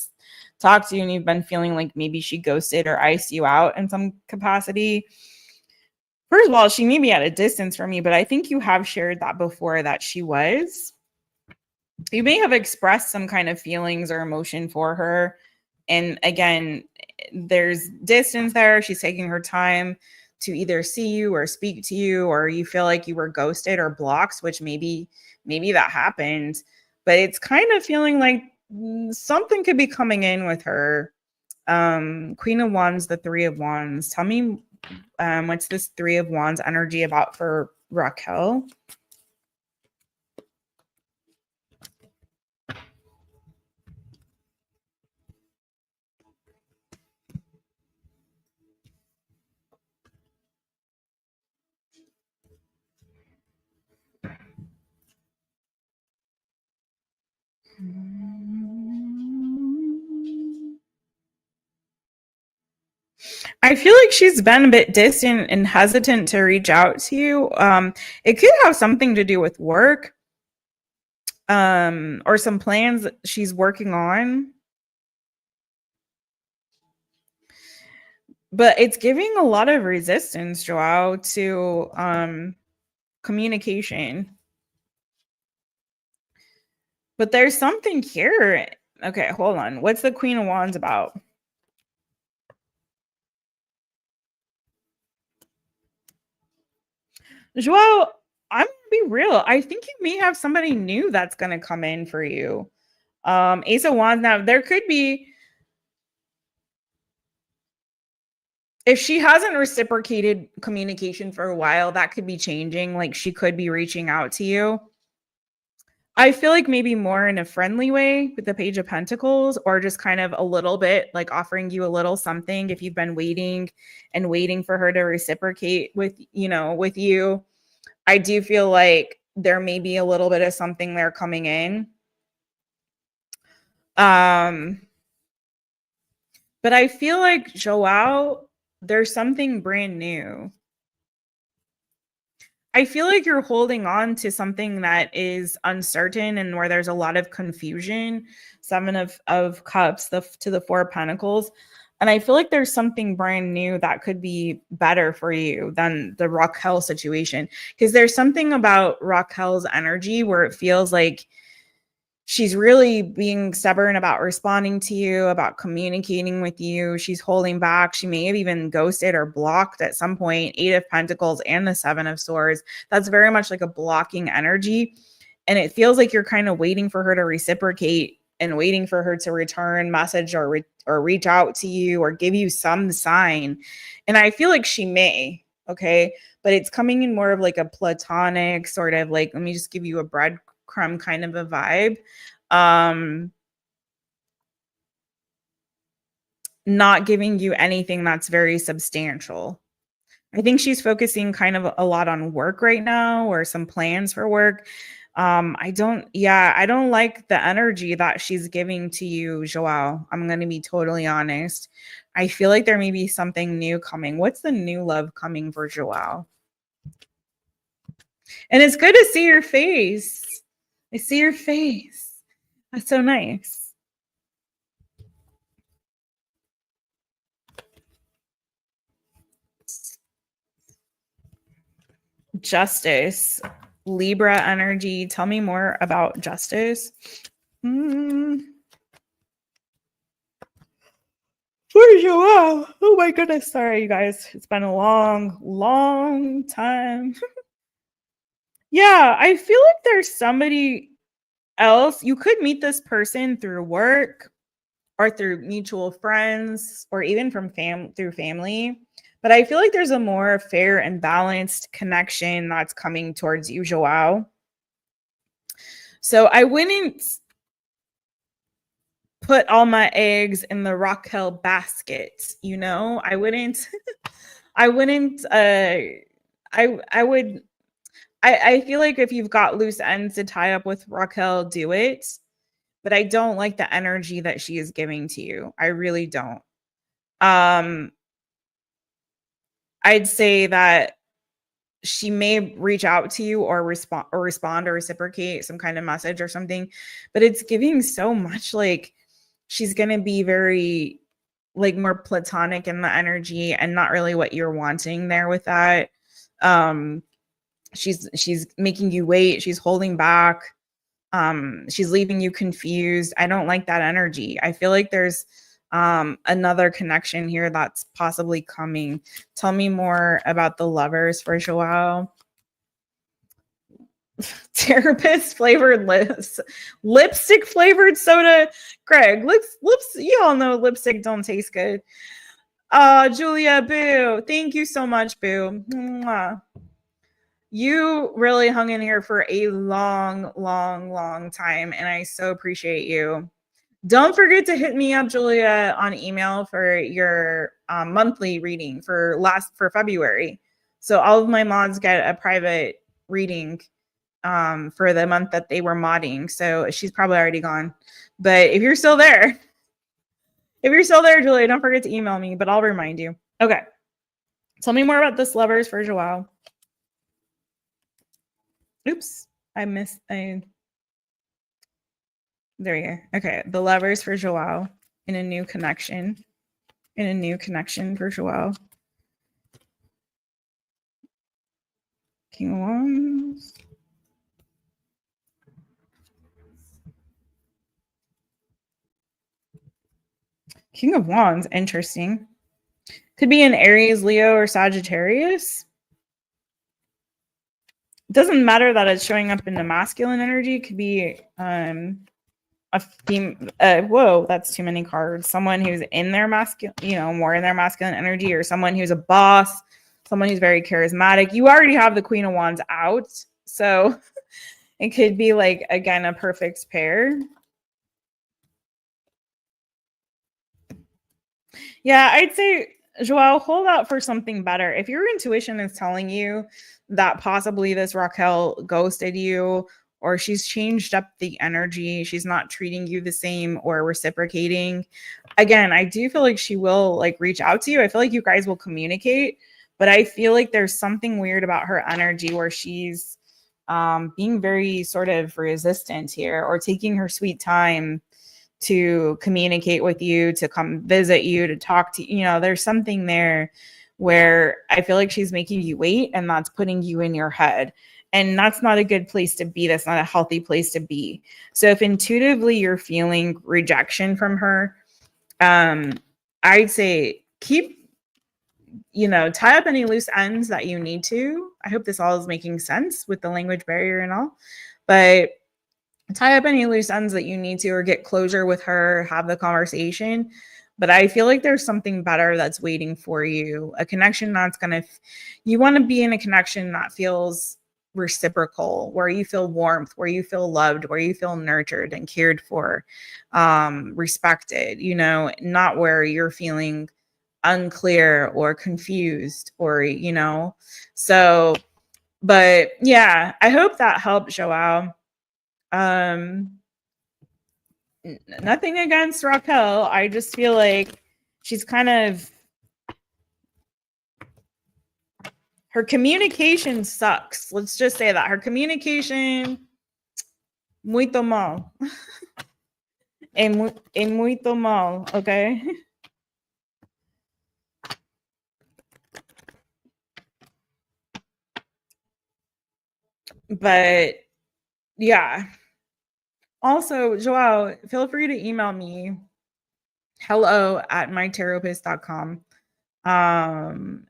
talk to you, and you've been feeling like maybe she ghosted or iced you out in some capacity, first of all, she may be at a distance from you, but I think you have shared that before, that she was. You may have expressed some kind of feelings or emotion for her. And again, there's distance there. She's taking her time to either see you or speak to you, or you feel like you were ghosted or blocked, which maybe that happened. But it's kind of feeling like something could be coming in with her. Queen of Wands, the Three of Wands. Tell me what's this Three of Wands energy about for Raquel? I feel like she's been a bit distant and hesitant to reach out to you. It could have something to do with work, or some plans that she's working on. But it's giving a lot of resistance, João, to communication. But there's something here. Okay, hold on. What's the Queen of Wands about? João, I'm gonna be real. I think you may have somebody new that's gonna come in for you. Ace of Wands. Now, there could be, if she hasn't reciprocated communication for a while, that could be changing. Like, she could be reaching out to you. I feel like maybe more in a friendly way with the Page of Pentacles, or just kind of a little bit like offering you a little something if you've been waiting for her to reciprocate with you. I do feel like there may be a little bit of something there coming in. But I feel like, João, there's something brand new. I feel like you're holding on to something that is uncertain and where there's a lot of confusion. Seven of Cups to the Four of Pentacles. And I feel like there's something brand new that could be better for you than the Raquel situation. Because there's something about Raquel's energy where it feels like she's really being stubborn about responding to you, about communicating with you. She's holding back. She may have even ghosted or blocked at some point. Eight of Pentacles and the Seven of Swords. That's very much like a blocking energy. And it feels like you're kind of waiting for her to reciprocate and waiting for her to return message or reach out to you or give you some sign. And I feel like she may, okay? But it's coming in more of like a platonic sort of like, let me just give you a breadcrumb kind of a vibe. Not giving you anything that's very substantial. I think she's focusing kind of a lot on work right now, or some plans for work. I don't like the energy that she's giving to you, João. I'm going to be totally honest. I feel like there may be something new coming. What's the new love coming for João? And it's good to see your face. I see your face. That's so nice. Justice. Libra energy. Tell me more about justice. For João. Oh my goodness. Sorry, you guys. It's been a long time. Yeah, I feel like there's somebody else. You could meet this person through work or through mutual friends or even from through family. But I feel like there's a more fair and balanced connection that's coming towards you, João. So I wouldn't put all my eggs in the Raquel basket, you know? I wouldn't I feel like if you've got loose ends to tie up with Raquel, do it. But I don't like the energy that she is giving to you. I really don't. I'd say that she may reach out to you or respond or reciprocate some kind of message or something, but it's giving so much like she's going to be very like more platonic in the energy and not really what you're wanting there with that. She's making you wait. She's holding back. She's leaving you confused. I don't like that energy. I feel like there's another connection here that's possibly coming. Tell me more about the lovers for João. Taropist flavored lipstick flavored soda. Greg, lips, you all know lipstick don't taste good. Julia, boo. Thank you so much, boo. Mwah. You really hung in here for a long time, and I so appreciate you. Don't forget to hit me up, Julia, on email for your monthly reading for February. So all of my mods get a private reading for the month that they were modding. So she's probably already gone. But if you're still there, Julia, don't forget to email me, but I'll remind you. Okay. Tell me more about this lovers for João. Oops, there we go. Okay, the lovers for João in a new connection. For João. King of Wands. King of Wands, interesting. Could be an Aries, Leo, or Sagittarius. It doesn't matter that it's showing up in the masculine energy. It could be a theme. Whoa, that's too many cards. Someone who's in their masculine, more in their masculine energy, or someone who's a boss, someone who's very charismatic. You already have the Queen of Wands out, so it could be like, again, a perfect pair. Yeah, I'd say, João, hold out for something better. If your intuition is telling you that possibly this Raquel ghosted you, or she's changed up the energy, she's not treating you the same or reciprocating. Again, I do feel like she will like reach out to you. I feel like you guys will communicate, but I feel like there's something weird about her energy where she's being very sort of resistant here, or taking her sweet time to communicate with you, to come visit you, to talk to you. There's something there where I feel like she's making you wait, and that's putting you in your head. And that's not a good place to be. That's not a healthy place to be. So if intuitively you're feeling rejection from her, I'd say tie up any loose ends that you need to. I hope this all is making sense with the language barrier and all, but tie up any loose ends that you need to, or get closure with her, have the conversation. But I feel like there's something better that's waiting for you. A connection that's you want to be in a connection that feels reciprocal, where you feel warmth, where you feel loved, where you feel nurtured and cared for, respected, not where you're feeling unclear or confused or, so, but yeah, I hope that helped, João. Nothing against Raquel. I just feel like she's kind of, her communication sucks. Let's just say that. Her communication, muito mal. En muito mal, okay? But yeah. Also, João, feel free to email me hello@mytaropist.com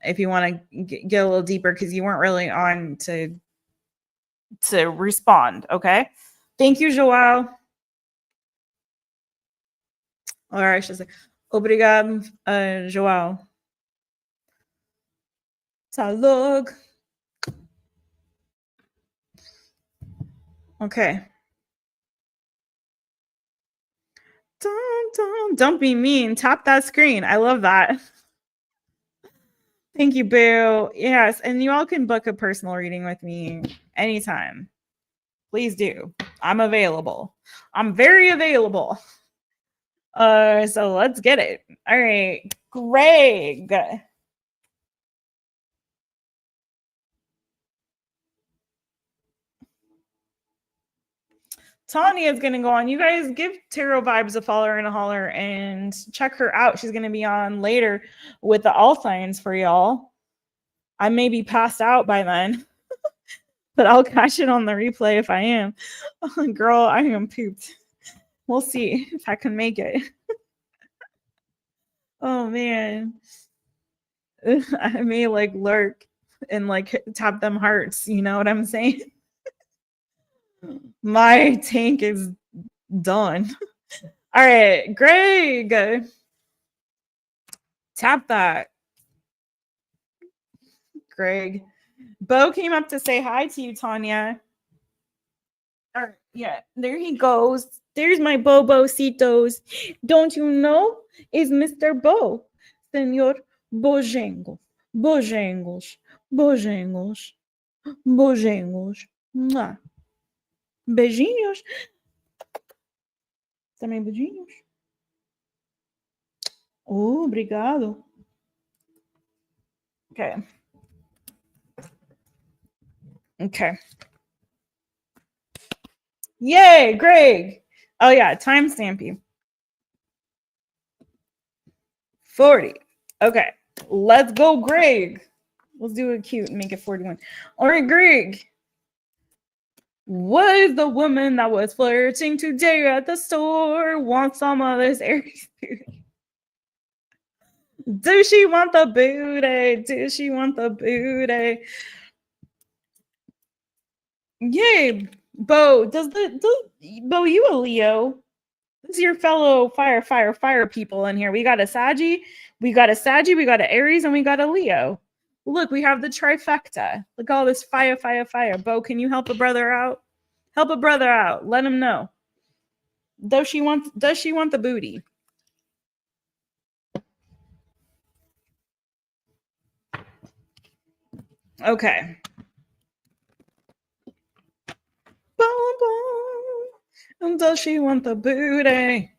if you want to get a little deeper, because you weren't really on to respond. Okay, thank you, João. Or I should say obrigado, João. Salud. Okay. Don't be mean. Tap that screen. I love that. Thank you, Boo. Yes, and you all can book a personal reading with me anytime. Please do. I'm available. I'm very available. So let's get it. All right, Greg. Tanya is going to go on. You guys give TarotVibez a follow and a holler and check her out. She's going to be on later with the all signs for y'all. I may be passed out by then, but I'll catch it on the replay if I am. Oh, girl, I am pooped. We'll see if I can make it. Oh, man. I may like lurk and like tap them hearts. You know what I'm saying? My tank is done. All right, Greg. Tap that. Greg. Bo came up to say hi to you, Tanya. All right, yeah, there he goes. There's my Bobocitos. Don't you know? Is Mr. Bo. Senor Bojangles. Bojangles. Bojangles. Bojangles. Mwah. Beijinhos. Também beijinhos. Oh, obrigado. Okay. Okay. Yay, Greg. Oh, yeah, timestampy. 40. Okay, let's go, Greg. Let's do it cute and make it 41. All right, Greg. Was the woman that was flirting today at the store want some of this Aries booty? Do she want the booty? Do she want the booty? Yay, Bo. Bo, you a Leo? This is your fellow fire people in here. We got a Saggy, we got an Aries, and we got a Leo. Look, we have the trifecta. Look at all this fire. Bo, can you help a brother out? Help a brother out. Let him know. Does she want the booty? Okay. Boom, boom. Does she want the booty?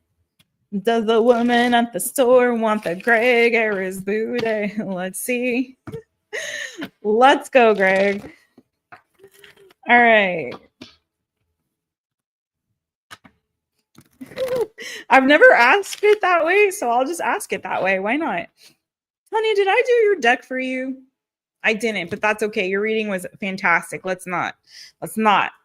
Does the woman at the store want the Greg Aries booty? Let's see. Let's go, Greg. All right. I've never asked it that way, so I'll just ask it that way. Why not? Honey, did I do your deck for you? I didn't, but that's okay. Your reading was fantastic. Let's not.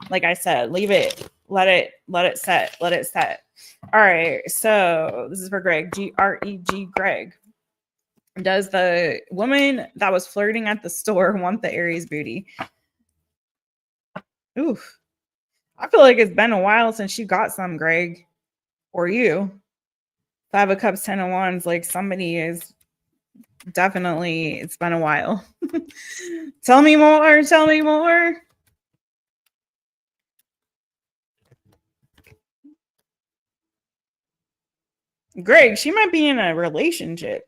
Like I said, leave it. Let it set. Let it set. All right. So this is for Greg. Greg. Greg. Does the woman that was flirting at the store want the Aries booty? Oof. I feel like it's been a while since you got some, Greg. Or you. 5 of Cups, 10 of Wands. Like somebody is definitely, it's been a while. Tell me more. Tell me more. Greg, she might be in a relationship.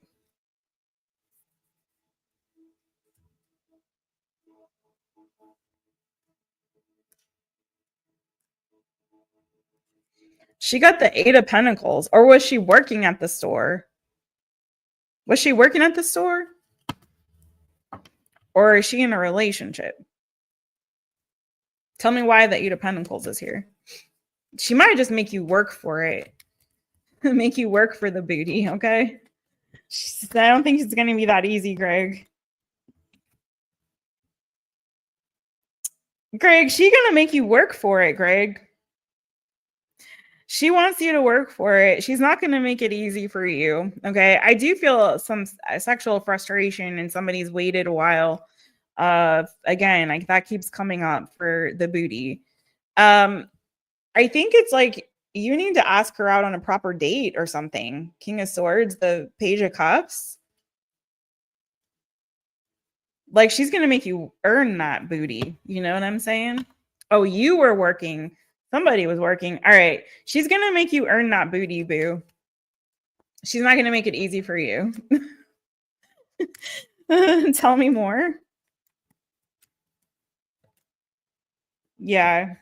She got the 8 of Pentacles. Or was she working at the store? Was she working at the store? Or is she in a relationship? Tell me why the Eight of Pentacles is here. She might just make you work for it. Make you work for the booty, okay? I don't think it's going to be that easy, Greg. Greg, she's going to make you work for it, Greg. She wants you to work for it. She's not going to make it easy for you, okay? I do feel some sexual frustration and somebody's waited a while. Again, like that keeps coming up for the booty. I think it's like you need to ask her out on a proper date or something. King of Swords, the Page of Cups. Like she's going to make you earn that booty. You know what I'm saying? Oh, you were working. Somebody was working. All right. She's going to make you earn that booty, boo. She's not going to make it easy for you. Tell me more. Yeah.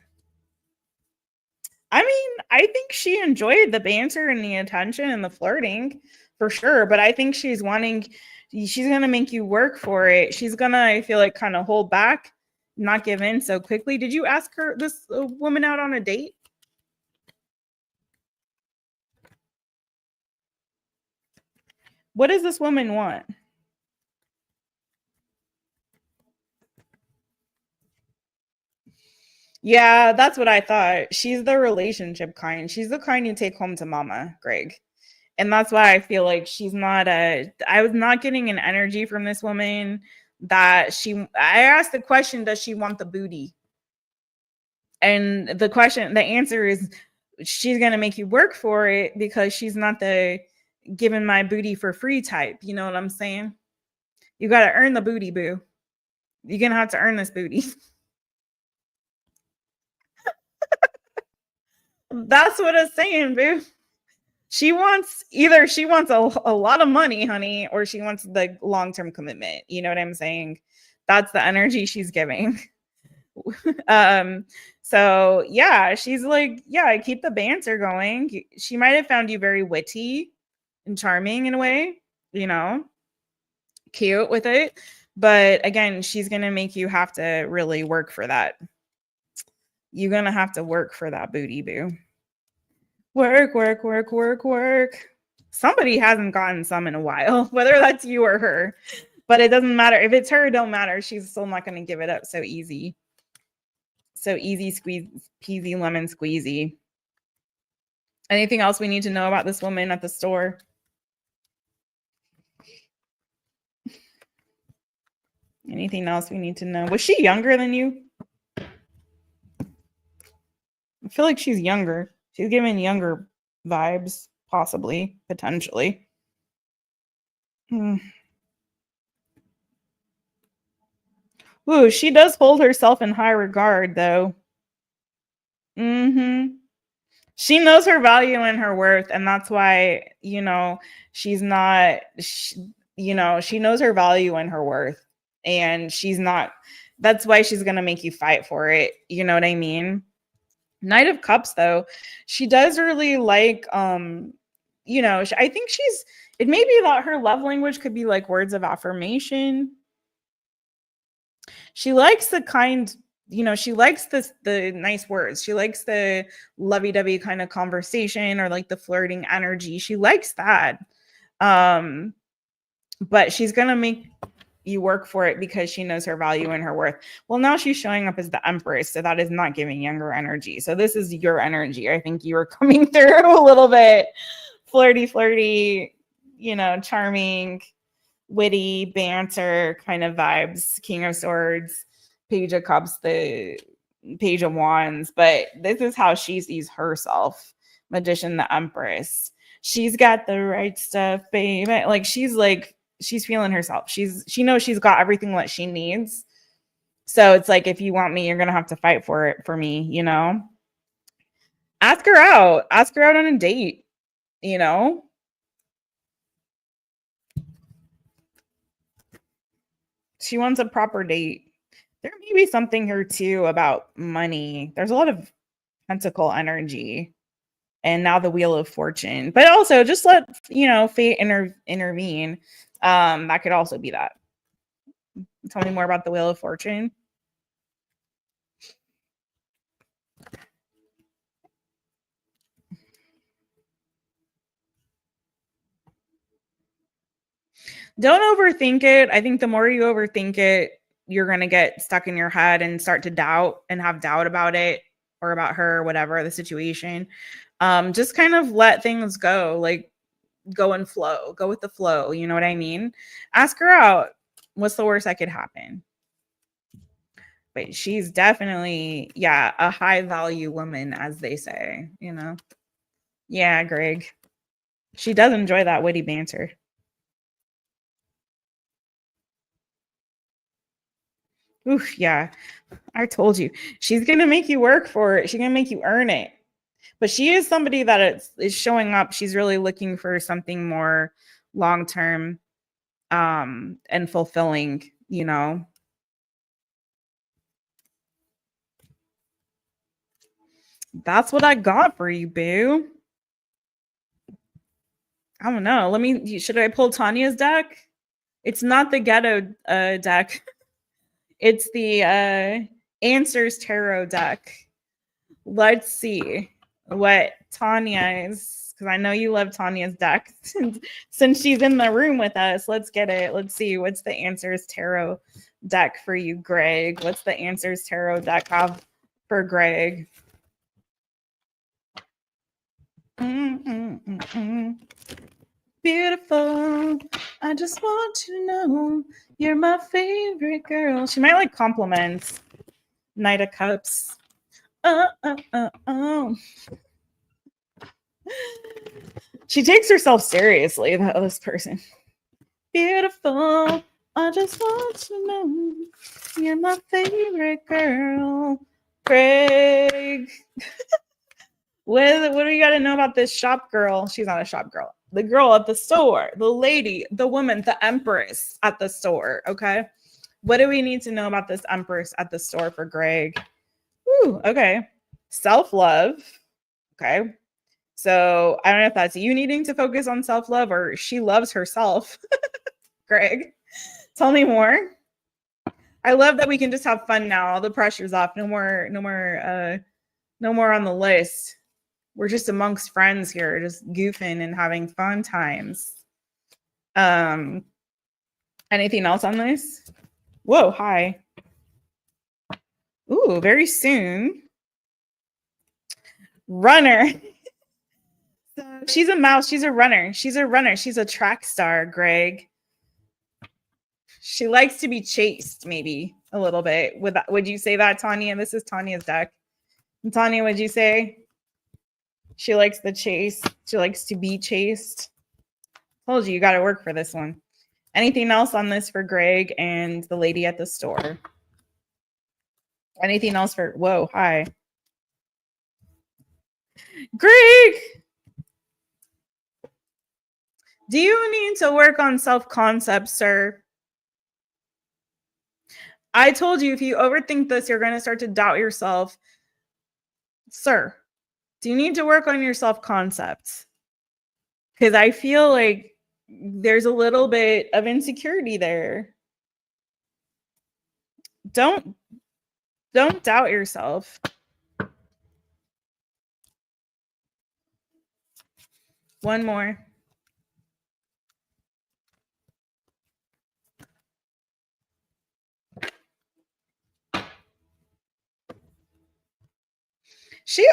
I mean, I think she enjoyed the banter and the attention and the flirting for sure. But I think she's going to make you work for it. She's going to, I feel like, kind of hold back, not give in so quickly. Did you ask this woman out on a date? What does this woman want? Yeah, that's what I thought. She's the relationship kind. She's the kind you take home to mama, Greg. And that's why I feel like she's not I was not getting an energy from this woman that I asked the question, does she want the booty? And the answer is she's going to make you work for it because she's not the giving my booty for free type. You know what I'm saying? You got to earn the booty, boo. You're going to have to earn this booty. That's what it's saying, boo. She wants a lot of money, honey, or she wants the long-term commitment. You know what I'm saying? That's the energy she's giving. So yeah, she's like, yeah, keep the banter going. She might have found you very witty and charming in a way, you know, cute with it. But again, she's going to make you have to really work for that. You're going to have to work for that booty, boo. Work, work, work, work, work. Somebody hasn't gotten some in a while, whether that's you or her. But it doesn't matter. If it's her, it don't matter. She's still not going to give it up so easy. So easy, squeeze, peasy, lemon squeezy. Anything else we need to know about this woman at the store? Anything else we need to know? Was she younger than you? I feel like she's younger. She's giving younger vibes, possibly, potentially. Ooh, she does hold herself in high regard, though. She knows her value and her worth, and that's why, you know, she's not, you know, she knows her value and her worth, and she's not, that's why she's going to make you fight for it. You know what I mean? Knight of Cups, though, she does really like, you know, I think it may be that her love language could be like words of affirmation. She likes the kind, you know, she likes the nice words. She likes the lovey-dovey kind of conversation or like the flirting energy. She likes that. But she's going to make you work for it because she knows her value and her worth. Well, now she's showing up as the Empress, so that is not giving younger energy. So this is your energy. I think you were coming through a little bit flirty, you know, charming, witty, banter kind of vibes. King of Swords, Page of Cups, the Page of Wands. But this is how she sees herself. Magician, the Empress. She's got the right stuff, baby. Like she's feeling herself. She knows she's got everything that she needs. So it's like, if you want me, you're going to have to fight for it for me, you know? Ask her out on a date, you know? She wants a proper date. There may be something here too about money. There's a lot of pentacle energy. And now the Wheel of Fortune. But also just let, fate intervene. That could also be that. Tell me more about the Wheel of Fortune. Don't overthink it. I think the more you overthink it, you're going to get stuck in your head and start to doubt and have doubt about it or about her, whatever the situation. Just kind of let things go, like go and flow, go with the flow. You know what I mean? Ask her out. What's the worst that could happen? But she's definitely, a high value woman, as they say, Yeah, Greg. She does enjoy that witty banter. Oof, yeah. I told you. She's going to make you work for it. She's going to make you earn it. But she is somebody that is showing up. She's really looking for something more long-term and fulfilling, That's what I got for you, boo. I don't know. Should I pull Tanya's deck? It's not the ghetto deck. It's the Answers Tarot deck. Let's see what Tanya's, because I know you love Tanya's deck since she's in the room with us. Let's get it. Let's see what's the Answers Tarot deck for you, Greg. What's the Answers Tarot deck have for Greg? Beautiful. I just want to know you're my favorite girl. She might like compliments. Knight of Cups. She takes herself seriously, this person. Beautiful. I just want to know you're my favorite girl. Greg. What do you got to know about this shop girl? She's not a shop girl. The girl at the store, the lady, the woman, the empress at the store. Okay. What do we need to know about this empress at the store for Greg? Ooh, okay. Self-love. Okay. So I don't know if that's you needing to focus on self-love or she loves herself. Greg, tell me more. I love that we can just have fun now. All the pressure's off. No more on the list. We're just amongst friends here, just goofing and having fun times. Anything else on this? Whoa, hi. Ooh, very soon. Runner. So she's a mouse. She's a runner. She's a runner. She's a track star, Greg. She likes to be chased, maybe a little bit. Would you say that, Tanya? This is Tanya's deck. And Tanya, would you say she likes the chase? She likes to be chased. Told you got to work for this one. Anything else on this for Greg and the lady at the store? Anything else for, whoa, hi. Greg, do you need to work on self-concept, sir? I told you if you overthink this, you're going to start to doubt yourself. Sir, do you need to work on your self-concept? Because I feel like there's a little bit of insecurity there. Don't doubt yourself. One more.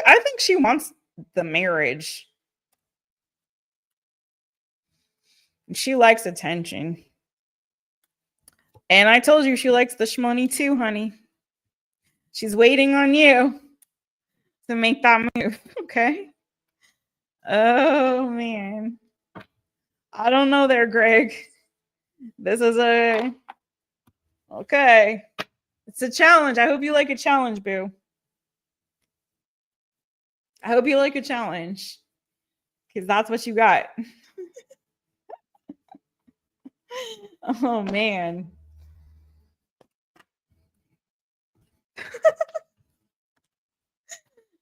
I think she wants the marriage. She likes attention. And I told you she likes the shmoney too, honey. She's waiting on you to make that move, okay? Oh, man. I don't know there, Greg. This is okay. It's a challenge. I hope you like a challenge, boo. I hope you like a challenge because that's what you got. Oh, man.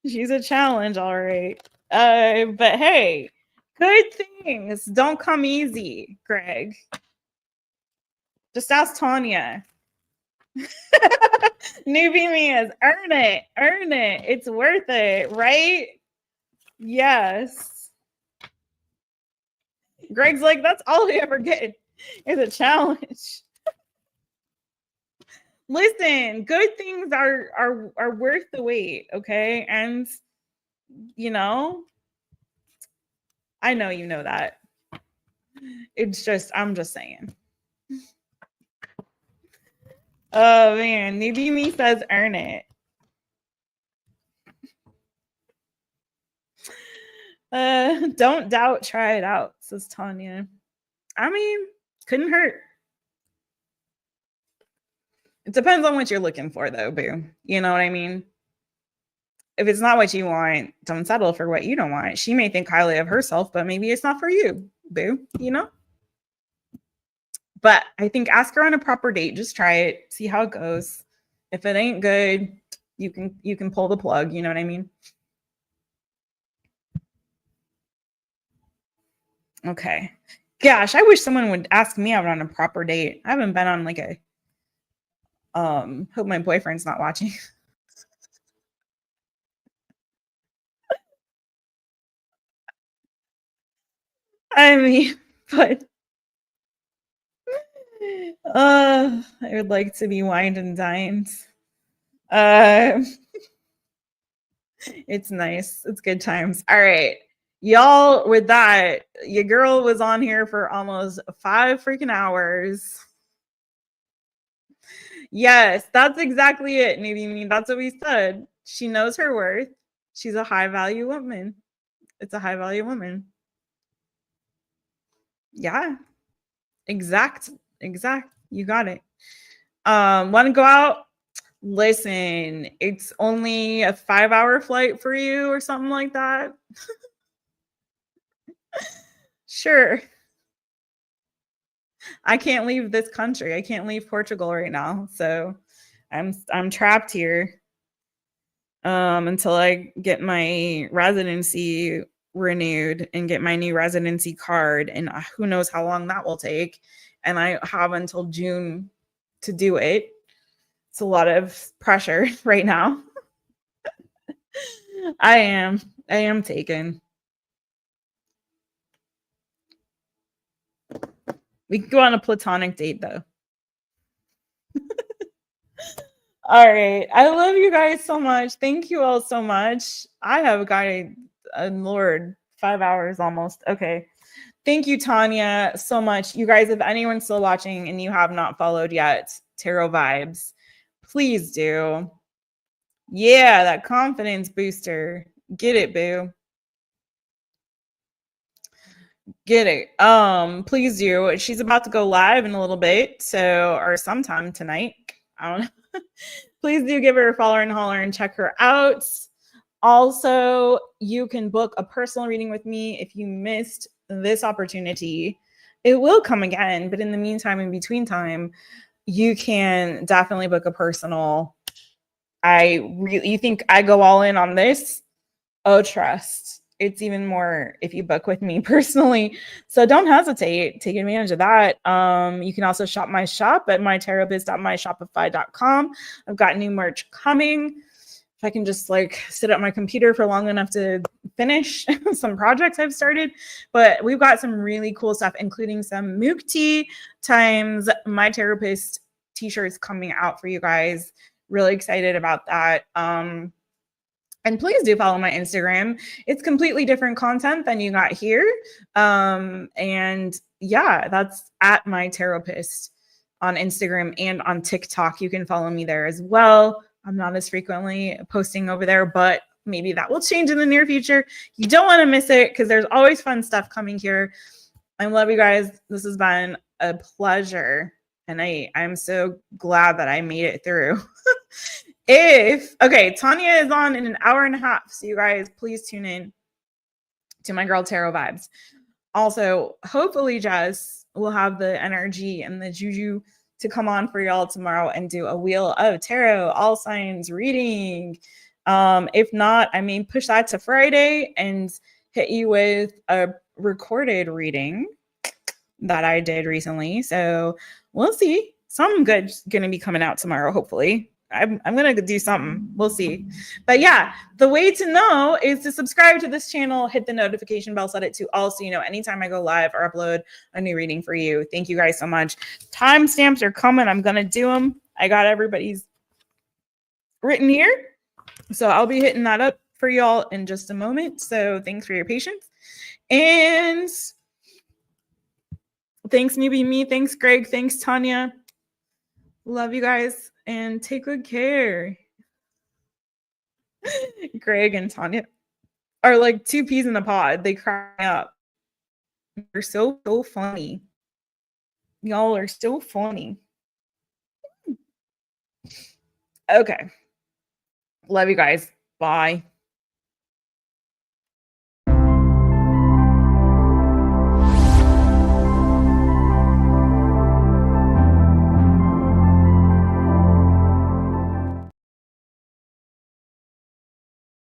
She's a challenge, all right. But hey, good things don't come easy, Greg. Just ask Tanya. Newbie Me is earn it. It's worth it, right? Yes. Greg's like, that's all we ever get is a challenge. Listen, good things are worth the wait, okay? And you know, I know you know that. It's just, I'm just saying. Oh man, Newbie Me says earn it. Don't doubt, try it out, says Tanya. I mean, couldn't hurt. It depends on what you're looking for, though, boo. You know what I mean? If it's not what you want, don't settle for what you don't want. She may think highly of herself, but maybe it's not for you, boo. You know? But I think ask her on a proper date. Just try it. See how it goes. If it ain't good, you can pull the plug. You know what I mean? Okay. Gosh, I wish someone would ask me out on a proper date. I haven't been on like a hope my boyfriend's not watching. I mean, but I would like to be wined and dined. It's nice. It's good times. All right. Y'all, with that, your girl was on here for almost 5 freaking hours. Yes, that's exactly it, Newbie Me. That's what we said. She knows her worth. She's a high value woman. It's a high value woman. Yeah. Exact. You got it. Want to go out? Listen, it's only a 5-hour flight for you or something like that. Sure. I can't leave this country. I can't leave Portugal right now. So I'm trapped here until I get my residency renewed and get my new residency card. And who knows how long that will take. And I have until June to do it. It's a lot of pressure right now. I am taken. We can go on a platonic date though. All right. I love you guys so much. Thank you all so much. I have got Lord, 5 hours almost. Okay. Thank you, Tanya, so much. You guys, if anyone's still watching and you have not followed yet, TarotVibez, please do. Yeah, that confidence booster. Get it, boo. Get it. Please do. She's about to go live in a little bit, so or sometime tonight. I don't know. Please do give her a follow and holler and check her out. Also, you can book a personal reading with me if you missed this opportunity. It will come again, but in the meantime, in between time, you can definitely book a personal. You think I go all in on this? Oh, trust. It's even more if you book with me personally. So don't hesitate. Take advantage of that. You can also shop my shop at mytaropist.myshopify.com. I've got new merch coming. If I can just like sit at my computer for long enough to finish some projects I've started. But we've got some really cool stuff, including some Mukti times My Therapist t-shirts coming out for you guys. Really excited about that. And please do follow my Instagram. It's completely different content than you got here. And yeah, that's at MyTaropist on Instagram and on TikTok. You can follow me there as well. I'm not as frequently posting over there, but maybe that will change in the near future. You don't want to miss it because there's always fun stuff coming here. I love you guys. This has been a pleasure. And I'm so glad that I made it through. Tanya is on in an hour and a half. So you guys, please tune in to my girl TarotVibez. Also, hopefully Jess will have the energy and the juju to come on for y'all tomorrow and do a Wheel of Tarot all signs reading. If not, I mean, push that to Friday and hit you with a recorded reading that I did recently. So we'll see. Something good's gonna be coming out tomorrow, hopefully. I'm gonna do something. We'll see. But yeah, the way to know is to subscribe to this channel, hit the notification bell, set it to all so you know anytime I go live or upload a new reading for you. Thank you guys so much. Timestamps are coming. I'm gonna do them. I got everybody's written here. So I'll be hitting that up for y'all in just a moment. So thanks for your patience. And thanks, Newbie Me. Thanks, Greg. Thanks, Tanya. Love you guys and take good care. Greg and Tanya are like two peas in a pod. They cry up. They're so funny. Y'all are so funny. Okay. Love you guys. Bye.